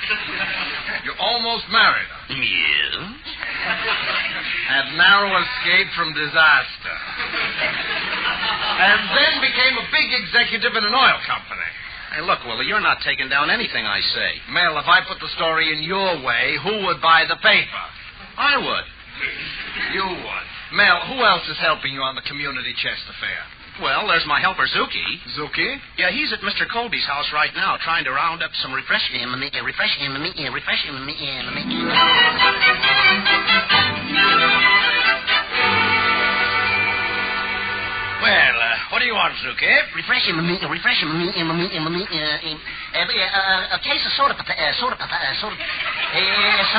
[SPEAKER 24] You almost married her?
[SPEAKER 23] Yes.
[SPEAKER 24] Had narrow escape from disaster. And then became a big executive in an oil company.
[SPEAKER 23] Hey, look, Willie, you're not taking down anything I say.
[SPEAKER 24] Mel, if I put the story in your way, who would buy the paper?
[SPEAKER 23] I would.
[SPEAKER 24] You would. Mel, who else is helping you on the community chest affair?
[SPEAKER 23] Well, there's my helper, Zuki.
[SPEAKER 24] Zuki?
[SPEAKER 23] Yeah, he's at Mr. Colby's house right now trying to round up some refreshment. Well, what do you want, Zuki? A case of soda, some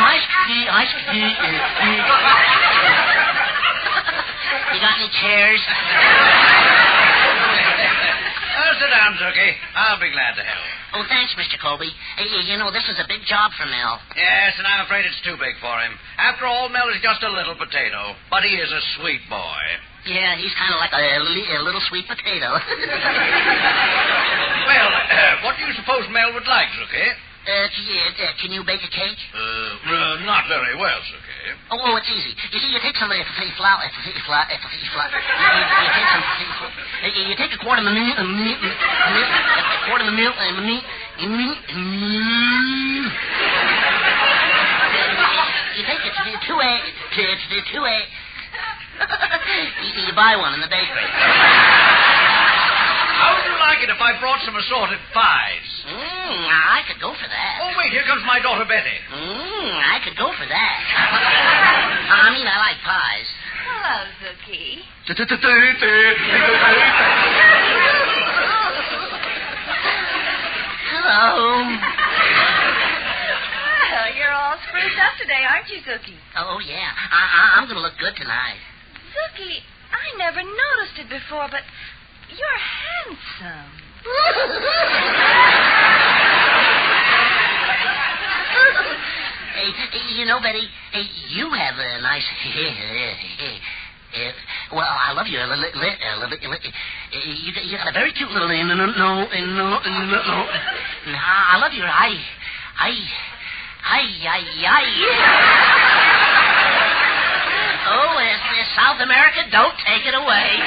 [SPEAKER 23] ice cream. You got any chairs? Sit down, Zuki. I'll be glad to help. Oh, thanks, Mr. Colby. You know, this is a big job for Mel. Yes, and I'm afraid it's too big for him. After all, Mel is just a little potato, but he is a sweet boy.
[SPEAKER 21] Yeah, he's kind of like a little sweet potato.
[SPEAKER 23] Well, what do you suppose Mel would like, Zuki?
[SPEAKER 21] Can you bake a cake?
[SPEAKER 23] Not very well, Zuki.
[SPEAKER 21] Oh, it's easy. You see, you take some flour. You take a quart of milk, You take it to two eggs. You buy one in the bakery.
[SPEAKER 23] How would you like it if I brought some assorted pies?
[SPEAKER 21] I could go for that.
[SPEAKER 23] Oh, wait, here comes my daughter Betty.
[SPEAKER 21] I could go for that. I mean, I like pies.
[SPEAKER 26] Hello, Zuki.
[SPEAKER 21] Hello.
[SPEAKER 26] Well, you're all spruced up today, aren't you, Zuki?
[SPEAKER 21] Oh, yeah. I'm going to look good tonight.
[SPEAKER 26] Zuki, I never noticed it before, but you're handsome.
[SPEAKER 21] Hey, you know, Betty, you have a nice... Well, I love you. You got a very cute little... I love you. Oh, South America, don't take it away.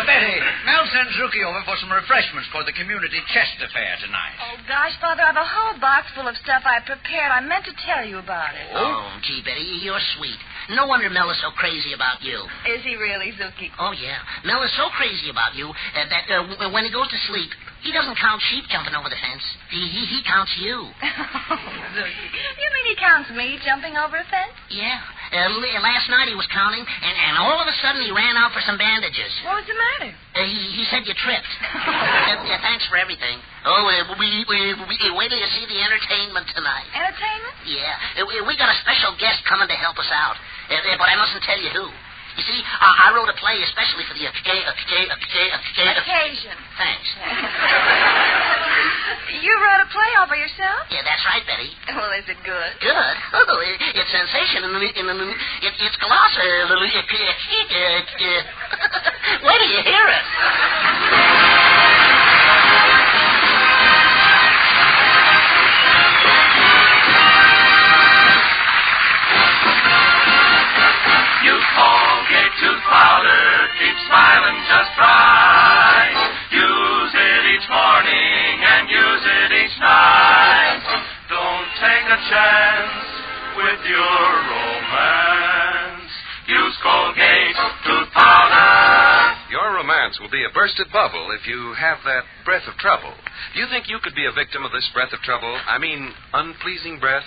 [SPEAKER 24] Betty, Mel sends Zuki over for some refreshments for the community chest affair tonight.
[SPEAKER 26] Oh, gosh, Father, I have a whole box full of stuff I prepared. I meant to tell you about it.
[SPEAKER 21] Oh, gee, Betty, you're sweet. No wonder Mel is so crazy about you.
[SPEAKER 26] Is he really, Zuki?
[SPEAKER 21] Oh, yeah. Mel is so crazy about you that when he goes to sleep, he doesn't count sheep jumping over the fence. He counts you.
[SPEAKER 26] Zuki, you mean he counts me jumping over a fence?
[SPEAKER 21] Yeah. Last night he was counting, and all of a sudden he ran out for some bandages.
[SPEAKER 26] What was the matter?
[SPEAKER 21] He said you tripped. Thanks for everything. Oh, wait till you see the entertainment tonight.
[SPEAKER 26] Entertainment?
[SPEAKER 21] Yeah. We got a special guest coming to help us out. But I mustn't tell you who. You see, I wrote a play especially for the
[SPEAKER 26] occasion.
[SPEAKER 21] Thanks.
[SPEAKER 26] You wrote a play all by yourself?
[SPEAKER 21] Yeah, that's right, Betty.
[SPEAKER 26] Well, is it good?
[SPEAKER 21] Good? Oh, it's sensational. It's colossal. Wait till you hear it.
[SPEAKER 20] Colgate tooth powder, keep smiling just right. Use it each morning and use it each night. Don't take a chance with your romance. Use Colgate tooth powder.
[SPEAKER 3] Your romance will be a bursted bubble if you have that breath of trouble. Do you think you could be a victim of this breath of trouble? I mean, unpleasing breath?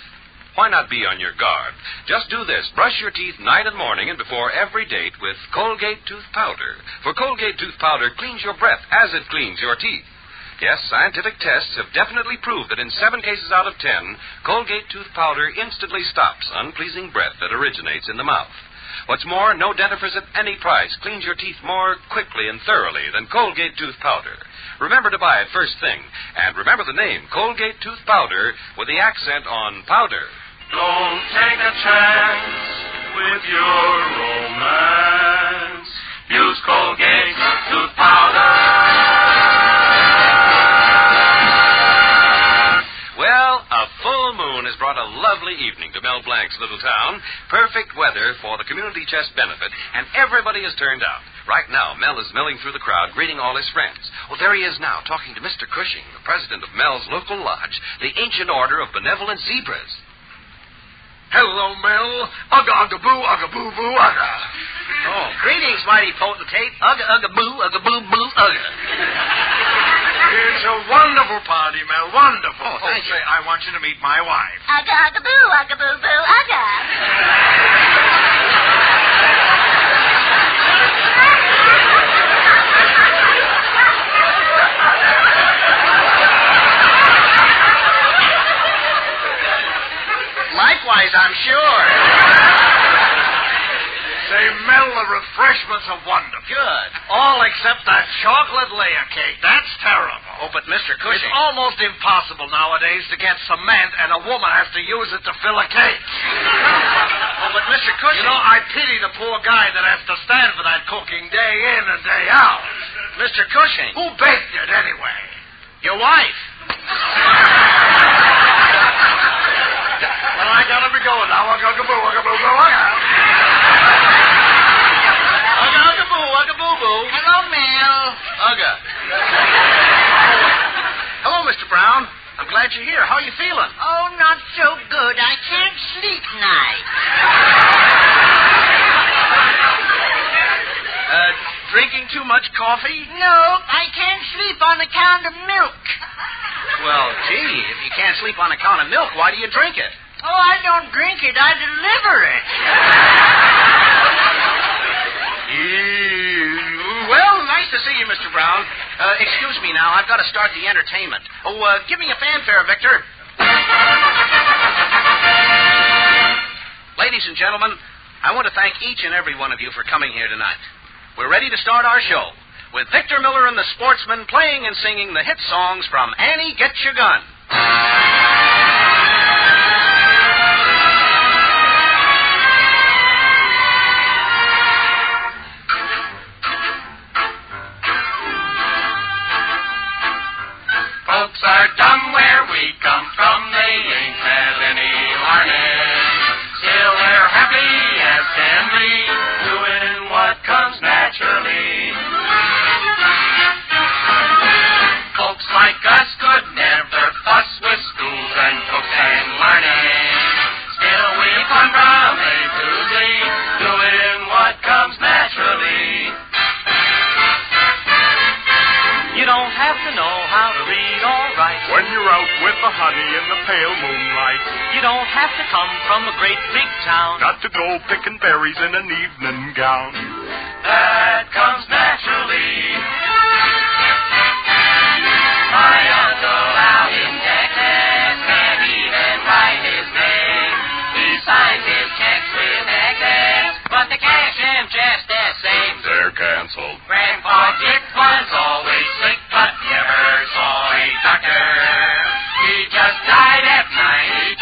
[SPEAKER 3] Why not be on your guard? Just do this. Brush your teeth night and morning and before every date with Colgate tooth powder. For Colgate tooth powder cleans your breath as it cleans your teeth. Yes, scientific tests have definitely proved that in 7 cases out of 10, Colgate tooth powder instantly stops unpleasing breath that originates in the mouth. What's more, no dentifrice at any price cleans your teeth more quickly and thoroughly than Colgate tooth powder. Remember to buy it first thing. And remember the name, Colgate tooth powder, with the accent on powder.
[SPEAKER 20] Don't take a chance with your romance. Use Colgate tooth powder.
[SPEAKER 3] Well, a full moon has brought a lovely evening to Mel Blanc's little town. Perfect weather for the community chest benefit, and everybody has turned out. Right now, Mel is milling through the crowd, greeting all his friends. Well, there he is now, talking to Mr. Cushing, the president of Mel's local lodge, the Ancient Order of Benevolent Zebras.
[SPEAKER 24] Hello, Mel. Ugga, ugga, boo, ugga, boo, boo, ugga.
[SPEAKER 23] Oh, greetings, mighty potentate. Ugga, ugga, boo, boo, ugga.
[SPEAKER 24] It's a wonderful party, Mel. Wonderful.
[SPEAKER 23] Oh, thank you.
[SPEAKER 24] I want you to meet my wife.
[SPEAKER 21] Ugga, ugga, boo, ugga.
[SPEAKER 23] Likewise, I'm sure.
[SPEAKER 24] Say, Mel, the refreshments are wonderful.
[SPEAKER 23] Good.
[SPEAKER 24] All except that chocolate layer cake. That's terrible.
[SPEAKER 23] Oh, but Mr. Cushing...
[SPEAKER 24] It's almost impossible nowadays to get cement, and a woman has to use it to fill a cake.
[SPEAKER 23] Oh, but Mr. Cushing...
[SPEAKER 24] You know, I pity the poor guy that has to stand for that cooking day in and day out.
[SPEAKER 23] Mr. Cushing...
[SPEAKER 24] Who baked it, anyway?
[SPEAKER 23] Your wife.
[SPEAKER 24] Well, I gotta be going now. Ugga, boo, ugga, boo, boo, ugga.
[SPEAKER 23] Ugga, ugga, boo, ugga, boo, boo.
[SPEAKER 21] Hello, Mel.
[SPEAKER 23] Ugga. Hello, Mr. Brown. I'm glad you're here. How are you feeling?
[SPEAKER 21] Oh, not so good. I can't sleep tonight.
[SPEAKER 23] Drinking too much coffee?
[SPEAKER 21] No, I can't sleep on account of milk.
[SPEAKER 23] Well, gee, if you can't sleep on account of milk, why do you drink it?
[SPEAKER 21] Oh, I don't drink it. I deliver it.
[SPEAKER 23] Well, nice to see you, Mr. Brown. Excuse me now. I've got to start the entertainment. Oh, give me a fanfare, Victor. Ladies and gentlemen, I want to thank each and every one of you for coming here tonight. We're ready to start our show with Victor Miller and the Sportsmen playing and singing the hit songs from Annie, Get Your Gun.
[SPEAKER 20] folks are dumb where we come from. They ain't had any learning. Still they're happy as can be, doing what comes naturally. Folks like us could never fuss with schools and books and learning. Still we come from A to Z, doing what comes naturally.
[SPEAKER 12] You don't have to know how to read or write
[SPEAKER 5] when you're out with the honey in the pale moonlight.
[SPEAKER 12] You don't have to come from a great big town.
[SPEAKER 5] Not to go picking berries in an evening gown.
[SPEAKER 20] That comes naturally. My Uncle Al in Texas can't even write his name. He signs his checks with excess, but they cash him just the same.
[SPEAKER 5] They're canceled.
[SPEAKER 20] Grandpa Dick was always sick, but never saw a doctor. He just died at 93,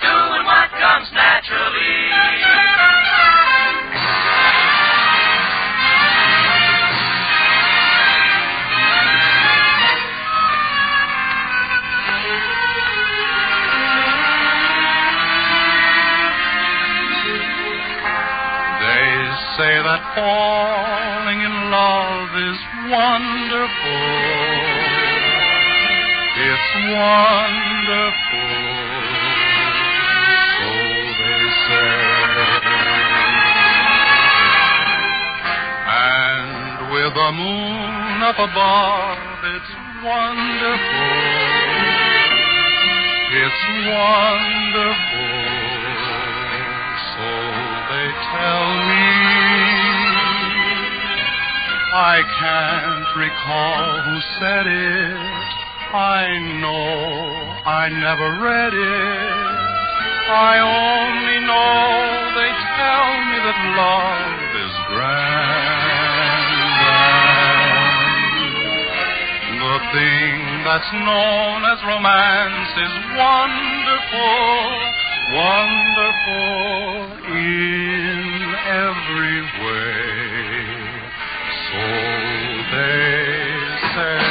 [SPEAKER 20] doing what comes naturally.
[SPEAKER 5] Say that falling in love is wonderful. It's wonderful, so they say. And with the moon up above, it's wonderful. It's wonderful, so they tell me. I can't recall who said it. I know I never read it. I only know they tell me that love is grand. The thing that's known as romance is wonderful, wonderful in every way. So they say.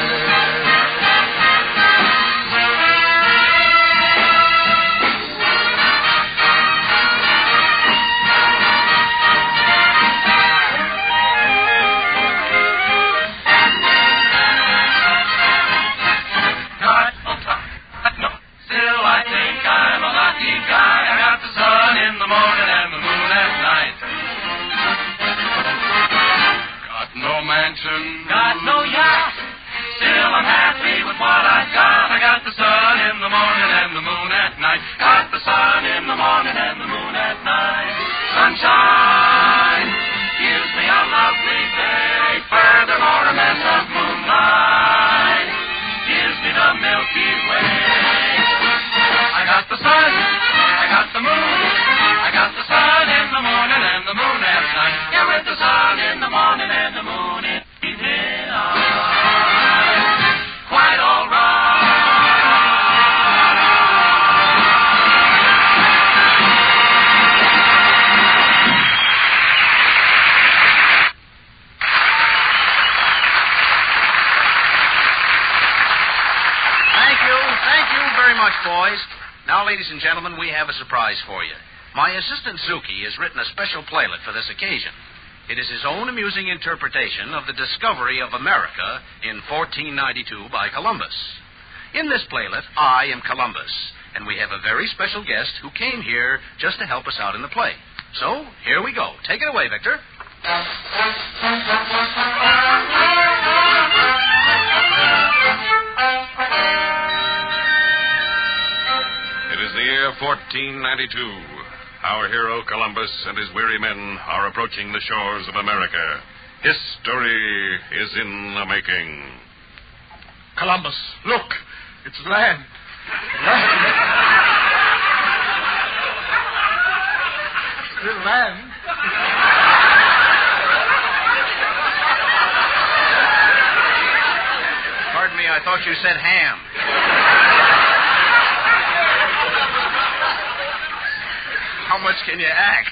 [SPEAKER 20] Still I think I'm a lucky guy. I got the sun in the morning and the moon at night. No mansion, got no yacht. Still I'm happy with what I've got. I got the sun in the morning and the moon at night. Got the sun in the morning and the moon at night. Sunshine gives me a lovely day. Furthermore, a mess of moonlight gives me the Milky Way. I got the sun, I got the moon, I got the sun in the morning and the moon at night. Yeah, with the sun in the morning and the moon in the evening, I'm quite all right.
[SPEAKER 23] Thank you very much, boys. Now, ladies and gentlemen, we have a surprise for you. My assistant, Zuki, has written a special playlet for this occasion. It is his own amusing interpretation of the discovery of America in 1492 by Columbus. In this playlet, I am Columbus, and we have a very special guest who came here just to help us out in the play. So, here we go. Take it away, Victor.
[SPEAKER 5] It is the year 1492. Our hero Columbus and his weary men are approaching the shores of America. History is in the making.
[SPEAKER 24] Columbus, look, it's land. Still land.
[SPEAKER 23] Pardon me, I thought you said ham. How much can you act?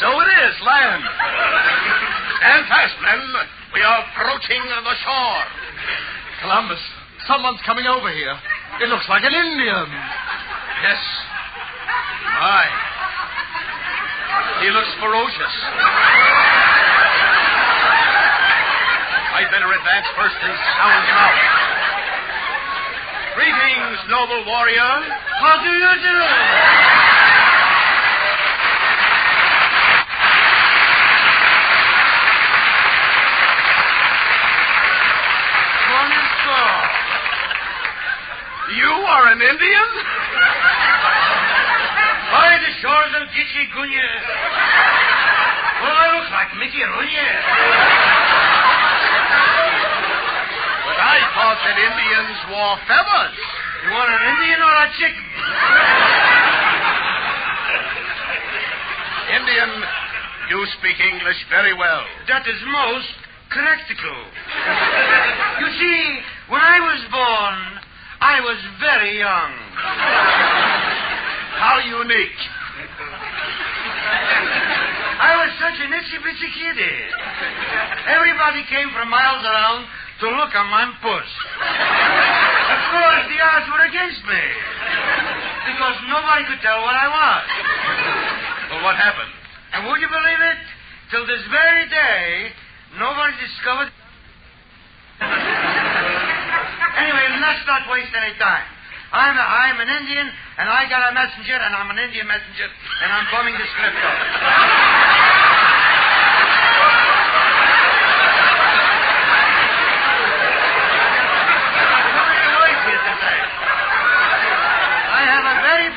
[SPEAKER 23] So it is, land.
[SPEAKER 24] Stand fast, men. We are approaching the shore. Columbus, someone's coming over here. It looks like an Indian.
[SPEAKER 23] Yes. My. He looks ferocious. I'd better advance first and sound him out. Greetings, noble warrior.
[SPEAKER 24] How do you do?
[SPEAKER 23] You are an Indian?
[SPEAKER 24] By the shores of Gitche Gunye. Well, I look like Mickey Runye.
[SPEAKER 23] But I thought that Indians wore feathers.
[SPEAKER 24] You want an Indian or a chicken?
[SPEAKER 23] Indian, you speak English very well.
[SPEAKER 24] That is most practical. You see, when I was born, I was very young.
[SPEAKER 23] How unique.
[SPEAKER 24] I was such an itsy-bitsy kiddie. Everybody came from miles around to look on my puss. Of course, the odds were against me. Because nobody could tell what I was.
[SPEAKER 23] Well, what happened?
[SPEAKER 24] And would you believe it? Till this very day, nobody discovered... Anyway, let's not waste any time. I'm an Indian, and I got a messenger, and I'm an Indian messenger, and I'm bumming the script up. I have a very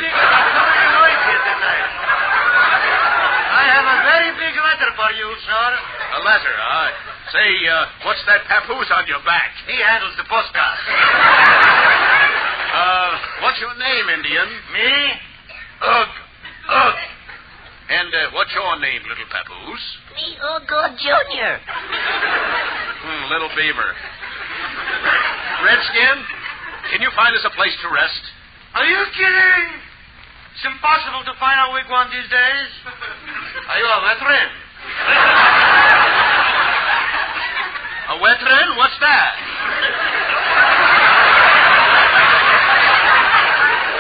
[SPEAKER 24] big letter for you, sir.
[SPEAKER 23] A letter, huh? Say, what's that papoose on your back?
[SPEAKER 24] He handles the postcard.
[SPEAKER 23] What's your name, Indian?
[SPEAKER 24] Me?
[SPEAKER 23] Ugh. Ugh. And what's your name, little papoose?
[SPEAKER 21] Me, good Junior.
[SPEAKER 23] Little beaver. Redskin, can you find us a place to rest?
[SPEAKER 24] Are you kidding? It's impossible to find a wigwam these days. Are you a veteran?
[SPEAKER 23] A veteran? What's that?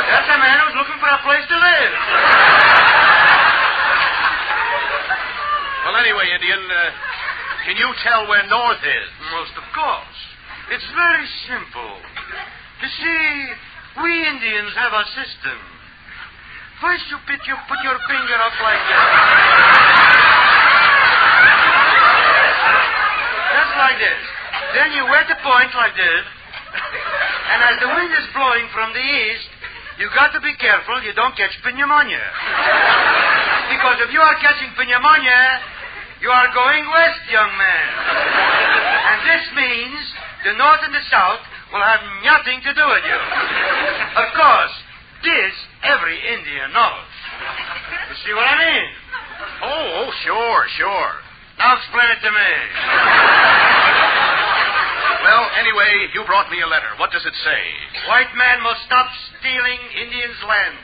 [SPEAKER 24] That's a man who's looking for a place to live.
[SPEAKER 23] Well, anyway, Indian, can you tell where north is?
[SPEAKER 24] Most of course. It's very simple. You see, we Indians have a system. First you put your finger up like this. Just like this. Then you wet the point like this. And as the wind is blowing from the east, you got to be careful you don't catch pneumonia. Because if you are catching pneumonia, you are going west, young man. And this means the north and the south will have nothing to do with you. Of course, this every Indian knows. You see what I mean?
[SPEAKER 23] Oh, sure.
[SPEAKER 24] Now explain it to me.
[SPEAKER 23] Well, anyway, you brought me a letter. What does it say?
[SPEAKER 24] White man must stop stealing Indians' land.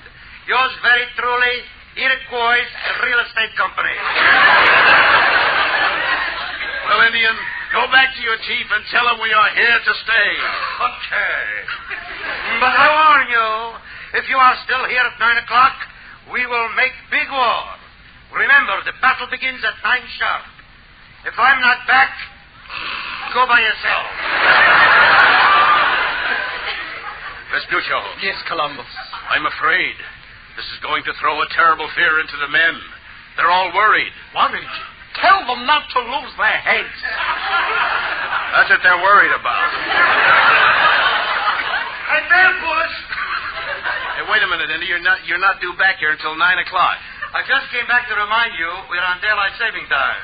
[SPEAKER 24] Yours very truly, Iroquois Real Estate Company.
[SPEAKER 23] Well, Indian, go back to your chief and tell him we are here to stay.
[SPEAKER 24] Okay. But I warn you, if you are still here at 9 o'clock, we will make big war. Remember, the battle begins at 9 sharp. If I'm not back, go by yourself.
[SPEAKER 23] Vespuccio.
[SPEAKER 24] Yes, Columbus.
[SPEAKER 23] I'm afraid this is going to throw a terrible fear into the men. They're all worried.
[SPEAKER 24] Worried? Tell them not to lose their heads.
[SPEAKER 23] That's what they're worried about.
[SPEAKER 24] Hey, there, Bush.
[SPEAKER 23] Hey, wait a minute, Indy. You're not due back here until 9 o'clock.
[SPEAKER 24] I just came back to remind you we're on daylight saving time.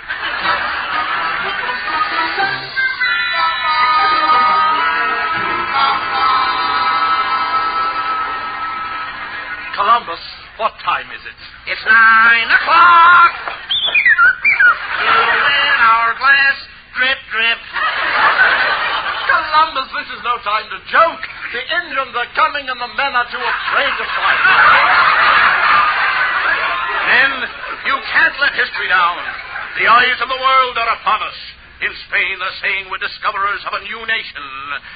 [SPEAKER 23] Columbus, what time is it?
[SPEAKER 24] It's 9 o'clock. In our glass, drip, drip. Columbus, this is no time to joke. The Indians are coming and the men are too afraid to fight.
[SPEAKER 23] Men, you can't let history down. The eyes of the world are upon us.
[SPEAKER 1] In Spain, they're saying we're discoverers of a new nation.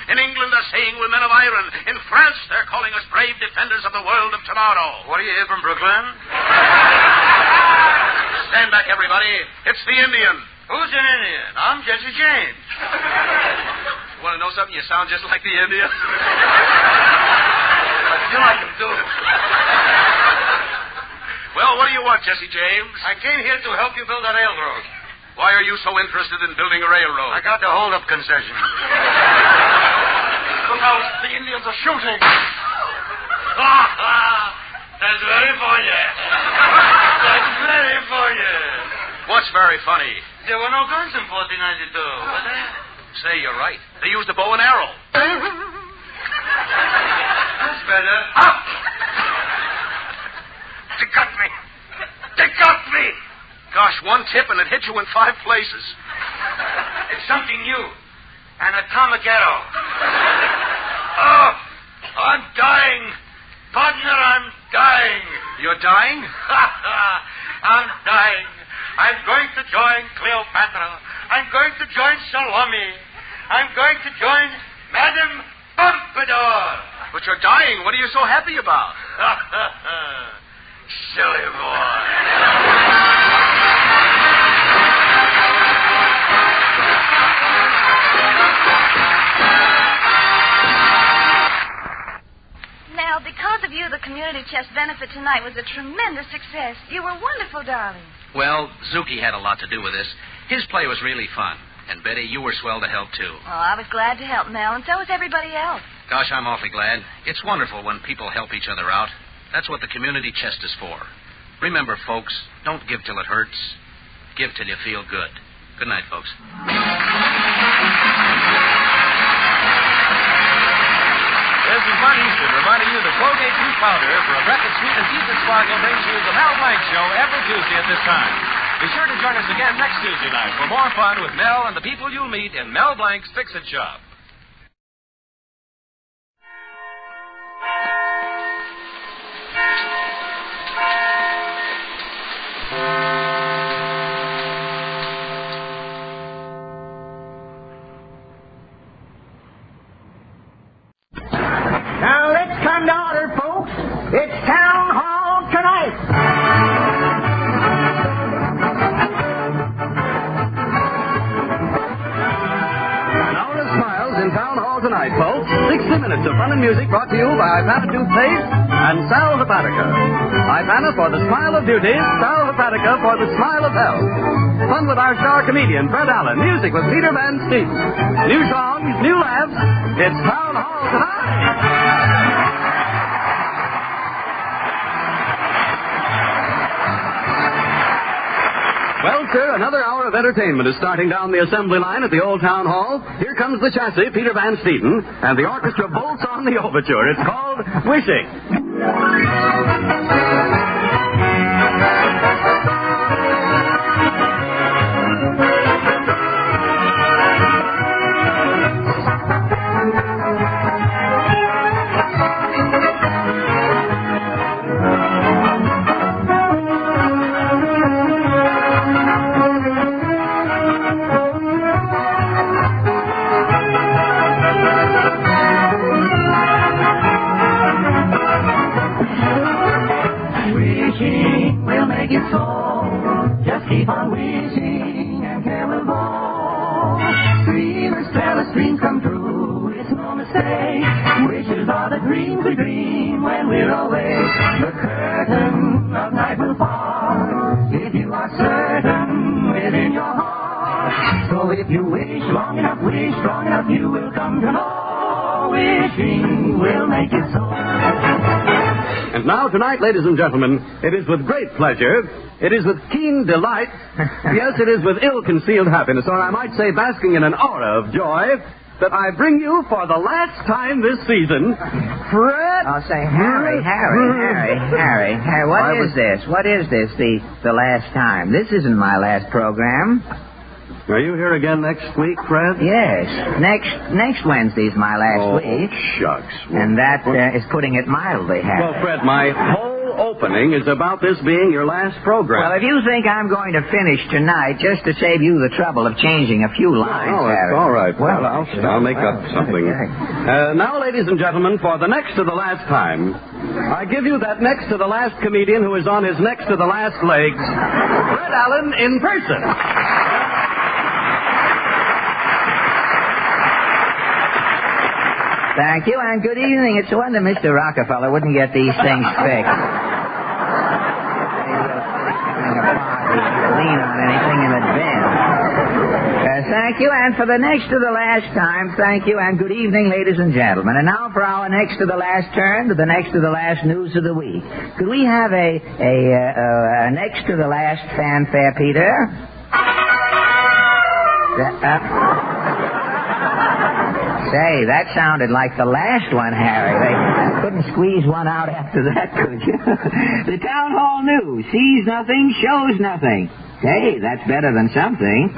[SPEAKER 1] In England, they're saying we're men of iron. In France, they're calling us brave defenders of the world of tomorrow.
[SPEAKER 24] What are you here from, Brooklyn?
[SPEAKER 1] Stand back, everybody. It's the Indian.
[SPEAKER 24] Who's an Indian? I'm Jesse James.
[SPEAKER 1] You want to know something? You sound just like the Indian.
[SPEAKER 24] I feel like him, too.
[SPEAKER 1] Well, what do you want, Jesse James?
[SPEAKER 24] I came here to help you build a railroad.
[SPEAKER 1] Why are you so interested in building a railroad?
[SPEAKER 24] I got the hold-up concession.
[SPEAKER 1] Look out, the Indians are shooting.
[SPEAKER 24] That's very funny. That's very funny.
[SPEAKER 1] What's very funny?
[SPEAKER 24] There were no guns in 1492. Were there?
[SPEAKER 1] Say, you're right. They used a bow and arrow.
[SPEAKER 24] That's better.
[SPEAKER 1] Up! They got me. They got me. Gosh, one tip and it hit you in 5 places.
[SPEAKER 24] It's something new. An atomic arrow. Oh, I'm dying. Partner, I'm dying.
[SPEAKER 1] You're dying?
[SPEAKER 24] I'm dying. I'm going to join Cleopatra. I'm going to join Salome. I'm going to join Madame Pompadour.
[SPEAKER 1] But you're dying. What are you so happy about?
[SPEAKER 24] Silly boy.
[SPEAKER 26] Mel, because of you, the community chest benefit tonight was a tremendous success. You were wonderful, darling.
[SPEAKER 23] Well, Zuki had a lot to do with this. His play was really fun. And, Betty, you were swell to help, too.
[SPEAKER 26] Oh, I was glad to help, Mel, and so was everybody else.
[SPEAKER 23] Gosh, I'm awfully glad. It's wonderful when people help each other out. That's what the community chest is for. Remember, folks, don't give till it hurts. Give till you feel good. Good night, folks.
[SPEAKER 3] This is Marty Easton reminding you that Colgate Tooth Powder for a breath of sweet and teeth that sparkle brings you the Mel Blanc Show every Tuesday at this time. Be sure to join us again next Tuesday night for more fun with Mel and the people you'll meet in Mel Blanc's Fix-It Shop.
[SPEAKER 6] Now let's come to order, folks. It's town hall tonight.
[SPEAKER 9] An hour of smiles in town hall tonight, folks. 60 minutes of fun and music brought to you by Ipana Toothpaste and Sal Hepatica. Ipana for the smile of duty, Sal Hepatica for the smile of health. Fun with our star comedian, Fred Allen. Music with Peter Van Steep. New songs, new laughs. It's town hall tonight. Well, sir, another hour of entertainment is starting down the assembly line at the old town hall. Here comes the chassis, Peter Van Steeten, and the orchestra bolts on the overture. It's called Wishing.
[SPEAKER 6] Keep on wishing and care will go. Dreamers tell us dreams come true. It's no mistake. Wishes are the dreams we dream when we're awake. The curtain of night will fall if you are certain within your heart. So if you wish long enough, wish strong enough, you will come to know. Wishing will make it so.
[SPEAKER 9] And now, tonight, ladies and gentlemen, it is with great pleasure, it is with keen delight, yes, it is with ill-concealed happiness, or I might say basking in an aura of joy, that I bring you for the last time this season, Fred...
[SPEAKER 10] Oh, say, Harry, what is this? What is this, the last time? This isn't my last program.
[SPEAKER 9] Are you here again next week, Fred?
[SPEAKER 10] Yes. Next Wednesday's my last week.
[SPEAKER 9] Oh, shucks.
[SPEAKER 10] And that is putting it mildly, Harry.
[SPEAKER 9] Well, Fred, my whole whole opening is about this being your last program.
[SPEAKER 10] Well, if you think I'm going to finish tonight just to save you the trouble of changing a few lines,
[SPEAKER 9] Oh,
[SPEAKER 10] Harry.
[SPEAKER 9] that's all right.
[SPEAKER 10] Well,
[SPEAKER 9] I'll make up something. Now, ladies and gentlemen, for the next to the last time, I give you that next to the last comedian who is on his next to the last legs, Fred Allen in person.
[SPEAKER 10] Thank you, and good evening. It's a wonder Mr. Rockefeller wouldn't get these things fixed. Lean on anything in advance. Thank you, and for the next to the last time, thank you, and good evening, ladies and gentlemen. And now for our next to the last turn, to the next to the last news of the week. Could we have a next to the last fanfare, Peter? Say, that sounded like the last one, Harry. They couldn't squeeze one out after that, could you? The Town Hall News sees nothing, shows nothing. Hey, that's better than something.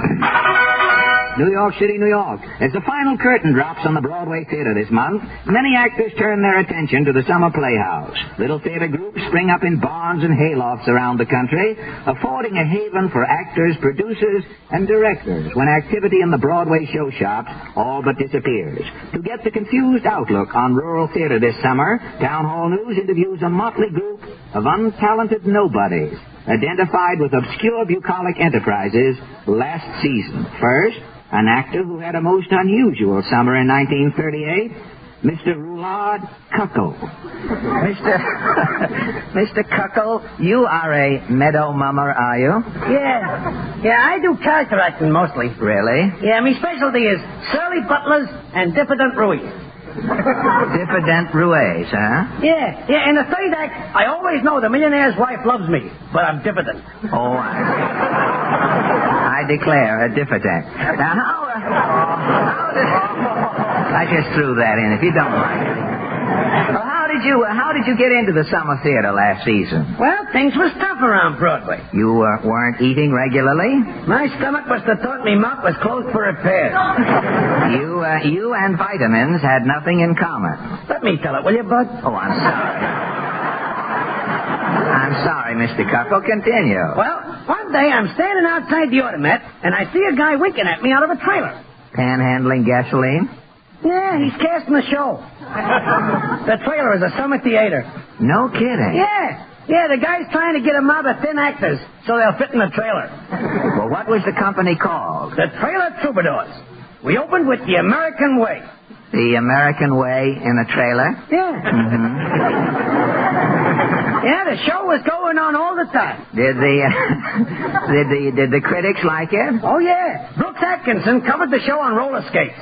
[SPEAKER 10] New York City, New York. As the final curtain drops on the Broadway Theater this month, many actors turn their attention to the Summer Playhouse. Little theater groups spring up in barns and haylofts around the country, affording a haven for actors, producers, and directors when activity in the Broadway show shops all but disappears. To get the confused outlook on rural theater this summer, Town Hall News interviews a motley group of untalented nobodies identified with obscure bucolic enterprises last season. First, an actor who had a most unusual summer in 1938, Mr. Roulard Cuckle. Mr. Cuckle, you are a meadow mummer, are you?
[SPEAKER 11] Yeah, I do character acting mostly.
[SPEAKER 10] Really?
[SPEAKER 11] Yeah, my specialty is surly butlers and diffident roues.
[SPEAKER 10] Diffident roues, huh?
[SPEAKER 11] Yeah, in the third act, I always know the millionaire's wife loves me, but I'm diffident.
[SPEAKER 10] Oh, I declare a diffident. Now, how I just threw that in, if you don't mind. Well, how did you get into the summer theater last season?
[SPEAKER 11] Well, things was tough around Broadway.
[SPEAKER 10] You weren't eating regularly?
[SPEAKER 11] My stomach must have thought me mouth was closed for repair.
[SPEAKER 10] You and vitamins had nothing in common.
[SPEAKER 11] Let me tell it, will you, Bud?
[SPEAKER 10] Oh, I'm sorry. I'm sorry, Mr. Cuckle. Continue.
[SPEAKER 11] Well, one day I'm standing outside the automat, and I see a guy winking at me out of a trailer.
[SPEAKER 10] Panhandling gasoline?
[SPEAKER 11] Yeah, he's casting a show. The trailer is a summer theater.
[SPEAKER 10] No kidding.
[SPEAKER 11] Yeah, the guy's trying to get him out of thin actors so they'll fit in the trailer.
[SPEAKER 10] Well, what was the company called?
[SPEAKER 11] The Trailer Troubadours. We opened with The American Way.
[SPEAKER 10] The American Way in a trailer?
[SPEAKER 11] Yeah.
[SPEAKER 10] Mm-hmm.
[SPEAKER 11] Yeah, the show was going on all the time.
[SPEAKER 10] Did the critics like it?
[SPEAKER 11] Oh, yeah. Brooks Atkinson covered the show on roller skates.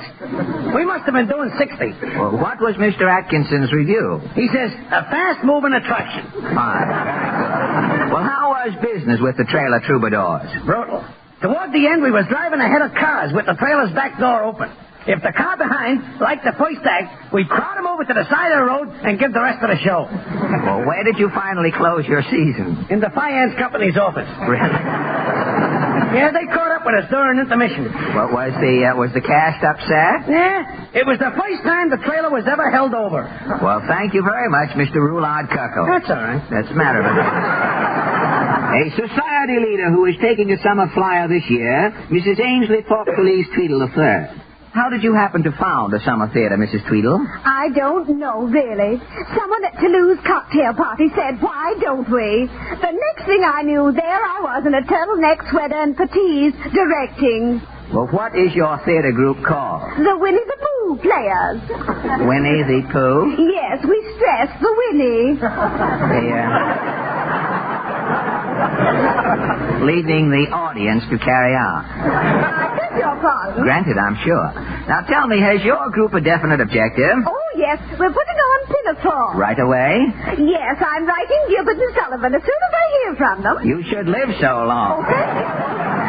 [SPEAKER 11] We must have been doing 60.
[SPEAKER 10] Well, what was Mr. Atkinson's review?
[SPEAKER 11] He says, a fast-moving attraction.
[SPEAKER 10] Fine. Well, how was business with the Trailer Troubadours?
[SPEAKER 11] Brutal. Toward the end, we was driving ahead of cars with the trailer's back door open. If the car behind liked the first act, we'd crowd him over to the side of the road and give the rest of the show.
[SPEAKER 10] Well, where did you finally close your season?
[SPEAKER 11] In the finance company's office.
[SPEAKER 10] Really?
[SPEAKER 11] Yeah, they caught up with us during intermission.
[SPEAKER 10] What was the cast upset?
[SPEAKER 11] Yeah, it was the first time the trailer was ever held over.
[SPEAKER 10] Well, thank you very much, Mr. Roulard Cuckle.
[SPEAKER 11] That's all right.
[SPEAKER 10] That's a matter of it. A society leader who is taking a summer flyer this year, Mrs. Ainsley Portcullis Tweedle III. How did you happen to found a summer theater, Mrs. Tweedle?
[SPEAKER 2] I don't know, really. Someone at Toulouse cocktail party said, why don't we? The next thing I knew, there I was in a turtleneck sweater and puttees directing.
[SPEAKER 10] Well, what is your theater group called?
[SPEAKER 2] The Winnie the Pooh Players.
[SPEAKER 10] Winnie the Pooh?
[SPEAKER 2] Yes, we stress the Winnie.
[SPEAKER 10] Leaving the audience to carry on.
[SPEAKER 2] I beg your pardon.
[SPEAKER 10] Granted, I'm sure. Now tell me, has your group a definite objective?
[SPEAKER 2] Oh, yes, we're putting on Pinafore.
[SPEAKER 10] Right away?
[SPEAKER 2] Yes, I'm writing Gilbert and Sullivan as soon as I hear from them.
[SPEAKER 10] You should live so long.
[SPEAKER 2] Okay.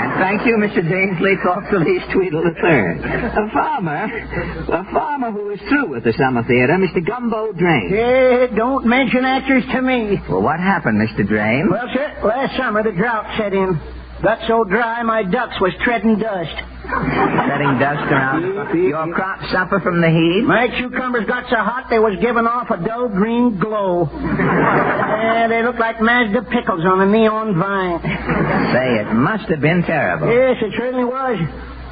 [SPEAKER 10] And thank you, Mr. Ainsley Portcullis Tweedle III. A farmer who is through with the summer theater, Mr. Gumbo Drain.
[SPEAKER 11] Don't mention actors to me.
[SPEAKER 10] Well, what happened, Mr. Drain?
[SPEAKER 11] Well, sir, last summer the drought set in. Got so dry my ducks was treading dust.
[SPEAKER 10] Setting dust around. Your crops suffer from the heat?
[SPEAKER 4] My cucumbers got so hot they was giving off a dull green glow. They look like Mazda pickles on a neon vine.
[SPEAKER 10] Say, it must have been terrible.
[SPEAKER 4] Yes, it certainly was.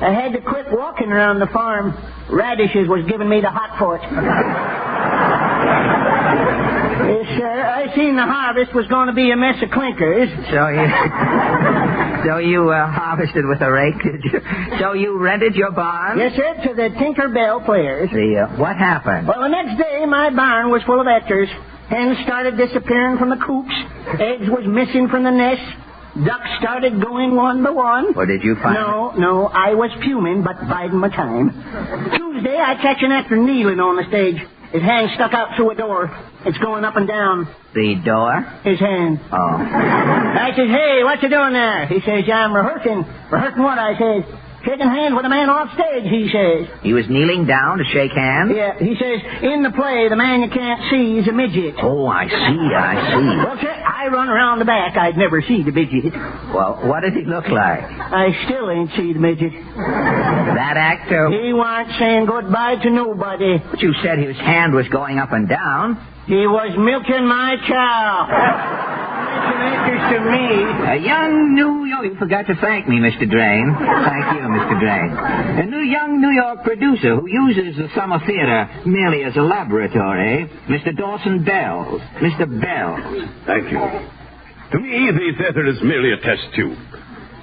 [SPEAKER 4] I had to quit walking around the farm. Radishes was giving me the hot foot. Yes, sir. I seen the harvest was going to be a mess of clinkers.
[SPEAKER 10] So you harvested with a rake, did you? So you rented your barn?
[SPEAKER 4] Yes, sir, to the Tinkerbell players.
[SPEAKER 10] What happened?
[SPEAKER 4] Well, the next day, my barn was full of ectors. Hens started disappearing from the coops. Eggs was missing from the nest. Ducks started going one by one.
[SPEAKER 10] Or did you find
[SPEAKER 4] No, I was fuming, but biding my time. Tuesday, I catch an actor kneeling on the stage. His hand stuck out through a door. It's going up and down.
[SPEAKER 10] The door?
[SPEAKER 4] His hand.
[SPEAKER 10] Oh.
[SPEAKER 4] I says, hey, what you doing there? He says, I'm rehearsing. Rehearsing what? I says, shaking hands with a man off stage, he says.
[SPEAKER 10] He was kneeling down to shake hands?
[SPEAKER 4] Yeah, he says, in the play, the man you can't see is a midget.
[SPEAKER 10] Oh, I see.
[SPEAKER 4] Well, sir, I run around the back. I'd never see the midget.
[SPEAKER 10] Well, what did he look like?
[SPEAKER 4] I still ain't see the midget.
[SPEAKER 10] That actor?
[SPEAKER 4] He wasn't saying goodbye to nobody.
[SPEAKER 10] But you said his hand was going up and down.
[SPEAKER 4] He was milking my cow. To me.
[SPEAKER 10] A young New York... You forgot to thank me, Mr. Drain. Thank you, Mr. Drain. A young New York producer who uses the Summer Theater merely as a laboratory, Mr. Dawson Bells. Mr. Bells.
[SPEAKER 7] Thank you. To me, the theater is merely a test tube.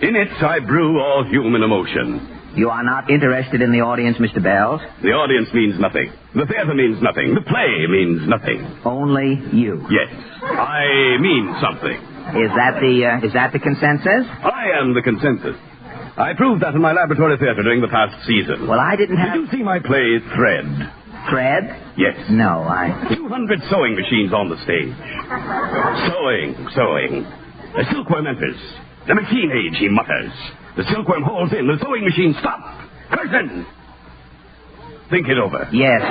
[SPEAKER 7] In it, I brew all human emotion.
[SPEAKER 10] You are not interested in the audience, Mr. Bells?
[SPEAKER 7] The audience means nothing. The theater means nothing. The play means nothing.
[SPEAKER 10] Only you?
[SPEAKER 7] Yes. I mean something.
[SPEAKER 10] Is that the consensus?
[SPEAKER 7] I am the consensus. I proved that in my laboratory theater during the past season.
[SPEAKER 10] Well, I didn't have...
[SPEAKER 7] Did you see my play, Thread?
[SPEAKER 10] Thread?
[SPEAKER 7] Yes.
[SPEAKER 10] No,
[SPEAKER 7] 200 sewing machines on the stage. Sewing. A silkworm enters. The machine age, he mutters. The silkworm hauls in. The sewing machine stops. Curtain! Think it over.
[SPEAKER 10] Yes,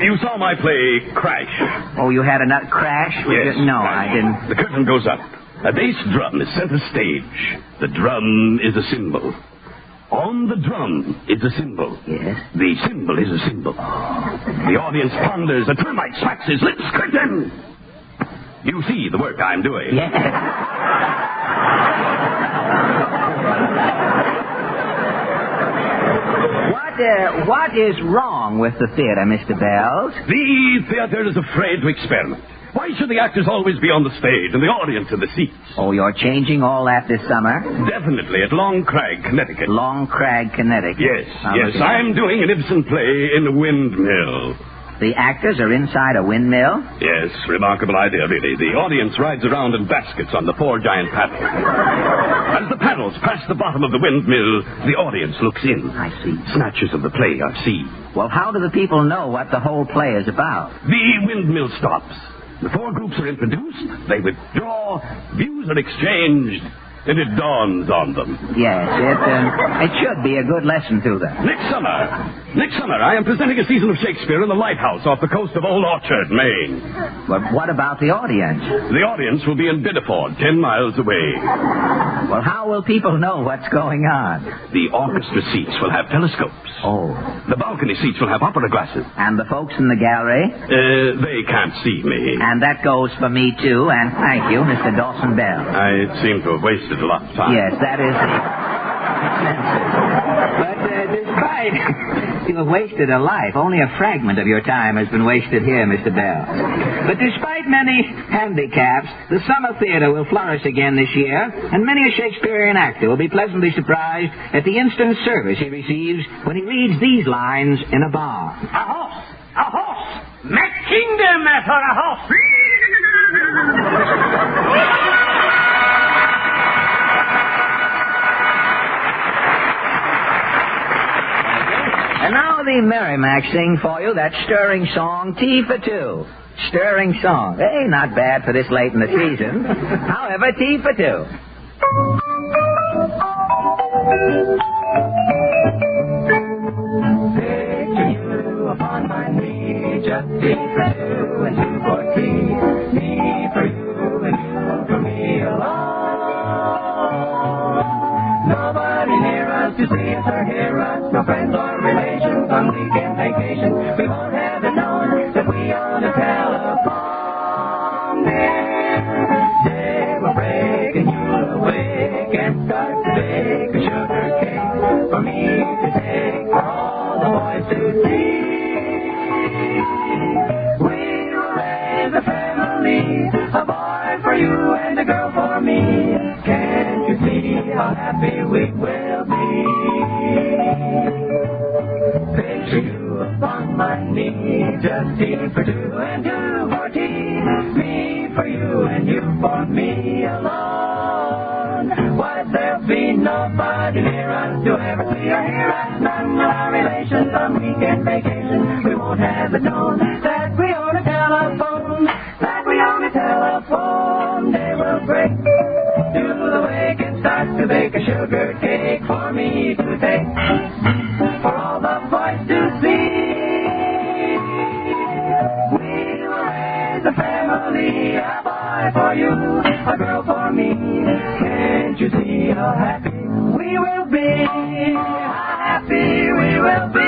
[SPEAKER 7] You saw my play Crash.
[SPEAKER 10] Oh, you had a crash?
[SPEAKER 7] Yes.
[SPEAKER 10] No, I didn't.
[SPEAKER 7] The curtain goes up. A bass drum is center stage. The drum is a cymbal. On the drum is a cymbal.
[SPEAKER 10] Yes?
[SPEAKER 7] The cymbal is a cymbal. The audience ponders. The termite smacks his lips. Curtain! You see the work I'm doing.
[SPEAKER 10] Yes. What is wrong with the theater, Mr. Bells?
[SPEAKER 7] The theater is afraid to experiment. Why should the actors always be on the stage and the audience in the seats?
[SPEAKER 10] Oh, you're changing all that this summer?
[SPEAKER 7] Definitely, at Long Crag, Connecticut.
[SPEAKER 10] Long Crag, Connecticut?
[SPEAKER 7] Yes. I'm doing an Ibsen play in a windmill.
[SPEAKER 10] The actors are inside a windmill?
[SPEAKER 7] Yes, remarkable idea, really. The audience rides around in baskets on the 4 giant paddles. As the paddles pass the bottom of the windmill, the audience looks in.
[SPEAKER 10] I see.
[SPEAKER 7] Snatches of the play are seen.
[SPEAKER 10] Well, how do the people know what the whole play is about?
[SPEAKER 7] The windmill stops. The 4 groups are introduced. They withdraw. Views are exchanged. And it dawns on them.
[SPEAKER 10] Yes, it should be a good lesson to them.
[SPEAKER 7] Next summer, I am presenting a season of Shakespeare in the lighthouse off the coast of Old Orchard, Maine.
[SPEAKER 10] But what about the audience?
[SPEAKER 7] The audience will be in Biddeford, 10 miles away.
[SPEAKER 10] Well, how will people know what's going on?
[SPEAKER 7] The orchestra seats will have telescopes.
[SPEAKER 10] Oh.
[SPEAKER 7] The balcony seats will have opera glasses.
[SPEAKER 10] And the folks in the gallery?
[SPEAKER 7] They can't see me.
[SPEAKER 10] And that goes for me, too. And thank you, Mr. Dawson Bell.
[SPEAKER 7] I seem to have wasted a lot of time.
[SPEAKER 10] Yes, that is But despite you have wasted a life, only a fragment of your time has been wasted here, Mr. Bell. But despite many handicaps, the summer theater will flourish again this year, and many a Shakespearean actor will be pleasantly surprised at the instant service he receives when he reads these lines in a bar.
[SPEAKER 24] A horse! Make kingdom for a horse!
[SPEAKER 10] And now the Merrimack sing for you that stirring song, Tea for Two. Stirring song. Hey, not bad for this late in the season. However, Tea for Two.
[SPEAKER 6] Picture you upon my knee, just tea for two and 2 for tea. Me for you and you for me alone. or hear us, no friends or relations on weekend vacation. We won't have it known that we on a telephone. Day will break and you'll awake and start to bake a sugar cake for me to take, for all the boys to see. We will raise a family, a boy for you and a girl for me. Can't you see how happy we will be? Picture you upon my knee, just T for two and two for T. Me for you and you for me alone. Why, there'll be nobody near us to ever see or hear us. None of our relations on weekend vacation. We won't have it known that we own a telephone, that we own a telephone. They will break, do the wake and start to bake a sugar cake for me to take, for all the boys to see. We will raise a family, a boy for you, a girl for me. Can't you see how happy we will be? How happy we will be.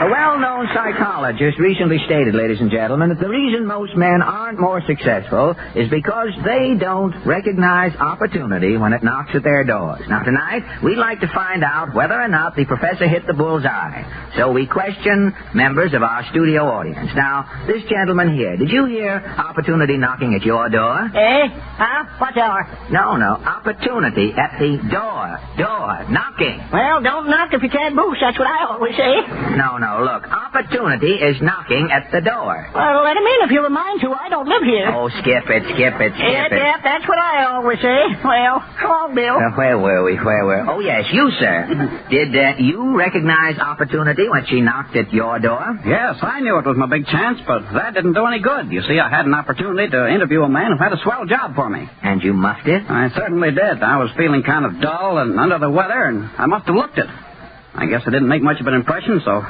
[SPEAKER 10] A well-known psychologist recently stated, ladies and gentlemen, that the reason most men aren't more successful is because they don't recognize opportunity when it knocks at their doors. Now, tonight, we'd like to find out whether or not the professor hit the bullseye. So we question members of our studio audience. Now, this gentleman here, did you hear opportunity knocking at your door?
[SPEAKER 4] Huh? What door?
[SPEAKER 10] No, opportunity at the door, knocking.
[SPEAKER 4] Well, don't knock if you can't boost. That's what I always say.
[SPEAKER 10] No, look, opportunity is knocking at the door.
[SPEAKER 4] Well, let him in if you're a mind to. I don't live here.
[SPEAKER 10] Oh, skip it.
[SPEAKER 4] Yep, that's what I always say. Well, come on, Bill.
[SPEAKER 10] Where were we? Oh, yes, you, sir. Did you recognize opportunity when she knocked at your door?
[SPEAKER 13] Yes, I knew it was my big chance, but that didn't do any good. You see, I had an opportunity to interview a man who had a swell job for me.
[SPEAKER 10] And you muffed it?
[SPEAKER 13] I certainly did. I was feeling kind of dull and under the weather, and I must have looked it. I guess I didn't make much of an impression, so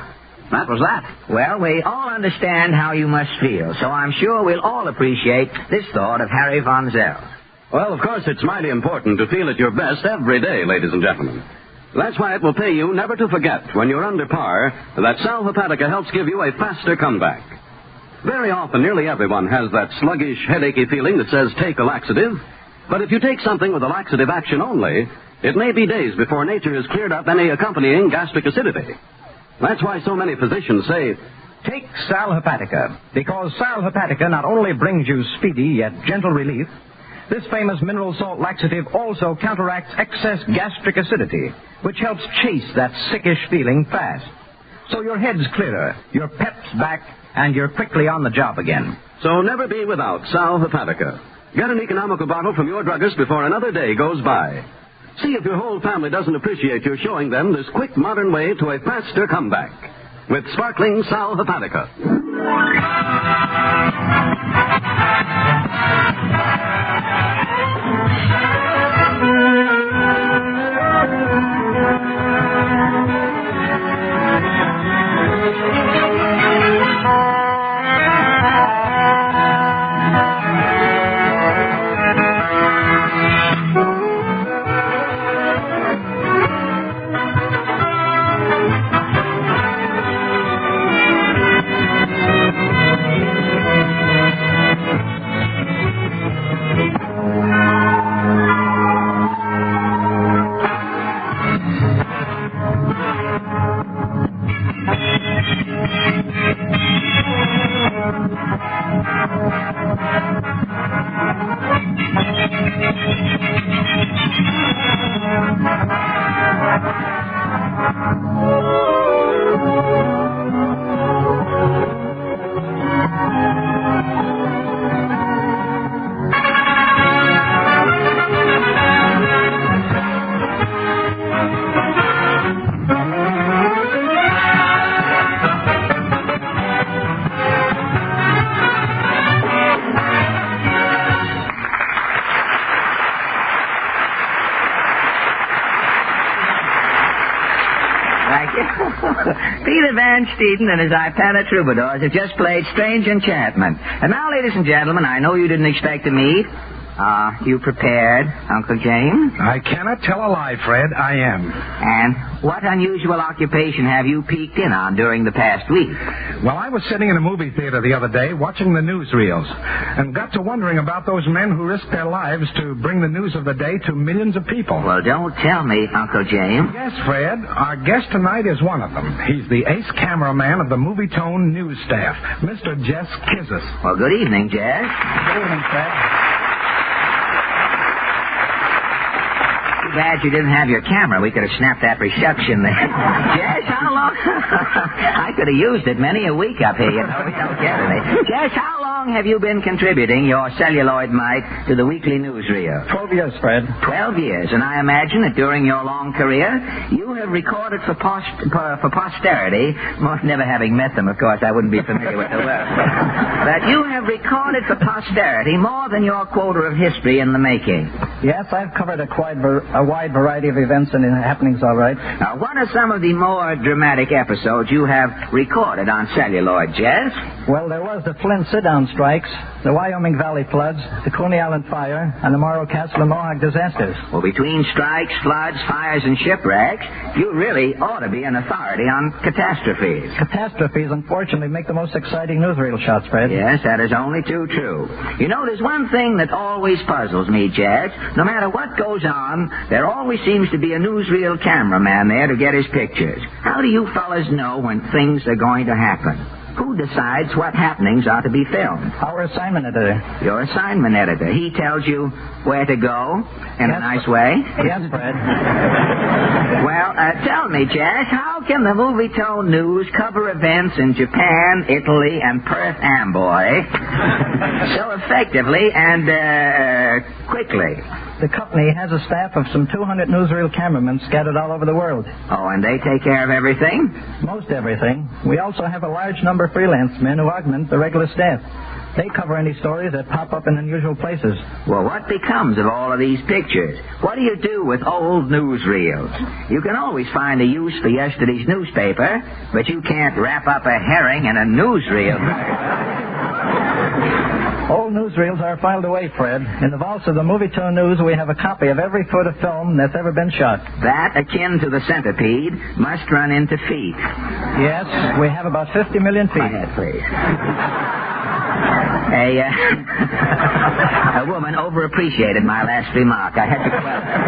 [SPEAKER 13] that was that.
[SPEAKER 10] Well, we all understand how you must feel, so I'm sure we'll all appreciate this thought of Harry Von Zell.
[SPEAKER 7] Well, of course, it's mighty important to feel at your best every day, ladies and gentlemen. That's why it will pay you never to forget, when you're under par, that Sal Hepatica helps give you a faster comeback. Very often, nearly everyone has that sluggish, headachy feeling that says take a laxative. But if you take something with a laxative action only, it may be days before nature has cleared up any accompanying gastric acidity. That's why so many physicians say,
[SPEAKER 14] take Sal Hepatica, because Sal Hepatica not only brings you speedy yet gentle relief, this famous mineral salt laxative also counteracts excess gastric acidity, which helps chase that sickish feeling fast. So your head's clearer, your pep's back, and you're quickly on the job again.
[SPEAKER 7] So never be without Sal Hepatica. Get an economical bottle from your druggist before another day goes by. See if your whole family doesn't appreciate your showing them this quick modern way to a faster comeback. With sparkling Sal Hepatica.
[SPEAKER 10] Thank you. Peter Van Steeden and his Ipana Troubadours have just played Strange Enchantment. And now, ladies and gentlemen, I know you didn't expect to meet. You prepared, Uncle James?
[SPEAKER 8] I cannot tell a lie, Fred. I am.
[SPEAKER 10] And what unusual occupation have you peeked in on during the past week?
[SPEAKER 8] Well, I was sitting in a movie theater the other day watching the newsreels and got to wondering about those men who risked their lives to bring the news of the day to millions of people.
[SPEAKER 10] Well, don't tell me, Uncle James.
[SPEAKER 8] Yes, Fred. Our guest tonight is one of them. He's the ace cameraman of the Movie Tone news staff, Mr. Jess Kizis.
[SPEAKER 10] Well, good evening, Jess.
[SPEAKER 8] Good evening, Fred.
[SPEAKER 10] Glad you didn't have your camera. We could have snapped that reception there. Jess, how long? I could have used it many a week up here, you know. We don't get it. Jess, how long have you been contributing your celluloid mite to the weekly newsreel?
[SPEAKER 16] 12 years, Fred.
[SPEAKER 10] 12 years. And I imagine that during your long career, you have recorded for posterity, most never having met them, of course, I wouldn't be familiar with the word. But you have recorded for posterity more than your quota of history in the making.
[SPEAKER 16] Yes, I've covered a wide variety of events and happenings, all right.
[SPEAKER 10] Now, what are some of the more dramatic episodes you have recorded on celluloid, Jess?
[SPEAKER 16] Well, there was the Flint sit-down strikes, the Wyoming Valley floods, the Coney Island fire, and the Morrow Castle and Mohawk disasters.
[SPEAKER 10] Well, between strikes, floods, fires, and shipwrecks, you really ought to be an authority on catastrophes.
[SPEAKER 16] Catastrophes, unfortunately, make the most exciting newsreel shots, Fred.
[SPEAKER 10] Yes, that is only too true. You know, there's one thing that always puzzles me, Jess. No matter what goes on, there always seems to be a newsreel cameraman there to get his pictures. How do you fellas know when things are going to happen? Who decides what happenings are to be filmed?
[SPEAKER 16] Our assignment editor.
[SPEAKER 10] Your assignment editor. He tells you where to go in a nice way?
[SPEAKER 16] Yes, Fred.
[SPEAKER 10] Well, tell me, Jess, how can the Movie Tone News cover events in Japan, Italy, and Perth Amboy so effectively and quickly?
[SPEAKER 16] The company has a staff of some 200 newsreel cameramen scattered all over the world.
[SPEAKER 10] Oh, and they take care of everything?
[SPEAKER 16] Most everything. We also have a large number of freelance men who augment the regular staff. They cover any stories that pop up in unusual places.
[SPEAKER 10] Well, what becomes of all of these pictures? What do you do with old newsreels? You can always find a use for yesterday's newspaper, but you can't wrap up a herring in a newsreel.
[SPEAKER 16] Old newsreels are filed away, Fred. In the vaults of the Movie Tone News, we have a copy of every foot of film that's ever been shot.
[SPEAKER 10] That, akin to the centipede, must run into feet.
[SPEAKER 16] Yes, we have about 50 million feet.
[SPEAKER 10] Go ahead, please. A woman overappreciated my last remark. I had to quell her.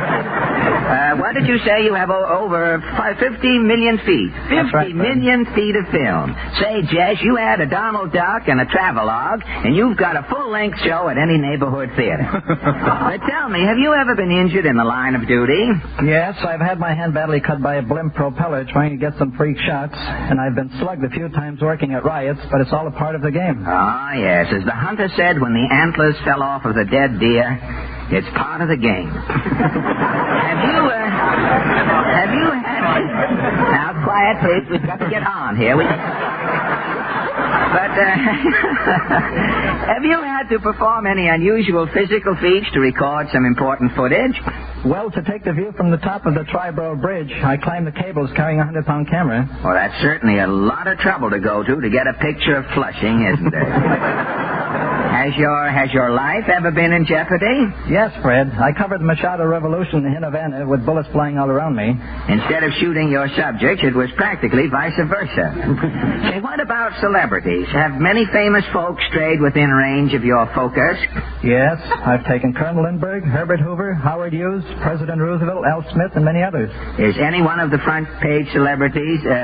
[SPEAKER 10] What did you say? You have over 50 million feet. 50 million feet of film. Say, Jess, you add a Donald Duck and a travelogue, and you've got a full-length show at any neighborhood theater. But tell me, have you ever been injured in the line of duty?
[SPEAKER 16] Yes, I've had my hand badly cut by a blimp propeller trying to get some freak shots, and I've been slugged a few times working at riots, but it's all a part of the game.
[SPEAKER 10] Ah, yes. As the hunter said when the antlers fell off of the dead deer, it's part of the game. Have you had... Now, quiet, please. We've got to get on here. But, have you had to perform any unusual physical feats to record some important footage?
[SPEAKER 16] Well, to take the view from the top of the Triborough Bridge, I climbed the cables carrying a 100-pound camera.
[SPEAKER 10] Well, that's certainly a lot of trouble to go to get a picture of Flushing, isn't it? Has your life ever been in jeopardy?
[SPEAKER 16] Yes, Fred. I covered the Machado Revolution in Havana with bullets flying all around me.
[SPEAKER 10] Instead of shooting your subject, it was practically vice versa. Say, what about celebrities? Have many famous folks strayed within range of your focus?
[SPEAKER 16] Yes, I've taken Colonel Lindbergh, Herbert Hoover, Howard Hughes, President Roosevelt, Al Smith, and many others.
[SPEAKER 10] Is any one of the front-page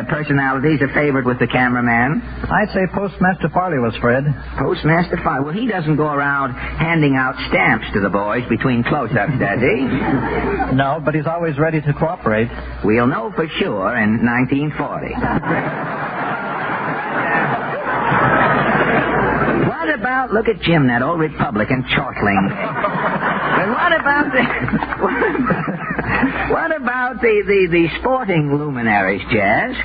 [SPEAKER 10] personalities a favorite with the cameraman?
[SPEAKER 16] I'd say Postmaster Farley was, Fred.
[SPEAKER 10] Postmaster Farley? Well, he doesn't go around handing out stamps to the boys between close-ups, does he?
[SPEAKER 16] No, but he's always ready to cooperate.
[SPEAKER 10] We'll know for sure in 1940. What about, look at Jim, that old Republican chortling. But what about the sporting luminaries, Jazz?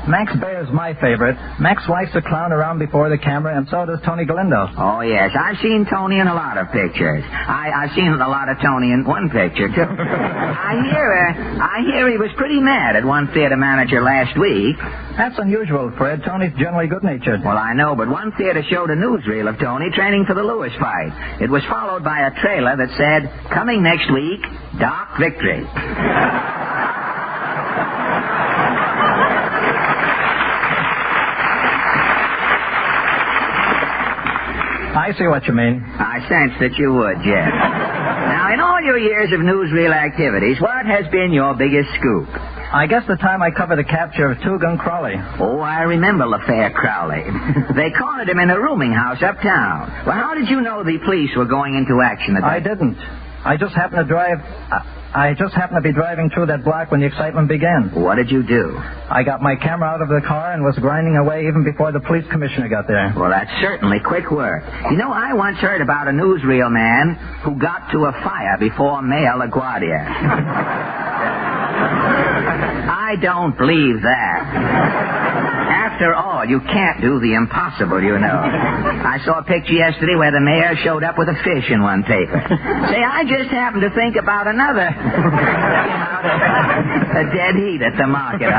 [SPEAKER 16] Max Bayer's my favorite. Max likes to clown around before the camera, and so does Tony Galindo.
[SPEAKER 10] Oh, yes. I've seen Tony in a lot of pictures. I've seen a lot of Tony in one picture, too. I hear he was pretty mad at one theater manager last week.
[SPEAKER 16] That's unusual, Fred. Tony's generally good-natured.
[SPEAKER 10] Well, I know, but one theater showed a newsreel of Tony training for the Lewis fight. It was followed by a trailer that said, "Coming next week, Doc Victory."
[SPEAKER 16] I see what you mean.
[SPEAKER 10] I sensed that you would, Jeff. Now, in all your years of newsreel activities, what has been your biggest scoop?
[SPEAKER 16] I guess the time I covered the capture of Two-Gun Crowley.
[SPEAKER 10] Oh, I remember LaFair Crowley. They cornered him in a rooming house uptown. Well, how did you know the police were going into action at that?
[SPEAKER 16] I didn't. I just happened to be driving through that block when the excitement began.
[SPEAKER 10] What did you do?
[SPEAKER 16] I got my camera out of the car and was grinding away even before the police commissioner got there.
[SPEAKER 10] Well, that's certainly quick work. You know, I once heard about a newsreel man who got to a fire before Mayor LaGuardia. I don't believe that. After all, you can't do the impossible, you know. I saw a picture yesterday where the mayor showed up with a fish in one paper. Say, I just happened to think about another. A dead heat at the market.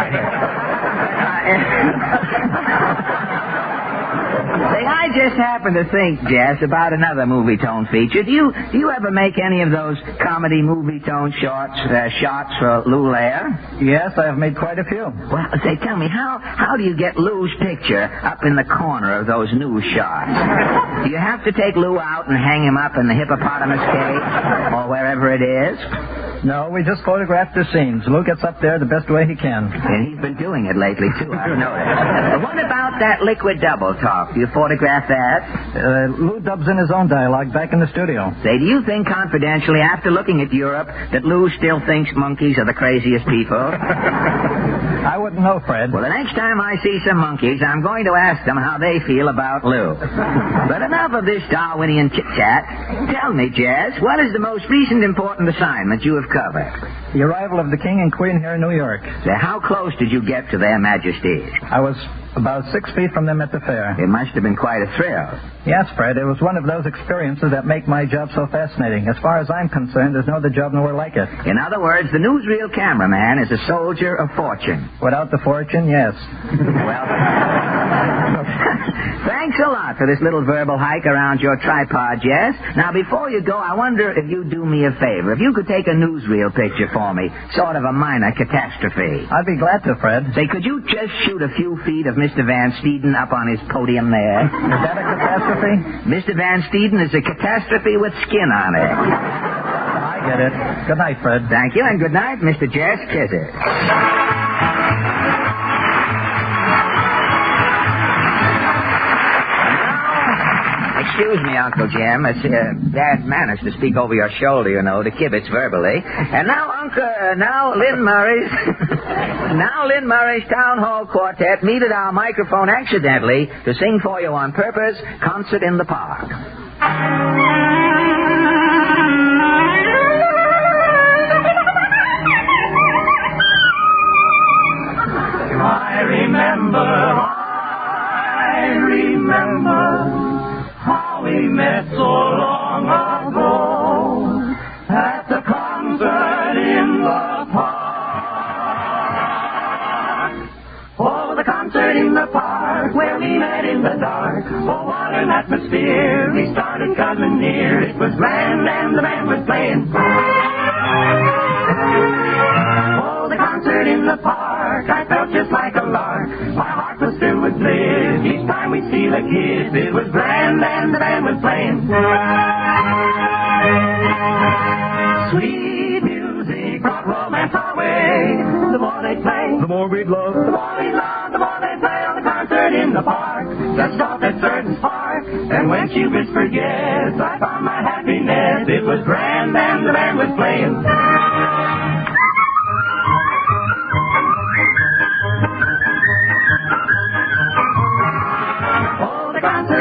[SPEAKER 10] Say, I just happened to think, Jess, about another movie tone feature. Do you ever make any of those comedy movie tone shots for Lou Lair?
[SPEAKER 16] Yes, I have made quite a few.
[SPEAKER 10] Well, say, tell me, how do you get Lou's picture up in the corner of those news shots? Do you have to take Lou out and hang him up in the hippopotamus cage or wherever it is?
[SPEAKER 16] No, we just photograph the scenes. Lou gets up there the best way he can.
[SPEAKER 10] And he's been doing it lately, too, I've noticed. What about that liquid double talk? Do you photograph that?
[SPEAKER 16] Lou dubs in his own dialogue back in the studio.
[SPEAKER 10] Say, do you think confidentially, after looking at Europe, that Lou still thinks monkeys are the craziest people?
[SPEAKER 16] I wouldn't know, Fred.
[SPEAKER 10] Well, the next time I see some monkeys, I'm going to ask them how they feel about Lou. But enough of this Darwinian chit-chat. Tell me, Jess, what is the most recent important assignment you have covered?
[SPEAKER 16] The arrival of the King and Queen here in New York.
[SPEAKER 10] Say, how close did you get to their majesties?
[SPEAKER 16] I was about 6 feet from them at the fair.
[SPEAKER 10] It must have been quite a thrill.
[SPEAKER 16] Yes, Fred. It was one of those experiences that make my job so fascinating. As far as I'm concerned, there's no other job nowhere like it.
[SPEAKER 10] In other words, the newsreel cameraman is a soldier of fortune.
[SPEAKER 16] Without the fortune, yes.
[SPEAKER 10] Well, thanks a lot for this little verbal hike around your tripod, Jess. Now, before you go, I wonder if you'd do me a favor. If you could take a newsreel picture for me, sort of a minor catastrophe.
[SPEAKER 16] I'd be glad to, Fred.
[SPEAKER 10] Say, could you just shoot a few feet of Mr. Van Steeden up on his podium there?
[SPEAKER 16] Is that a catastrophe?
[SPEAKER 10] Mr. Van Steeden is a catastrophe with skin on it.
[SPEAKER 16] I get it. Good night, Fred.
[SPEAKER 10] Thank you, and good night, Mr. Jess Kizzer. Excuse me, Uncle Jim. It's bad manners to speak over your shoulder, you know, to kibitz verbally. And now Lynn Murray's Town Hall Quartet meted our microphone accidentally to sing for you on purpose, Concert in the Park.
[SPEAKER 6] I remember how we met so long ago at the concert in the park. Oh, the concert in the park where we met in the dark. Oh, what an atmosphere. We started coming near. It was grand and the band was playing. Oh, the concert in the park. I felt just like a lark. My heart was filled with bliss. Each time we see the kids, it was grand and the band was playing. Sweet music brought romance our way. The more they play, the more we'd love. The more we'd love, the more they play on the concert in the park. Just off that certain spark. And when she whispered yes, I found my happiness. It was grand and the band was playing.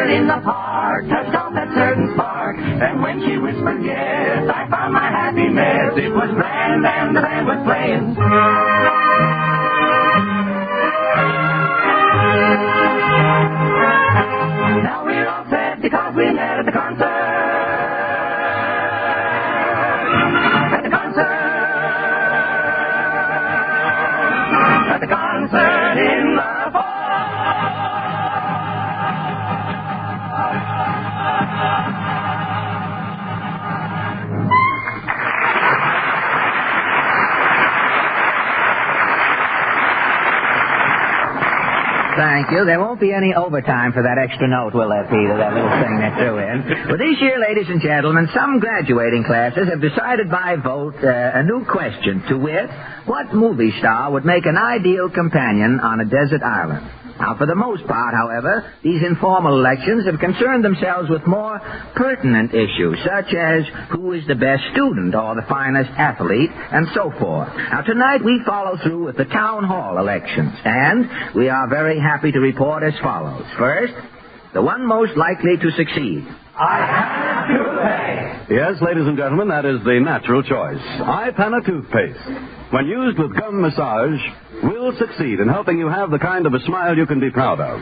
[SPEAKER 6] In the park, touched off that certain spark. And when she whispered yes, I found my happiness. It was grand and the band was playing.
[SPEAKER 10] Thank you. There won't be any overtime for that extra note, will there, Peter? That little thing they threw in. Well, this year, ladies and gentlemen, some graduating classes have decided by vote a new question, to wit, what movie star would make an ideal companion on a desert island? Now, for the most part, however, these informal elections have concerned themselves with more pertinent issues, such as who is the best student or the finest athlete, and so forth. Now, tonight we follow through with the town hall elections, and we are very happy to report as follows. First, the one most likely to succeed.
[SPEAKER 7] Yes, ladies and gentlemen, that is the natural choice. iPana toothpaste, when used with gum massage, will succeed in helping you have the kind of a smile you can be proud of.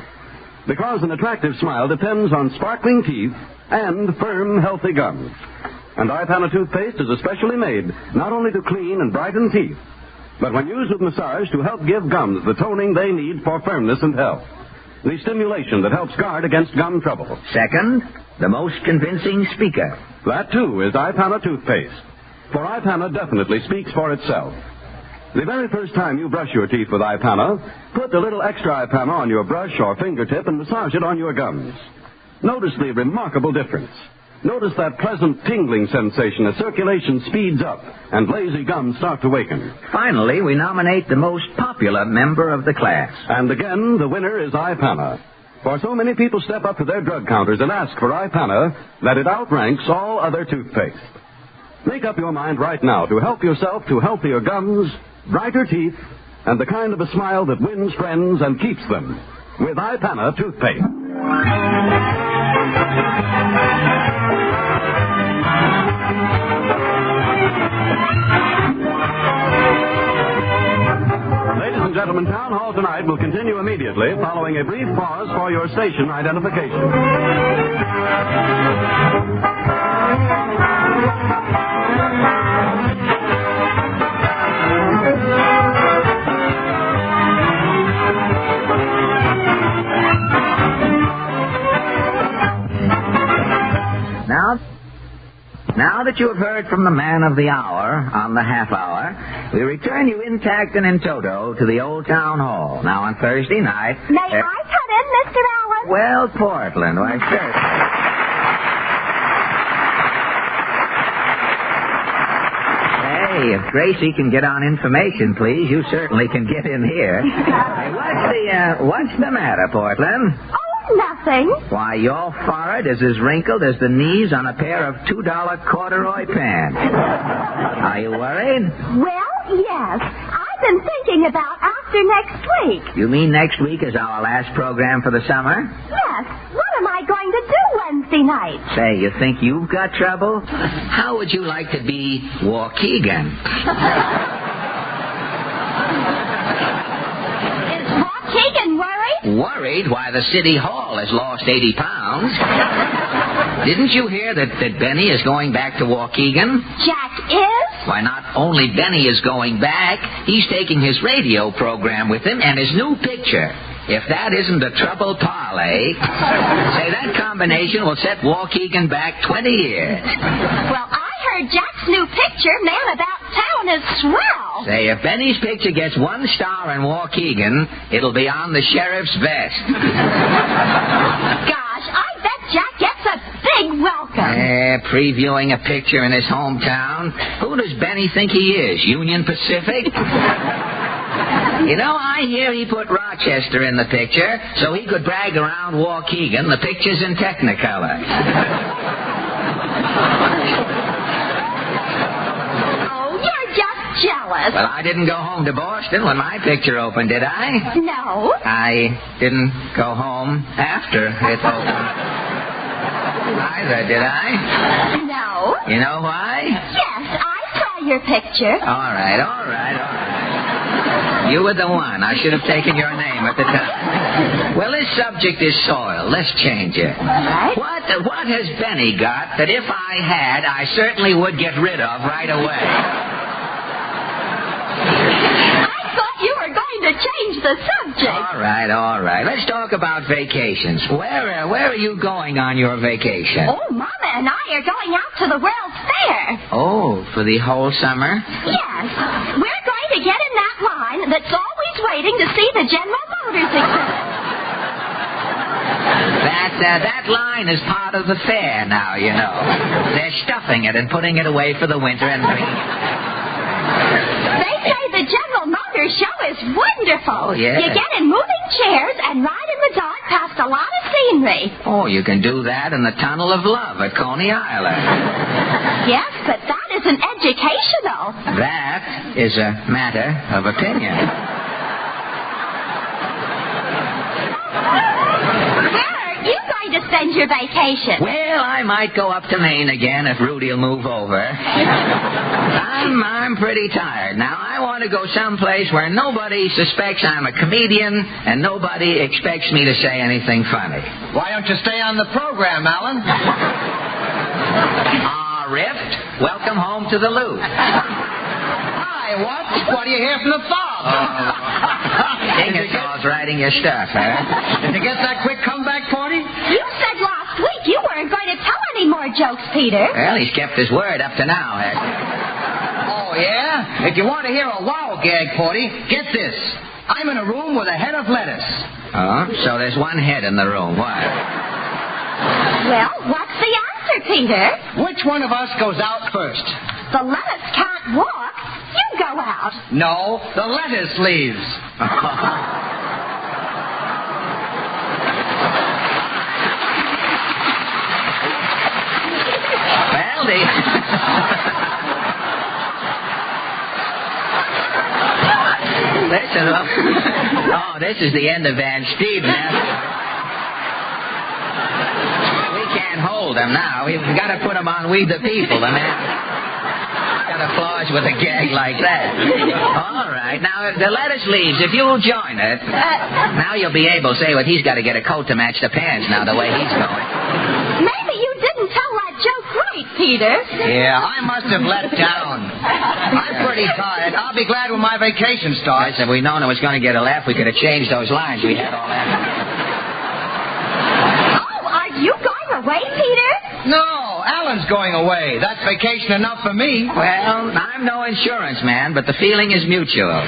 [SPEAKER 7] Because an attractive smile depends on sparkling teeth and firm, healthy gums. And iPana toothpaste is especially made not only to clean and brighten teeth, but when used with massage to help give gums the toning they need for firmness and health. The stimulation that helps guard against gum trouble.
[SPEAKER 10] Second, the most convincing speaker.
[SPEAKER 7] That, too, is iPana toothpaste. For iPana definitely speaks for itself. The very first time you brush your teeth with iPana, put a little extra iPana on your brush or fingertip and massage it on your gums. Notice the remarkable difference. Notice that pleasant tingling sensation as circulation speeds up and lazy gums start to waken.
[SPEAKER 10] Finally, we nominate the most popular member of the class.
[SPEAKER 7] And again, the winner is iPana. For so many people step up to their drug counters and ask for iPana that it outranks all other toothpaste. Make up your mind right now to help yourself to healthier gums, brighter teeth, and the kind of a smile that wins friends and keeps them with iPana toothpaste. Ladies and gentlemen, Town Hall tonight will continue immediately following a brief pause for your station identification.
[SPEAKER 10] Now that you have heard from the man of the hour on the half hour, we return you intact and in toto to the old town hall. Now on Thursday night...
[SPEAKER 2] May I cut in, Mr. Allen?
[SPEAKER 10] Well, Portland, why, sure. Hey, if Gracie can get on information, please, you certainly can get in here. Hey, what's the matter, Portland?
[SPEAKER 2] Nothing.
[SPEAKER 10] Why, your forehead is as wrinkled as the knees on a pair of $2 corduroy pants. Are you worried?
[SPEAKER 2] Well, yes. I've been thinking about after next week.
[SPEAKER 10] You mean next week is our last program for the summer?
[SPEAKER 2] Yes. What am I going to do Wednesday night?
[SPEAKER 10] Say, you think you've got trouble? How would you like to be Waukegan?
[SPEAKER 2] Is Waukegan worried?
[SPEAKER 10] Worried? Why, the city hall has lost 80 pounds. Didn't you hear that Benny is going back to Waukegan?
[SPEAKER 2] Jack is?
[SPEAKER 10] Why, not only Benny is going back, he's taking his radio program with him and his new picture. If that isn't a trouble parlay, say, that combination will set Waukegan back 20 years.
[SPEAKER 2] Well, I heard Jack's new picture, Man About Town, is swell.
[SPEAKER 10] Say, if Benny's picture gets 1 star in Waukegan, it'll be on the sheriff's vest.
[SPEAKER 2] Gosh, I bet Jack gets a big welcome.
[SPEAKER 10] Previewing a picture in his hometown. Who does Benny think he is, Union Pacific? You know, I hear he put Rochester in the picture so he could brag around Waukegan the picture's in Technicolor.
[SPEAKER 2] Oh, you're just jealous.
[SPEAKER 10] Well, I didn't go home to Boston when my picture opened, did I?
[SPEAKER 2] No.
[SPEAKER 10] I didn't go home after it opened. Either, did I?
[SPEAKER 2] No.
[SPEAKER 10] You know why?
[SPEAKER 2] Yes, I saw your picture.
[SPEAKER 10] All right. You were the one. I should have taken your name at the time. Well, this subject is soil. Let's change it.
[SPEAKER 2] All right.
[SPEAKER 10] What has Benny got that if I had, I certainly would get rid of right away?
[SPEAKER 2] I thought you were going to change the subject.
[SPEAKER 10] All right. Let's talk about vacations. Where are you going on your vacation?
[SPEAKER 2] Oh, Mama and I are going out to the World's Fair.
[SPEAKER 10] Oh, for the whole summer?
[SPEAKER 2] Yes. We're going to get in that line that's always waiting to see the General Motors exhibit.
[SPEAKER 10] That line is part of the fair now, you know. They're stuffing it and putting it away for the winter and bringing it.
[SPEAKER 2] They say the General Motors show is wonderful.
[SPEAKER 10] Oh, yeah.
[SPEAKER 2] You get in moving chairs and ride in the dark past a lot of scenery.
[SPEAKER 10] Oh, you can do that in the Tunnel of Love at Coney Island.
[SPEAKER 2] Yes, but that isn't educational.
[SPEAKER 10] That is a matter of opinion.
[SPEAKER 2] You going to spend your vacation?
[SPEAKER 10] Well, I might go up to Maine again if Rudy'll move over. I'm pretty tired. Now, I want to go someplace where nobody suspects I'm a comedian and nobody expects me to say anything funny.
[SPEAKER 15] Why don't you stay on the program, Alan?
[SPEAKER 10] Rift, welcome home to the Loop.
[SPEAKER 15] Hi, what do you hear from the fog?
[SPEAKER 10] Ingersoll's writing your stuff, huh?
[SPEAKER 15] Did you get that quick comeback party?
[SPEAKER 2] You said last week you weren't going to tell any more jokes, Peter.
[SPEAKER 10] Well, he's kept his word up to now, huh?
[SPEAKER 15] Oh, yeah? If you want to hear a wow gag, Porty, get this. I'm in a room with a head of lettuce.
[SPEAKER 10] Oh, so there's one head in the room. Why?
[SPEAKER 2] Well, what's the answer, Peter?
[SPEAKER 15] Which one of us goes out first?
[SPEAKER 2] The lettuce can't walk. You go out.
[SPEAKER 15] No, the lettuce leaves.
[SPEAKER 10] Well, Listen, this is the end of Van Steven. We can't hold him now. We've got to put him on We the People. The man got applause with a gag like that. All right. Now, the lettuce leaves. If you'll join it, now you'll be able to say what he's got to get a coat to match the pants now, the way he's going.
[SPEAKER 2] Maybe you didn't tell that joke right, Peter.
[SPEAKER 15] Yeah, I must have let down. I'm pretty tired. I'll be glad when my vacation starts.
[SPEAKER 10] If we'd known it was going to get a laugh, we could have changed those lines. We had all that.
[SPEAKER 2] Oh, are you going away, Peter?
[SPEAKER 15] No, Alan's going away. That's vacation enough for me.
[SPEAKER 10] Well, I'm no insurance man, but the feeling is mutual.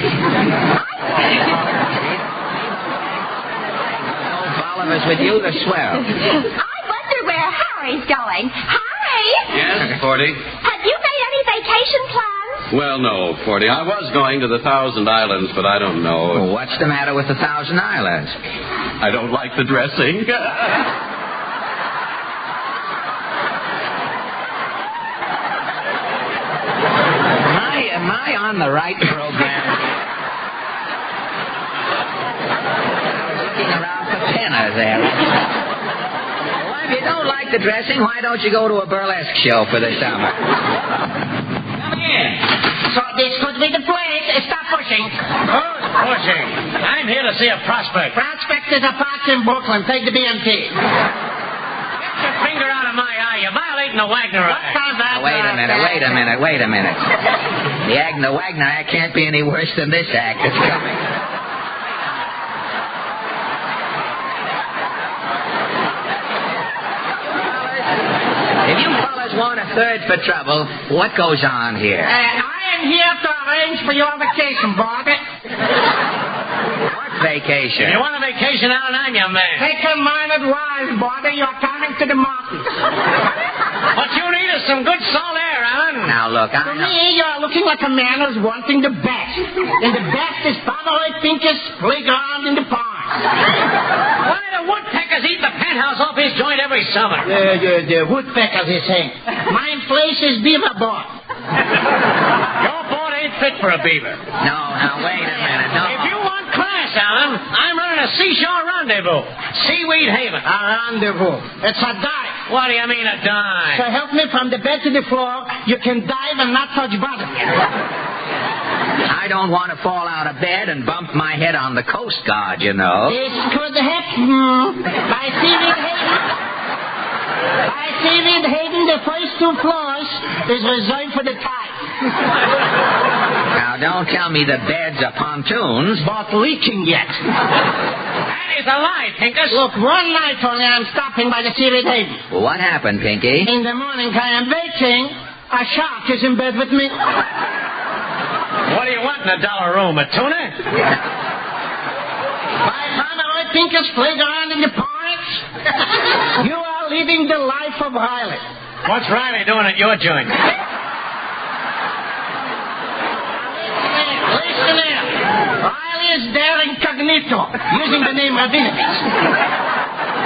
[SPEAKER 10] Oliver's with you, the swell.
[SPEAKER 2] I wonder where Harry's going. Harry?
[SPEAKER 7] Yes, Forty?
[SPEAKER 2] Have you made any vacation plans?
[SPEAKER 7] Well, no, Forty. I was going to the Thousand Islands, but I don't know.
[SPEAKER 10] Well, what's the matter with the Thousand Islands?
[SPEAKER 7] I don't like the dressing.
[SPEAKER 10] Am I on the right program? I was looking around for Penna there. Well, if you don't like the dressing, why don't you go to a burlesque show for the summer?
[SPEAKER 4] Come in. So this could be the place. Stop pushing.
[SPEAKER 11] Who's pushing? I'm here to see a prospect.
[SPEAKER 4] Prospect is a park in Brooklyn. Take the BMT.
[SPEAKER 11] Get your finger out of my eye. You're violating the Wagner Act.
[SPEAKER 10] Wait a minute. The Wagner Act can't be any worse than this act that's coming. If you fellas want a third for trouble, what goes on here?
[SPEAKER 4] I am here to arrange for your vacation, Bobby.
[SPEAKER 10] What vacation?
[SPEAKER 11] If you want a vacation, Alan, I'm your man.
[SPEAKER 4] Take a mind at rise, Bobby. You're coming to the mountains.
[SPEAKER 11] What you need is some good salt air, Alan.
[SPEAKER 10] Now, look,
[SPEAKER 4] To me, you're looking like a man who's wanting the best. And the best is Pomeroy Pinker's playground in the park.
[SPEAKER 11] Why the woodpeckers eat the penthouse off his joint every summer?
[SPEAKER 4] The woodpeckers, he's saying. My place is Beaverbot.
[SPEAKER 11] Your boat ain't fit for a beaver.
[SPEAKER 10] No, now, wait a minute. No.
[SPEAKER 11] If you want class, Alan, I'm running a seashore rendezvous. Seaweed Haven.
[SPEAKER 4] A rendezvous. It's a dive.
[SPEAKER 11] What do you mean a dive?
[SPEAKER 4] So help me from the bed to the floor. You can dive and not touch bottom.
[SPEAKER 10] I don't want to fall out of bed and bump my head on the Coast Guard, you know.
[SPEAKER 4] This could happen. By Seaweed Haven, the first 2 floors is reserved for the tide.
[SPEAKER 10] Now, Now, don't tell me the beds are pontoons.
[SPEAKER 4] But leaking yet.
[SPEAKER 11] That is a lie, Pinkus.
[SPEAKER 4] Look, one night only I'm stopping by the Sealtest Haven.
[SPEAKER 10] Well, what happened, Pinky?
[SPEAKER 4] In the morning I am baking. A shark is in bed with me.
[SPEAKER 11] What do you want in a $1 room, a tuna?
[SPEAKER 4] By Honorary Pinkus played around in the parks. You are living the life of Riley.
[SPEAKER 11] What's Riley doing at your joint?
[SPEAKER 4] Listen here. Riley is there incognito, using the name Ravinovich.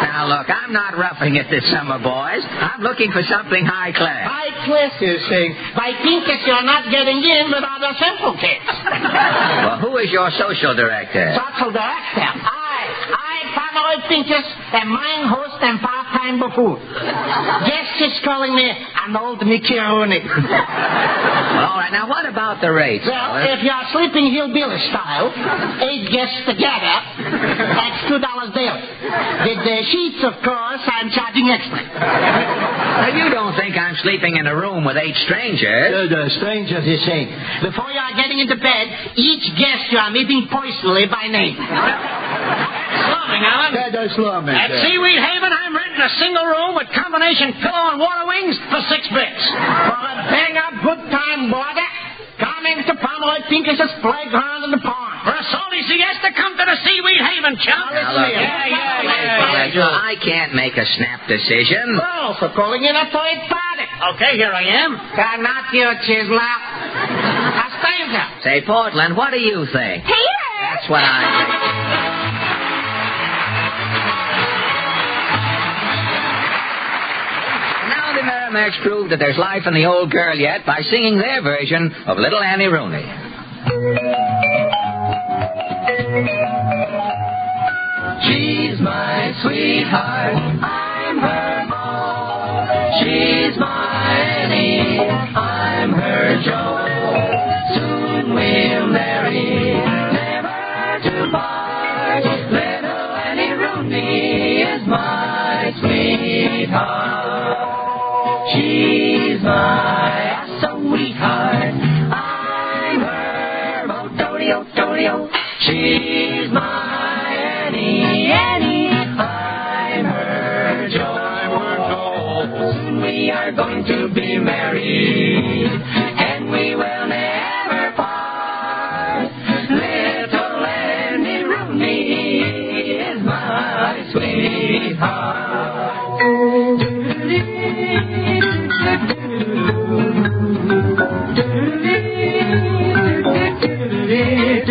[SPEAKER 10] Now, look, I'm not roughing it this summer, boys. I'm looking for something high class.
[SPEAKER 4] High class, you say. By Pinkus, you're not getting in with other simple kids.
[SPEAKER 10] Well, who is your social director?
[SPEAKER 4] Social director? Honorary Pinkus, a mine host and part-time buffoon. Guest is calling me an old Mickey-Rooney.
[SPEAKER 10] Well, all right, now what about the rates?
[SPEAKER 4] Well, if you're sleeping hillbilly style, 8 guests together, that's $2 daily. With the sheets, of course, I'm charging extra.
[SPEAKER 10] Now, you don't think I'm sleeping in a room with 8 strangers?
[SPEAKER 4] Strangers, you say. Before you are getting into bed, each guest you are meeting personally by name.
[SPEAKER 11] Slumming, Alan.
[SPEAKER 4] Slumming.
[SPEAKER 11] At Seaweed Haven, I'm renting a single room with combination pillow and water wings for $6.
[SPEAKER 4] For a bang-up good time, boarder, coming to Honorary Pinkus's playground in the pond.
[SPEAKER 11] For a salty siesta, come to the Seaweed Haven, chum.
[SPEAKER 10] I can't make a snap decision.
[SPEAKER 4] Well, for calling in a third party.
[SPEAKER 11] Okay, here I am.
[SPEAKER 4] Not you, Chisler. A stranger.
[SPEAKER 10] Say, Portland, what do you think?
[SPEAKER 2] Here!
[SPEAKER 10] That's what I think. Merrimack's proved that there's life in the old girl yet by singing their version of Little Annie Rooney.
[SPEAKER 6] She's my sweetheart, I'm her beau. She's my Annie, I'm her Joe. Soon we'll marry, never to part. Little Annie Rooney is my sweetheart. She's my sweetheart, I'm her Bo-do-de-o. She's my Annie, I'm her Joe. Soon we are going to be married, and we will never part. Little Annie Rooney is my sweetheart.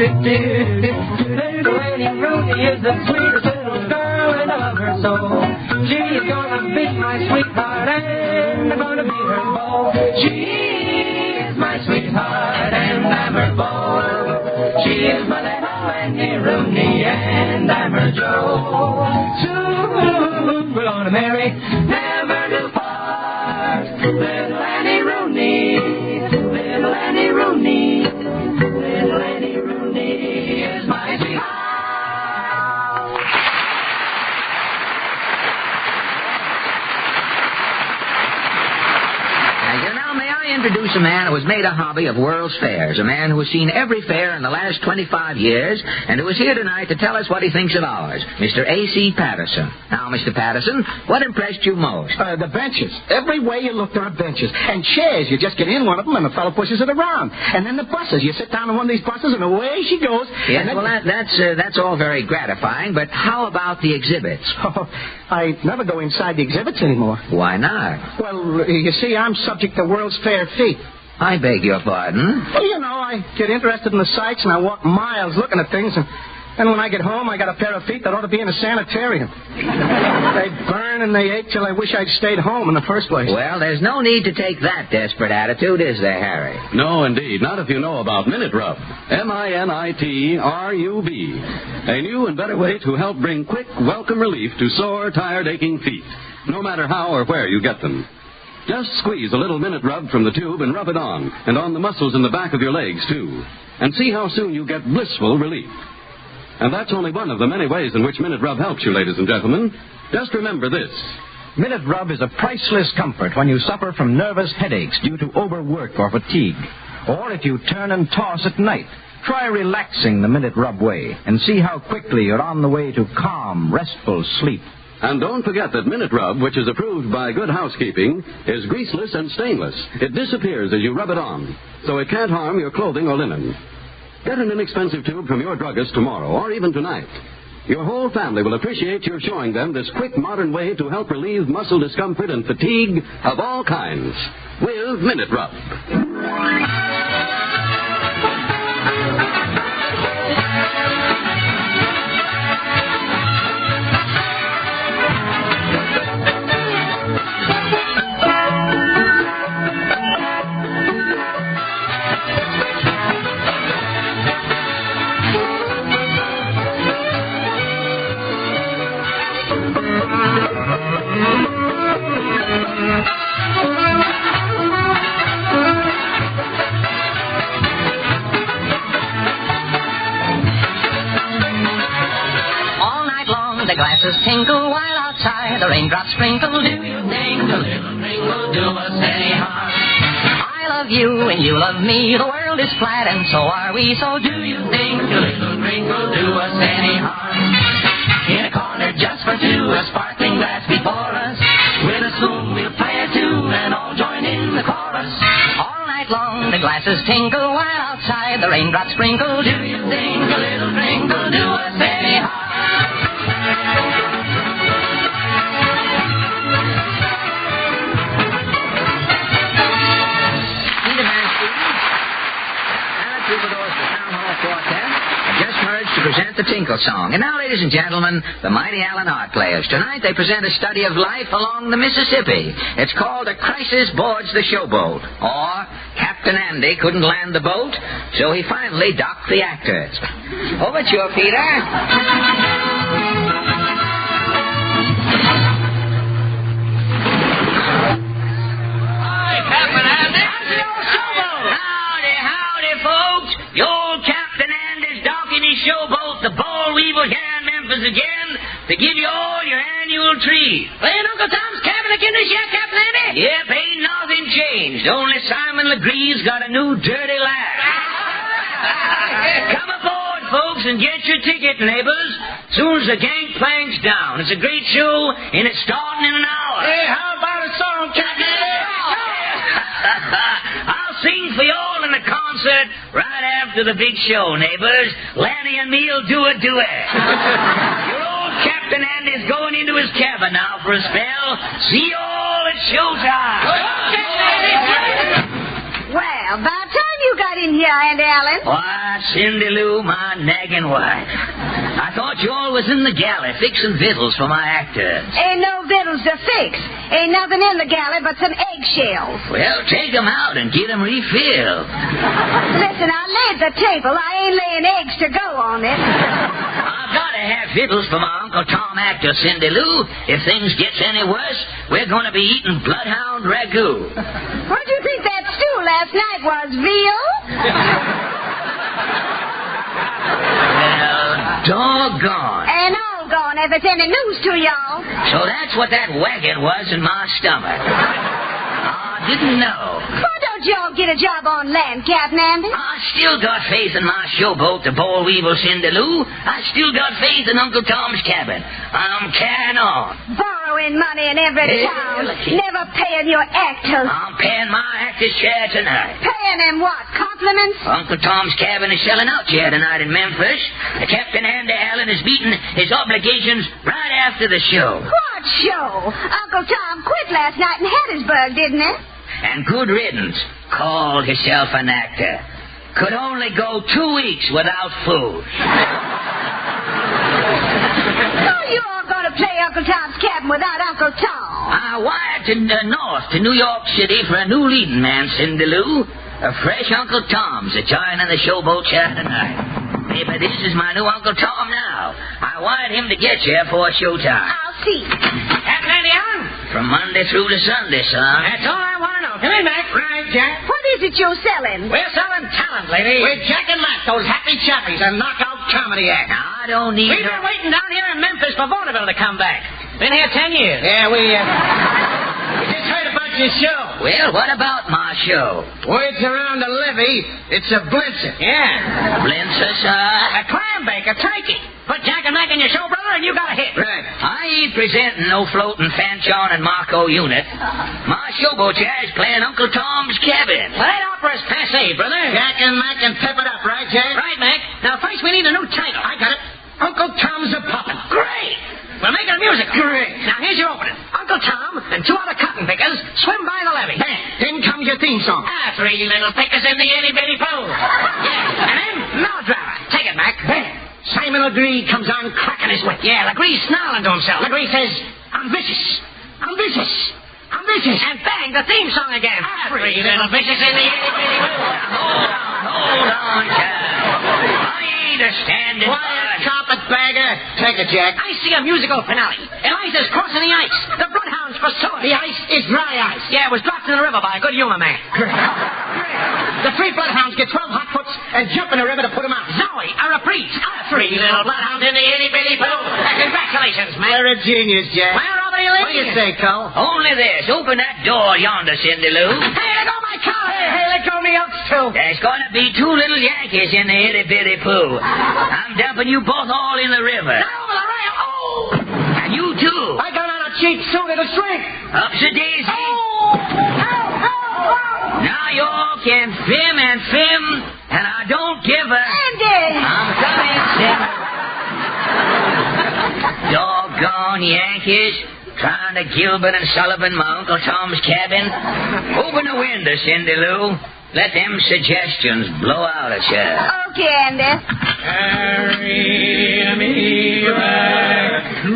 [SPEAKER 6] Little Annie Rooney is the sweetest little girl in of her soul. She's gonna be my sweetheart and I'm gonna be her beau. She is my sweetheart and I'm her beau. She is my little Annie Rooney and I'm her Joe. Soon we're gonna marry, never to part. Little Annie Rooney, little Annie Rooney, little Annie Rooney is my sweetheart.
[SPEAKER 10] Now, may I introduce a man who has made a hobby of World's Fairs, a man who has seen every fair in the last 25 years, and who is here tonight to tell us what he thinks of ours, Mr. A.C. Patterson. Now, Mr. Patterson, what impressed you most?
[SPEAKER 4] The benches. Every way you look, there are benches. And chairs, you just get in one of them and the fellow pushes it around. And then the buses, you sit down on one of these buses and away she goes.
[SPEAKER 10] Yes, well, that's all very gratifying, but how about the exhibits?
[SPEAKER 4] Oh, I never go inside the exhibits anymore.
[SPEAKER 10] Why not?
[SPEAKER 4] Well, you see, I'm subject to World's Fair fee.
[SPEAKER 10] I beg your pardon?
[SPEAKER 4] Well, you know, I get interested in the sights and I walk miles looking at things, and when I get home, I got a pair of feet that ought to be in a sanitarium. They burn and they ache till I wish I'd stayed home in the first place.
[SPEAKER 10] Well, there's no need to take that desperate attitude, is there, Harry?
[SPEAKER 7] No, indeed. Not if you know about Minute Rub. M-I-N-I-T-R-U-B. A new and better way to help bring quick, welcome relief to sore, tired, aching feet, no matter how or where you get them. Just squeeze a little Minute Rub from the tube and rub it on, and on the muscles in the back of your legs, too. And see how soon you get blissful relief. And that's only one of the many ways in which Minute Rub helps you, ladies and gentlemen. Just remember this.
[SPEAKER 14] Minute Rub is a priceless comfort when you suffer from nervous headaches due to overwork or fatigue. Or if you turn and toss at night, try relaxing the minute rub way and see how quickly you're on the way to calm, restful sleep.
[SPEAKER 7] And don't forget that Minute Rub, which is approved by Good Housekeeping, is greaseless and stainless. It disappears as you rub it on, so it can't harm your clothing or linen. Get an inexpensive tube from your druggist tomorrow, or even tonight. Your whole family will appreciate your showing them this quick, modern way to help relieve muscle discomfort and fatigue of all kinds with Minute Rub.
[SPEAKER 12] The glasses tinkle while outside the raindrops sprinkle. Do you think a little ring will do us any harm? I love you and you love me. The world is flat and so are we. So do you think a little ring will do us any harm? In a corner just for two, a sparkling glass before us. With a spoon we'll play a tune and all join in the chorus. All night long the glasses tinkle while outside the raindrops sprinkle. Do you think a little ring will do us any harm?
[SPEAKER 10] To present the Tinkle Song. And now, ladies and gentlemen, the mighty Allen Art Players. Tonight they present a study of life along the Mississippi. It's called A Crisis Boards the Showboat. Or, Captain Andy couldn't land the boat, so he finally docked the actors. Overture, Peter.
[SPEAKER 12] Hi, Captain Andy. How's the old showboat? Howdy, howdy, folks. The old Captain Andy's docking his showboat, the Ball Weevil, here in Memphis again, to give you all your annual treat. Playing Uncle Tom's Cabin again this year, Captain Andy? Yep, ain't nothing changed. Only Simon Legree's got a new dirty laugh. Come aboard, folks, and get your ticket, neighbors. Soon as the gangplank's down. It's a great show, and it's starting in an hour.
[SPEAKER 4] Hey, how about a song, Captain Andy?
[SPEAKER 12] I'll sing for you all in the concert right after the big show, neighbors. Lanny and me'll do a duet. Your old Captain Andy's going into his cabin now for a spell. See you all at showtime.
[SPEAKER 2] Well, about time you got in here, Aunt Allen.
[SPEAKER 12] Why, Cindy Lou, my nagging wife. I thought you all was in the galley fixing victuals for my actors.
[SPEAKER 2] Ain't no victuals to fix. Ain't nothing in the galley but some eggshells.
[SPEAKER 12] Well, take 'em out and get 'em refilled.
[SPEAKER 2] Listen, I laid the table. I ain't laying eggs to go on it.
[SPEAKER 12] I've got to have victuals for my Uncle Tom actor, Cindy Lou. If things gets any worse, we're going to be eating bloodhound ragout.
[SPEAKER 2] What do you think that stew last night was, veal?
[SPEAKER 12] Well, doggone.
[SPEAKER 2] And all gone, if it's any news to y'all.
[SPEAKER 12] So that's what that wagon was in my stomach. I didn't know.
[SPEAKER 2] Why don't y'all get a job on land, Captain Andy?
[SPEAKER 12] I still got faith in my showboat, the Ball Weevil Cindy Lou. I still got faith in Uncle Tom's cabin. I'm carrying on.
[SPEAKER 2] Borrowing money in every town. Never paying your actors.
[SPEAKER 12] I'm paying my actor's share tonight.
[SPEAKER 2] Paying them what? Compliments?
[SPEAKER 12] Uncle Tom's cabin is selling out here tonight in Memphis. Captain Andy Allen is meeting his obligations right after the show.
[SPEAKER 2] What show? Uncle Tom quit last night in Hattiesburg, didn't he?
[SPEAKER 12] And good riddance. Called himself an actor. Could only go 2 weeks without food.
[SPEAKER 2] So you all going to play Uncle Tom's cabin without Uncle Tom?
[SPEAKER 12] I wired to the north, to New York City, for a new leading man, Cindy Lou. A fresh Uncle Tom's a joining the showboat here tonight. Maybe this is my new Uncle Tom now. I wired him to get here for showtime.
[SPEAKER 2] I'll see.
[SPEAKER 11] Captain Andy Allen?
[SPEAKER 12] From Monday through to Sunday, son.
[SPEAKER 11] That's all I want to know. Come in, Mac. Right, Jack.
[SPEAKER 2] What is it you're selling?
[SPEAKER 11] We're selling talent, lady. We're Jack and Mac, those happy chappies, and knockout comedy acts.
[SPEAKER 12] Now, I don't need
[SPEAKER 11] We've been waiting down here in Memphis for vaudeville to come back. Been here 10 years. Yeah, we just heard about your show.
[SPEAKER 15] Well, what about my show?
[SPEAKER 17] Words around the levee, it's a blizzard.
[SPEAKER 15] Yeah. Blinzer, sir.
[SPEAKER 12] A clam bake, a turkey. Put Jack and Mac in your show, brother, and you got a hit.
[SPEAKER 17] Right.
[SPEAKER 15] I ain't presenting no floating Fanchon and Marco unit. My showboat chair is playing Uncle Tom's Cabin.
[SPEAKER 12] Well, that opera's passé, brother.
[SPEAKER 17] Jack and Mac and pep it up, right, Jack?
[SPEAKER 12] Right, Mac. Now, first we need a new title.
[SPEAKER 17] I got it. Uncle Tom's a Poppin'.
[SPEAKER 12] Great. We'll make it a musical.
[SPEAKER 17] Great.
[SPEAKER 12] Now, here's your opening. Uncle Tom and two other cotton pickers swim by the levee.
[SPEAKER 17] Bang. Then comes your theme song.
[SPEAKER 12] Three little pickers in the itty-bitty pool. Yeah. And then, melodrama. Take it, Mac.
[SPEAKER 17] Bang. Simon Legree comes on cracking his whip.
[SPEAKER 12] Yeah, Legree's snarling to himself.
[SPEAKER 17] Legree says, I'm vicious. I'm vicious. I'm vicious.
[SPEAKER 12] And bang, the theme song again.
[SPEAKER 15] Three little fishes in the itty-bitty pool. Hold on, child. I ain't a standing.
[SPEAKER 17] Quiet, carpetbagger. Take it, Jack.
[SPEAKER 12] I see a musical finale. Eliza's crossing the ice. The bloodhounds pursue her.
[SPEAKER 17] The ice is dry ice.
[SPEAKER 12] Yeah, it was dropped in the river by a good humor man.
[SPEAKER 17] The three bloodhounds get 12 hot foots and jump in the river to put them out.
[SPEAKER 12] Zoe, a reprise. Three little bloodhounds in the itty-bitty pool. Congratulations, man.
[SPEAKER 17] You're a genius, Jack.
[SPEAKER 12] Where are they leaving?
[SPEAKER 17] What do you say, Cole?
[SPEAKER 15] Only this. Open that door yonder, Cindy Lou.
[SPEAKER 12] Hey, let go of my car.
[SPEAKER 17] Hey, let go of me else, too.
[SPEAKER 15] There's going to be two little Yankees in the itty-bitty pool. I'm dumping you both all in the river.
[SPEAKER 12] Oh!
[SPEAKER 15] And you, too.
[SPEAKER 17] I got on a cheap suit. It'll shrink.
[SPEAKER 15] Ups a daisy.
[SPEAKER 17] Oh!
[SPEAKER 15] Now you all can film and film, and I don't give a...
[SPEAKER 2] Andy!
[SPEAKER 15] I'm coming, Cindy. Doggone Yankees. Trying to Gilbert and Sullivan my Uncle Tom's cabin. Open the window, Cindy Lou. Let them suggestions blow out at you.
[SPEAKER 2] Okay, Andy.
[SPEAKER 15] Carry me back to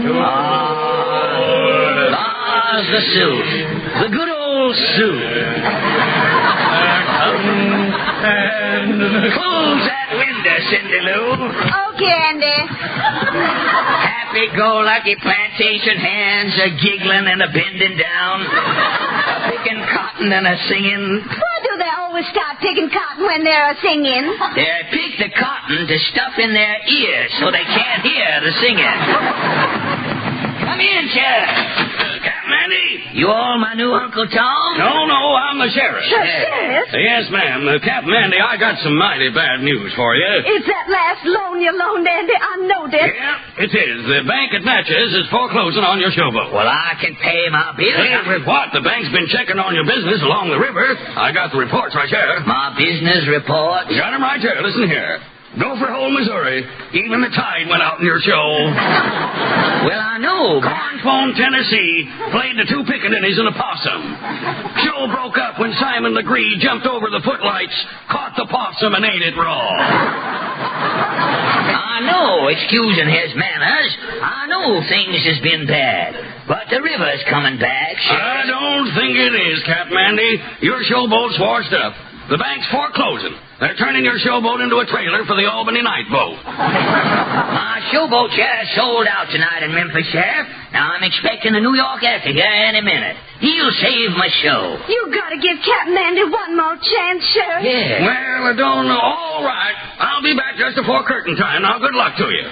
[SPEAKER 15] Laws the suit. The good old suit. Close that window, Cindy Lou.
[SPEAKER 2] Okay, Andy.
[SPEAKER 15] Happy-go-lucky plantation hands a giggling and a bending down, a picking cotton and a singing.
[SPEAKER 2] Why do they always start picking cotton when they're singing?
[SPEAKER 15] They pick the cotton to stuff in their ears so they can't hear the singing. Come in, Sheriff. Captain Andy, you all my new Uncle Tom?
[SPEAKER 18] No, I'm the sheriff.
[SPEAKER 2] Sheriff?
[SPEAKER 18] Yes, ma'am. Captain Andy, I got some mighty bad news for you.
[SPEAKER 2] It's that last loan you loaned, Andy. I know this.
[SPEAKER 18] Yeah, it is. The bank at Natchez is foreclosing on your showboat.
[SPEAKER 15] Well, I can pay my bill.
[SPEAKER 18] Hey, with what? The bank's been checking on your business along the river. I got the reports right here.
[SPEAKER 15] My business reports?
[SPEAKER 18] Got them right here. Listen here. Gopher Hole, Missouri. Even the tide went out in your show.
[SPEAKER 15] Well, I know.
[SPEAKER 18] Cornphone, Tennessee. Played the two pickaninnies and a possum. Show broke up when Simon Legree jumped over the footlights, caught the possum, and ate it raw.
[SPEAKER 15] I know, excusing his manners, I know things has been bad. But the river's coming back, Sheriff.
[SPEAKER 18] I don't think it is, Captain Andy. Your showboat's washed up. The bank's foreclosing. They're turning your showboat into a trailer for the Albany night boat.
[SPEAKER 15] My showboat chair sold out tonight in Memphis, Sheriff. Now I'm expecting the New York actor here any minute. He'll save my show.
[SPEAKER 2] You gotta give Captain Andy one more chance, Sheriff.
[SPEAKER 15] Yeah.
[SPEAKER 18] Well, I don't know. All right. I'll be back just before curtain time. Now, good luck to you.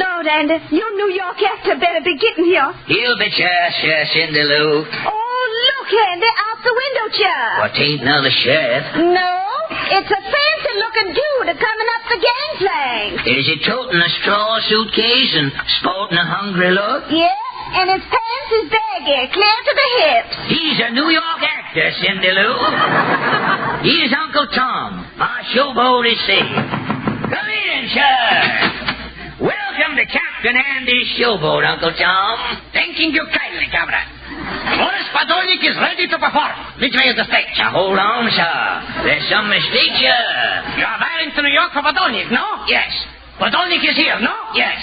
[SPEAKER 2] Lord, Andy, your New York actor better be getting here.
[SPEAKER 15] He'll be sure, Cindy Lou.
[SPEAKER 2] Oh, look, Andy, out the window chair.
[SPEAKER 15] What, ain't another sheriff?
[SPEAKER 2] No, it's a fancy-looking dude coming up the gangplank.
[SPEAKER 15] Is he toting a straw suitcase and sporting a hungry look?
[SPEAKER 2] Yeah, and his pants is baggy, clear to the hips.
[SPEAKER 15] He's a New York actor, Cindy Lou. He's Uncle Tom. Our showboat is saved. Come in, sir. Welcome to Captain Andy's showboat, Uncle Tom.
[SPEAKER 12] Thanking you kindly, Governor. Boris Podolnik is ready to perform. Which way is the stage?
[SPEAKER 15] Now, hold on, sir. There's some mistake here.
[SPEAKER 12] You are wiring to New York for Podolnik, no?
[SPEAKER 15] Yes.
[SPEAKER 12] Podolnik is here, no?
[SPEAKER 15] Yes.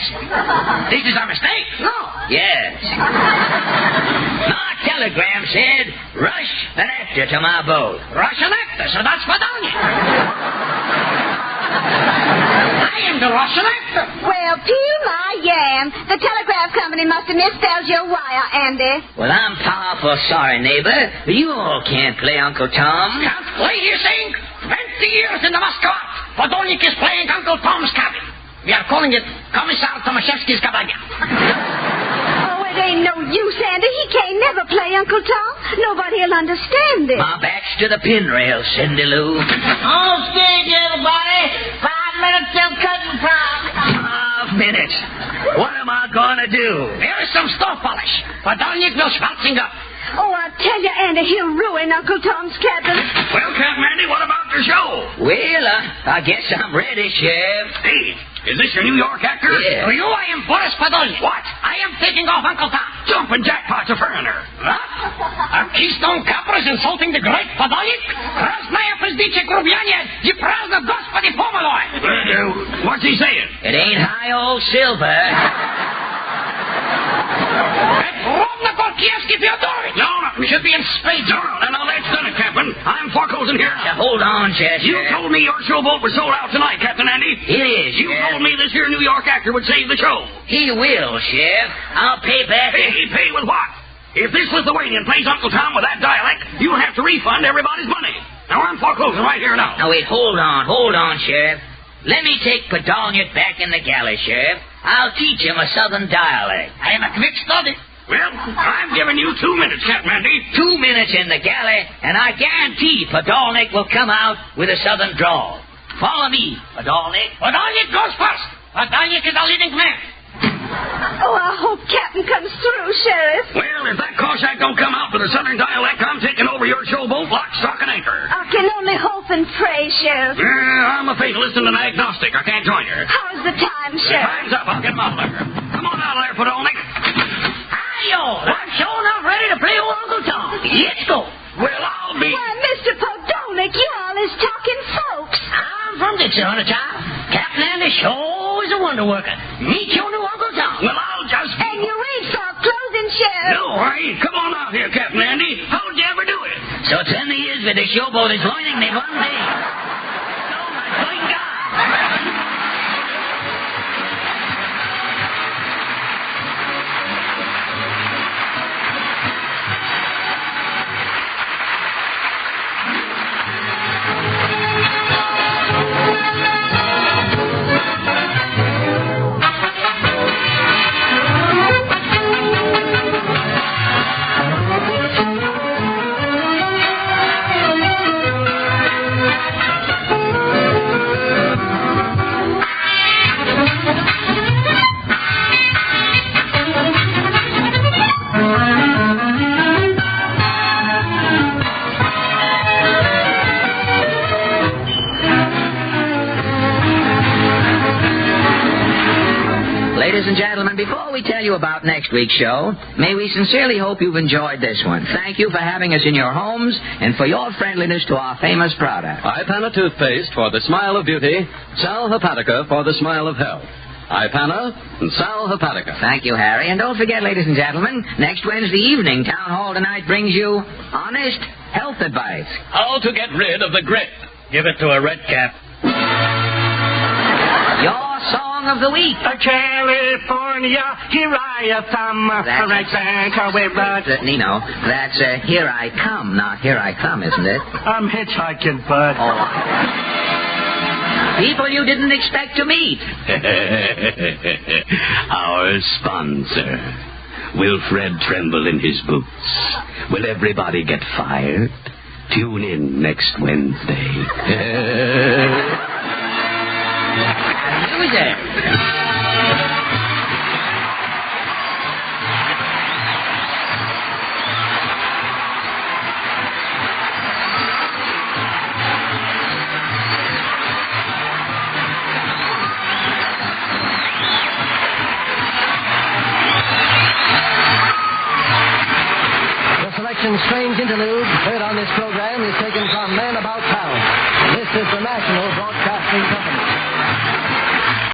[SPEAKER 12] This is a mistake, no?
[SPEAKER 15] Yes. My telegram said, rush an actor to my boat.
[SPEAKER 12] Russian actor, so that's Podolnik. I am the Russian actor.
[SPEAKER 2] Well, peel my yam. The telegraph company must have misspelled your wire, Andy.
[SPEAKER 15] Well, I'm powerful sorry, neighbor. You all can't play Uncle Tom.
[SPEAKER 12] Can't play, you saying? 20 years in the Moscow art. Podolnik is playing Uncle Tom's cabin. We are calling it Commissar Tomaszewski's Cabana.
[SPEAKER 2] Oh, wait a ain't no use, Andy. He can't never play Uncle Tom. Nobody'll understand it.
[SPEAKER 15] My back's to the pin rail, Cindy Lou.
[SPEAKER 5] On stage, everybody. 5 minutes till curtain prop.
[SPEAKER 15] 5 minutes. What am I going to do?
[SPEAKER 5] Here is some store polish. Podolnik will schwatzing up.
[SPEAKER 2] Oh, I tell you, Andy, he'll ruin Uncle Tom's cabin.
[SPEAKER 18] Well, Captain Andy, what about the show?
[SPEAKER 15] Well, I guess I'm ready, Sheriff.
[SPEAKER 18] Hey, is this your New York actor?
[SPEAKER 15] Yeah.
[SPEAKER 5] For you, I am Boris Podolnik.
[SPEAKER 18] What?
[SPEAKER 5] I am taking off Uncle Tom.
[SPEAKER 18] Jumping jackpot's a foreigner.
[SPEAKER 5] What? Our Keystone Copper is insulting the great Podolnik? Разная пиздичек рубьяне, не праздно Господи помилуй.
[SPEAKER 18] What's he saying?
[SPEAKER 15] It ain't high old silver.
[SPEAKER 5] Ровно Gorkievsky Fyodorovic.
[SPEAKER 18] No, it should be in spades. No, that's done it, Captain. I'm foreclosing here.
[SPEAKER 15] Now, hold on, Chester.
[SPEAKER 18] You told me your showboat was sold out tonight, Captain Andy.
[SPEAKER 15] It is,
[SPEAKER 18] You
[SPEAKER 15] Sheriff.
[SPEAKER 18] told me this here New York actor would save the show.
[SPEAKER 15] He will, Sheriff. I'll pay back.
[SPEAKER 18] Pay with what? If this Lithuanian plays Uncle Tom with that dialect, you'll have to refund everybody's money. Now, I'm foreclosing right here now.
[SPEAKER 15] Now, wait, hold on, Sheriff. Let me take Podolnik back in the galley, Sheriff. I'll teach him a southern dialect.
[SPEAKER 5] I am a quick study.
[SPEAKER 18] Well, I'm giving you 2 minutes, Captain Andy.
[SPEAKER 15] 2 minutes in the galley, and I guarantee Podolnik will come out with a southern drawl. Follow me, Podolnik.
[SPEAKER 5] Podolnik goes first. Podolnik is a leading man.
[SPEAKER 2] Oh, I hope Captain comes through, Sheriff.
[SPEAKER 18] Well, if that Cossack don't come out with a southern dialect, I'm taking over your showboat lock, stock, and anchor.
[SPEAKER 2] I can only hope and pray, Sheriff.
[SPEAKER 18] I'm a fatalist and an agnostic. I can't join you.
[SPEAKER 2] How's the time, Sheriff?
[SPEAKER 18] Time's up. I'll get my letter. Come on out of there, Podolnik.
[SPEAKER 5] Hi-yo, I'm sure enough ready to play old Uncle Tom. Let's go.
[SPEAKER 18] Well, I'll be...
[SPEAKER 2] Why, Mr. Podolnik, you all is talking folks.
[SPEAKER 5] I'm from Dixie, honey child. Captain Andy sure is a wonder worker. Meet your new Uncle Tom.
[SPEAKER 18] Well, I'll just...
[SPEAKER 2] And you ain't for closing, Sheriff.
[SPEAKER 18] No, I ain't. Come on out here, Captain Andy. How'd you ever do it?
[SPEAKER 15] So 10 years with the showboat is joining me one day. Oh, my good God. Ladies and gentlemen, before we tell you about next week's show, may we sincerely hope you've enjoyed this one. Thank you for having us in your homes and for your friendliness to our famous product.
[SPEAKER 7] Ipana toothpaste for the smile of beauty, Sal Hepatica for the smile of health. Ipana and Sal Hepatica.
[SPEAKER 15] Thank you, Harry. And don't forget, ladies and gentlemen, next Wednesday evening, Town Hall Tonight brings you honest health advice.
[SPEAKER 18] How to get rid of the grit. Give it to a red cap.
[SPEAKER 15] Your song of the week.
[SPEAKER 6] California, here I come.
[SPEAKER 15] Nino, that's Here I Come, not Here I Come, isn't it?
[SPEAKER 6] I'm hitchhiking, bud.
[SPEAKER 15] People you didn't expect to meet.
[SPEAKER 19] Our sponsor. Will Fred tremble in his boots? Will everybody get fired? Tune in next Wednesday.
[SPEAKER 15] Loser.
[SPEAKER 20] The selection Strange Interlude heard on this program